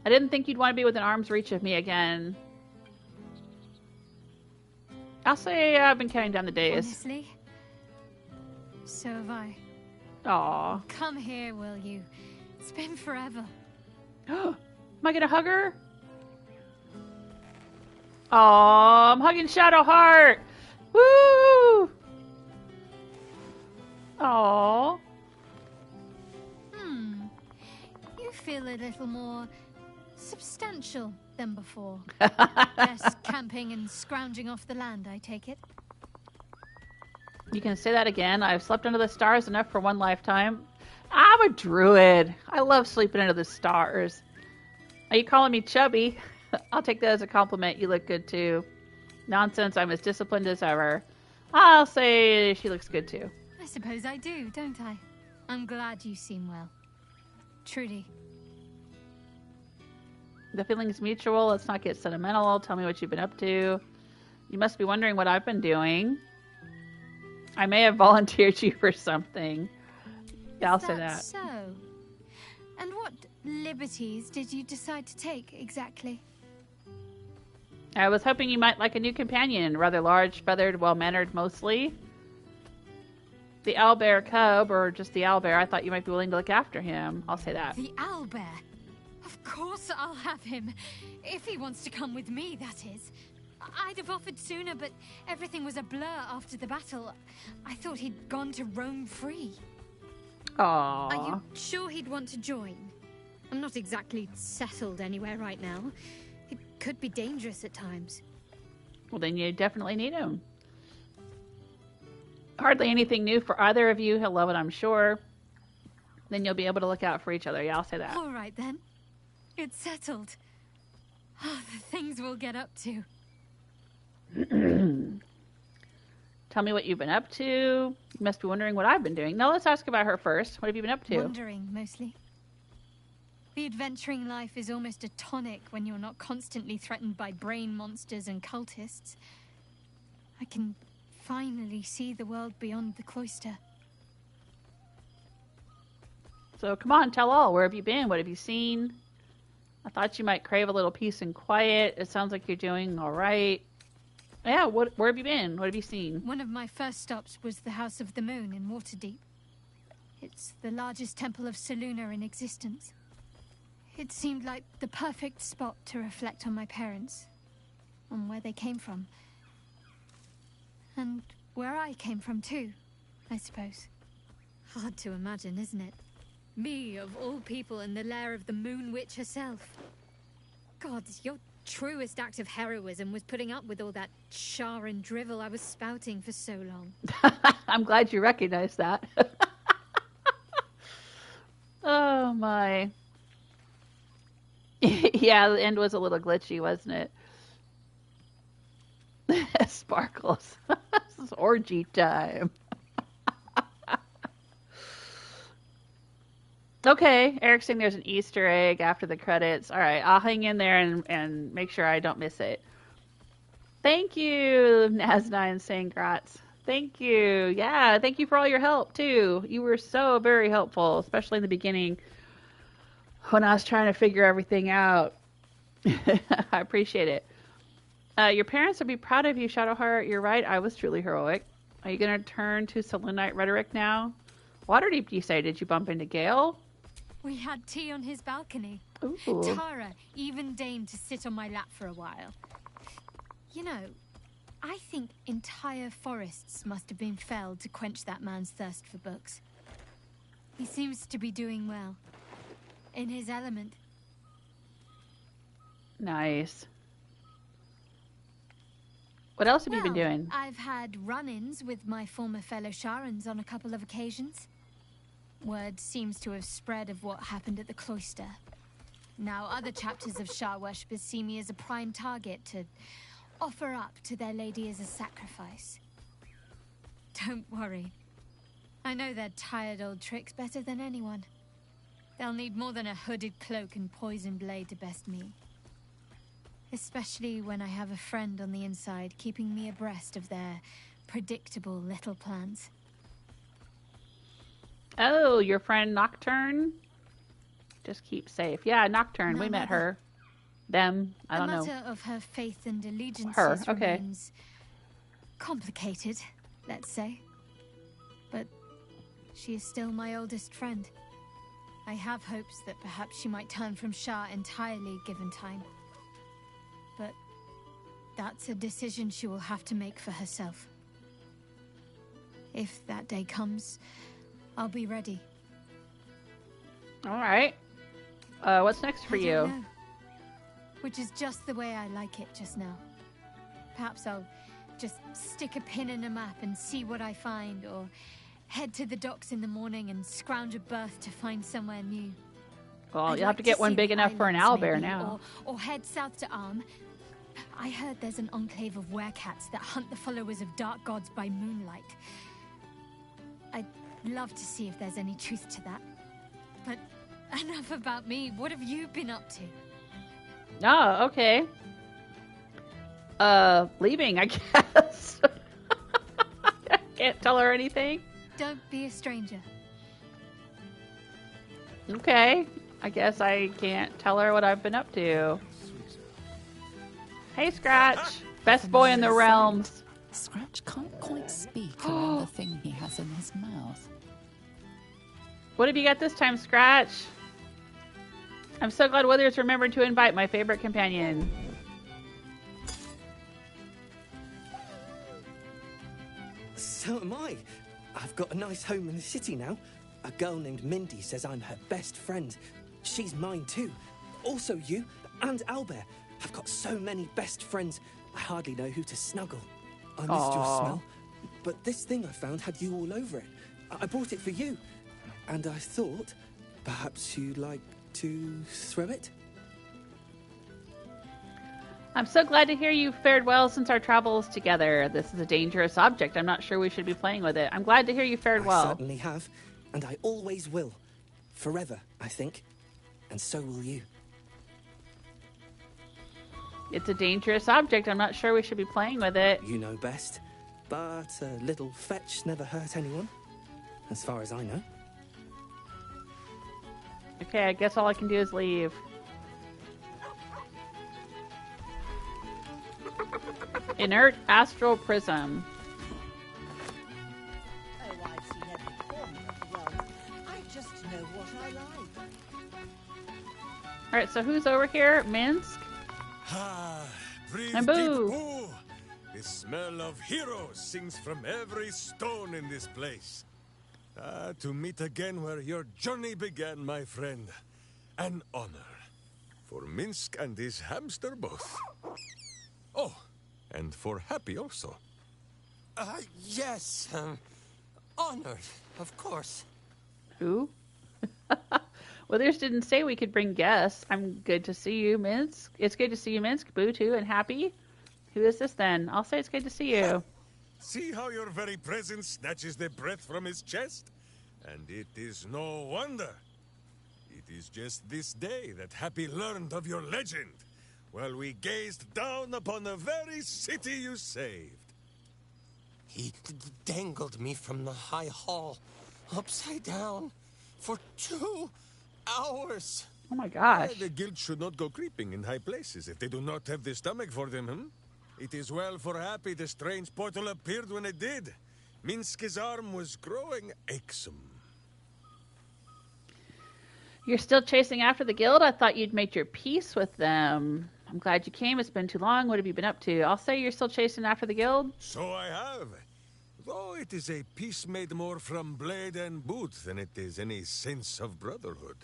A: I didn't think you'd want to be within arm's reach of me again. I'll say I've been counting down the days.
N: Honestly, so have I.
A: Aw.
N: Come here, will you? It's been forever.
A: Am I gonna hug her? Aw, I'm hugging Shadowheart! Woo! Aw.
N: You feel a little more substantial than before. Less camping and scrounging off the land, I take it.
A: You can say that again. I've slept under the stars enough for one lifetime. I'm a druid. I love sleeping under the stars. Are you calling me chubby? I'll take that as a compliment. You look good too. Nonsense, I'm as disciplined as ever. I'll say she looks good too.
N: I suppose I do, don't I? I'm glad you seem well. Trudy.
A: The feeling's mutual. Let's not get sentimental. Tell me what you've been up to. You must be wondering what I've been doing. I may have volunteered you for something. Yeah, I'll say that.
N: So, and what liberties did you decide to take exactly?
A: I was hoping you might like a new companion. Rather large, feathered, well-mannered mostly. The owlbear cub, or just the owlbear, I thought you might be willing to look after him. I'll say that.
N: The owlbear? Of course I'll have him. If he wants to come with me, that is. I'd have offered sooner, but everything was a blur after the battle. I thought he'd gone to roam free.
A: Aww.
N: Are you sure he'd want to join? I'm not exactly settled anywhere right now. It could be dangerous at times.
A: Well, then you definitely need him. Hardly anything new for either of you. He'll love it, I'm sure. Then you'll be able to look out for each other. Yeah, I'll say that.
N: All right, then. It's settled. Oh, the things we'll get up to.
A: Tell me what you've been up to. You must be wondering what I've been doing. Now let's ask about her first. What have you been up to?
N: Wandering, mostly. The adventuring life is almost a tonic when you're not constantly threatened by brain monsters and cultists. I can finally see the world beyond the cloister.
A: So come on, tell all. Where have you been? What have you seen? I thought you might crave a little peace and quiet. It sounds like you're doing all right. Yeah, where have you been? What have you seen?
N: One of my first stops was the House of the Moon in Waterdeep. It's the largest temple of Selûne in existence. It seemed like the perfect spot to reflect on my parents, on where they came from. And where I came from too, I suppose. Hard to imagine, isn't it? Me, of all people, in the lair of the Moon Witch herself. God, your truest act of heroism was putting up with all that char and drivel I was spouting for so long.
A: I'm glad you recognized that. Oh, my. Yeah, the end was a little glitchy, wasn't it? Sparkles. This is orgy time. Okay, Eric's saying there's an Easter egg after the credits. All right, I'll hang in there and make sure I don't miss it. Thank you, Naz9 Sangrats. Thank you. Yeah, thank you for all your help, too. You were so very helpful, especially in the beginning when I was trying to figure everything out. I appreciate it. Your parents would be proud of you, Shadowheart. You're right, I was truly heroic. Are you going to turn to Selûnite rhetoric now? Waterdeep, you say? Did you bump into Gale?
N: We had tea on his balcony.
A: Ooh.
N: Tara even deigned to sit on my lap for a while. You know, I think entire forests must have been felled to quench that man's thirst for books. He seems to be doing well. In his element.
A: Nice. What else have you been doing?
N: I've had run-ins with my former fellow Sharans on a couple of occasions. Word seems to have spread of what happened at the cloister. Now other chapters of Shar worshippers see me as a prime target to offer up to their lady as a sacrifice. Don't worry. I know their tired old tricks better than anyone. They'll need more than a hooded cloak and poison blade to best me. Especially when I have a friend on the inside keeping me abreast of their predictable little plans.
A: Oh, your friend Nocturne? Just keep safe. Yeah, Nocturne. We met her. Them. I don't know.
N: The matter of her faith and allegiances
A: her. Okay.
N: remains complicated, let's say. But she is still my oldest friend. I have hopes that perhaps she might turn from Shar entirely given time. But that's a decision she will have to make for herself. If that day comes, I'll be ready.
A: All right. What's next for
N: I don't
A: you?
N: know. Which is just the way I like it just now. Perhaps I'll just stick a pin in a map and see what I find, or head to the docks in the morning and scrounge a berth to find somewhere new.
A: Well, you'll have to get one big enough for an owlbear now.
N: Or head south to Arm. I heard there's an enclave of werecats that hunt the followers of dark gods by moonlight. I'd love to see if there's any truth to that. But enough about me. What have you been up to?
A: Oh, okay. Leaving, I guess. I can't tell her anything.
N: Don't be a stranger.
A: Okay. I guess I can't tell her what I've been up to. Hey, Scratch. Best boy in the realms.
B: Scratch can't quite speak around the thing he has in his mouth.
A: What have you got this time, Scratch? I'm so glad Withers remembered to invite my favorite companion.
I: So am I. I've got a nice home in the city now. A girl named Mindy says I'm her best friend. She's mine too. Also you and Owlbear. I've got so many best friends, I hardly know who to snuggle. I missed your smell, but this thing I found had you all over it. I brought it for you, and I thought perhaps you'd like to throw it?
A: I'm so glad to hear you fared well since our travels together. This is a dangerous object. I'm not sure we should be playing with it. I'm glad to hear you fared well.
I: I certainly have, and I always will. Forever, I think. And so will you.
A: It's a dangerous object. I'm not sure we should be playing with it.
I: You know best. But a little fetch never hurt anyone, as far as I know.
A: Okay, I guess all I can do is leave. Inert astral prism.
Q: Oh, I've seen every form of the world. I just know what I like.
A: Alright, so who's over here? Minsk?
V: Breathe
A: And
V: deep,
A: Boo.
V: Boo. The smell of heroes sings from every stone in this place. To meet again where your journey began, my friend. An honor. For Minsk and his hamster both. Oh, and for Happy also.
I: Yes. Honored, of course.
A: Who? Withers didn't say we could bring guests. I'm good to see you, Minsk. It's good to see you, Minsk. Boo, too, and Happy. Who is this, then? I'll say it's good to see you.
V: See how your very presence snatches the breath from his chest? And it is no wonder. It is just this day that Happy learned of your legend. while we gazed down upon the very city you saved.
G: He dangled me from the high hall, upside down, for 2 hours.
A: Oh my gosh.
V: The guild should not go creeping in high places if they do not have the stomach for them, It is well for Happy the strange portal appeared when it did. Minsk's arm was growing achesome.
A: You're still chasing after the guild? I thought you'd made your peace with them. I'm glad you came. It's been too long. What have you been up to? I'll say you're still chasing after the guild.
V: So I have. Though it is a peace made more from blade and boot than it is any sense of brotherhood.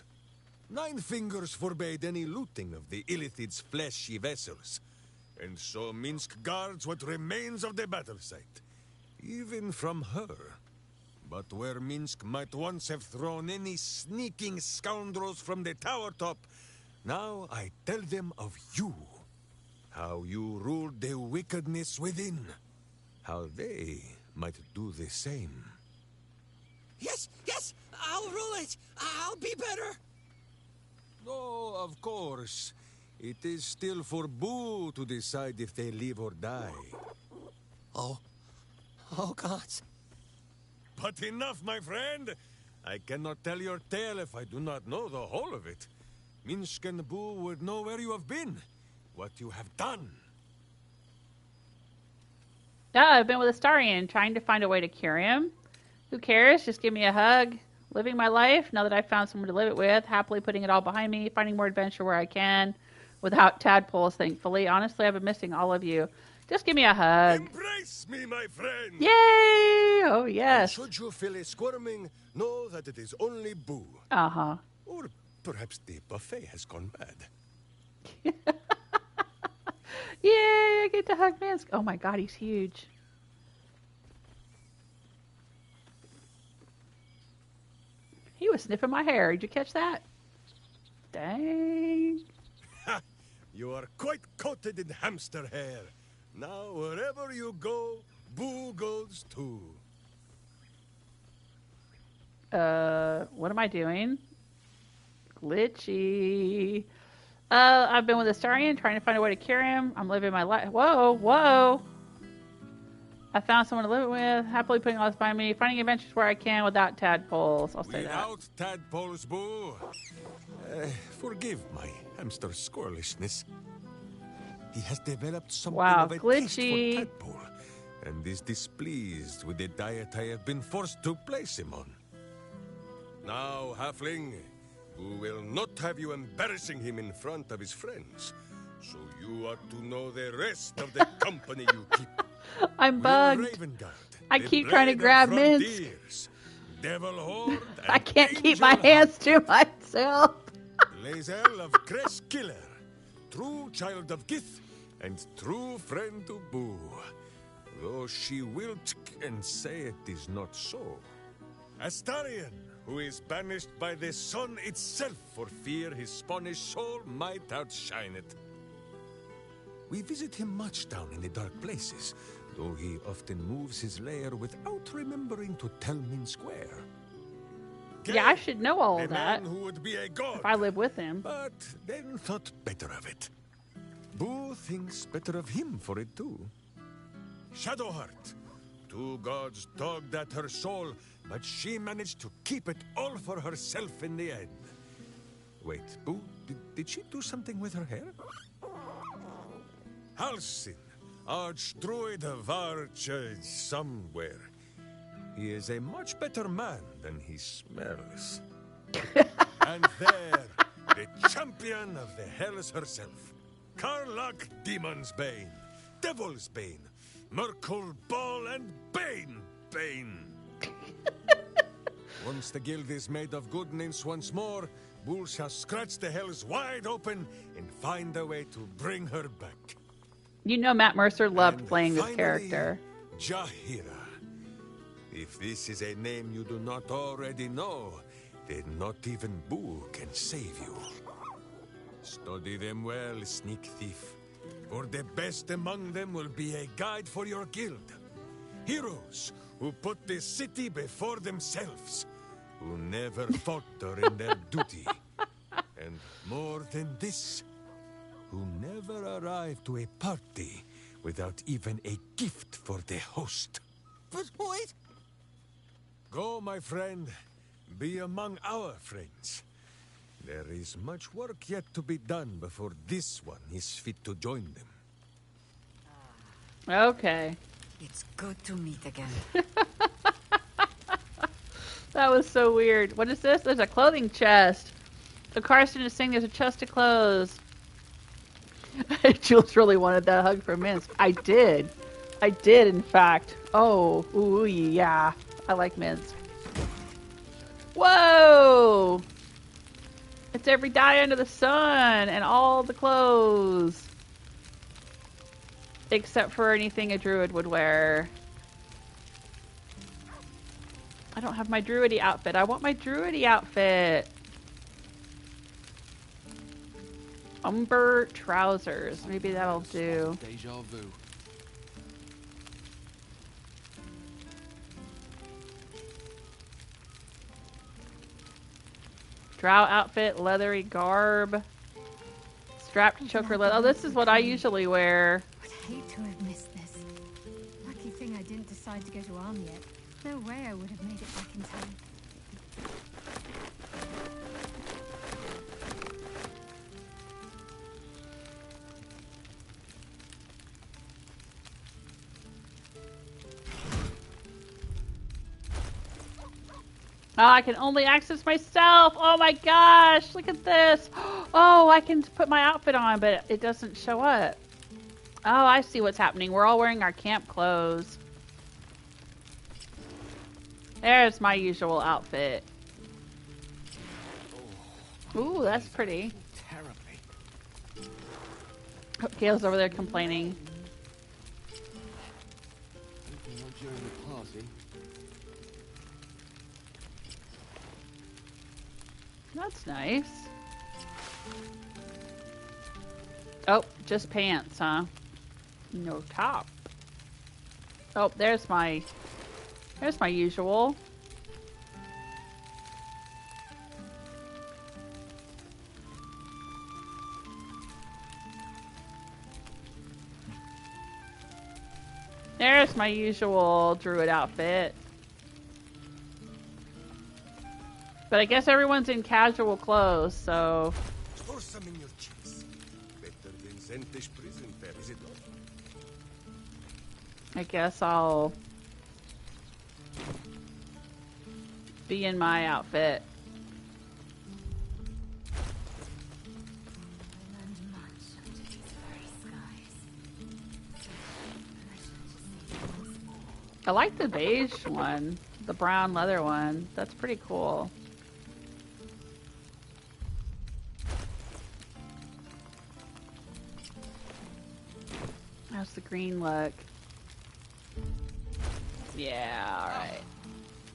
V: 9 fingers forbade any looting of the Illithid's fleshy vessels. And so Minsk guards what remains of the battle site. Even from her. But where Minsk might once have thrown any sneaking scoundrels from the tower top, now I tell them of you. How you ruled the wickedness within. How they might do the same.
G: Yes, I'll rule it. I'll be better.
V: Oh, of course. It is still for Boo to decide if they live or die.
G: Oh, gods.
V: But enough, my friend. I cannot tell your tale if I do not know the whole of it. Minsk and Boo would know where you have been, what you have done.
A: Yeah, I've been with Astarion, trying to find a way to cure him. Who cares? Just give me a hug. Living my life, now that I've found someone to live it with, happily putting it all behind me, finding more adventure where I can, without tadpoles, thankfully. Honestly, I've been missing all of you. Just give me a hug.
V: Embrace me, my friend!
A: Yay! Oh, yes.
V: And should you feel a squirming, know that it is only Boo.
A: Uh-huh.
V: Or perhaps the buffet has gone bad.
A: Yay, I get to hug Minsk. Oh my god, he's huge. He was sniffing my hair. Did you catch that? Dang.
V: You are quite coated in hamster hair. Now, wherever you go, Boo goes too.
A: What am I doing? Glitchy. I've been with Astarion, trying to find a way to cure him. I'm living my life. Whoa. I found someone to live it with, happily putting all this behind me, finding adventures where I can without tadpoles. I'll say that.
V: Without tadpoles, Boo. Forgive my hamster squirrelishness. He has developed something of a taste for tadpole, and is displeased with the diet I have been forced to place him on. Now, halfling, Boo will not have you embarrassing him in front of his friends, so you are to know the rest of the company you keep.
A: I'm bugged. I keep trying to grab Minsk.
V: Devil Horde,
A: I can't keep my hands to myself.
V: Lae'zel of Creskiller, true child of Gith, and true friend to Boo. Though she will and say it is not so. Astarion, who is banished by the sun itself for fear his Spanish soul might outshine it. We visit him much down in the dark places, though he often moves his lair without remembering to tell Minsk where.
A: Yeah, I should know all of that.
V: Who would be a god,
A: if I live with him.
V: But then thought better of it. Boo thinks better of him for it too. Shadowheart. 2 gods dogged at her soul, but she managed to keep it all for herself in the end. Wait, Boo, did she do something with her hair? Halsin, archdruid of Arch somewhere. He is a much better man than he smells. And there, the champion of the Hells herself, Karlach Demon's Bane, Devil's Bane, Merkul Ball and Bane. Once the guild is made of goodness once more, Bull shall scratch the Hells wide open and find a way to bring her back.
A: You know Matt Mercer loved playing this character.
V: Jaheira. If this is a name you do not already know, then not even Boo can save you. Study them well, sneak thief, for the best among them will be a guide for your guild. Heroes who put the city before themselves, who never falter in their duty. And more than this, who never arrive to a party without even a gift for the host.
G: But wait!
V: Go, my friend. Be among our friends. There is much work yet to be done before this one is fit to join them.
A: Okay.
S: It's good to meet again.
A: That was so weird. What is this? There's a clothing chest. So Karsten is saying there's a chest of clothes. Jules really wanted that hug from Minsk. I did. I did, in fact. Oh, ooh, yeah. I like Minsk. Whoa! It's every dye under the sun and all the clothes. Except for anything a druid would wear. I don't have my druidy outfit. I want my druidy outfit. Umber trousers. Maybe that'll do.
P: Deja vu.
A: Drow outfit, leathery garb, strapped choker leather. Oh, this is what I usually wear.
N: I'd hate to have missed this. Lucky thing I didn't decide to go to Arm yet. No way I would have made it back in time.
A: Oh, I can only access myself. Oh my gosh, look at this. Oh, I can put my outfit on, but it doesn't show up. Oh, I see what's happening. We're all wearing our camp clothes. There's my usual outfit. Ooh, that's pretty. Oh, Gale's over there complaining. That's nice. Oh, just pants, huh? No top. Oh, there's my usual. There's my usual druid outfit. But I guess everyone's in casual clothes, so...
V: Pour some in your cheeks. Better than Zentish prison fare, is it not?
A: I guess I'll be in my outfit. I like the beige one, the brown leather one. That's pretty cool. How's the green look? Yeah, alright.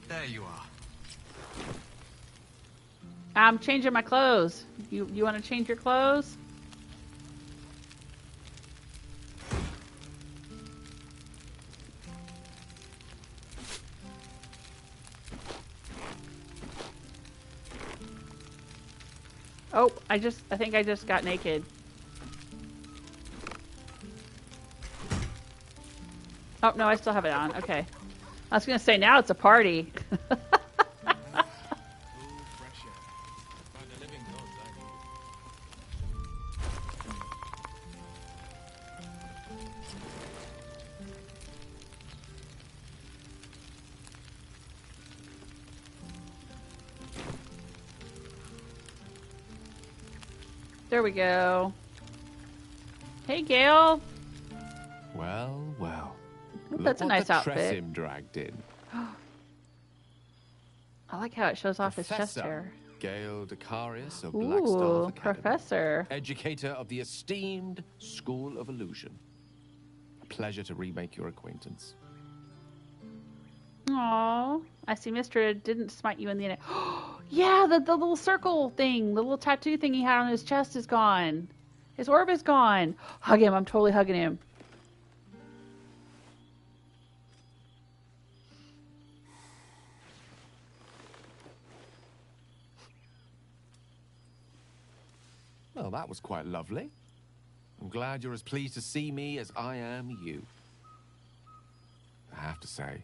O: There you are.
A: I'm changing my clothes. You want to change your clothes? Oh, I think I just got naked. Oh, no, I still have it on. Okay. I was going to say, now it's a party. There we go. Hey, Gale.
P: Well, well.
A: That's a nice outfit.
P: Tressim dragged in.
A: I like how it shows off his chest hair.
P: Gale Decarius of
A: Ooh,
P: Blackstaff Academy.
A: Professor.
P: Educator of the esteemed School of Illusion. A pleasure to remake your acquaintance.
A: Aww. I see Mr. didn't smite you in the neck. Yeah, the little circle thing, the little tattoo thing he had on his chest is gone. His orb is gone. Hug him. I'm totally hugging him.
P: Well, that was quite lovely. I'm glad you're as pleased to see me as I am you. I have to say,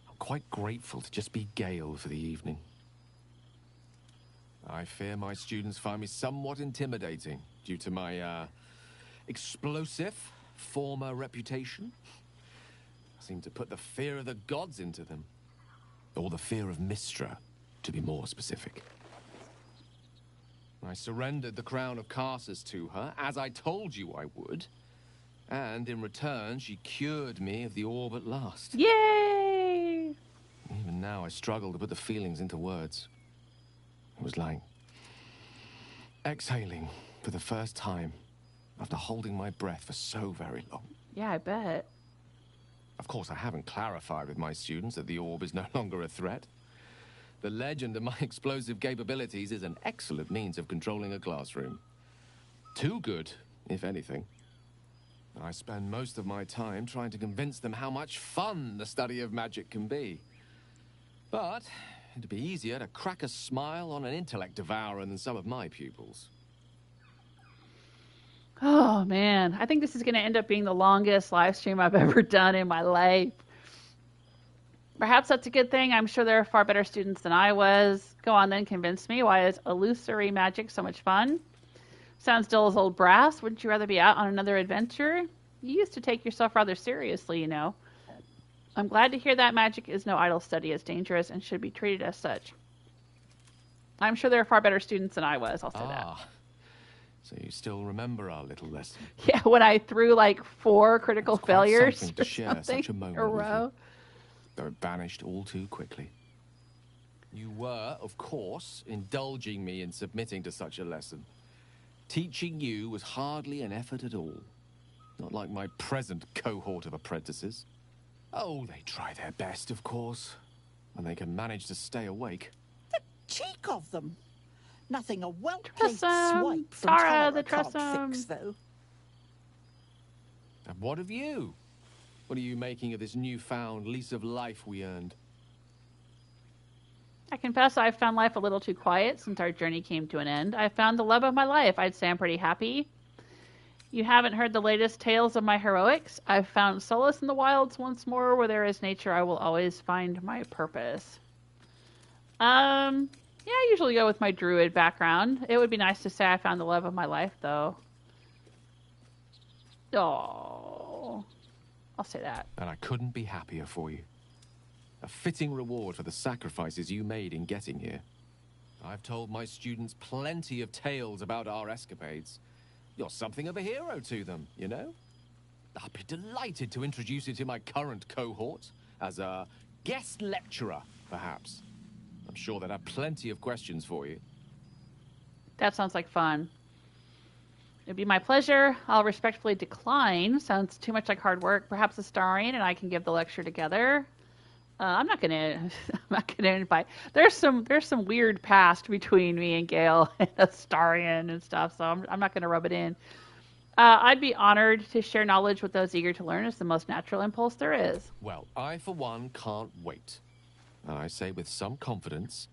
P: I'm quite grateful to just be Gale for the evening. I fear my students find me somewhat intimidating due to my, explosive former reputation. I seem to put the fear of the gods into them. Or the fear of Mystra, to be more specific. I surrendered the crown of Karsus to her, as I told you I would. And in return, she cured me of the orb at last.
A: Yay!
P: Even now, I struggle to put the feelings into words. It was like exhaling for the first time after holding my breath for so very long.
A: Yeah, I bet.
P: Of course, I haven't clarified with my students that the orb is no longer a threat. The legend of my explosive capabilities is an excellent means of controlling a classroom. Too good, if anything. I spend most of my time trying to convince them how much fun the study of magic can be. But it'd be easier to crack a smile on an intellect devourer than some of my pupils.
A: Oh, man. I think this is going to end up being the longest live stream I've ever done in my life. Perhaps that's a good thing. I'm sure there are far better students than I was. Go on then, convince me. Why is illusory magic so much fun? Sounds dull as old brass. Wouldn't you rather be out on another adventure? You used to take yourself rather seriously, you know. I'm glad to hear that magic is no idle study. It's dangerous and should be treated as such. I'm sure there are far better students than I was. I'll say that.
P: So you still remember our little lesson?
A: Yeah, when I threw like 4 critical failures
P: something to share such a moment
A: in a row.
P: Though it vanished all too quickly. You were, of course, indulging me in submitting to such a lesson. Teaching you was hardly an effort at all. Not like my present cohort of apprentices. Oh, they try their best, of course, when they can manage to stay awake.
Q: The cheek of them! Nothing a well-placed
A: Tressum,
Q: swipe from
A: Tara,
Q: Tara
A: the
Q: can't
A: Tressum.
Q: fix, though.
P: And what of you? What are you making of this newfound lease of life we earned?
A: I confess I've found life a little too quiet since our journey came to an end. I found the love of my life. I'd say I'm pretty happy. You haven't heard the latest tales of my heroics. I've found solace in the wilds once more. Where there is nature, I will always find my purpose. Yeah, I usually go with my druid background. It would be nice to say I found the love of my life, though. Oh, I'll say that.
P: And I couldn't be happier for you. A fitting reward for the sacrifices you made in getting here. I've told my students plenty of tales about our escapades. You're something of a hero to them, you know? I'd be delighted to introduce you to my current cohort as a guest lecturer, perhaps. I'm sure they'd have plenty of questions for you.
A: That sounds like fun. It'd be my pleasure. I'll respectfully decline. Sounds too much like hard work. Perhaps Astarion and I can give the lecture together. I'm not gonna invite. There's some weird past between me and Gale and Astarion and stuff, so I'm not gonna rub it in. I'd be honored to share knowledge with those eager to learn. It's the most natural impulse there is.
P: Well, I for one can't wait. And I say with some confidence,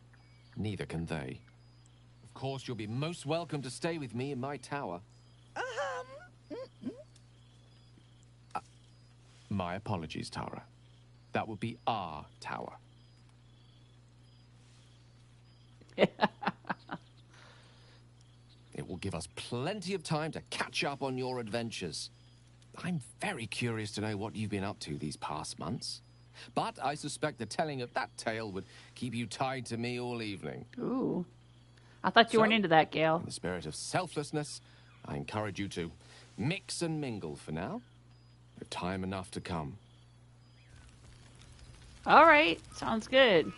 P: neither can they. Of course, you'll be most welcome to stay with me in my tower. My apologies, Tara. That would be our tower. It will give us plenty of time to catch up on your adventures. I'm very curious to know what you've been up to these past months. But I suspect the telling of that tale would keep you tied to me all evening.
A: Ooh. I thought you weren't into that, Gale.
P: In the spirit of selflessness, I encourage you to mix and mingle for now. With time enough to come.
A: All right. Sounds good.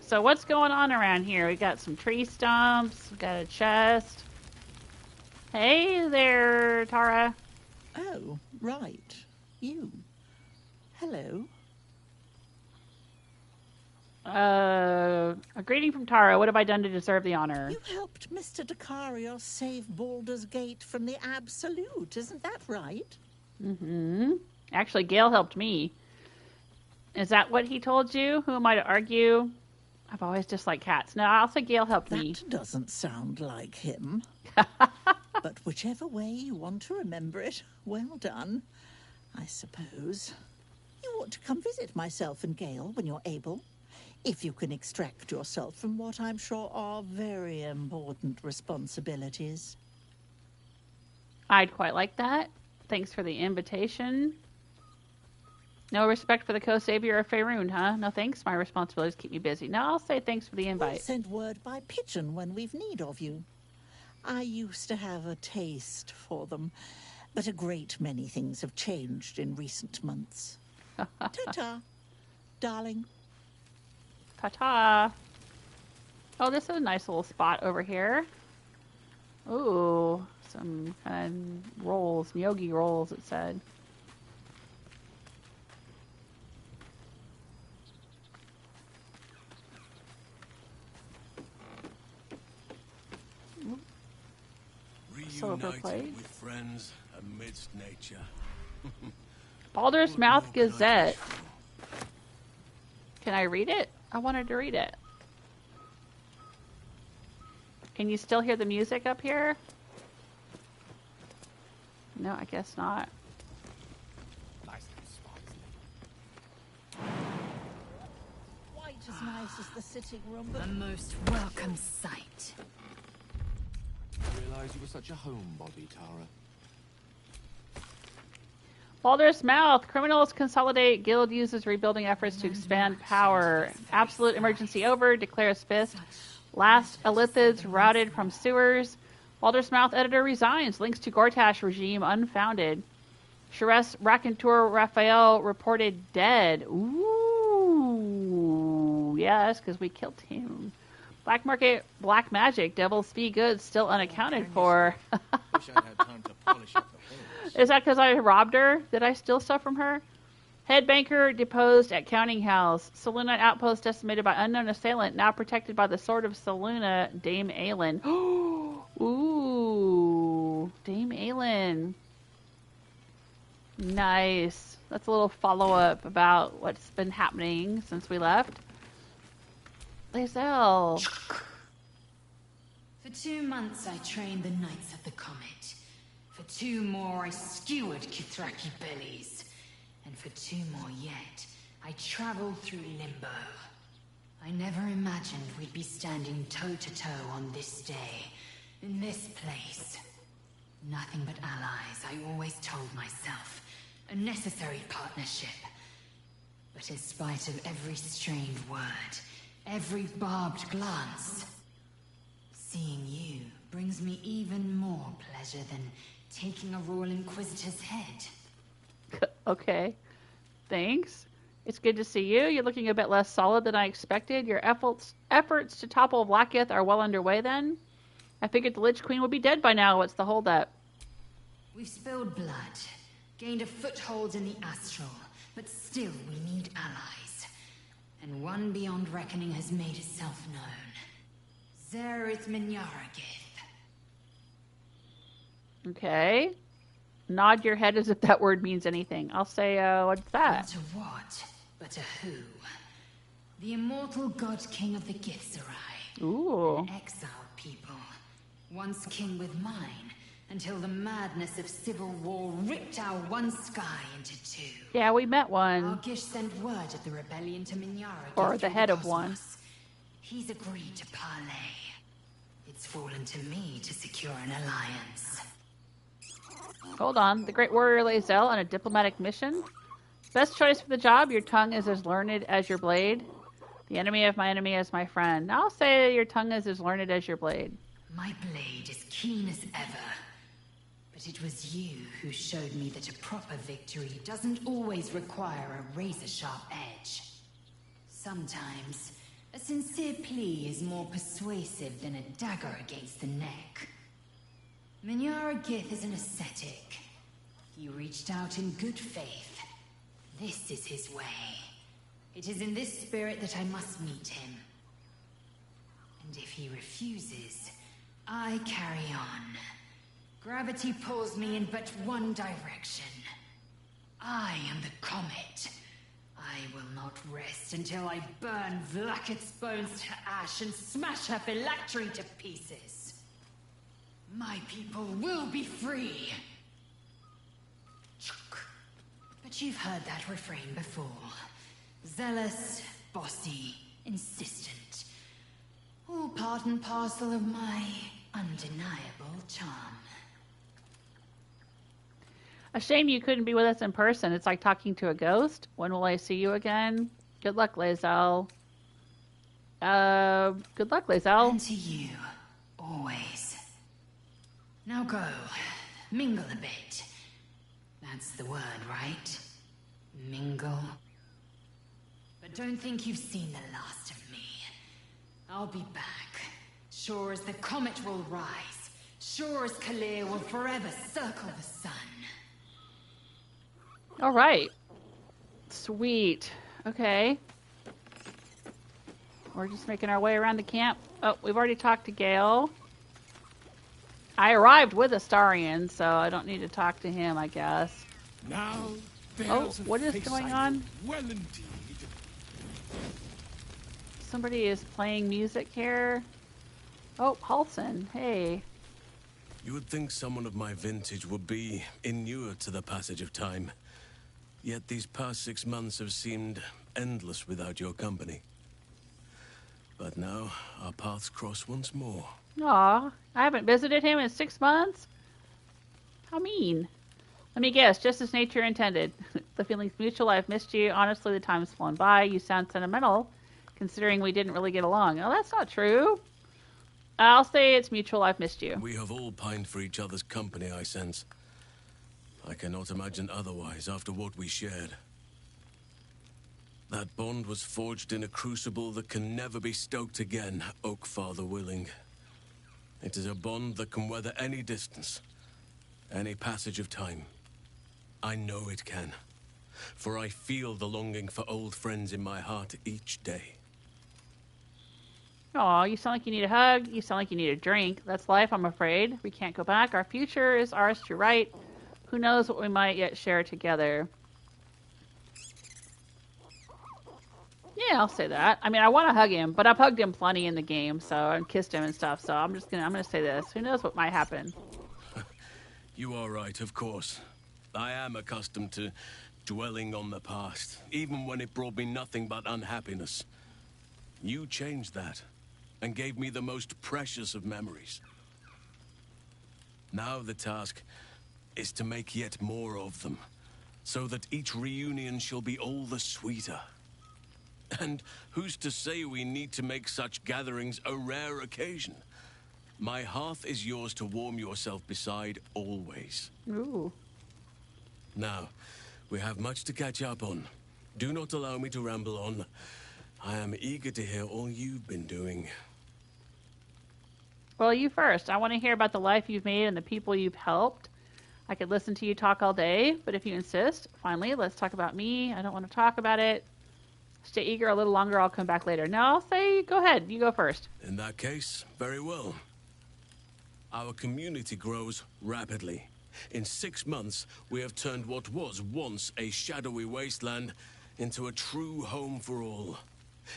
A: So what's going on around here? We got some tree stumps. We got a chest. Hey there, Tara.
Q: Oh, right. You. Hello.
A: A greeting from Tara. What have I done to deserve the honor?
Q: You helped Mr. Dakarios save Baldur's Gate from the Absolute, isn't that right?
A: Mm-hmm. Actually, Gale helped me. Is that what he told you? Who am I to argue? I've always disliked cats. No, I'll say Gale helped me.
Q: That doesn't sound like him. But whichever way you want to remember it, well done, I suppose. You ought to come visit myself and Gale when you're able, if you can extract yourself from what I'm sure are very important responsibilities.
A: I'd quite like that. Thanks for the invitation. No respect for the co-savior of Faerun, huh? No thanks. My responsibilities keep me busy. No, I'll say thanks for the invite.
Q: We'll send word by pigeon when we've need of you. I used to have a taste for them, but a great many things have changed in recent months. Ta-ta, darling.
A: Ta-ta. Oh, this is a nice little spot over here. Ooh, some kind of rolls, Yogi rolls, it said. Silver plate.
V: With friends amidst nature.
A: Baldur's Mouth Gazette. Can I read it? I wanted to read it. Can you still hear the music up here? No, I guess not.
Q: Quite as nice as the sitting room, but
S: a most welcome sight.
P: I realized you were such a homebody, Tara.
A: Baldur's Mouth. Criminals consolidate. Guild uses rebuilding efforts to expand power. Absolute emergency over. Declares fist. Last Elithids routed from sewers. Baldur's Mouth editor resigns. Links to Gortash regime unfounded. Sharess Raconteur Raphael reported dead. Ooh. Yes, because we killed him. Black market, black magic, devil's fee goods still unaccounted for.
C: Wish I'd had time to polish up the holes.
A: Is that because I robbed her? Did I steal stuff from her? Head banker deposed at counting house. Saluna outpost decimated by unknown assailant, now protected by the sword of Saluna, Dame Aelin. Ooh, Dame Aelin. Nice. That's a little follow-up about what's been happening since we left. Lae'zel.
S: For 2 months I trained the Knights of the Comet. For 2 more I skewered Kithraki bellies. And for 2 more yet, I traveled through Limbo. I never imagined we'd be standing toe-to-toe on this day, in this place. Nothing but allies, I always told myself. A necessary partnership. But in spite of every strained word, every barbed glance, seeing you brings me even more pleasure than taking a Royal Inquisitor's head.
A: Okay. Thanks. It's good to see you. You're looking a bit less solid than I expected. Your efforts to topple Blackith are well underway then? I figured the Lich Queen would be dead by now. What's the holdup?
S: We've spilled blood, gained a foothold in the Astral, but still we need allies. And one beyond reckoning has made itself known. Zerith Minyaragith.
A: Okay. Nod your head as if that word means anything. I'll say, what's that?
S: Not a what, but a who. The immortal god king of the Githzerai.
A: Ooh.
S: An exiled people. Once king with mine, until the madness of civil war ripped our one sky into 2.
A: Yeah, we met one.
S: Argish sent word of the rebellion to Minyaragith.
A: Or the head of one.
S: He's agreed to parley. It's fallen to me to secure an alliance.
A: Hold on. The great warrior Lae'zel on a diplomatic mission? Best choice for the job. Your tongue is as learned as your blade. The enemy of my enemy is my friend. I'll say your tongue is as learned as your blade.
S: My blade is keen as ever. But it was you who showed me that a proper victory doesn't always require a razor-sharp edge. Sometimes, a sincere plea is more persuasive than a dagger against the neck. Minyaragith is an ascetic. He reached out in good faith. This is his way. It is in this spirit that I must meet him. And if he refuses, I carry on. Gravity pulls me in but one direction. I am the comet. I will not rest until I burn Vlaakith's bones to ash and smash her phylactery to pieces. My people will be free. But you've heard that refrain before. Zealous, bossy, insistent. All part and parcel of my undeniable charm.
A: A shame you couldn't be with us in person. It's like talking to a ghost. When will I see you again? Good luck, Lae'zel. Good luck, Lae'zel.
S: And to you, always. Now go. Mingle a bit. That's the word, right? Mingle. But don't think you've seen the last of me. I'll be back. Sure as the comet will rise. Sure as Kalir will forever circle the sun.
A: All right. Sweet. Okay. We're just making our way around the camp. Oh, we've already talked to Gale. I arrived with Astarion, so I don't need to talk to him, I guess.
E: Now,
A: oh, what is going on?
E: Well, indeed.
A: Somebody is playing music here. Oh, Halsin. Hey.
D: You would think someone of my vintage would be inured to the passage of time. Yet these past 6 months have seemed endless without your company. But now, our paths cross once more.
A: Aw, I haven't visited him in 6 months? How mean. Let me guess, just as nature intended. The feeling's mutual, I've missed you. Honestly, the time's flown by. You sound sentimental, considering we didn't really get along. Oh, that's not true. I'll say it's mutual, I've missed you.
D: We have all pined for each other's company, I sense. I cannot imagine otherwise after what we shared. That bond was forged in a crucible that can never be stoked again, Oak Father willing. It is a bond that can weather any distance, any passage of time. I know it can, for I feel the longing for old friends in my heart each day.
A: Aw, you sound like you need a hug. You sound like you need a drink. That's life, I'm afraid. We can't go back. Our future is ours to write. Who knows what we might yet share together. Yeah, I'll say that. I mean, I want to hug him, but I've hugged him plenty in the game, so and kissed him and stuff. So I'm gonna say this. Who knows what might happen?
D: You are right, of course. I am accustomed to dwelling on the past, even when it brought me nothing but unhappiness. You changed that, and gave me the most precious of memories. Now the task is to make yet more of them, so that each reunion shall be all the sweeter. And who's to say we need to make such gatherings a rare occasion? My hearth is yours to warm yourself beside always.
A: Ooh.
D: Now, we have much to catch up on. Do not allow me to ramble on. I am eager to hear all you've been doing.
A: Well, you first. I want to hear about the life you've made and the people you've helped. I could listen to you talk all day, but if you insist, finally, let's talk about me. I don't want to talk about it. Stay eager a little longer, I'll come back later. No, I'll say, go ahead, you go first.
D: In that case, very well. Our community grows rapidly. In 6 months, we have turned what was once a shadowy wasteland into a true home for all.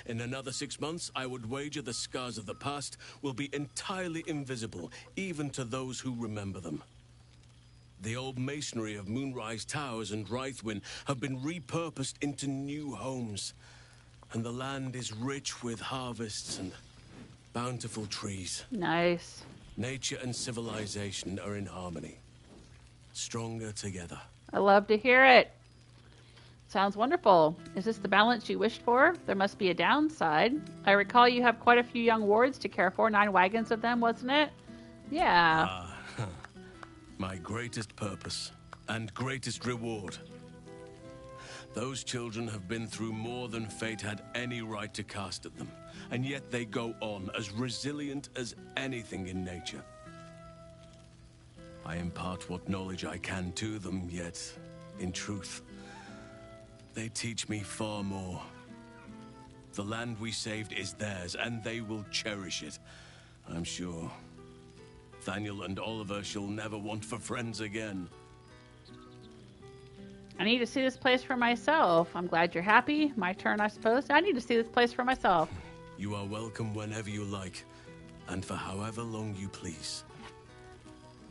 D: In another 6 months, I would wager the scars of the past will be entirely invisible, even to those who remember them. The old masonry of Moonrise Towers and Rythwin have been repurposed into new homes, and the land is rich with harvests and bountiful trees.
A: Nice.
D: Nature and civilization are in harmony, stronger together.
A: I love to hear it. Sounds wonderful. Is this the balance you wished for? There must be a downside. I recall you have quite a few young wards to care for, 9 wagons of them, wasn't it? Yeah.
D: My greatest purpose and greatest reward. Those children have been through more than fate had any right to cast at them, and yet they go on as resilient as anything in nature. I impart what knowledge I can to them, yet, in truth, they teach me far more. The land we saved is theirs, and they will cherish it, I'm sure. Thaniel and Oliver shall never want for friends again.
A: I need to see this place for myself. I'm glad you're happy. My turn, I suppose. I need to see this place for myself.
D: You are welcome whenever you like, and for however long you please.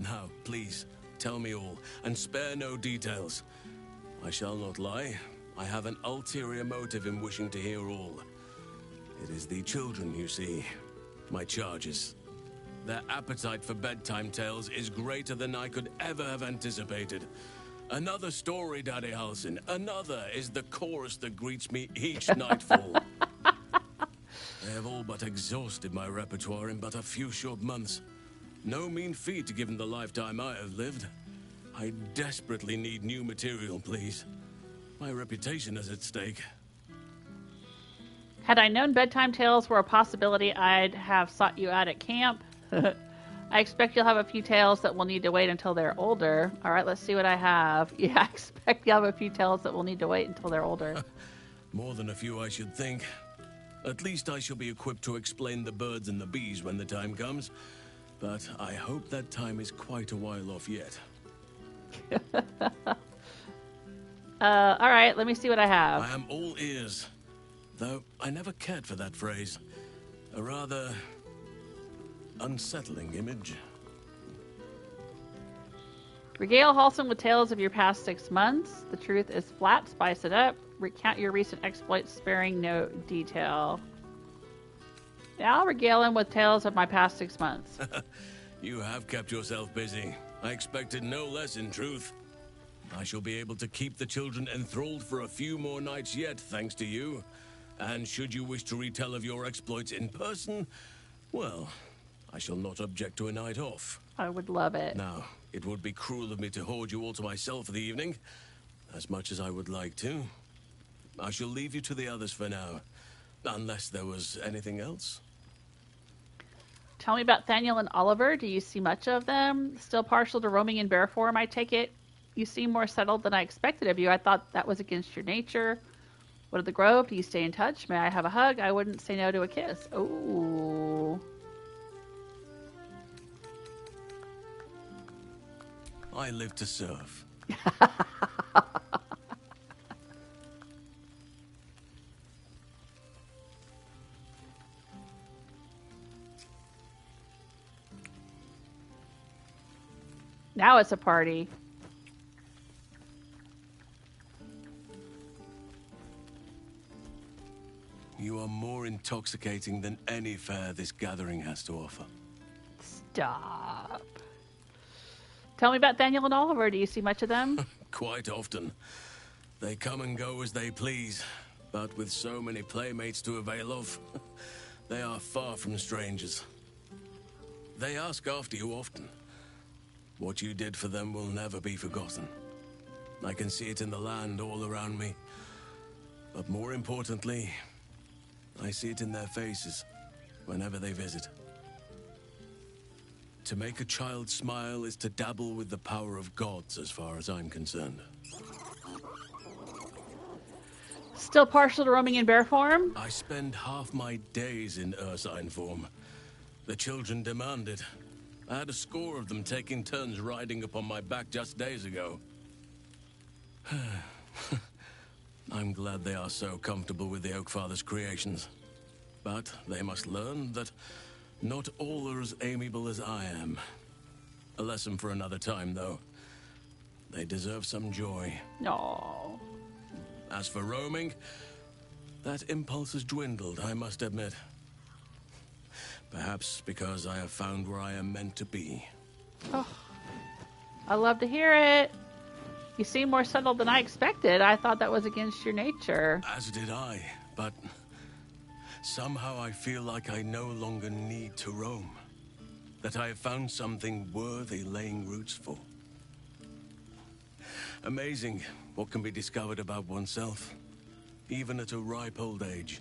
D: Now, please, tell me all, and spare no details. I shall not lie. I have an ulterior motive in wishing to hear all. It is the children, you see. My charges. Their appetite for bedtime tales is greater than I could ever have anticipated. Another story, Daddy Halsin. Another is the chorus that greets me each nightfall. They have all but exhausted my repertoire in but a few short months. No mean feat given the lifetime I have lived. I desperately need new material, please. My reputation is at stake.
A: Had I known bedtime tales were a possibility, I'd have sought you out at camp. I expect you'll have a few tales that will need to wait until they're older. All right, let's see what I have. Yeah, I expect you'll have a few tales that will need to wait until they're older.
D: More than a few, I should think. At least I shall be equipped to explain the birds and the bees when the time comes. But I hope that time is quite a while off yet.
A: All right, let me see what I have.
D: I am all ears. Though I never cared for that phrase. A rather unsettling image.
A: Regale Halsin with tales of your past 6 months. The truth is flat, spice it up. Recount your recent exploits, sparing no detail. Yeah, I'll regale him with tales of my past 6 months.
D: You have kept yourself busy. I expected no less, in truth. I shall be able to keep the children enthralled for a few more nights yet, thanks to you. And should you wish to retell of your exploits in person, well, I shall not object to a night off.
A: I would love it.
D: Now, it would be cruel of me to hoard you all to myself for the evening, as much as I would like to. I shall leave you to the others for now, unless there was anything else.
A: Tell me about Thaniel and Oliver. Do you see much of them? Still partial to roaming in bear form, I take it? You seem more settled than I expected of you. I thought that was against your nature. What of the Grove? Do you stay in touch? May I have a hug? I wouldn't say no to a kiss. Ooh.
D: I live to serve.
A: Now it's a party.
D: You are more intoxicating than any fare this gathering has to offer.
A: Stop. Tell me about Thaniel and Oliver. Do you see much of them?
D: Quite often. They come and go as they please, but with so many playmates to avail of, they are far from strangers. They ask after you often. What you did for them will never be forgotten. I can see it in the land all around me. But more importantly, I see it in their faces whenever they visit. To make a child smile is to dabble with the power of gods, as far as I'm concerned.
A: Still partial to roaming in bear form?
D: I spend half my days in ursine form. The children demand it. I had a score of them taking turns riding upon my back just days ago. I'm glad they are so comfortable with the Oakfather's creations. But they must learn that not all are as amiable as I am. A lesson for another time, though. They deserve some joy.
A: No.
D: As for roaming, that impulse has dwindled, I must admit. Perhaps because I have found where I am meant to be.
A: Oh, I love to hear it. You seem more settled than I expected. I thought that was against your nature.
D: As did I, but somehow I feel like I no longer need to roam. That I have found something worthy laying roots for. Amazing what can be discovered about oneself, even at a ripe old age.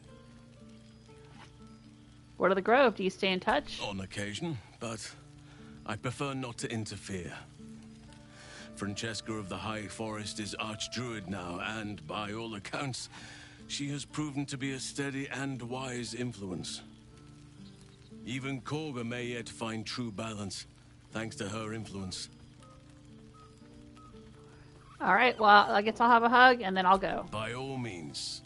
A: What of the Grove? Do you stay in touch?
D: On occasion, but I prefer not to interfere. Francesca of the High Forest is Archdruid now, and by all accounts, she has proven to be a steady and wise influence. Even Korga may yet find true balance, thanks to her influence.
A: All right, well, I guess I'll have a hug, and then I'll go.
D: By all means.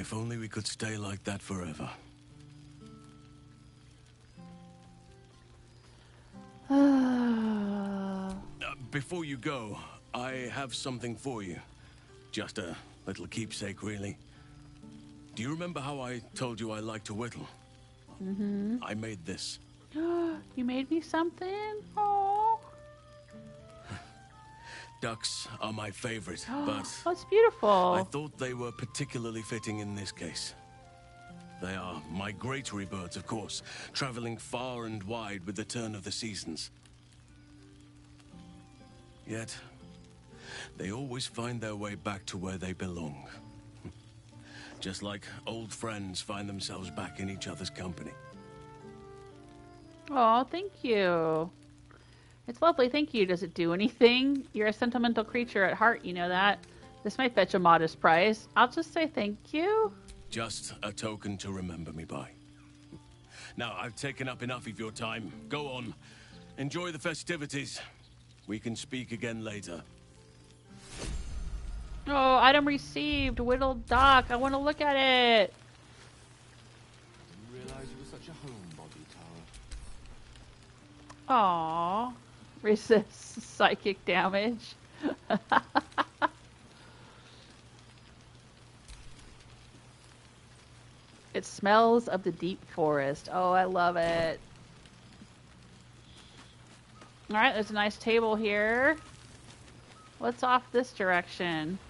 D: If only we could stay like that forever. Before you go, I have something for you. Just a little keepsake, really. Do you remember how I told you I like to whittle?
A: Mm-hmm.
D: I made this.
A: You made me something? Oh.
D: Ducks are my favorite, but...
A: That's beautiful.
D: I thought they were particularly fitting in this case. They are migratory birds, of course, traveling far and wide with the turn of the seasons. Yet, they always find their way back to where they belong. Just like old friends find themselves back in each other's company.
A: Oh, thank you. It's lovely, thank you. Does it do anything? You're a sentimental creature at heart, you know that. This might fetch a modest price. I'll just say thank you.
D: Just a token to remember me by. Now, I've taken up enough of your time. Go on. Enjoy the festivities. We can speak again later.
A: Oh, item received. Whittled dock. I want to look at it.
P: Didn't realize you were such a homebody, Tara.
A: Aww. Resists psychic damage. It smells of the deep forest. Oh, I love it. Alright, there's a nice table here. What's off this direction?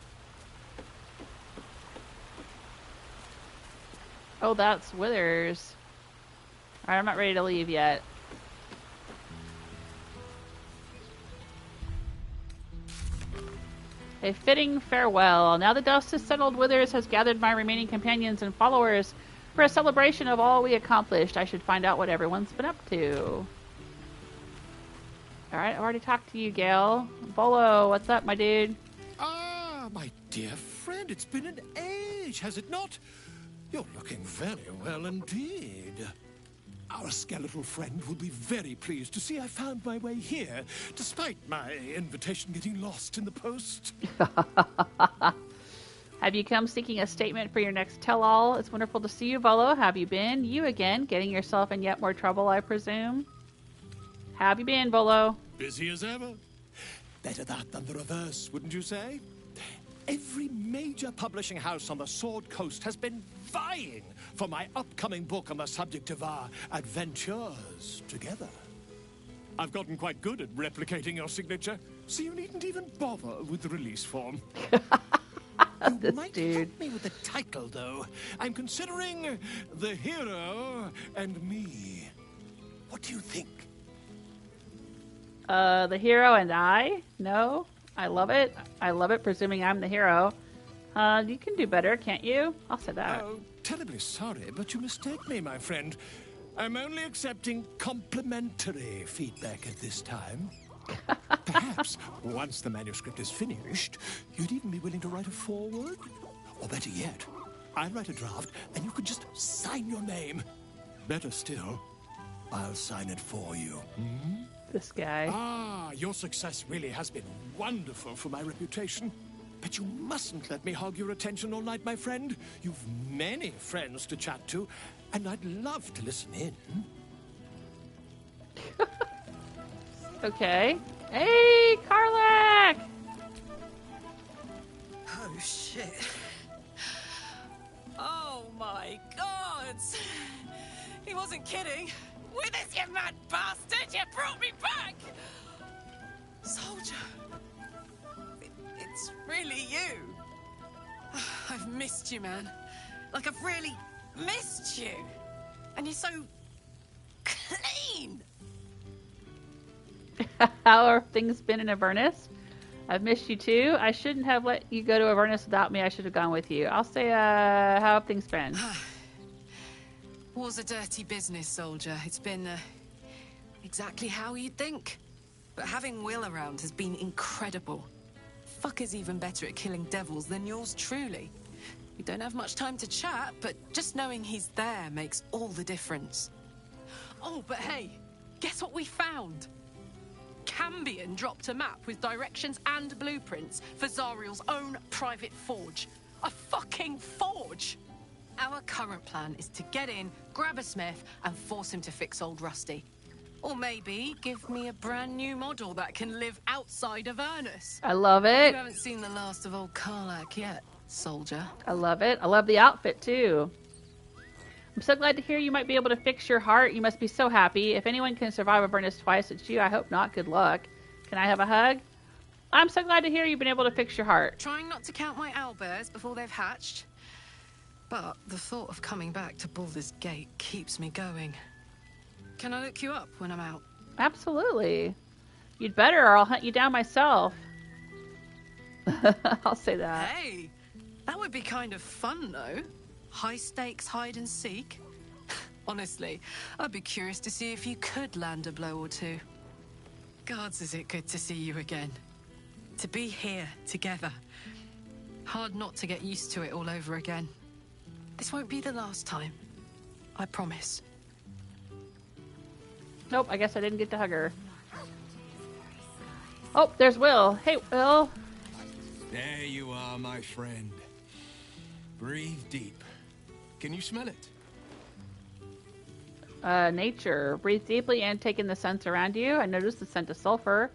A: Oh, that's Withers. Alright, I'm not ready to leave yet. A fitting farewell. Now the dust has settled, Withers has gathered my remaining companions and followers for a celebration of all we accomplished. I should find out what everyone's been up to. Alright, I've already talked to you, Gale. Bolo, what's up, my dude?
E: Ah, my dear friend, it's been an age, has it not? You're looking very well indeed. Our skeletal friend will be very pleased to see I found my way here, despite my invitation getting lost in the post.
A: Have you come seeking a statement for your next tell-all? It's wonderful to see you, Volo. Have you been? You again, getting yourself in yet more trouble, I presume? Have you been, Volo?
E: Busy as ever. Better that than the reverse, wouldn't you say? Every major publishing house on the Sword Coast has been vying for my upcoming book on the subject of our adventures together. I've gotten quite good at replicating your signature, so you needn't even bother with the release form. You might help me with the title, though. I'm considering The Hero and Me. What do you think?
A: The hero and I? No? I love it. I love it, presuming I'm the hero. You can do better, can't you? I'll say that.
E: Oh, terribly sorry, but you mistake me, my friend. I'm only accepting complimentary feedback at this time. Perhaps, once the manuscript is finished, you'd even be willing to write a foreword? Or better yet, I'll write a draft, and you could just sign your name. Better still, I'll sign it for you. Hmm?
A: This guy.
E: Ah, your success really has been wonderful for my reputation. But you mustn't let me hog your attention all night, my friend. You've many friends to chat to, and I'd love to listen in.
A: Okay. Hey, Karlach!
L: Oh, shit. Oh, my God. He wasn't kidding. Withers, you mad bastard! You brought me back! Soldier. It's really you. I've missed you, man. Like, I've really missed you. And you're so clean.
A: How have things been in Avernus? I've missed you too. I shouldn't have let you go to Avernus without me. I should have gone with you. I'll say, how have things been?
L: War's a dirty business, soldier. It's been, exactly how you'd think. But having Wyll around has been incredible. Fucker's even better at killing devils than yours truly. We don't have much time to chat, but just knowing he's there makes all the difference. Oh, but hey, guess what we found? Cambion dropped a map with directions and blueprints for Zariel's own private forge. A fucking forge! Our current plan is to get in, grab a smith, and force him to fix old Rusty. Or maybe give me a brand new model that can live outside of Avernus.
A: I love it.
L: You haven't seen the last of old Karlach yet, soldier.
A: I love it. I love the outfit, too. I'm so glad to hear you might be able to fix your heart. You must be so happy. If anyone can survive Avernus twice, it's you. I hope not. Good luck. Can I have a hug? I'm so glad to hear you've been able to fix your heart.
L: Trying not to count my owlbears before they've hatched. But the thought of coming back to Baldur's Gate keeps me going. Can I look you up when I'm out?
A: Absolutely. You'd better, or I'll hunt you down myself. I'll say that.
L: Hey, that would be kind of fun, though. High stakes hide and seek. Honestly, I'd be curious to see if you could land a blow or two. Gods, is it good to see you again. To be here together. Hard not to get used to it all over again. This won't be the last time. I promise.
A: Nope, I guess I didn't get to hug her. Oh, there's Wyll. Hey, Wyll.
C: There you are, my friend. Breathe deep. Can you smell it?
A: Nature. Breathe deeply and take in the scents around you. I noticed the scent of sulfur.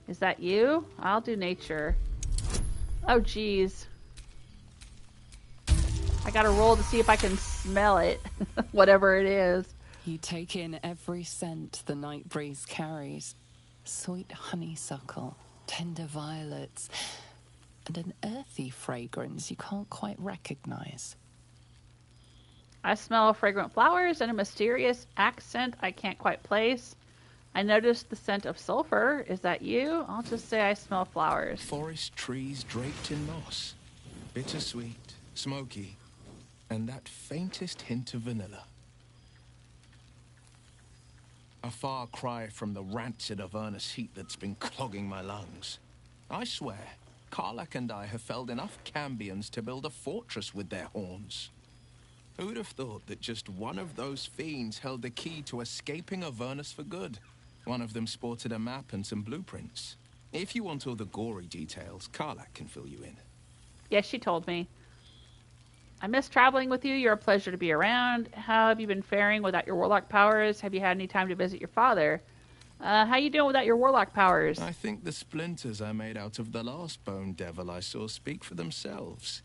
A: Is that you? I'll do nature. Oh, jeez. I gotta roll to see if I can smell it. Whatever it is.
B: You take in every scent the night breeze carries. Sweet honeysuckle, tender violets, and an earthy fragrance you can't quite recognize.
A: I smell fragrant flowers and a mysterious accent I can't quite place. I noticed the scent of sulfur. Is that you? I'll just say I smell flowers.
C: Forest trees draped in moss. Bittersweet, smoky, and that faintest hint of vanilla. A far cry from the rancid Avernus heat that's been clogging my lungs. I swear, Karlach and I have felled enough cambions to build a fortress with their horns. Who'd have thought that just one of those fiends held the key to escaping Avernus for good? One of them sported a map and some blueprints. If you want all the gory details, Karlach can fill you in.
A: Yes, she told me. I miss traveling with you. You're a pleasure to be around. How have you been faring without your warlock powers? Have you had any time to visit your father? How you doing without your warlock powers?
C: I think the splinters I made out of the last bone devil I saw speak for themselves.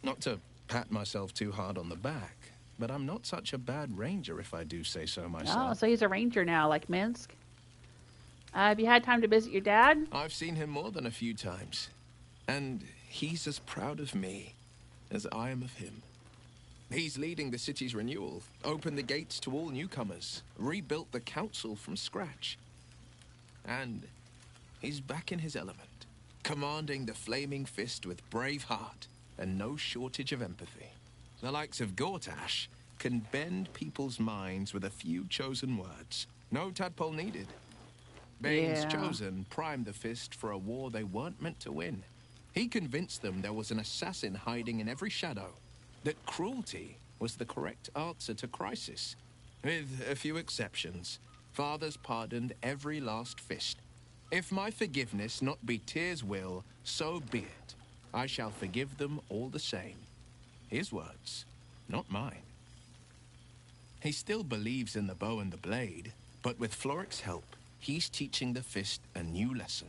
C: Not to pat myself too hard on the back, but I'm not such a bad ranger if I do say so myself.
A: Oh, so he's a ranger now, like Minsk. Have you had time to visit your dad?
C: I've seen him more than a few times, and he's as proud of me as I am of him. He's leading the city's renewal, opened the gates to all newcomers, rebuilt the council from scratch. And he's back in his element, commanding the Flaming Fist with brave heart and no shortage of empathy. The likes of Gortash can bend people's minds with a few chosen words. No tadpole needed. Bane's chosen primed the Fist for a war they weren't meant to win. He convinced them there was an assassin hiding in every shadow, that cruelty was the correct answer to crisis. With a few exceptions, fathers pardoned every last Fist. If my forgiveness not be Tyr's will, so be it. I shall forgive them all the same. His words, not mine. He still believes in the bow and the blade, but with Floric's help, he's teaching the Fist a new lesson.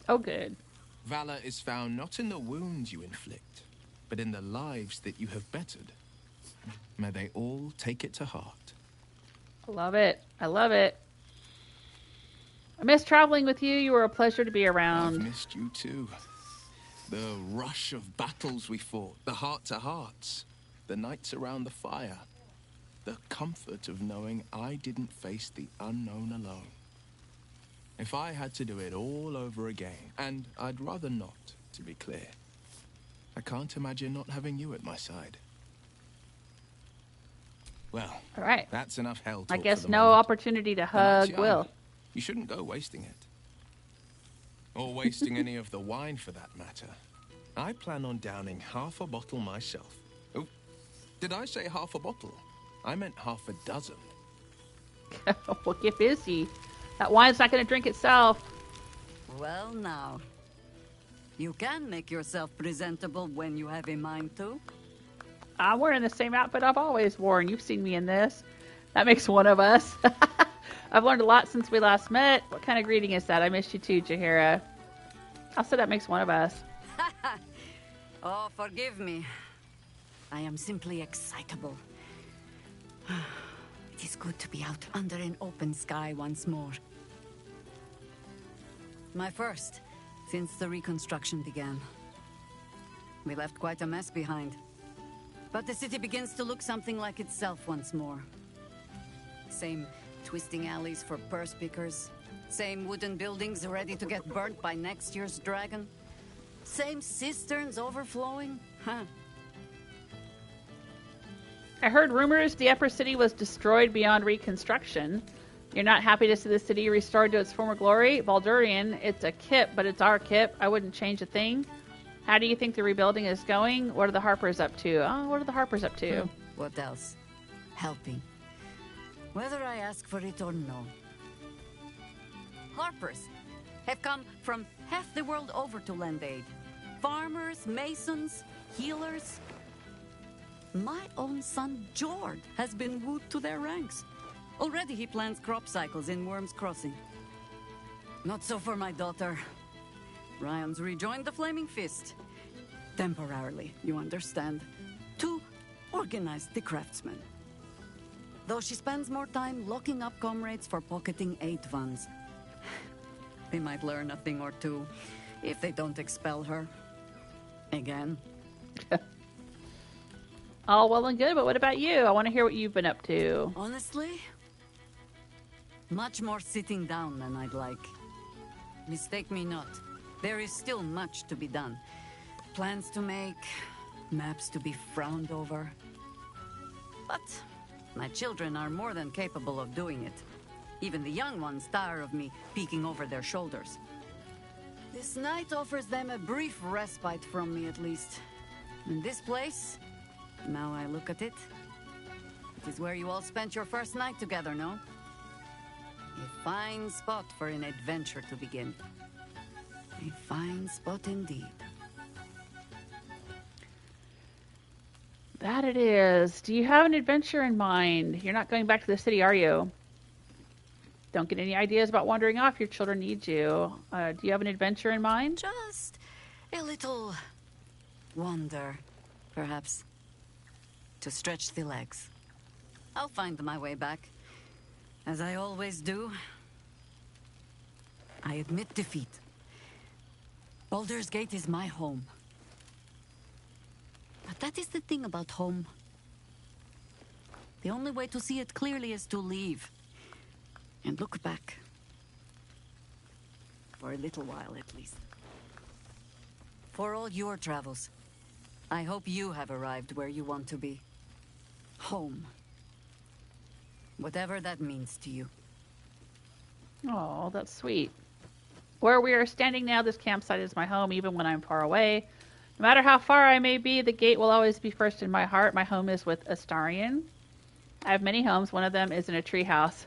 A: Oh, good.
C: Valor is found not in the wounds you inflict, but in the lives that you have bettered. May they all take it to heart.
A: I love it. I love it. I miss traveling with you. You were a pleasure to be around.
C: I've missed you too. The rush of battles we fought, the heart-to-hearts, the nights around the fire, the comfort of knowing I didn't face the unknown alone. If I had to do it all over again, and I'd rather not, to be clear, I can't imagine not having you at my side. Well,
A: all right.
C: That's enough hell talk.
A: I guess
C: for the
A: no
C: moment.
A: opportunity to hug Wyll.
C: You shouldn't go wasting it. Or wasting any of the wine for that matter. I plan on downing half a bottle myself. Oh, did I say half a bottle? I meant half a dozen.
A: Well, get busy. That wine's not going to drink itself.
T: Well, now. You can make yourself presentable when you have a mind to.
A: I'm wearing the same outfit I've always worn. You've seen me in this. That makes one of us. I've learned a lot since we last met. What kind of greeting is that? I missed you too, Jaheira. I'll say that makes one of us.
S: Oh, forgive me. I am simply excitable. It is good to be out under an open sky once more. My first since the reconstruction began. We left quite a mess behind. But the city begins to look something like itself once more. Same twisting alleys for purse pickers. Same wooden buildings ready to get burnt by next year's dragon. Same cisterns overflowing. Huh.
A: I heard rumors the Upper City was destroyed beyond reconstruction. You're not happy to see the city restored to its former glory? Baldurian, it's a kip, but it's our kip. I wouldn't change a thing. How do you think the rebuilding is going? What are the Harpers up to? Oh, what are the Harpers up to?
S: What else? Helping. Whether I ask for it or no. Harpers have come from half the world over to lend aid. Farmers, masons, healers. My own son, Jord, has been wooed to their ranks. Already he plans crop cycles in Worm's Crossing. Not so for my daughter. Ryan's rejoined the Flaming Fist. Temporarily, you understand. To organize the craftsmen. Though she spends more time locking up comrades for pocketing aid funds. They might learn a thing or two if they don't expel her. Again.
A: All well and good, but what about you? I want to hear what you've been up to.
S: Honestly, much more sitting down than I'd like. Mistake me not. There is still much to be done. Plans to make, maps to be frowned over. But my children are more than capable of doing it. Even the young ones tire of me peeking over their shoulders. This night offers them a brief respite from me, at least. And this place, now I look at it, it is where you all spent your first night together, no? A fine spot for an adventure to begin. A fine spot indeed.
A: That it is. Do you have an adventure in mind? You're not going back to the city, are you? Don't get any ideas about wandering off. Your children need you. Do you have an adventure in mind?
S: Just a little wander, perhaps. To stretch the legs. I'll find my way back. As I always do. I admit defeat. Baldur's Gate is my home. But that is the thing about home. The only way to see it clearly is to leave. And look back. For a little while, at least. For all your travels, I hope you have arrived where you want to be. Home. Whatever that means to you.
A: Oh, that's sweet. Where we are standing now, this campsite is my home, even when I'm far away. No matter how far I may be, the gate will always be first in my heart. My home is with Astarion. I have many homes. One of them is in a treehouse.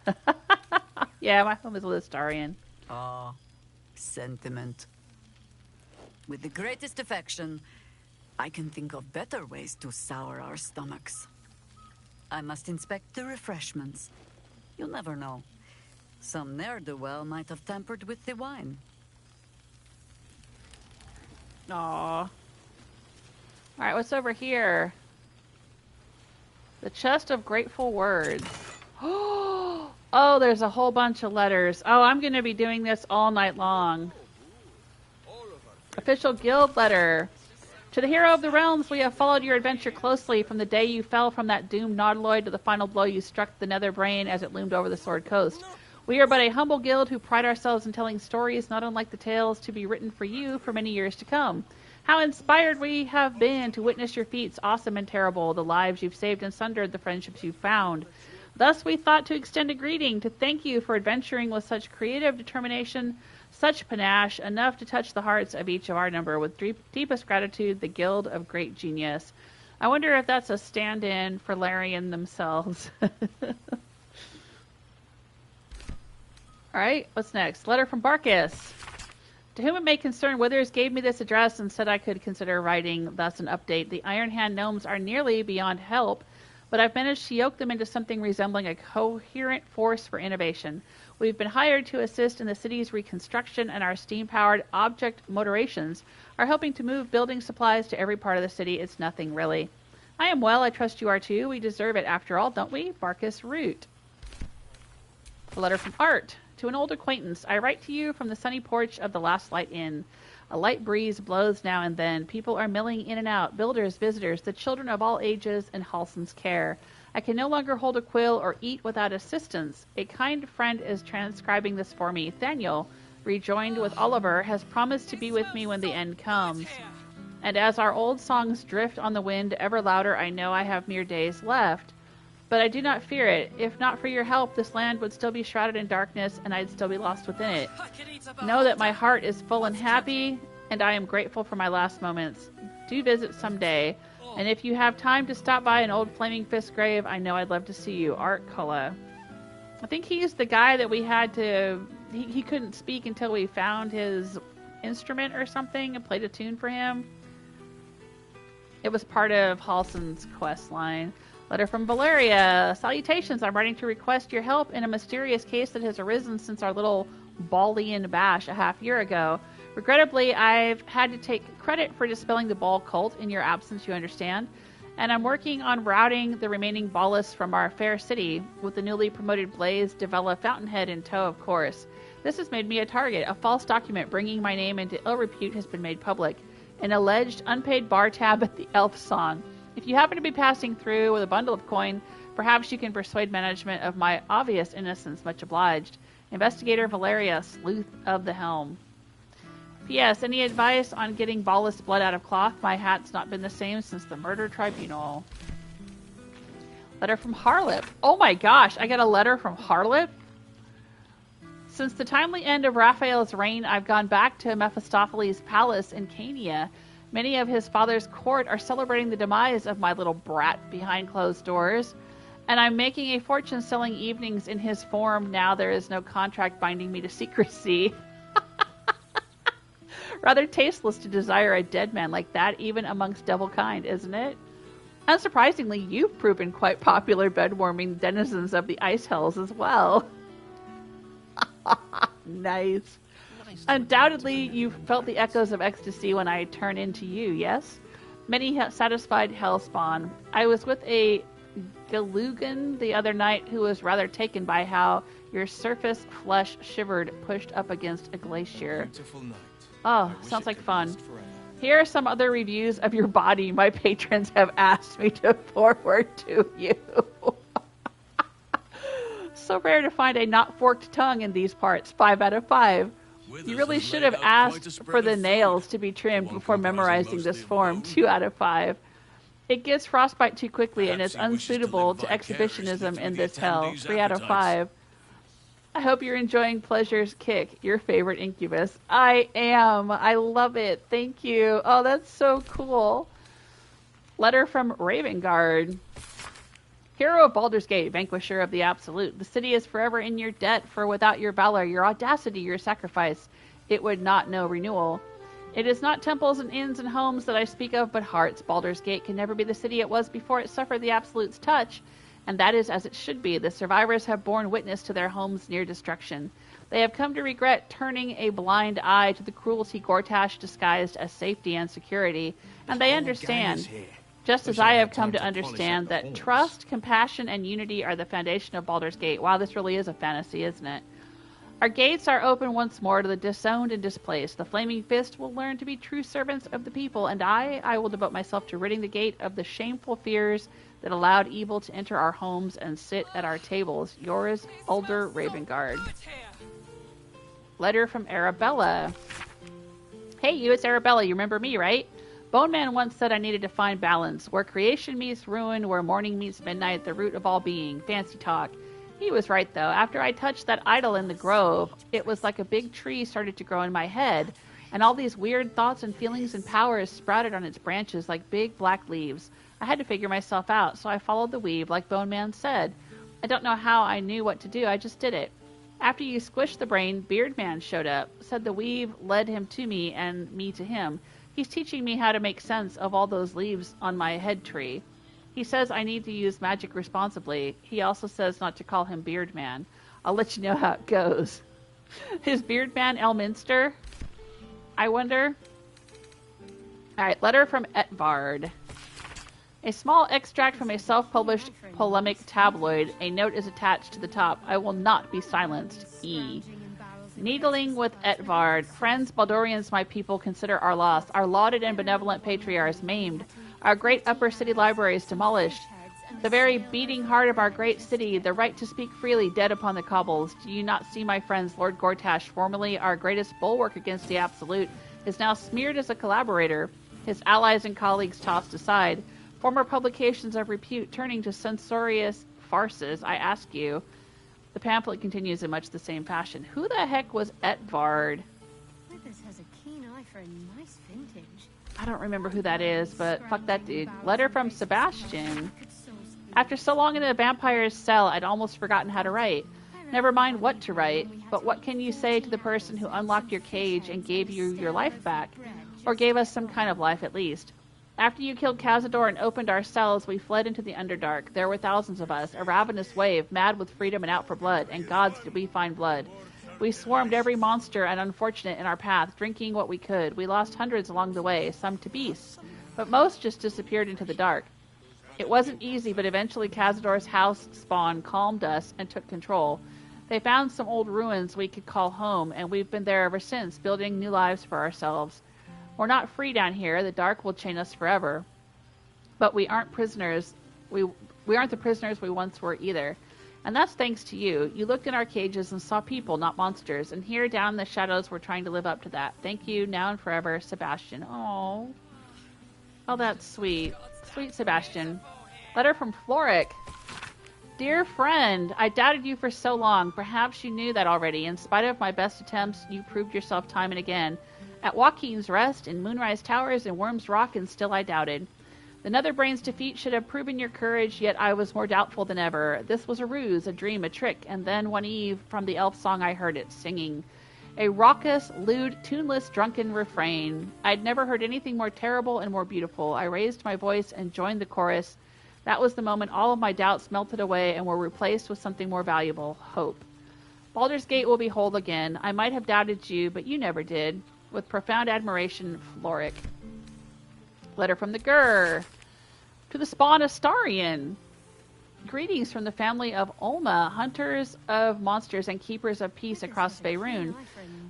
A: Yeah, my home is with Astarion.
S: Ah, sentiment. With the greatest affection, I can think of better ways to sour our stomachs. I must inspect the refreshments. You'll never know. Some ne'er-do-well might have tampered with the wine.
A: Aww. Alright, what's over here? The chest of grateful words. Oh, there's a whole bunch of letters. Oh, I'm going to be doing this all night long. Official guild letter. To the hero of the realms, we have followed your adventure closely from the day you fell from that doomed nautiloid to the final blow you struck the Netherbrain as it loomed over the Sword Coast. We are but a humble guild who pride ourselves in telling stories not unlike the tales to be written for you for many years to come. How inspired we have been to witness your feats, awesome and terrible, the lives you've saved and sundered, the friendships you've found. Thus we thought to extend a greeting, to thank you for adventuring with such creative determination, such panache, enough to touch the hearts of each of our number. With deepest gratitude, the Guild of Great Genius. I wonder if that's a stand-in for Larian themselves. Alright, what's next? Letter from Barkus. To whom it may concern, Withers gave me this address and said I could consider writing thus an update. The Iron Hand gnomes are nearly beyond help, but I've managed to yoke them into something resembling a coherent force for innovation. We've been hired to assist in the city's reconstruction, and our steam-powered object motorations are helping to move building supplies to every part of the city. It's nothing, really. I am well. I trust you are too. We deserve it after all, don't we? Barkus Root. A letter from Art. To an old acquaintance, I write to you from the sunny porch of the Last Light Inn. A light breeze blows now and then. People are milling in and out, builders, visitors, the children of all ages in Halsin's care. I can no longer hold a quill or eat without assistance. A kind friend is transcribing this for me. Thaniel, rejoined with Oliver, has promised to be with me when the end comes. And as our old songs drift on the wind ever louder, I know I have mere days left. But I do not fear it. If not for your help, this land would still be shrouded in darkness, and I'd still be lost within it. Know that my heart is full and happy, and I am grateful for my last moments. Do visit someday, and if you have time to stop by an old Flaming Fist grave, I know I'd love to see you. Art Kulla. I think he's the guy that we had to... He couldn't speak until we found his instrument or something and played a tune for him. It was part of Halsin's quest line. Letter from Valeria. Salutations, I'm writing to request your help in a mysterious case that has arisen since our little Baldian bash a half-year ago. Regrettably, I've had to take credit for dispelling the Ball cult in your absence, you understand, and I'm working on routing the remaining Ballists from our fair city, with the newly promoted Blaze Devella Fountainhead in tow, of course. This has made me a target. A false document bringing my name into ill repute has been made public. An alleged unpaid bar tab at the Elf Song. If you happen to be passing through with a bundle of coin, perhaps you can persuade management of my obvious innocence. Much obliged. Investigator Valeria, Sleuth of the Helm. P.S. Any advice on getting Ballist blood out of cloth? My hat's not been the same since the murder tribunal. Letter from Harlip. Oh my gosh, I got a letter from Harlip? Since the timely end of Raphael's reign, I've gone back to Mephistopheles' palace in Cania. Many of his father's court are celebrating the demise of my little brat behind closed doors, and I'm making a fortune selling evenings in his form now there is no contract binding me to secrecy. Rather tasteless to desire a dead man like that, even amongst devil kind, isn't it? Unsurprisingly, you've proven quite popular bed-warming denizens of the ice hells as well. Nice. Undoubtedly, you felt the echoes of ecstasy when I turn into you, yes? Many satisfied hellspawn. I was with a Galugan the other night who was rather taken by how your surface flesh shivered pushed up against a glacier.
C: Beautiful night.
A: Oh, sounds like fun. Here are some other reviews of your body my patrons have asked me to forward to you. So rare to find a not forked tongue in these parts. 5 out of 5. You really should have asked for the nails to be trimmed before memorizing this form. 2 out of 5. It gets frostbite too quickly and is unsuitable to exhibitionism in this hell. 3 out of 5. I hope you're enjoying Pleasure's Kick, your favorite incubus. I am. I love it. Thank you. Oh, that's so cool. Letter from Ravengard. Hero of Baldur's Gate, vanquisher of the Absolute. The city is forever in your debt, for without your valor, your audacity, your sacrifice, it would not know renewal. It is not temples and inns and homes that I speak of, but hearts. Baldur's Gate can never be the city it was before it suffered the Absolute's touch, and that is as it should be. The survivors have borne witness to their homes' near destruction. They have come to regret turning a blind eye to the cruelty Gortash disguised as safety and security, and they understand. Just as I have come to understand that trust, compassion, and unity are the foundation of Baldur's Gate. Wow, this really is a fantasy, isn't it? Our gates are open once more to the disowned and displaced. The Flaming Fist will learn to be true servants of the people, and I will devote myself to ridding the gate of the shameful fears that allowed evil to enter our homes and sit at our tables. Yours, Ulder Ravengard. Letter from Arabella. Hey, you, it's Arabella. You remember me, right? Bone Man once said I needed to find balance. Where creation meets ruin, where morning meets midnight, the root of all being. Fancy talk. He was right, though. After I touched that idol in the grove, it was like a big tree started to grow in my head, and all these weird thoughts and feelings and powers sprouted on its branches like big black leaves. I had to figure myself out, so I followed the weave, like Bone Man said. I don't know how I knew what to do, I just did it. After you squished the brain, Beardman showed up, said the weave led him to me and me to him. He's teaching me how to make sense of all those leaves on my head tree. He says I need to use magic responsibly. He also says not to call him Beardman. I'll let you know how it goes. Is Beardman Elminster? I wonder. Alright, letter from Etvard. A small extract from a self-published polemic tabloid. A note is attached to the top. I will not be silenced. E. Needling with Etvard. Friends, Baldurians, my people, consider our loss. Our lauded and benevolent patriarchs maimed. Our great upper city libraries demolished. The very beating heart of our great city, the right to speak freely, dead upon the cobbles. Do you not see, my friends, Lord Gortash, formerly our greatest bulwark against the Absolute, is now smeared as a collaborator, his allies and colleagues tossed aside. Former publications of repute turning to censorious farces, I ask you. The pamphlet continues in much the same fashion. Who the heck was Etvard?
N: Withers has a keen eye for a nice vintage.
A: I don't remember who that is, but fuck that dude. Letter from Sebastian. After so long in a vampire's cell, I'd almost forgotten how to write. Never mind what to write, but what can you say to the person who unlocked your cage and gave you your life back? Or gave us some kind of life at least. After you killed Cazador and opened our cells, we fled into the Underdark. There were thousands of us, a ravenous wave, mad with freedom and out for blood, and gods did we find blood. We swarmed every monster and unfortunate in our path, drinking what we could. We lost hundreds along the way, some to beasts, but most just disappeared into the dark. It wasn't easy, but eventually Cazador's house spawn calmed us and took control. They found some old ruins we could call home, and we've been there ever since, building new lives for ourselves. We're not free down here. The dark will chain us forever. But we aren't prisoners. We aren't the prisoners we once were either. And that's thanks to you. You looked in our cages and saw people, not monsters. And here down in the shadows, we're trying to live up to that. Thank you, now and forever, Sebastian. Oh, that's sweet. Sweet Sebastian. Letter from Floric. Dear friend, I doubted you for so long. Perhaps you knew that already. In spite of my best attempts, you proved yourself time and again. At Joaquin's Rest, in Moonrise Towers, and Worm's Rock, and still I doubted. The Netherbrain's defeat should have proven your courage, yet I was more doubtful than ever. This was a ruse, a dream, a trick, and then one eve, from the elf song I heard it, singing. A raucous, lewd, tuneless, drunken refrain. I'd never heard anything more terrible and more beautiful. I raised my voice and joined the chorus. That was the moment all of my doubts melted away and were replaced with something more valuable, hope. Baldur's Gate will be whole again. I might have doubted you, but you never did. With profound admiration, Floric. Letter from the Gur. To the spawn Astarion. Greetings from the family of Olma, hunters of monsters and keepers of peace across Faerun.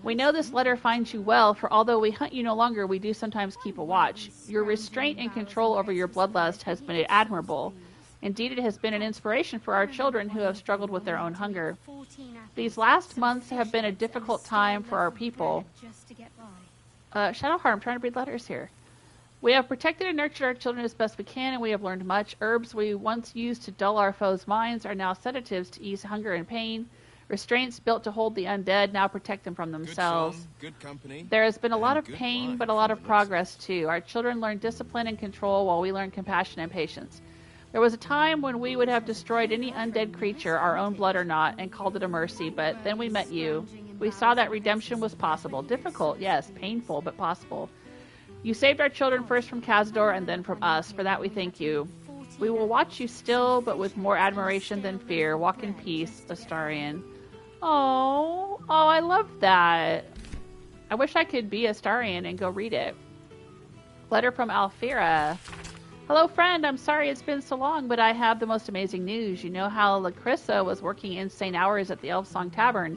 A: We know this letter finds you well, for although we hunt you no longer, we do sometimes keep a watch. Your restraint and control over your bloodlust has been admirable. Indeed, it has been an inspiration for our children who have struggled with their own hunger. These last months have been a difficult time for our people. Shadowheart, I'm trying to read letters here. We have protected and nurtured our children as best we can, and we have learned much. Herbs we once used to dull our foes' minds are now sedatives to ease hunger and pain. Restraints built to hold the undead now protect them from themselves.
C: Good company.
A: There has been a lot of pain, but a lot of progress, too. Our children learned discipline and control, while we learned compassion and patience. There was a time when we would have destroyed any undead creature, our own blood or not, and called it a mercy, but then we met you. We saw that redemption was possible. Difficult, yes, painful, but possible. You saved our children first from Cazador and then from us. For that we thank you. We will watch you still, but with more admiration than fear. Walk in peace, Astarion. Oh, I love that. I wish I could be Astarion and go read it. Letter from Alfira. Hello, friend. I'm sorry it's been so long, but I have the most amazing news. You know how Lacrissa was working insane hours at the Elfsong Tavern?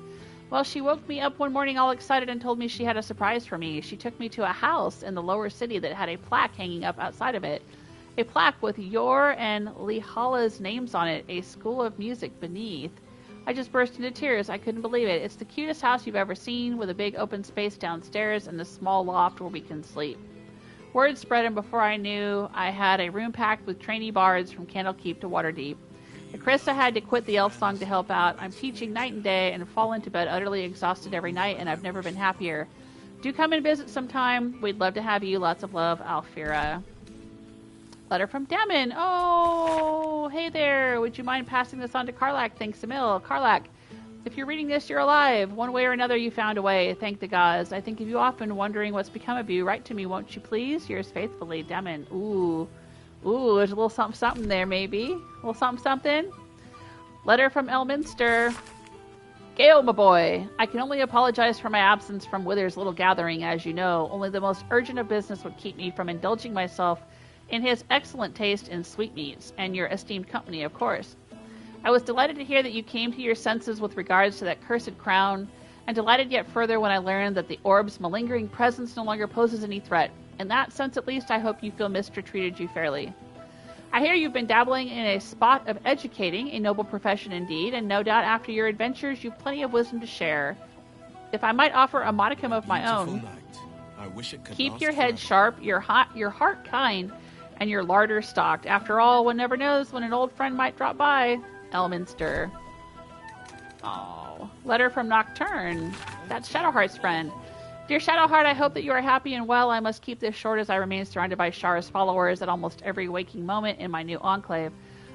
A: Well, she woke me up one morning all excited and told me she had a surprise for me. She took me to a house in the lower city that had a plaque hanging up outside of it. A plaque with your and Lihala's names on it, a school of music beneath. I just burst into tears. I couldn't believe it. It's the cutest house you've ever seen, with a big open space downstairs and a small loft where we can sleep. Word spread, and before I knew, I had a room packed with trainee bards from Candlekeep to Waterdeep. Krista had to quit the Elfsong to help out. I'm teaching night and day and fall into bed utterly exhausted every night, and I've never been happier. Do come and visit sometime. We'd love to have you. Lots of love, Alfira. Letter from Demon. Oh, hey there. Would you mind passing this on to Karlach? Thanks, Emil. Karlach, If you're reading this, you're alive. One way or another, you found a way. Thank the gods. I think of you often, wondering what's become of you. Write to me, won't you please? Yours faithfully, Demon. Ooh. Ooh, there's a little something there, maybe. A little something. Letter from Elminster. Gale, my boy. I can only apologize for my absence from Wither's little gathering, as you know. Only the most urgent of business would keep me from indulging myself in his excellent taste in sweetmeats, and your esteemed company, of course. I was delighted to hear that you came to your senses with regards to that cursed crown, and delighted yet further when I learned that the orb's malingering presence no longer poses any threat. In that sense, at least, I hope you feel Mr. treated you fairly. I hear you've been dabbling in a spot of educating, a noble profession indeed, and no doubt after your adventures you've plenty of wisdom to share. If I might offer a modicum of my own,
C: I wish it could
A: keep
C: last
A: your head
C: forever.
A: sharp, your heart kind, and your larder stocked. After all, one never knows when an old friend might drop by. Elminster. Oh, letter from Nocturne. That's Shadowheart's friend. Dear Shadowheart, I hope that you are happy and well. I must keep this short as I remain surrounded by Shar's followers at almost every waking moment in my new enclave.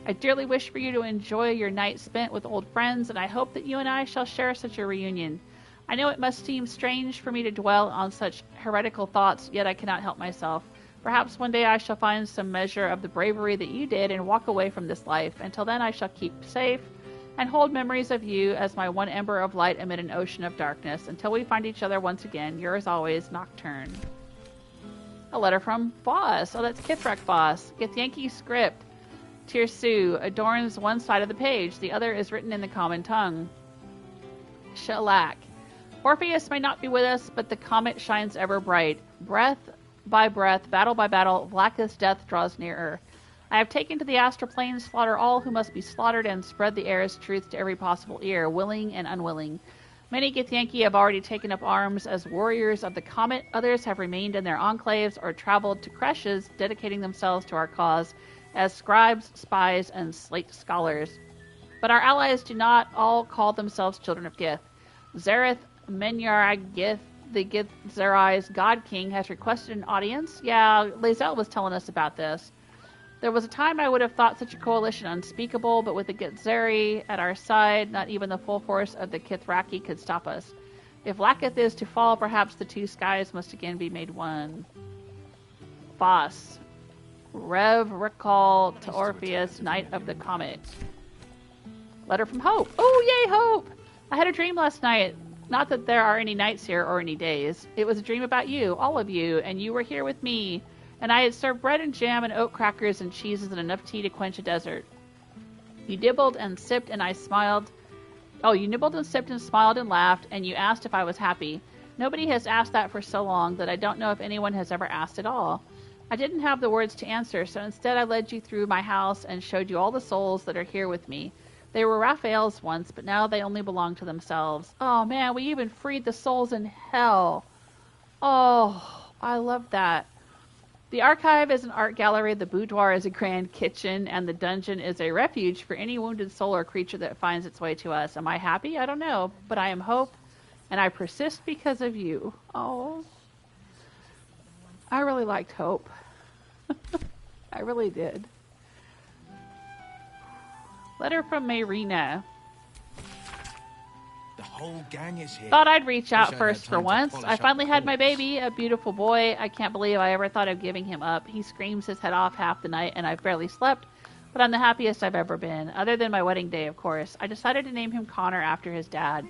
A: I dearly wish for you to enjoy your night spent with old friends, and I hope that you and I shall share such a reunion. I know it must seem strange for me to dwell on such heretical thoughts, yet I cannot help myself. Perhaps one day I shall find some measure of the bravery that you did and walk away from this life. Until then, I shall keep safe and hold memories of you as my one ember of light amid an ocean of darkness. Until we find each other once again, yours always, Nocturne. A letter from Boss. Oh, that's Kithrak Boss. Githyanki script. Tirsu adorns one side of the page. The other is written in the common tongue. Shellac. Orpheus may not be with us, but the comet shines ever bright. Breath by breath, battle by battle, blackest death draws nearer. I have taken to the astral plane, slaughter all who must be slaughtered, and spread the air's truth to every possible ear, willing and unwilling. Many Githyanki have already taken up arms as warriors of the comet. Others have remained in their enclaves or traveled to creches, dedicating themselves to our cause as scribes, spies, and slate scholars. But our allies do not all call themselves children of Gith. Zareth Menyaragith, the Githzerai's God King, has requested an audience. Yeah, Lae'zel was telling us about this. There was a time I would have thought such a coalition unspeakable, but with the Githzeri at our side, not even the full force of the Kithraki could stop us. If Lakith is to fall, perhaps the two skies must again be made one. Voss. Rev recall to Orpheus, Knight of the Comet. Letter from Hope. Oh, yay, Hope! I had a dream last night. Not that there are any nights here or any days. It was a dream about you, all of you, and you were here with me. And I had served bread and jam and oat crackers and cheeses and enough tea to quench a desert. You nibbled and sipped and I smiled. Oh, you nibbled and sipped and smiled and laughed, and you asked if I was happy. Nobody has asked that for so long that I don't know if anyone has ever asked at all. I didn't have the words to answer, so instead I led you through my house and showed you all the souls that are here with me. They were Raphael's once, but now they only belong to themselves. Oh man, we even freed the souls in hell. Oh, I love that. The archive is an art gallery, the boudoir is a grand kitchen, and the dungeon is a refuge for any wounded soul or creature that finds its way to us. Am I happy? I don't know, but I am Hope, and I persist because of you. Oh, I really liked Hope. I really did. Letter from Mayrina.
C: The whole gang is here.
A: Thought I'd reach out
C: Wish I
A: first
C: had
A: for
C: time to
A: once.
C: polish
A: I
C: up
A: finally
C: the
A: had my
C: corpse.
A: baby, a beautiful boy. I can't believe I ever thought of giving him up. He screams his head off half the night, and I've barely slept, but I'm the happiest I've ever been, other than my wedding day, of course. I decided to name him Connor after his dad.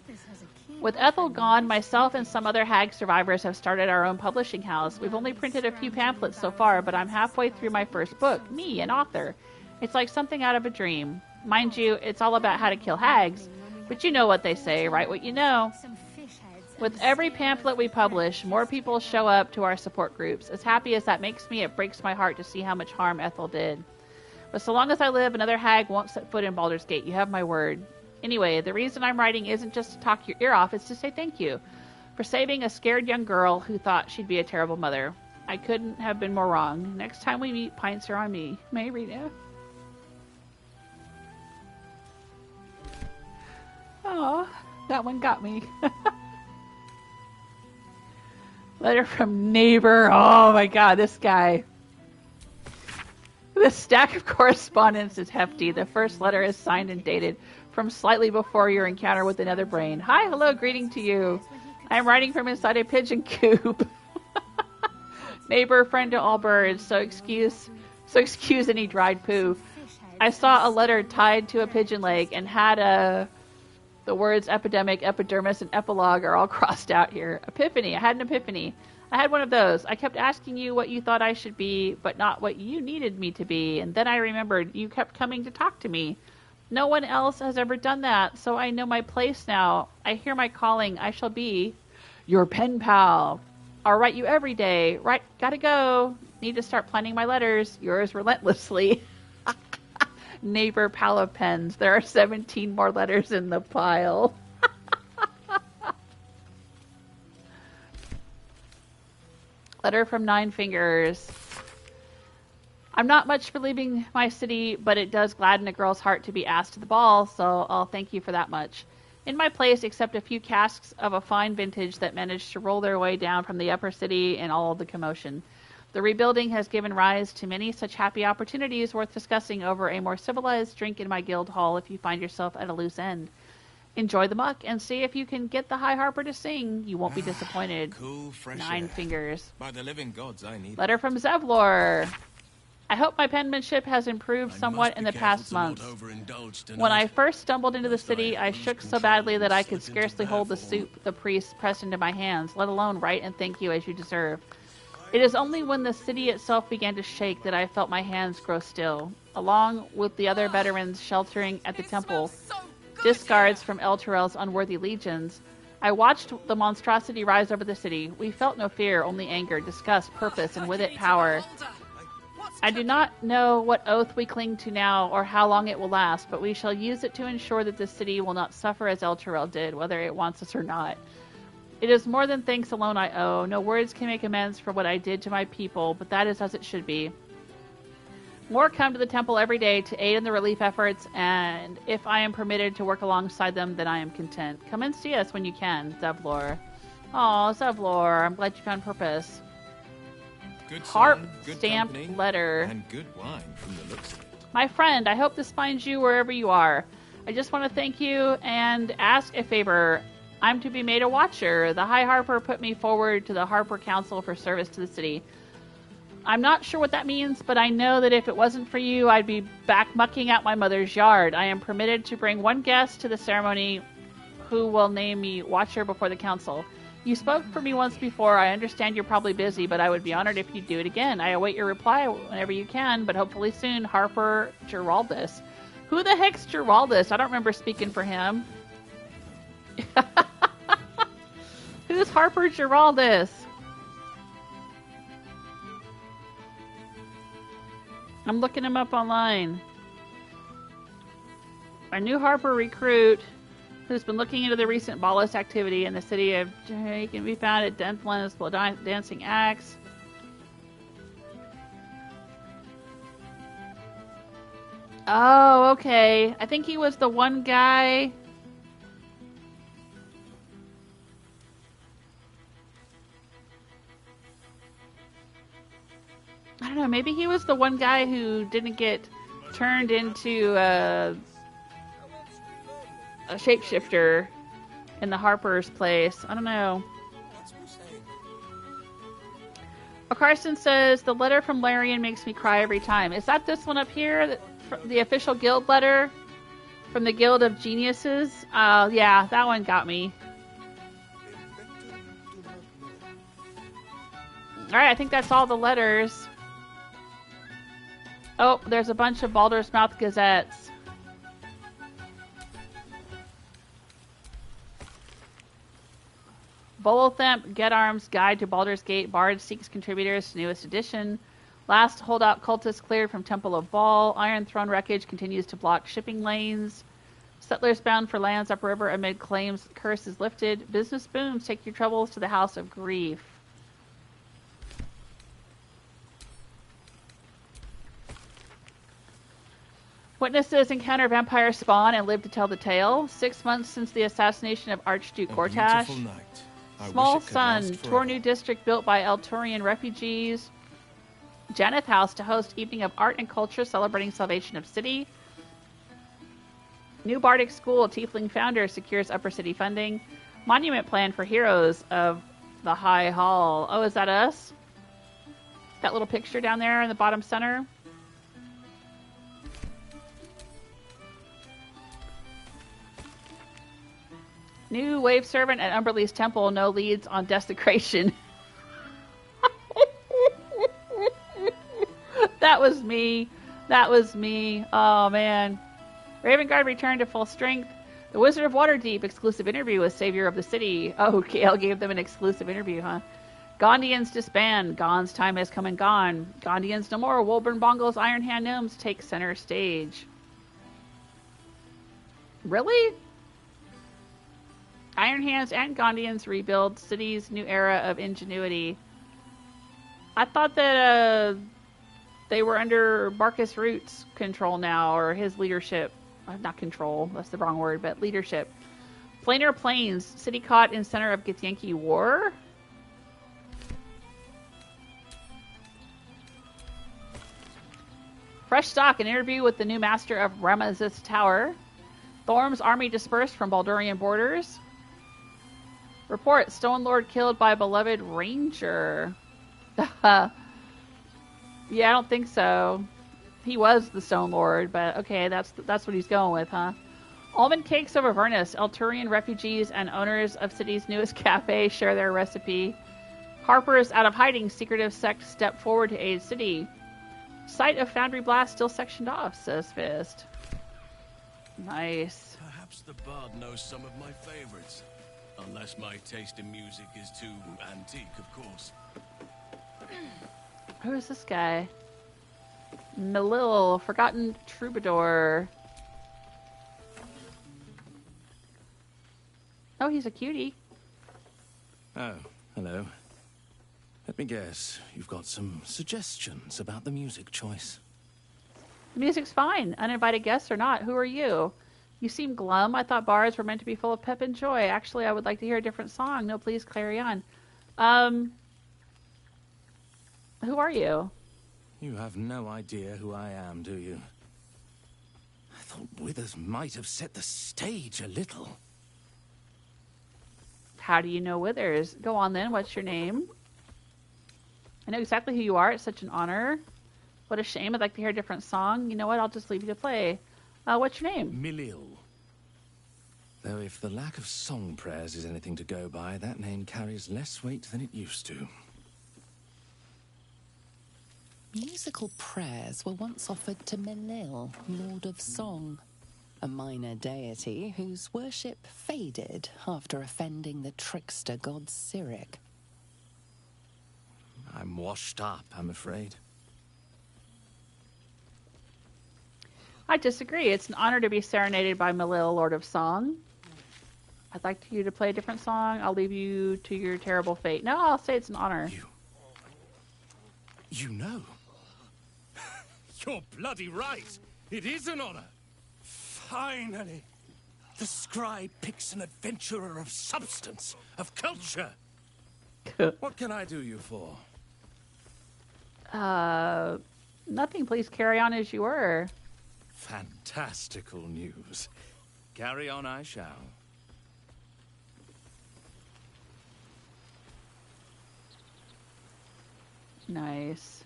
A: With Ethel gone, myself and some other hag survivors have started our own publishing house. We've only printed a few pamphlets so far, but I'm halfway through my first book. Me, an author. It's like something out of a dream. Mind you, it's all about how to kill hags, but you know what they say, write what you know. With every pamphlet we publish, more people show up to our support groups. As happy as that makes me, it breaks my heart to see how much harm Ethel did. But so long as I live, another hag won't set foot in Baldur's Gate. You have my word. Anyway, the reason I'm writing isn't just to talk your ear off, it's to say thank you for saving a scared young girl who thought she'd be a terrible mother. I couldn't have been more wrong. Next time we meet, pints are on me. Mayrina. Oh, that one got me. Letter from neighbor. Oh my god, this guy. The stack of correspondence is hefty. The first letter is signed and dated from slightly before your encounter with the Netherbrain. Hi, hello, greeting to you. I am writing from inside a pigeon coop. Neighbor, friend to all birds, so excuse any dried poo. I saw a letter tied to a pigeon leg and had the words epidemic, epidermis, and epilogue are all crossed out here. Epiphany. I had an epiphany. I had one of those. I kept asking you what you thought I should be, but not what you needed me to be. And then I remembered you kept coming to talk to me. No one else has ever done that, so I know my place now. I hear my calling. I shall be your pen pal. I'll write you every day. Right, gotta go. Need to start planning my letters. Yours relentlessly. Neighbor pal of pens. There are 17 more letters in the pile. Letter from Nine Fingers. I'm not much for leaving my city, but it does gladden a girl's heart to be asked to the ball, so I'll thank you for that much. In my place, except a few casks of a fine vintage that managed to roll their way down from the upper city in all of the commotion. The rebuilding has given rise to many such happy opportunities worth discussing over a more civilized drink in my guild hall if you find yourself at a loose end. Enjoy the muck and see if you can get the High Harper to sing. You won't be disappointed.
C: Cool, fresh
A: Nine
C: air.
A: Fingers.
C: By the living gods, I need
A: Letter from Zevlor. I hope my penmanship has improved somewhat in the past months. When I first stumbled into the city, I shook so badly that I could scarcely hold the soup the priest pressed into my hands, let alone write and thank you as you deserve. It is only when the city itself began to shake that I felt my hands grow still. Along with the other veterans sheltering at the temple, discards from Elturel's unworthy legions, I watched the monstrosity rise over the city. We felt no fear, only anger, disgust, purpose, and with it power. I do not know what oath we cling to now or how long it will last, but we shall use it to ensure that this city will not suffer as Elturel did, whether it wants us or not. It is more than thanks alone I owe. No words can make amends for what I did to my people, but that is as it should be. More come to the temple every day to aid in the relief efforts, and if I am permitted to work alongside them, then I am content. Come and see us when you can, Zevlor. Aw, Zevlor, I'm glad you found purpose.
C: Good
A: Harp
C: song, good
A: stamped
C: company,
A: letter.
C: and good wine from the looks of it.
A: My friend, I hope this finds you wherever you are. I just want to thank you and ask a favor. I'm to be made a watcher. The High Harper put me forward to the Harper Council for service to the city. I'm not sure what that means, but I know that if it wasn't for you, I'd be back mucking out my mother's yard. I am permitted to bring one guest to the ceremony who will name me watcher before the council. You spoke for me once before. I understand you're probably busy, but I would be honored if you do it again. I await your reply whenever you can, but hopefully soon. Harper Geraldus. Who the heck's Geraldus? I don't remember speaking for him. Who's Harper Geraldus? I'm looking him up online. Our new Harper recruit, who's been looking into the recent ballast activity in the city of... He can be found at Denthlan's Dancing Axe. Oh, okay. I think he was the one guy... I don't know, maybe he was the one guy who didn't get turned into a shapeshifter in the Harper's place. I don't know. Carson says, the letter from Larian makes me cry every time. Is that this one up here? The official guild letter from the Guild of Geniuses? Yeah, that one got me. Alright, I think that's all the letters. Oh, there's a bunch of Baldur's Mouth gazettes. Bolothamp Get Arms Guide to Baldur's Gate. Bard seeks contributors to newest edition. Last holdout cultist cleared from Temple of Baal. Iron Throne wreckage continues to block shipping lanes. Settlers bound for lands upriver amid claims curse is lifted. Business booms. Take your troubles to the House of Grief. Witnesses encounter vampire spawn and live to tell the tale. 6 months since the assassination of Archduke Gortash. Small Sun, tour new district built by Elturian refugees. Janeth House to host evening of art and culture celebrating salvation of city. New Bardic School Tiefling founder secures Upper City funding. Monument plan for heroes of the High Hall. Oh, is that us? That little picture down there in the bottom center? New wave servant at Umberlee's temple. No leads on desecration. That was me. That was me. Oh, man. Ravenguard returned to full strength. The Wizard of Waterdeep exclusive interview with Savior of the City. Oh, Gale gave them an exclusive interview, huh? Gondians disband. Gond's time has come and gone. Gondians no more. Wolburn Bongle's Iron Hand Gnomes take center stage. Really? Iron Hands and Gondians rebuild city's new era of ingenuity. I thought that they were under Marcus Root's control now, or his leadership. Not control, that's the wrong word, but leadership. Planar Plains, city caught in center of Githyanki War. Fresh stock, an interview with the new master of Ramazith's Tower. Thorm's army dispersed from Baldurian borders. Report, Stone Lord killed by beloved ranger. Yeah, I don't think so. He was the Stone Lord, but okay, that's what he's going with, huh? Almond cakes of Avernus. Elturian refugees and owners of city's newest cafe share their recipe. Harpers out of hiding. Secretive sect step forward to aid city. Site of Foundry Blast still sectioned off, says Fist. Nice.
D: Perhaps the bard knows some of my favorites. Unless my taste in music is too antique, of course.
A: Who is this guy? Milil, Forgotten Troubadour. Oh, he's a cutie.
O: Oh, hello. Let me guess, you've got some suggestions about the music choice.
A: The music's fine. Uninvited guests or not, who are you? You seem glum. I thought bards were meant to be full of pep and joy. Actually, I would like to hear a different song. No, please carry on. Who are you?
O: You have no idea who I am, do you? I thought Withers might have set the stage a little.
A: How do you know Withers? Go on then. What's your name? I know exactly who you are. It's such an honor. What a shame. I'd like to hear a different song. You know what? I'll just leave you to play. What's your name?
O: Milil. Though if the lack of song prayers is anything to go by, that name carries less weight than it used to.
B: Musical prayers were once offered to Milil, Lord of Song, a minor deity whose worship faded after offending the trickster god Cyric.
O: I'm washed up, I'm afraid.
A: I disagree. It's an honor to be serenaded by Milil, Lord of Song. I'd like you to play a different song. I'll leave you to your terrible fate. No, I'll say it's an honor.
O: You know?
V: You're bloody right. It is an honor. Finally.
O: The scribe picks an adventurer of substance, of culture. What can I do you for?
A: Nothing. Please carry on as you were.
O: Fantastical news. Carry on I shall.
A: Nice.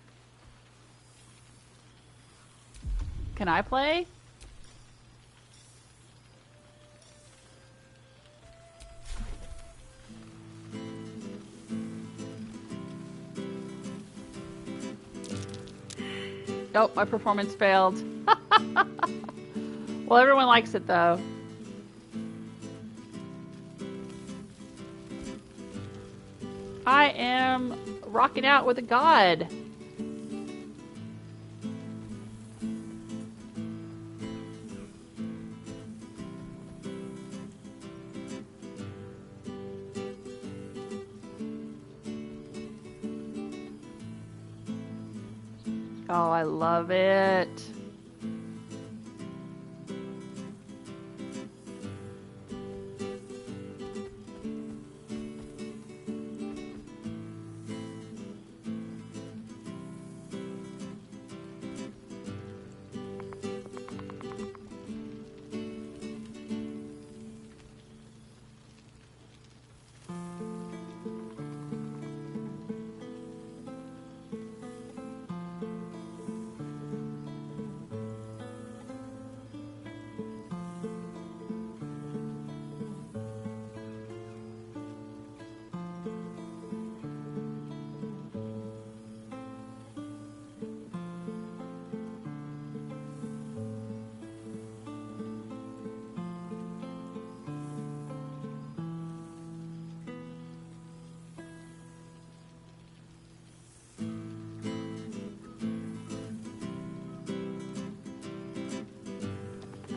A: Can I play? Nope, my performance failed. Well, everyone likes it, though. I am rocking out with a god. Oh, I love it.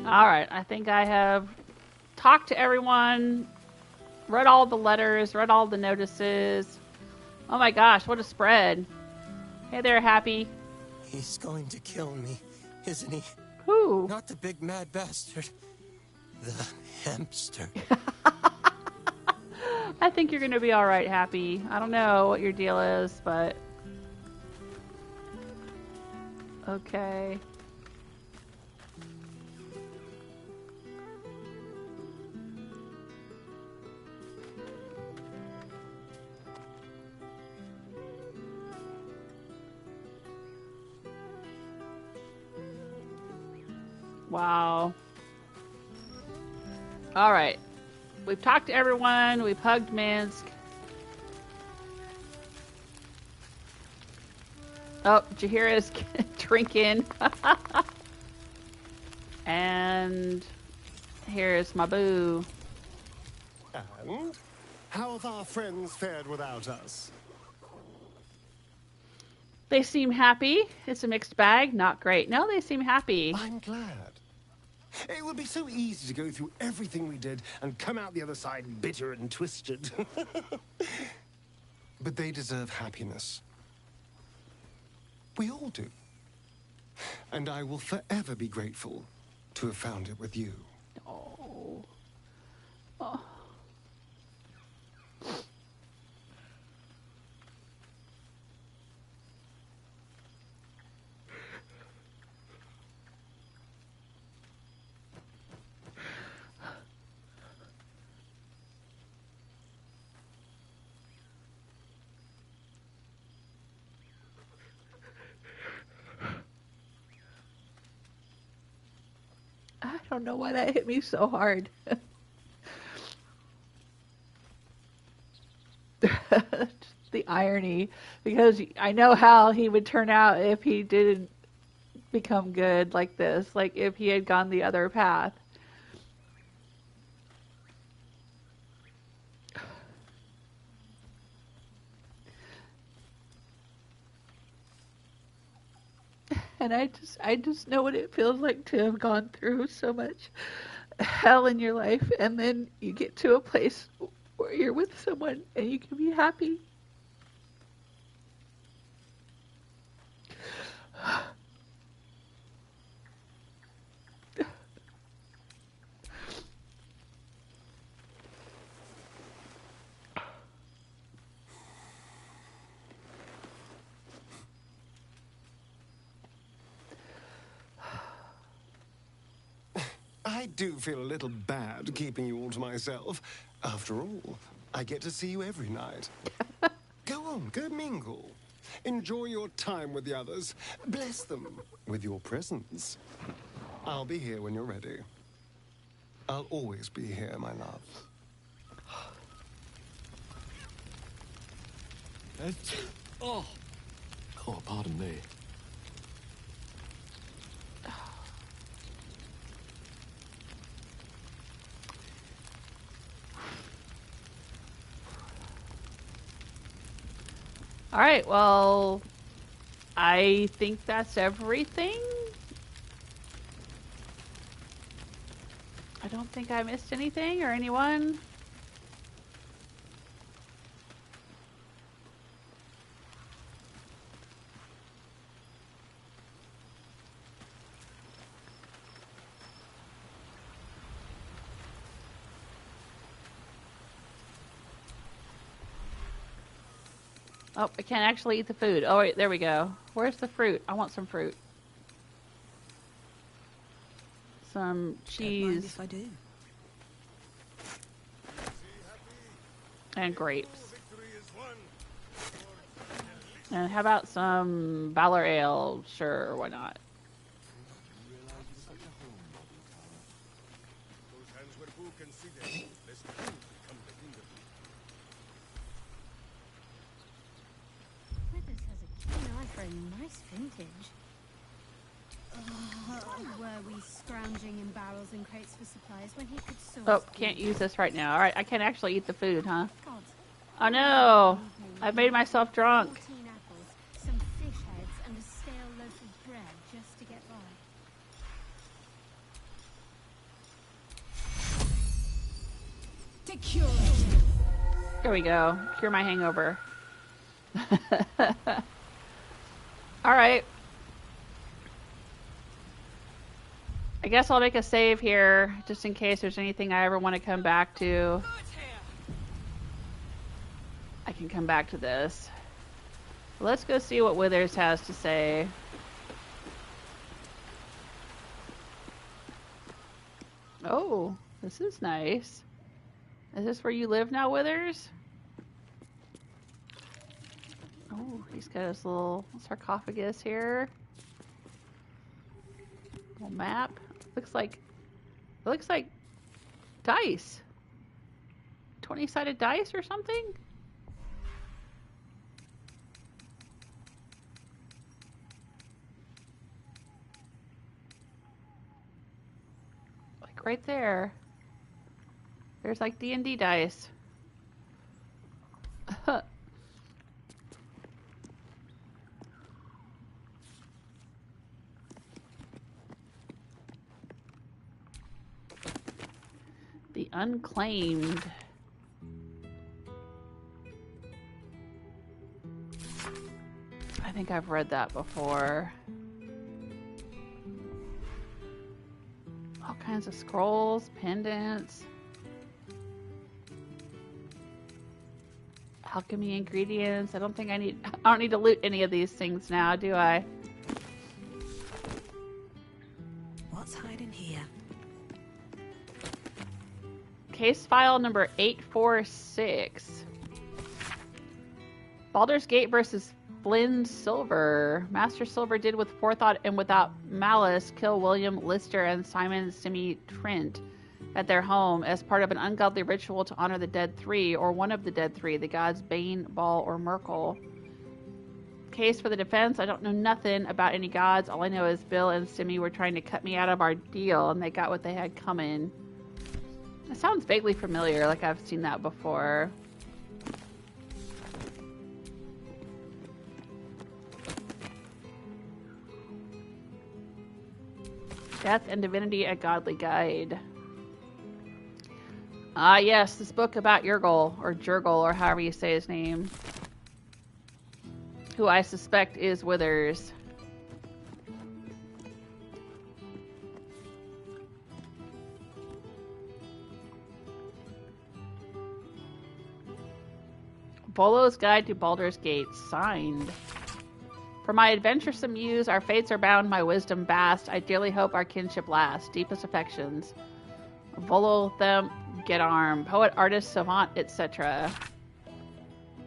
A: Alright, I think I have talked to everyone, read all the letters, read all the notices. Oh my gosh, what a spread. Hey there, Happy.
G: He's going to kill me, isn't he?
A: Who?
G: Not the big mad bastard. The hamster.
A: I think you're going to be alright, Happy. I don't know what your deal is, but... Okay. Wow. Alright. We've talked to everyone. We've hugged Minsk. Oh, Jaheira's drinking. And here's my boo.
W: And how have our friends fared without us?
A: They seem happy. It's a mixed bag. Not great. No, they seem happy.
W: I'm glad. It would be so easy to go through everything we did and come out the other side bitter and twisted. But they deserve happiness. We all do. And I will forever be grateful to have found it with you.
A: Oh. Oh. I don't know why that hit me so hard. The irony, because I know how he would turn out if he didn't become good like this, like if he had gone the other path. And I just know what it feels like to have gone through so much hell in your life, and then you get to a place where you're with someone and you can be happy.
W: I do feel a little bad keeping you all to myself. After all, I get to see you every night. Go on, go mingle. Enjoy your time with the others. Bless them with your presence. I'll be here when you're ready. I'll always be here, my love.
D: Oh, pardon me.
A: All right, well, I think that's everything. I don't think I missed anything or anyone. Oh, I can't actually eat the food. Oh, wait, there we go. Where's the fruit? I want some fruit. Some cheese.
K: Don't mind if I do.
A: And grapes. And how about some Baldur ale? Sure, why not?
N: Nice vintage. Why were we scrounging in barrels and crates for supplies when he could source?
A: Oh, can't use this right now. Alright, I can't actually eat the food, huh? Oh no! I've made myself drunk.
N: 14 apples, some fish heads, and a stale loaf of bread just to get by.
H: Secure.
A: There we go. Cure my hangover. Alright. I guess I'll make a save here, just in case there's anything I ever want to come back to. I can come back to this. Let's go see what Withers has to say. Oh, this is nice. Is this where you live now, Withers? Oh, he's got his little sarcophagus here. Little map. It looks like dice. 20-sided dice or something? Like right there. There's like D&D dice. The Unclaimed. I think I've read that before. All kinds of scrolls, pendants, alchemy ingredients. I don't need to loot any of these things now, do I?
J: What's hiding here?
A: Case file number 846. Baldur's Gate versus Flynn Silver. Master Silver did with forethought and without malice kill William Lister and Simon Simi Trent at their home as part of an ungodly ritual to honor the dead three, or one of the dead three, the gods Bane, Baal, or Merkel. Case for the defense: I don't know nothing about any gods. All I know is Bill and Simi were trying to cut me out of our deal, and they got what they had coming. It sounds vaguely familiar, like I've seen that before. Death and Divinity, a Godly Guide. Ah, yes, this book about Jurgol, or Jurgol, or however you say his name. Who I suspect is Withers. Volo's Guide to Baldur's Gate, signed. For my adventuresome muse, our fates are bound, my wisdom vast. I dearly hope our kinship lasts. Deepest affections. Volo them get armed. Poet, artist, savant, etc.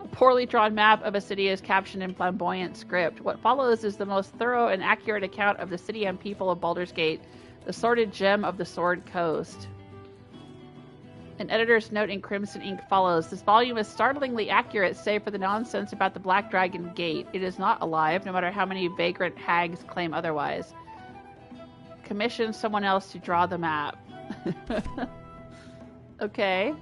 A: A poorly drawn map of a city is captioned in flamboyant script. What follows is the most thorough and accurate account of the city and people of Baldur's Gate, the sordid gem of the Sword Coast. An editor's note in crimson ink follows. This volume is startlingly accurate, save for the nonsense about the Black Dragon Gate. It is not alive, no matter how many vagrant hags claim otherwise. Commission someone else to draw the map. Okay.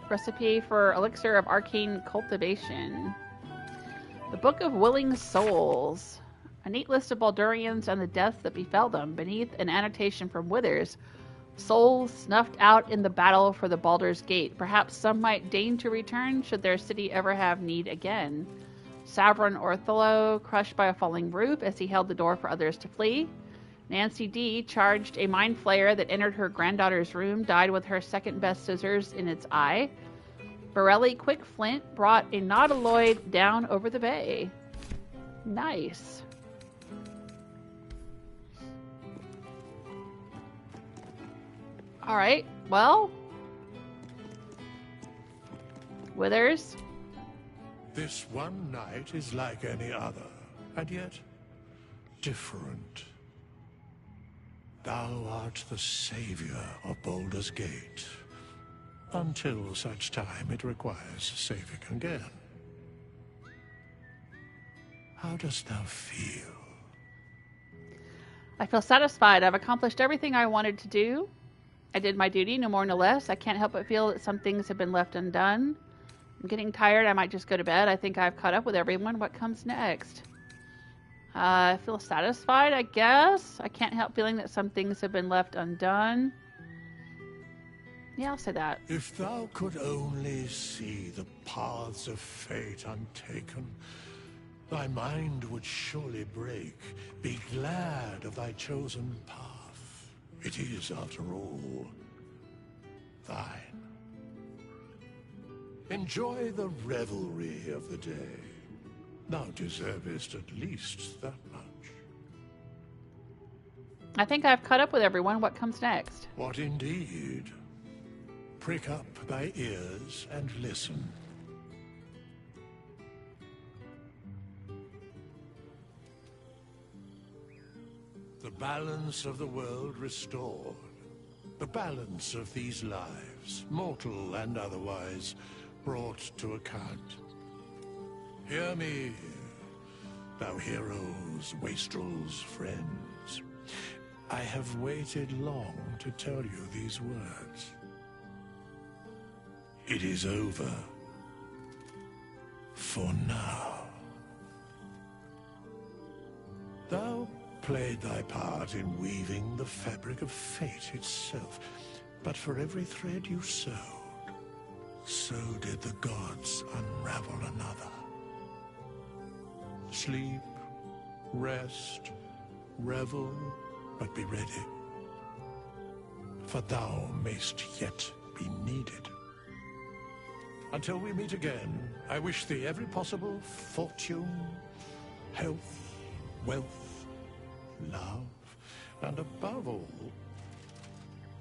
A: Recipe for Elixir of Arcane Cultivation. The Book of Willing Souls. A neat list of Baldurians and the deaths that befell them, beneath an annotation from Withers. Souls snuffed out in the battle for the Baldur's Gate. Perhaps some might deign to return should their city ever have need again. Sovereign Ortholo crushed by a falling roof as he held the door for others to flee. Nancy D charged a mind flayer that entered her granddaughter's room, died with her second best scissors in its eye. Borelli Quick Flint brought a nautiloid down over the bay. Nice. Alright, well. Withers.
E: This one night is like any other, and yet different. Thou art the savior of Baldur's Gate, until such time it requires saving again. How dost thou feel?
A: I feel satisfied. I've accomplished everything I wanted to do. I did my duty, no more no less. I can't help but feel that some things have been left undone. I'm getting tired. I might just go to bed. I think I've caught up with everyone. What comes next? I feel satisfied, I guess. I can't help feeling that some things have been left undone. Yeah, I'll say that.
E: If thou could only see the paths of fate untaken, thy mind would surely break. Be glad of thy chosen path. It is, after all, thine. Enjoy the revelry of the day. Thou deservest at least that much.
A: I think I've caught up with everyone. What comes next?
E: What indeed? Prick up thy ears and listen. The balance of the world restored. The balance of these lives, mortal and otherwise, brought to account. Hear me, thou heroes, wastrels, friends. I have waited long to tell you these words. It is over. For now. Thou played thy part in weaving the fabric of fate itself, but for every thread you sewed, so did the gods unravel another. Sleep, rest, revel, but be ready. For thou mayst yet be needed. Until we meet again, I wish thee every possible fortune, health, wealth, love, and above all,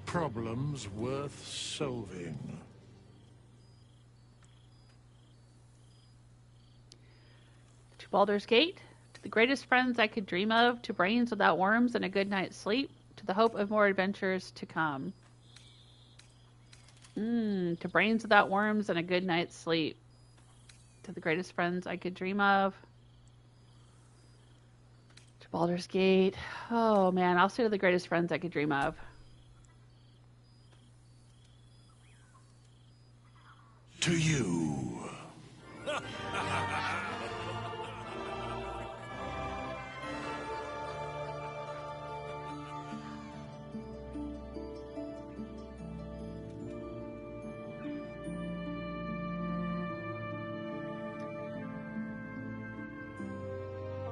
E: problems worth solving.
A: To Baldur's Gate, to the greatest friends I could dream of, to brains without worms and a good night's sleep, to the hope of more adventures to come. To brains without worms and a good night's sleep. To the greatest friends I could dream of. To Baldur's Gate. Oh man, I'll say to the greatest friends I could dream of.
E: To you.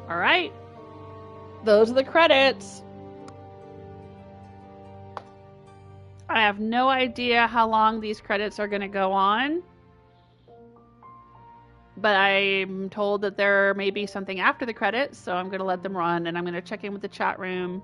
A: All right. Those are the credits. I have no idea how long these credits are going to go on. But I'm told that there may be something after the credits, so I'm going to let them run, and I'm going to check in with the chat room.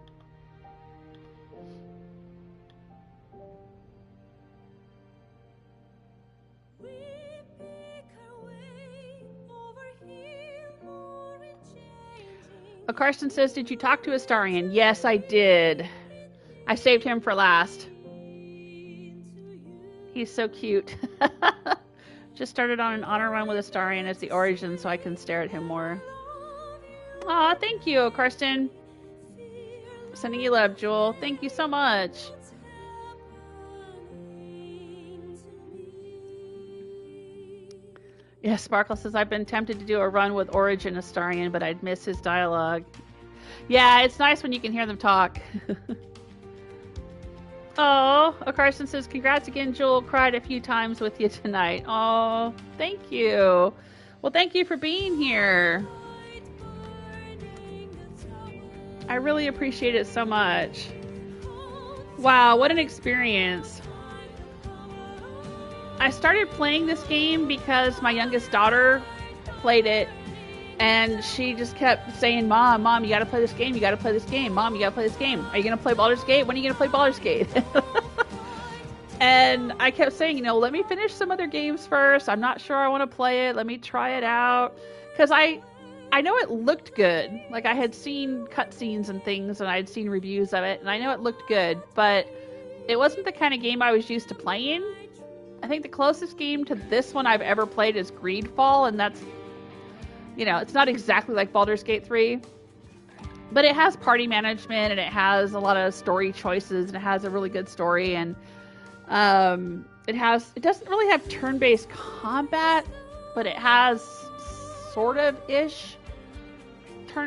A: Oh, Karsten says, did you talk to Astarion? Yes, I did. I saved him for last. He's so cute. Just started on an honor run with Astarion as the origin so I can stare at him more. Aw, thank you, Karsten. Sending you love, Jewel. Thank you so much. Yeah, Sparkle says, I've been tempted to do a run with Origin Astarion, but I'd miss his dialogue. Yeah, it's nice when you can hear them talk. Oh, Carson says, congrats again, Jewel. Cried a few times with you tonight. Oh, thank you. Well, thank you for being here. I really appreciate it so much. Wow, what an experience. I started playing this game because my youngest daughter played it, and she just kept saying, Mom, you gotta play this game, you gotta play this game. Mom, you gotta play this game. Are you gonna play Baldur's Gate? When are you gonna play Baldur's Gate? And I kept saying, let me finish some other games first. I'm not sure I want to play it. Let me try it out. Because I know it looked good. Like, I had seen cutscenes and things, and I had seen reviews of it, and I know it looked good, but it wasn't the kind of game I was used to playing. I think the closest game to this one I've ever played is Greedfall, and that's, it's not exactly like Baldur's Gate 3, but it has party management, and it has a lot of story choices, and it has a really good story, and it doesn't really have turn-based combat, but it has sort of-ish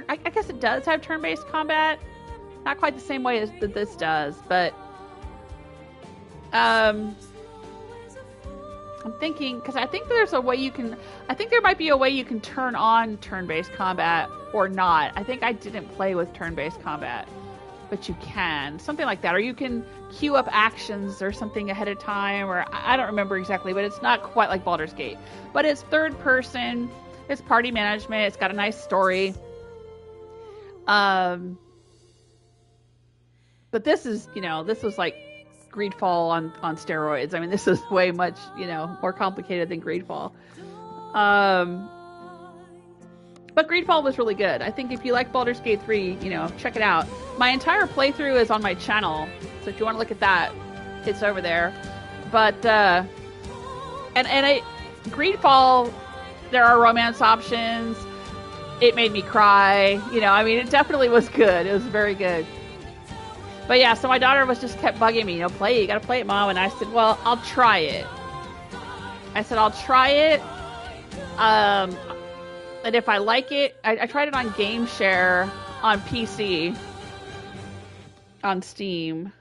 A: I guess it does have turn-based combat. Not quite the same way as that this does, but I'm thinking, because I think there's a way you can, I think there might be a way you can turn on turn-based combat or not. I think I didn't play with turn-based combat, but you can. Something like that. Or you can queue up actions or something ahead of time, or I don't remember exactly, but it's not quite like Baldur's Gate. But it's third person, it's party management, it's got a nice story. But this is, you know, this was like Greedfall on steroids. I mean, this is way much, you know, more complicated than Greedfall. But Greedfall was really good. I think if you like Baldur's Gate 3, you know, check it out. My entire playthrough is on my channel, so if you want to look at that, it's over there. But Greedfall, there are romance options. It made me cry. You know, I mean, it definitely was good. It was very good. But yeah, so my daughter just kept bugging me, you know, play it, you gotta play it, Mom. And I said, well, I'll try it. I said, I'll try it. And if I like it, I tried it on Game Share on PC, on Steam,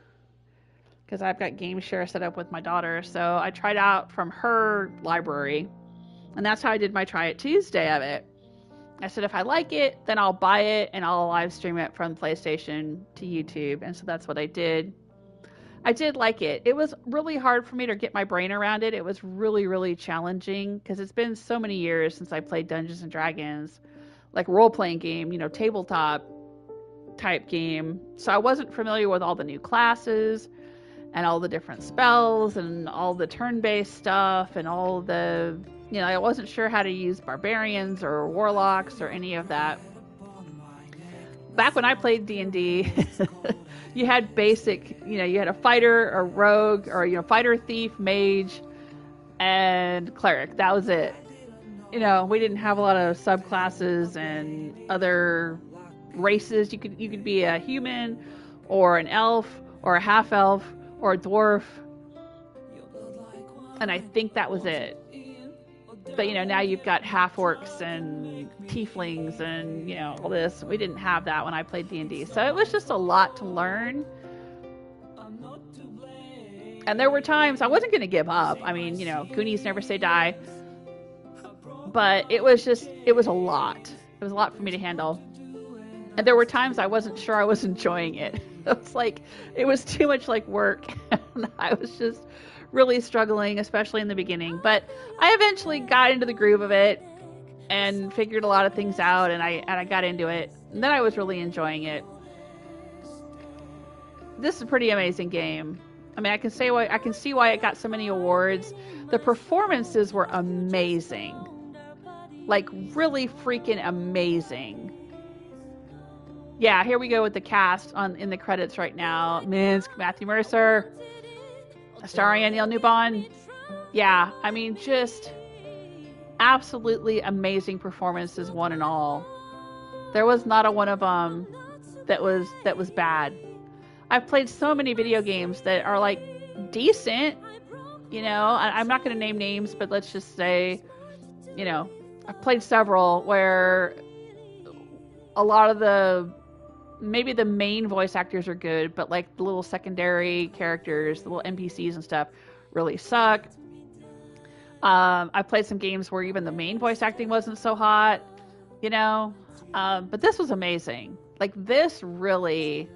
A: because I've got Game Share set up with my daughter. So I tried out from her library, and that's how I did my Try It Tuesday of it. I said, if I like it, then I'll buy it and I'll live stream it from PlayStation to YouTube. And so that's what I did. I did like it. It was really hard for me to get my brain around it. It was really, really challenging because it's been so many years since I played Dungeons and Dragons, like role-playing game, you know, tabletop type game. So I wasn't familiar with all the new classes and all the different spells and all the turn-based stuff and all the, you know, I wasn't sure how to use barbarians or warlocks or any of that. Back when I played D&D, you had basic, you know, you had a fighter, a rogue, or, you know, fighter, thief, mage, and cleric. That was it. You know, we didn't have a lot of subclasses and other races. You could be a human or an elf or a half-elf or a dwarf. And I think that was it. But, you know, now you've got half-orcs and tieflings and, you know, all this. We didn't have that when I played D&D. So it was just a lot to learn. And there were times I wasn't going to give up. I mean, you know, Goonies never say die. But it was a lot. It was a lot for me to handle. And there were times I wasn't sure I was enjoying it. It was like, it was too much like work. And I was just really struggling, especially in the beginning. But I eventually got into the groove of it and figured a lot of things out, and I got into it. And then I was really enjoying it. This is a pretty amazing game. I mean, I can see why it got so many awards. The performances were amazing. Like, really freaking amazing. Yeah, here we go with the cast in the credits right now. Minsk, Matthew Mercer, Astarion, Neil Newbon. Yeah, I mean, just absolutely amazing performances, one and all. There was not a one of them that was bad. I've played so many video games that are like decent, you know. I'm not going to name names, but let's just say, you know, I've played several where a lot of maybe the main voice actors are good, but like the little secondary characters, the little NPCs and stuff really suck. I've played some games where even the main voice acting wasn't so hot, you know. But this was amazing. Like, this really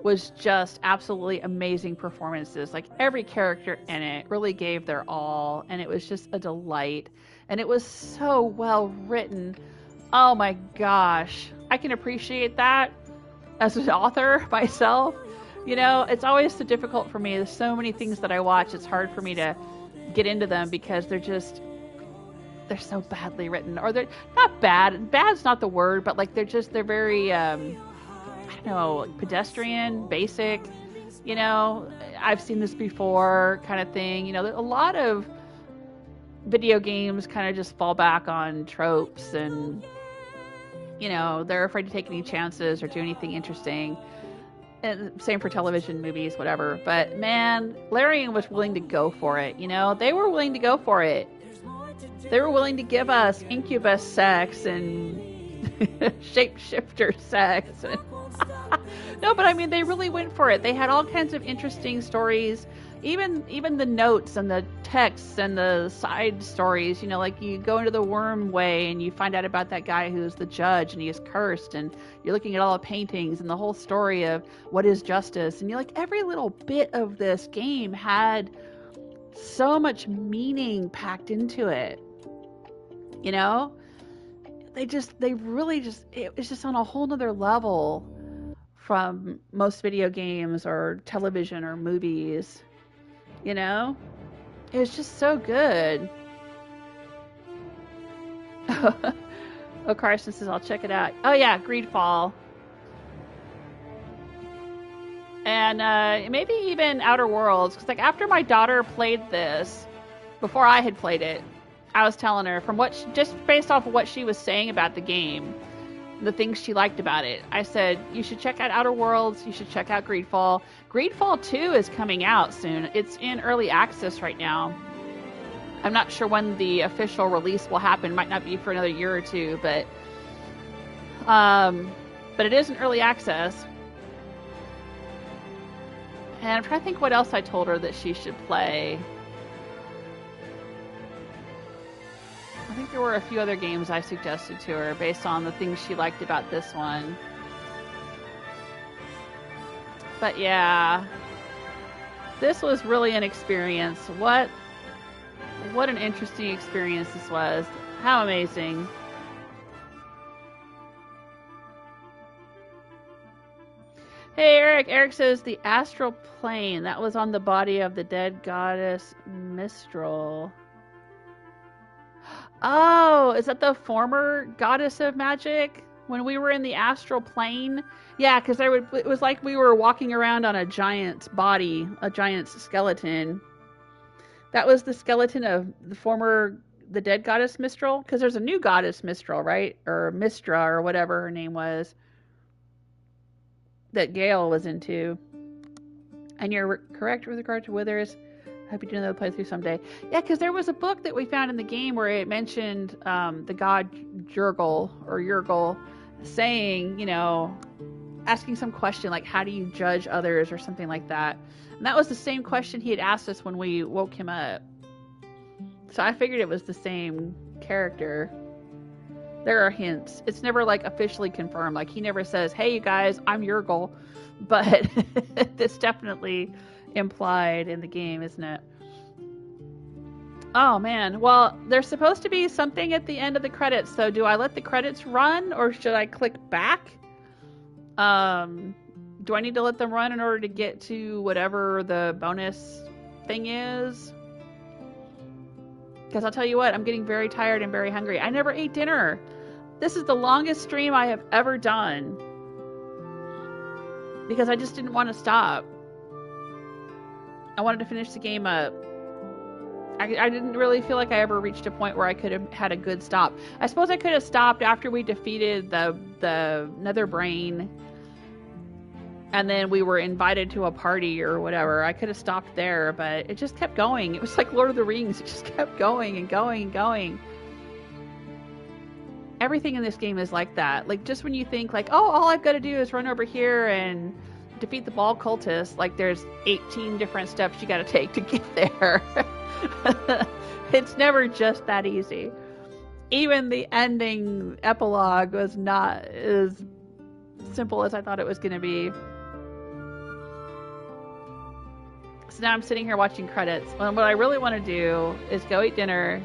A: was just absolutely amazing performances. Like, every character in it really gave their all, and it was just a delight. And it was so well written. Oh my gosh. I can appreciate that as an author myself. You know, it's always so difficult for me. There's so many things that I watch, it's hard for me to get into them because they're so badly written. Or they're not bad. Bad's not the word, but like they're very, I don't know, like pedestrian, basic, you know, I've seen this before kind of thing. You know, a lot of video games kind of just fall back on tropes and, you know, they're afraid to take any chances or do anything interesting. And same for television, movies, whatever. But man, Larian was willing to go for it. You know, they were willing to go for it. They were willing to give us incubus sex and shapeshifter sex. No, but I mean, they really went for it. They had all kinds of interesting stories. Even the notes and the texts and the side stories, you know, like you go into the worm way and you find out about that guy who's the judge and he is cursed, and you're looking at all the paintings and the whole story of what is justice, and you're like, every little bit of this game had so much meaning packed into it, you know. They really just, it was just on a whole nother level from most video games or television or movies. You know, it was just so good. Oh, Carson says, I'll check it out. Oh yeah, Greedfall. And maybe even Outer Worlds, because like after my daughter played this, before I had played it, I was telling her, from what just based off of what she was saying about the game, the things she liked about it, I said, you should check out Outer Worlds, you should check out Greedfall. Greedfall 2 is coming out soon. It's in early access right now. I'm not sure when the official release will happen. Might not be for another year or two, but it is in early access. And I'm trying to think what else I told her that she should play. I think there were a few other games I suggested to her based on the things she liked about this one. But yeah, this was really an experience. What an interesting experience this was. How amazing. Hey Eric. Eric says the astral plane that was on the body of the dead goddess Mistral. Oh, is that the former goddess of magic? When we were in the astral plane? Yeah, because it was like we were walking around on a giant's body, a giant's skeleton. That was the skeleton of the dead goddess Mistral? Because there's a new goddess Mistral, right? Or Mistra, or whatever her name was, that Gale was into. And you're correct with regard to Withers. I hope you do another playthrough someday. Yeah, because there was a book that we found in the game where it mentioned the god Jurgle saying, you know, asking some question like, how do you judge others or something like that. And that was the same question he had asked us when we woke him up. So I figured it was the same character. There are hints. It's never like officially confirmed. Like he never says, hey you guys, I'm Jurgle. But this definitely implied in the game, isn't it? Oh man, well, there's supposed to be something at the end of the credits, so do I let the credits run or should I click back? Do I need to let them run in order to get to whatever the bonus thing is? Because I'll tell you what, I'm getting very tired and very hungry. I never ate dinner. This is the longest stream I have ever done because I just didn't want to stop. I wanted to finish the game up. I didn't really feel like I ever reached a point where I could have had a good stop. I suppose I could have stopped after we defeated the Netherbrain, and then we were invited to a party or whatever. I could have stopped there, but it just kept going. It was like Lord of the Rings. It just kept going and going and going. Everything in this game is like that. Like, just when you think, like, oh, all I've got to do is run over here and defeat the ball cultist, like, there's 18 different steps you got to take to get there. It's never just that easy. Even the ending epilogue was not as simple as I thought it was going to be. So now I'm sitting here watching credits. And what I really want to do is go eat dinner.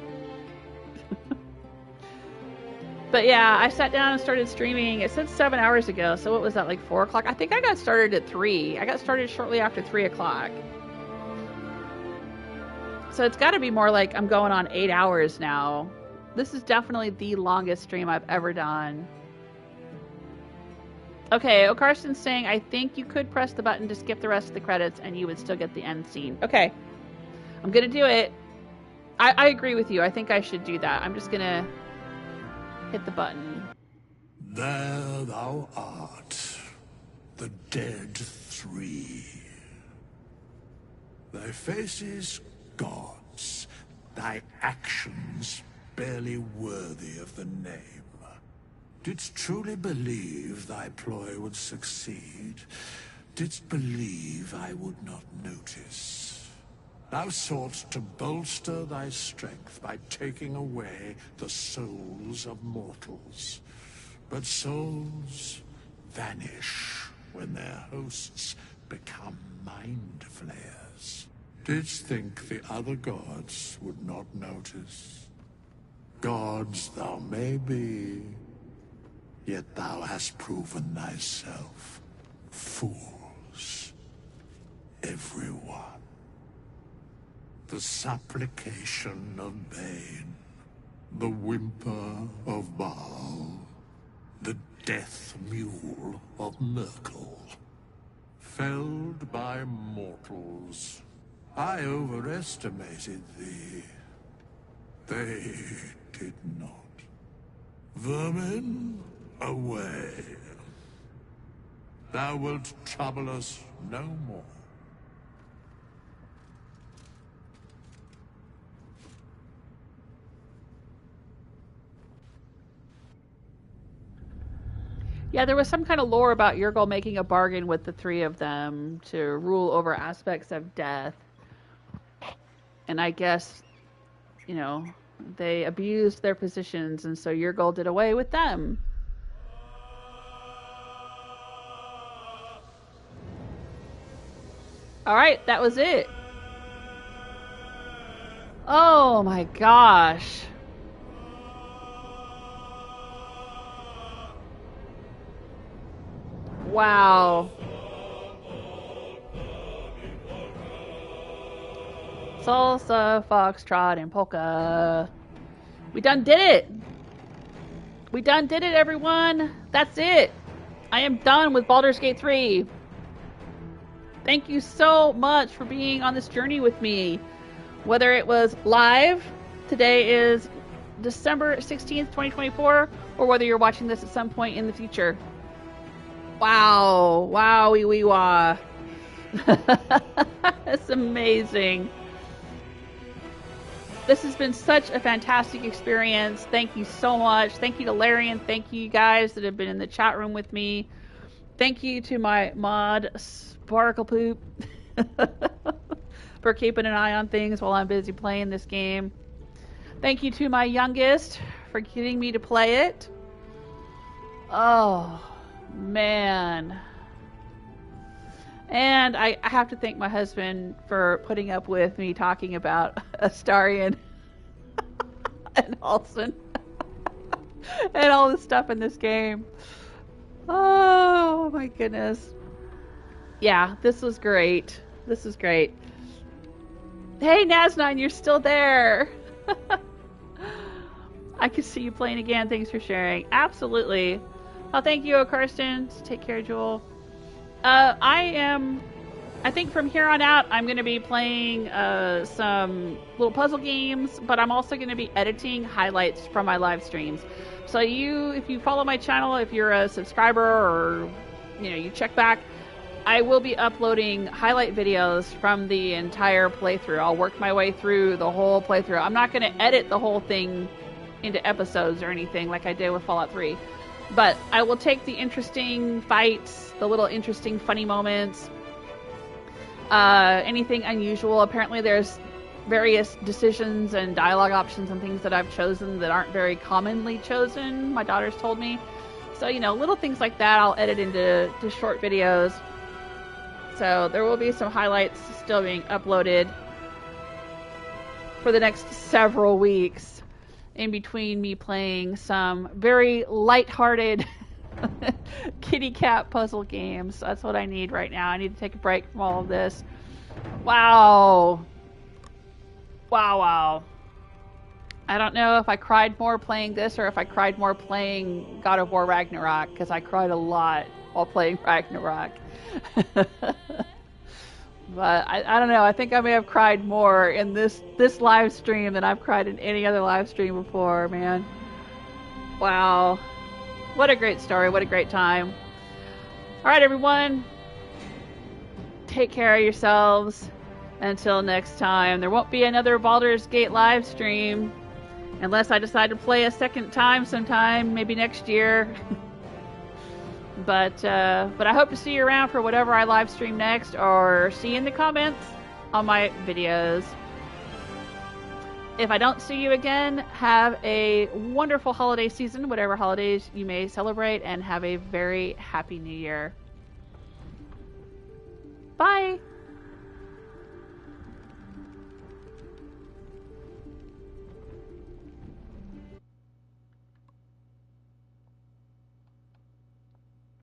A: But yeah, I sat down and started streaming. It said 7 hours ago, so what was that, like 4 o'clock? I think I got started at 3. I got started shortly after 3 o'clock. So it's got to be more like I'm going on 8 hours now. This is definitely the longest stream I've ever done. Okay, O'Carson's saying, I think you could press the button to skip the rest of the credits and you would still get the end scene. Okay, I'm going to do it. I agree with you. I think I should do that. I'm just going to hit the button.
E: There thou art, the dead three. Thy faces gods, thy actions barely worthy of the name. Didst truly believe thy ploy would succeed? Didst believe I would not notice? Thou soughtst to bolster thy strength by taking away the souls of mortals. But souls vanish when their hosts become mind flayers. Didst think the other gods would not notice? Gods thou may be, yet thou hast proven thyself fools, everyone. The supplication of Bane, the whimper of Baal, the death mule of Merkel. Felled by mortals, I overestimated thee. They did not. Vermin, away. Thou wilt trouble us no more.
A: Yeah, there was some kind of lore about Yrgol making a bargain with the three of them to rule over aspects of death. And I guess, you know, they abused their positions, and so Yrgol did away with them. Alright, that was it. Oh my gosh. Wow. Salsa, foxtrot, and polka. We done did it. We done did it, everyone. That's it. I am done with Baldur's Gate 3. Thank you so much for being on this journey with me. Whether it was live, today is December 16th, 2024, or whether you're watching this at some point in the future. Wow. Wowie wee wah. That's amazing. This has been such a fantastic experience. Thank you so much. Thank you to Larian. Thank you guys that have been in the chat room with me. Thank you to my mod, Sparkle Poop, for keeping an eye on things while I'm busy playing this game. Thank you to my youngest for getting me to play it. Oh, man. And I have to thank my husband for putting up with me talking about Astarion and Halsin and all the stuff in this game. Oh my goodness. Yeah, this was great. This was great. Hey Naz9, you're still there. I can see you playing again. Thanks for sharing. Absolutely. Oh, thank you, Karsten. Take care, Joel. I think from here on out, I'm going to be playing some little puzzle games, but I'm also going to be editing highlights from my live streams. So if you follow my channel, if you're a subscriber or, you check back, I will be uploading highlight videos from the entire playthrough. I'll work my way through the whole playthrough. I'm not going to edit the whole thing into episodes or anything like I did with Fallout 3. But I will take the interesting fights, the little interesting funny moments, anything unusual. Apparently there's various decisions and dialogue options and things that I've chosen that aren't very commonly chosen, my daughter's told me. So, little things like that I'll edit into short videos. So there will be some highlights still being uploaded for the next several weeks. In between me playing some very lighthearted kitty cat puzzle games. That's what I need right now. I need to take a break from all of this. Wow. Wow. I don't know if I cried more playing this or if I cried more playing God of War Ragnarok, because I cried a lot while playing Ragnarok. But I don't know. I think I may have cried more in this live stream than I've cried in any other live stream before, man. Wow. What a great story. What a great time. All right, everyone. Take care of yourselves. Until next time. There won't be another Baldur's Gate live stream Unless I decide to play a second time sometime, maybe next year. But I hope to see you around for whatever I live stream next, or see you in the comments on my videos. If I don't see you again, have a wonderful holiday season, whatever holidays you may celebrate, and have a very happy new year. Bye!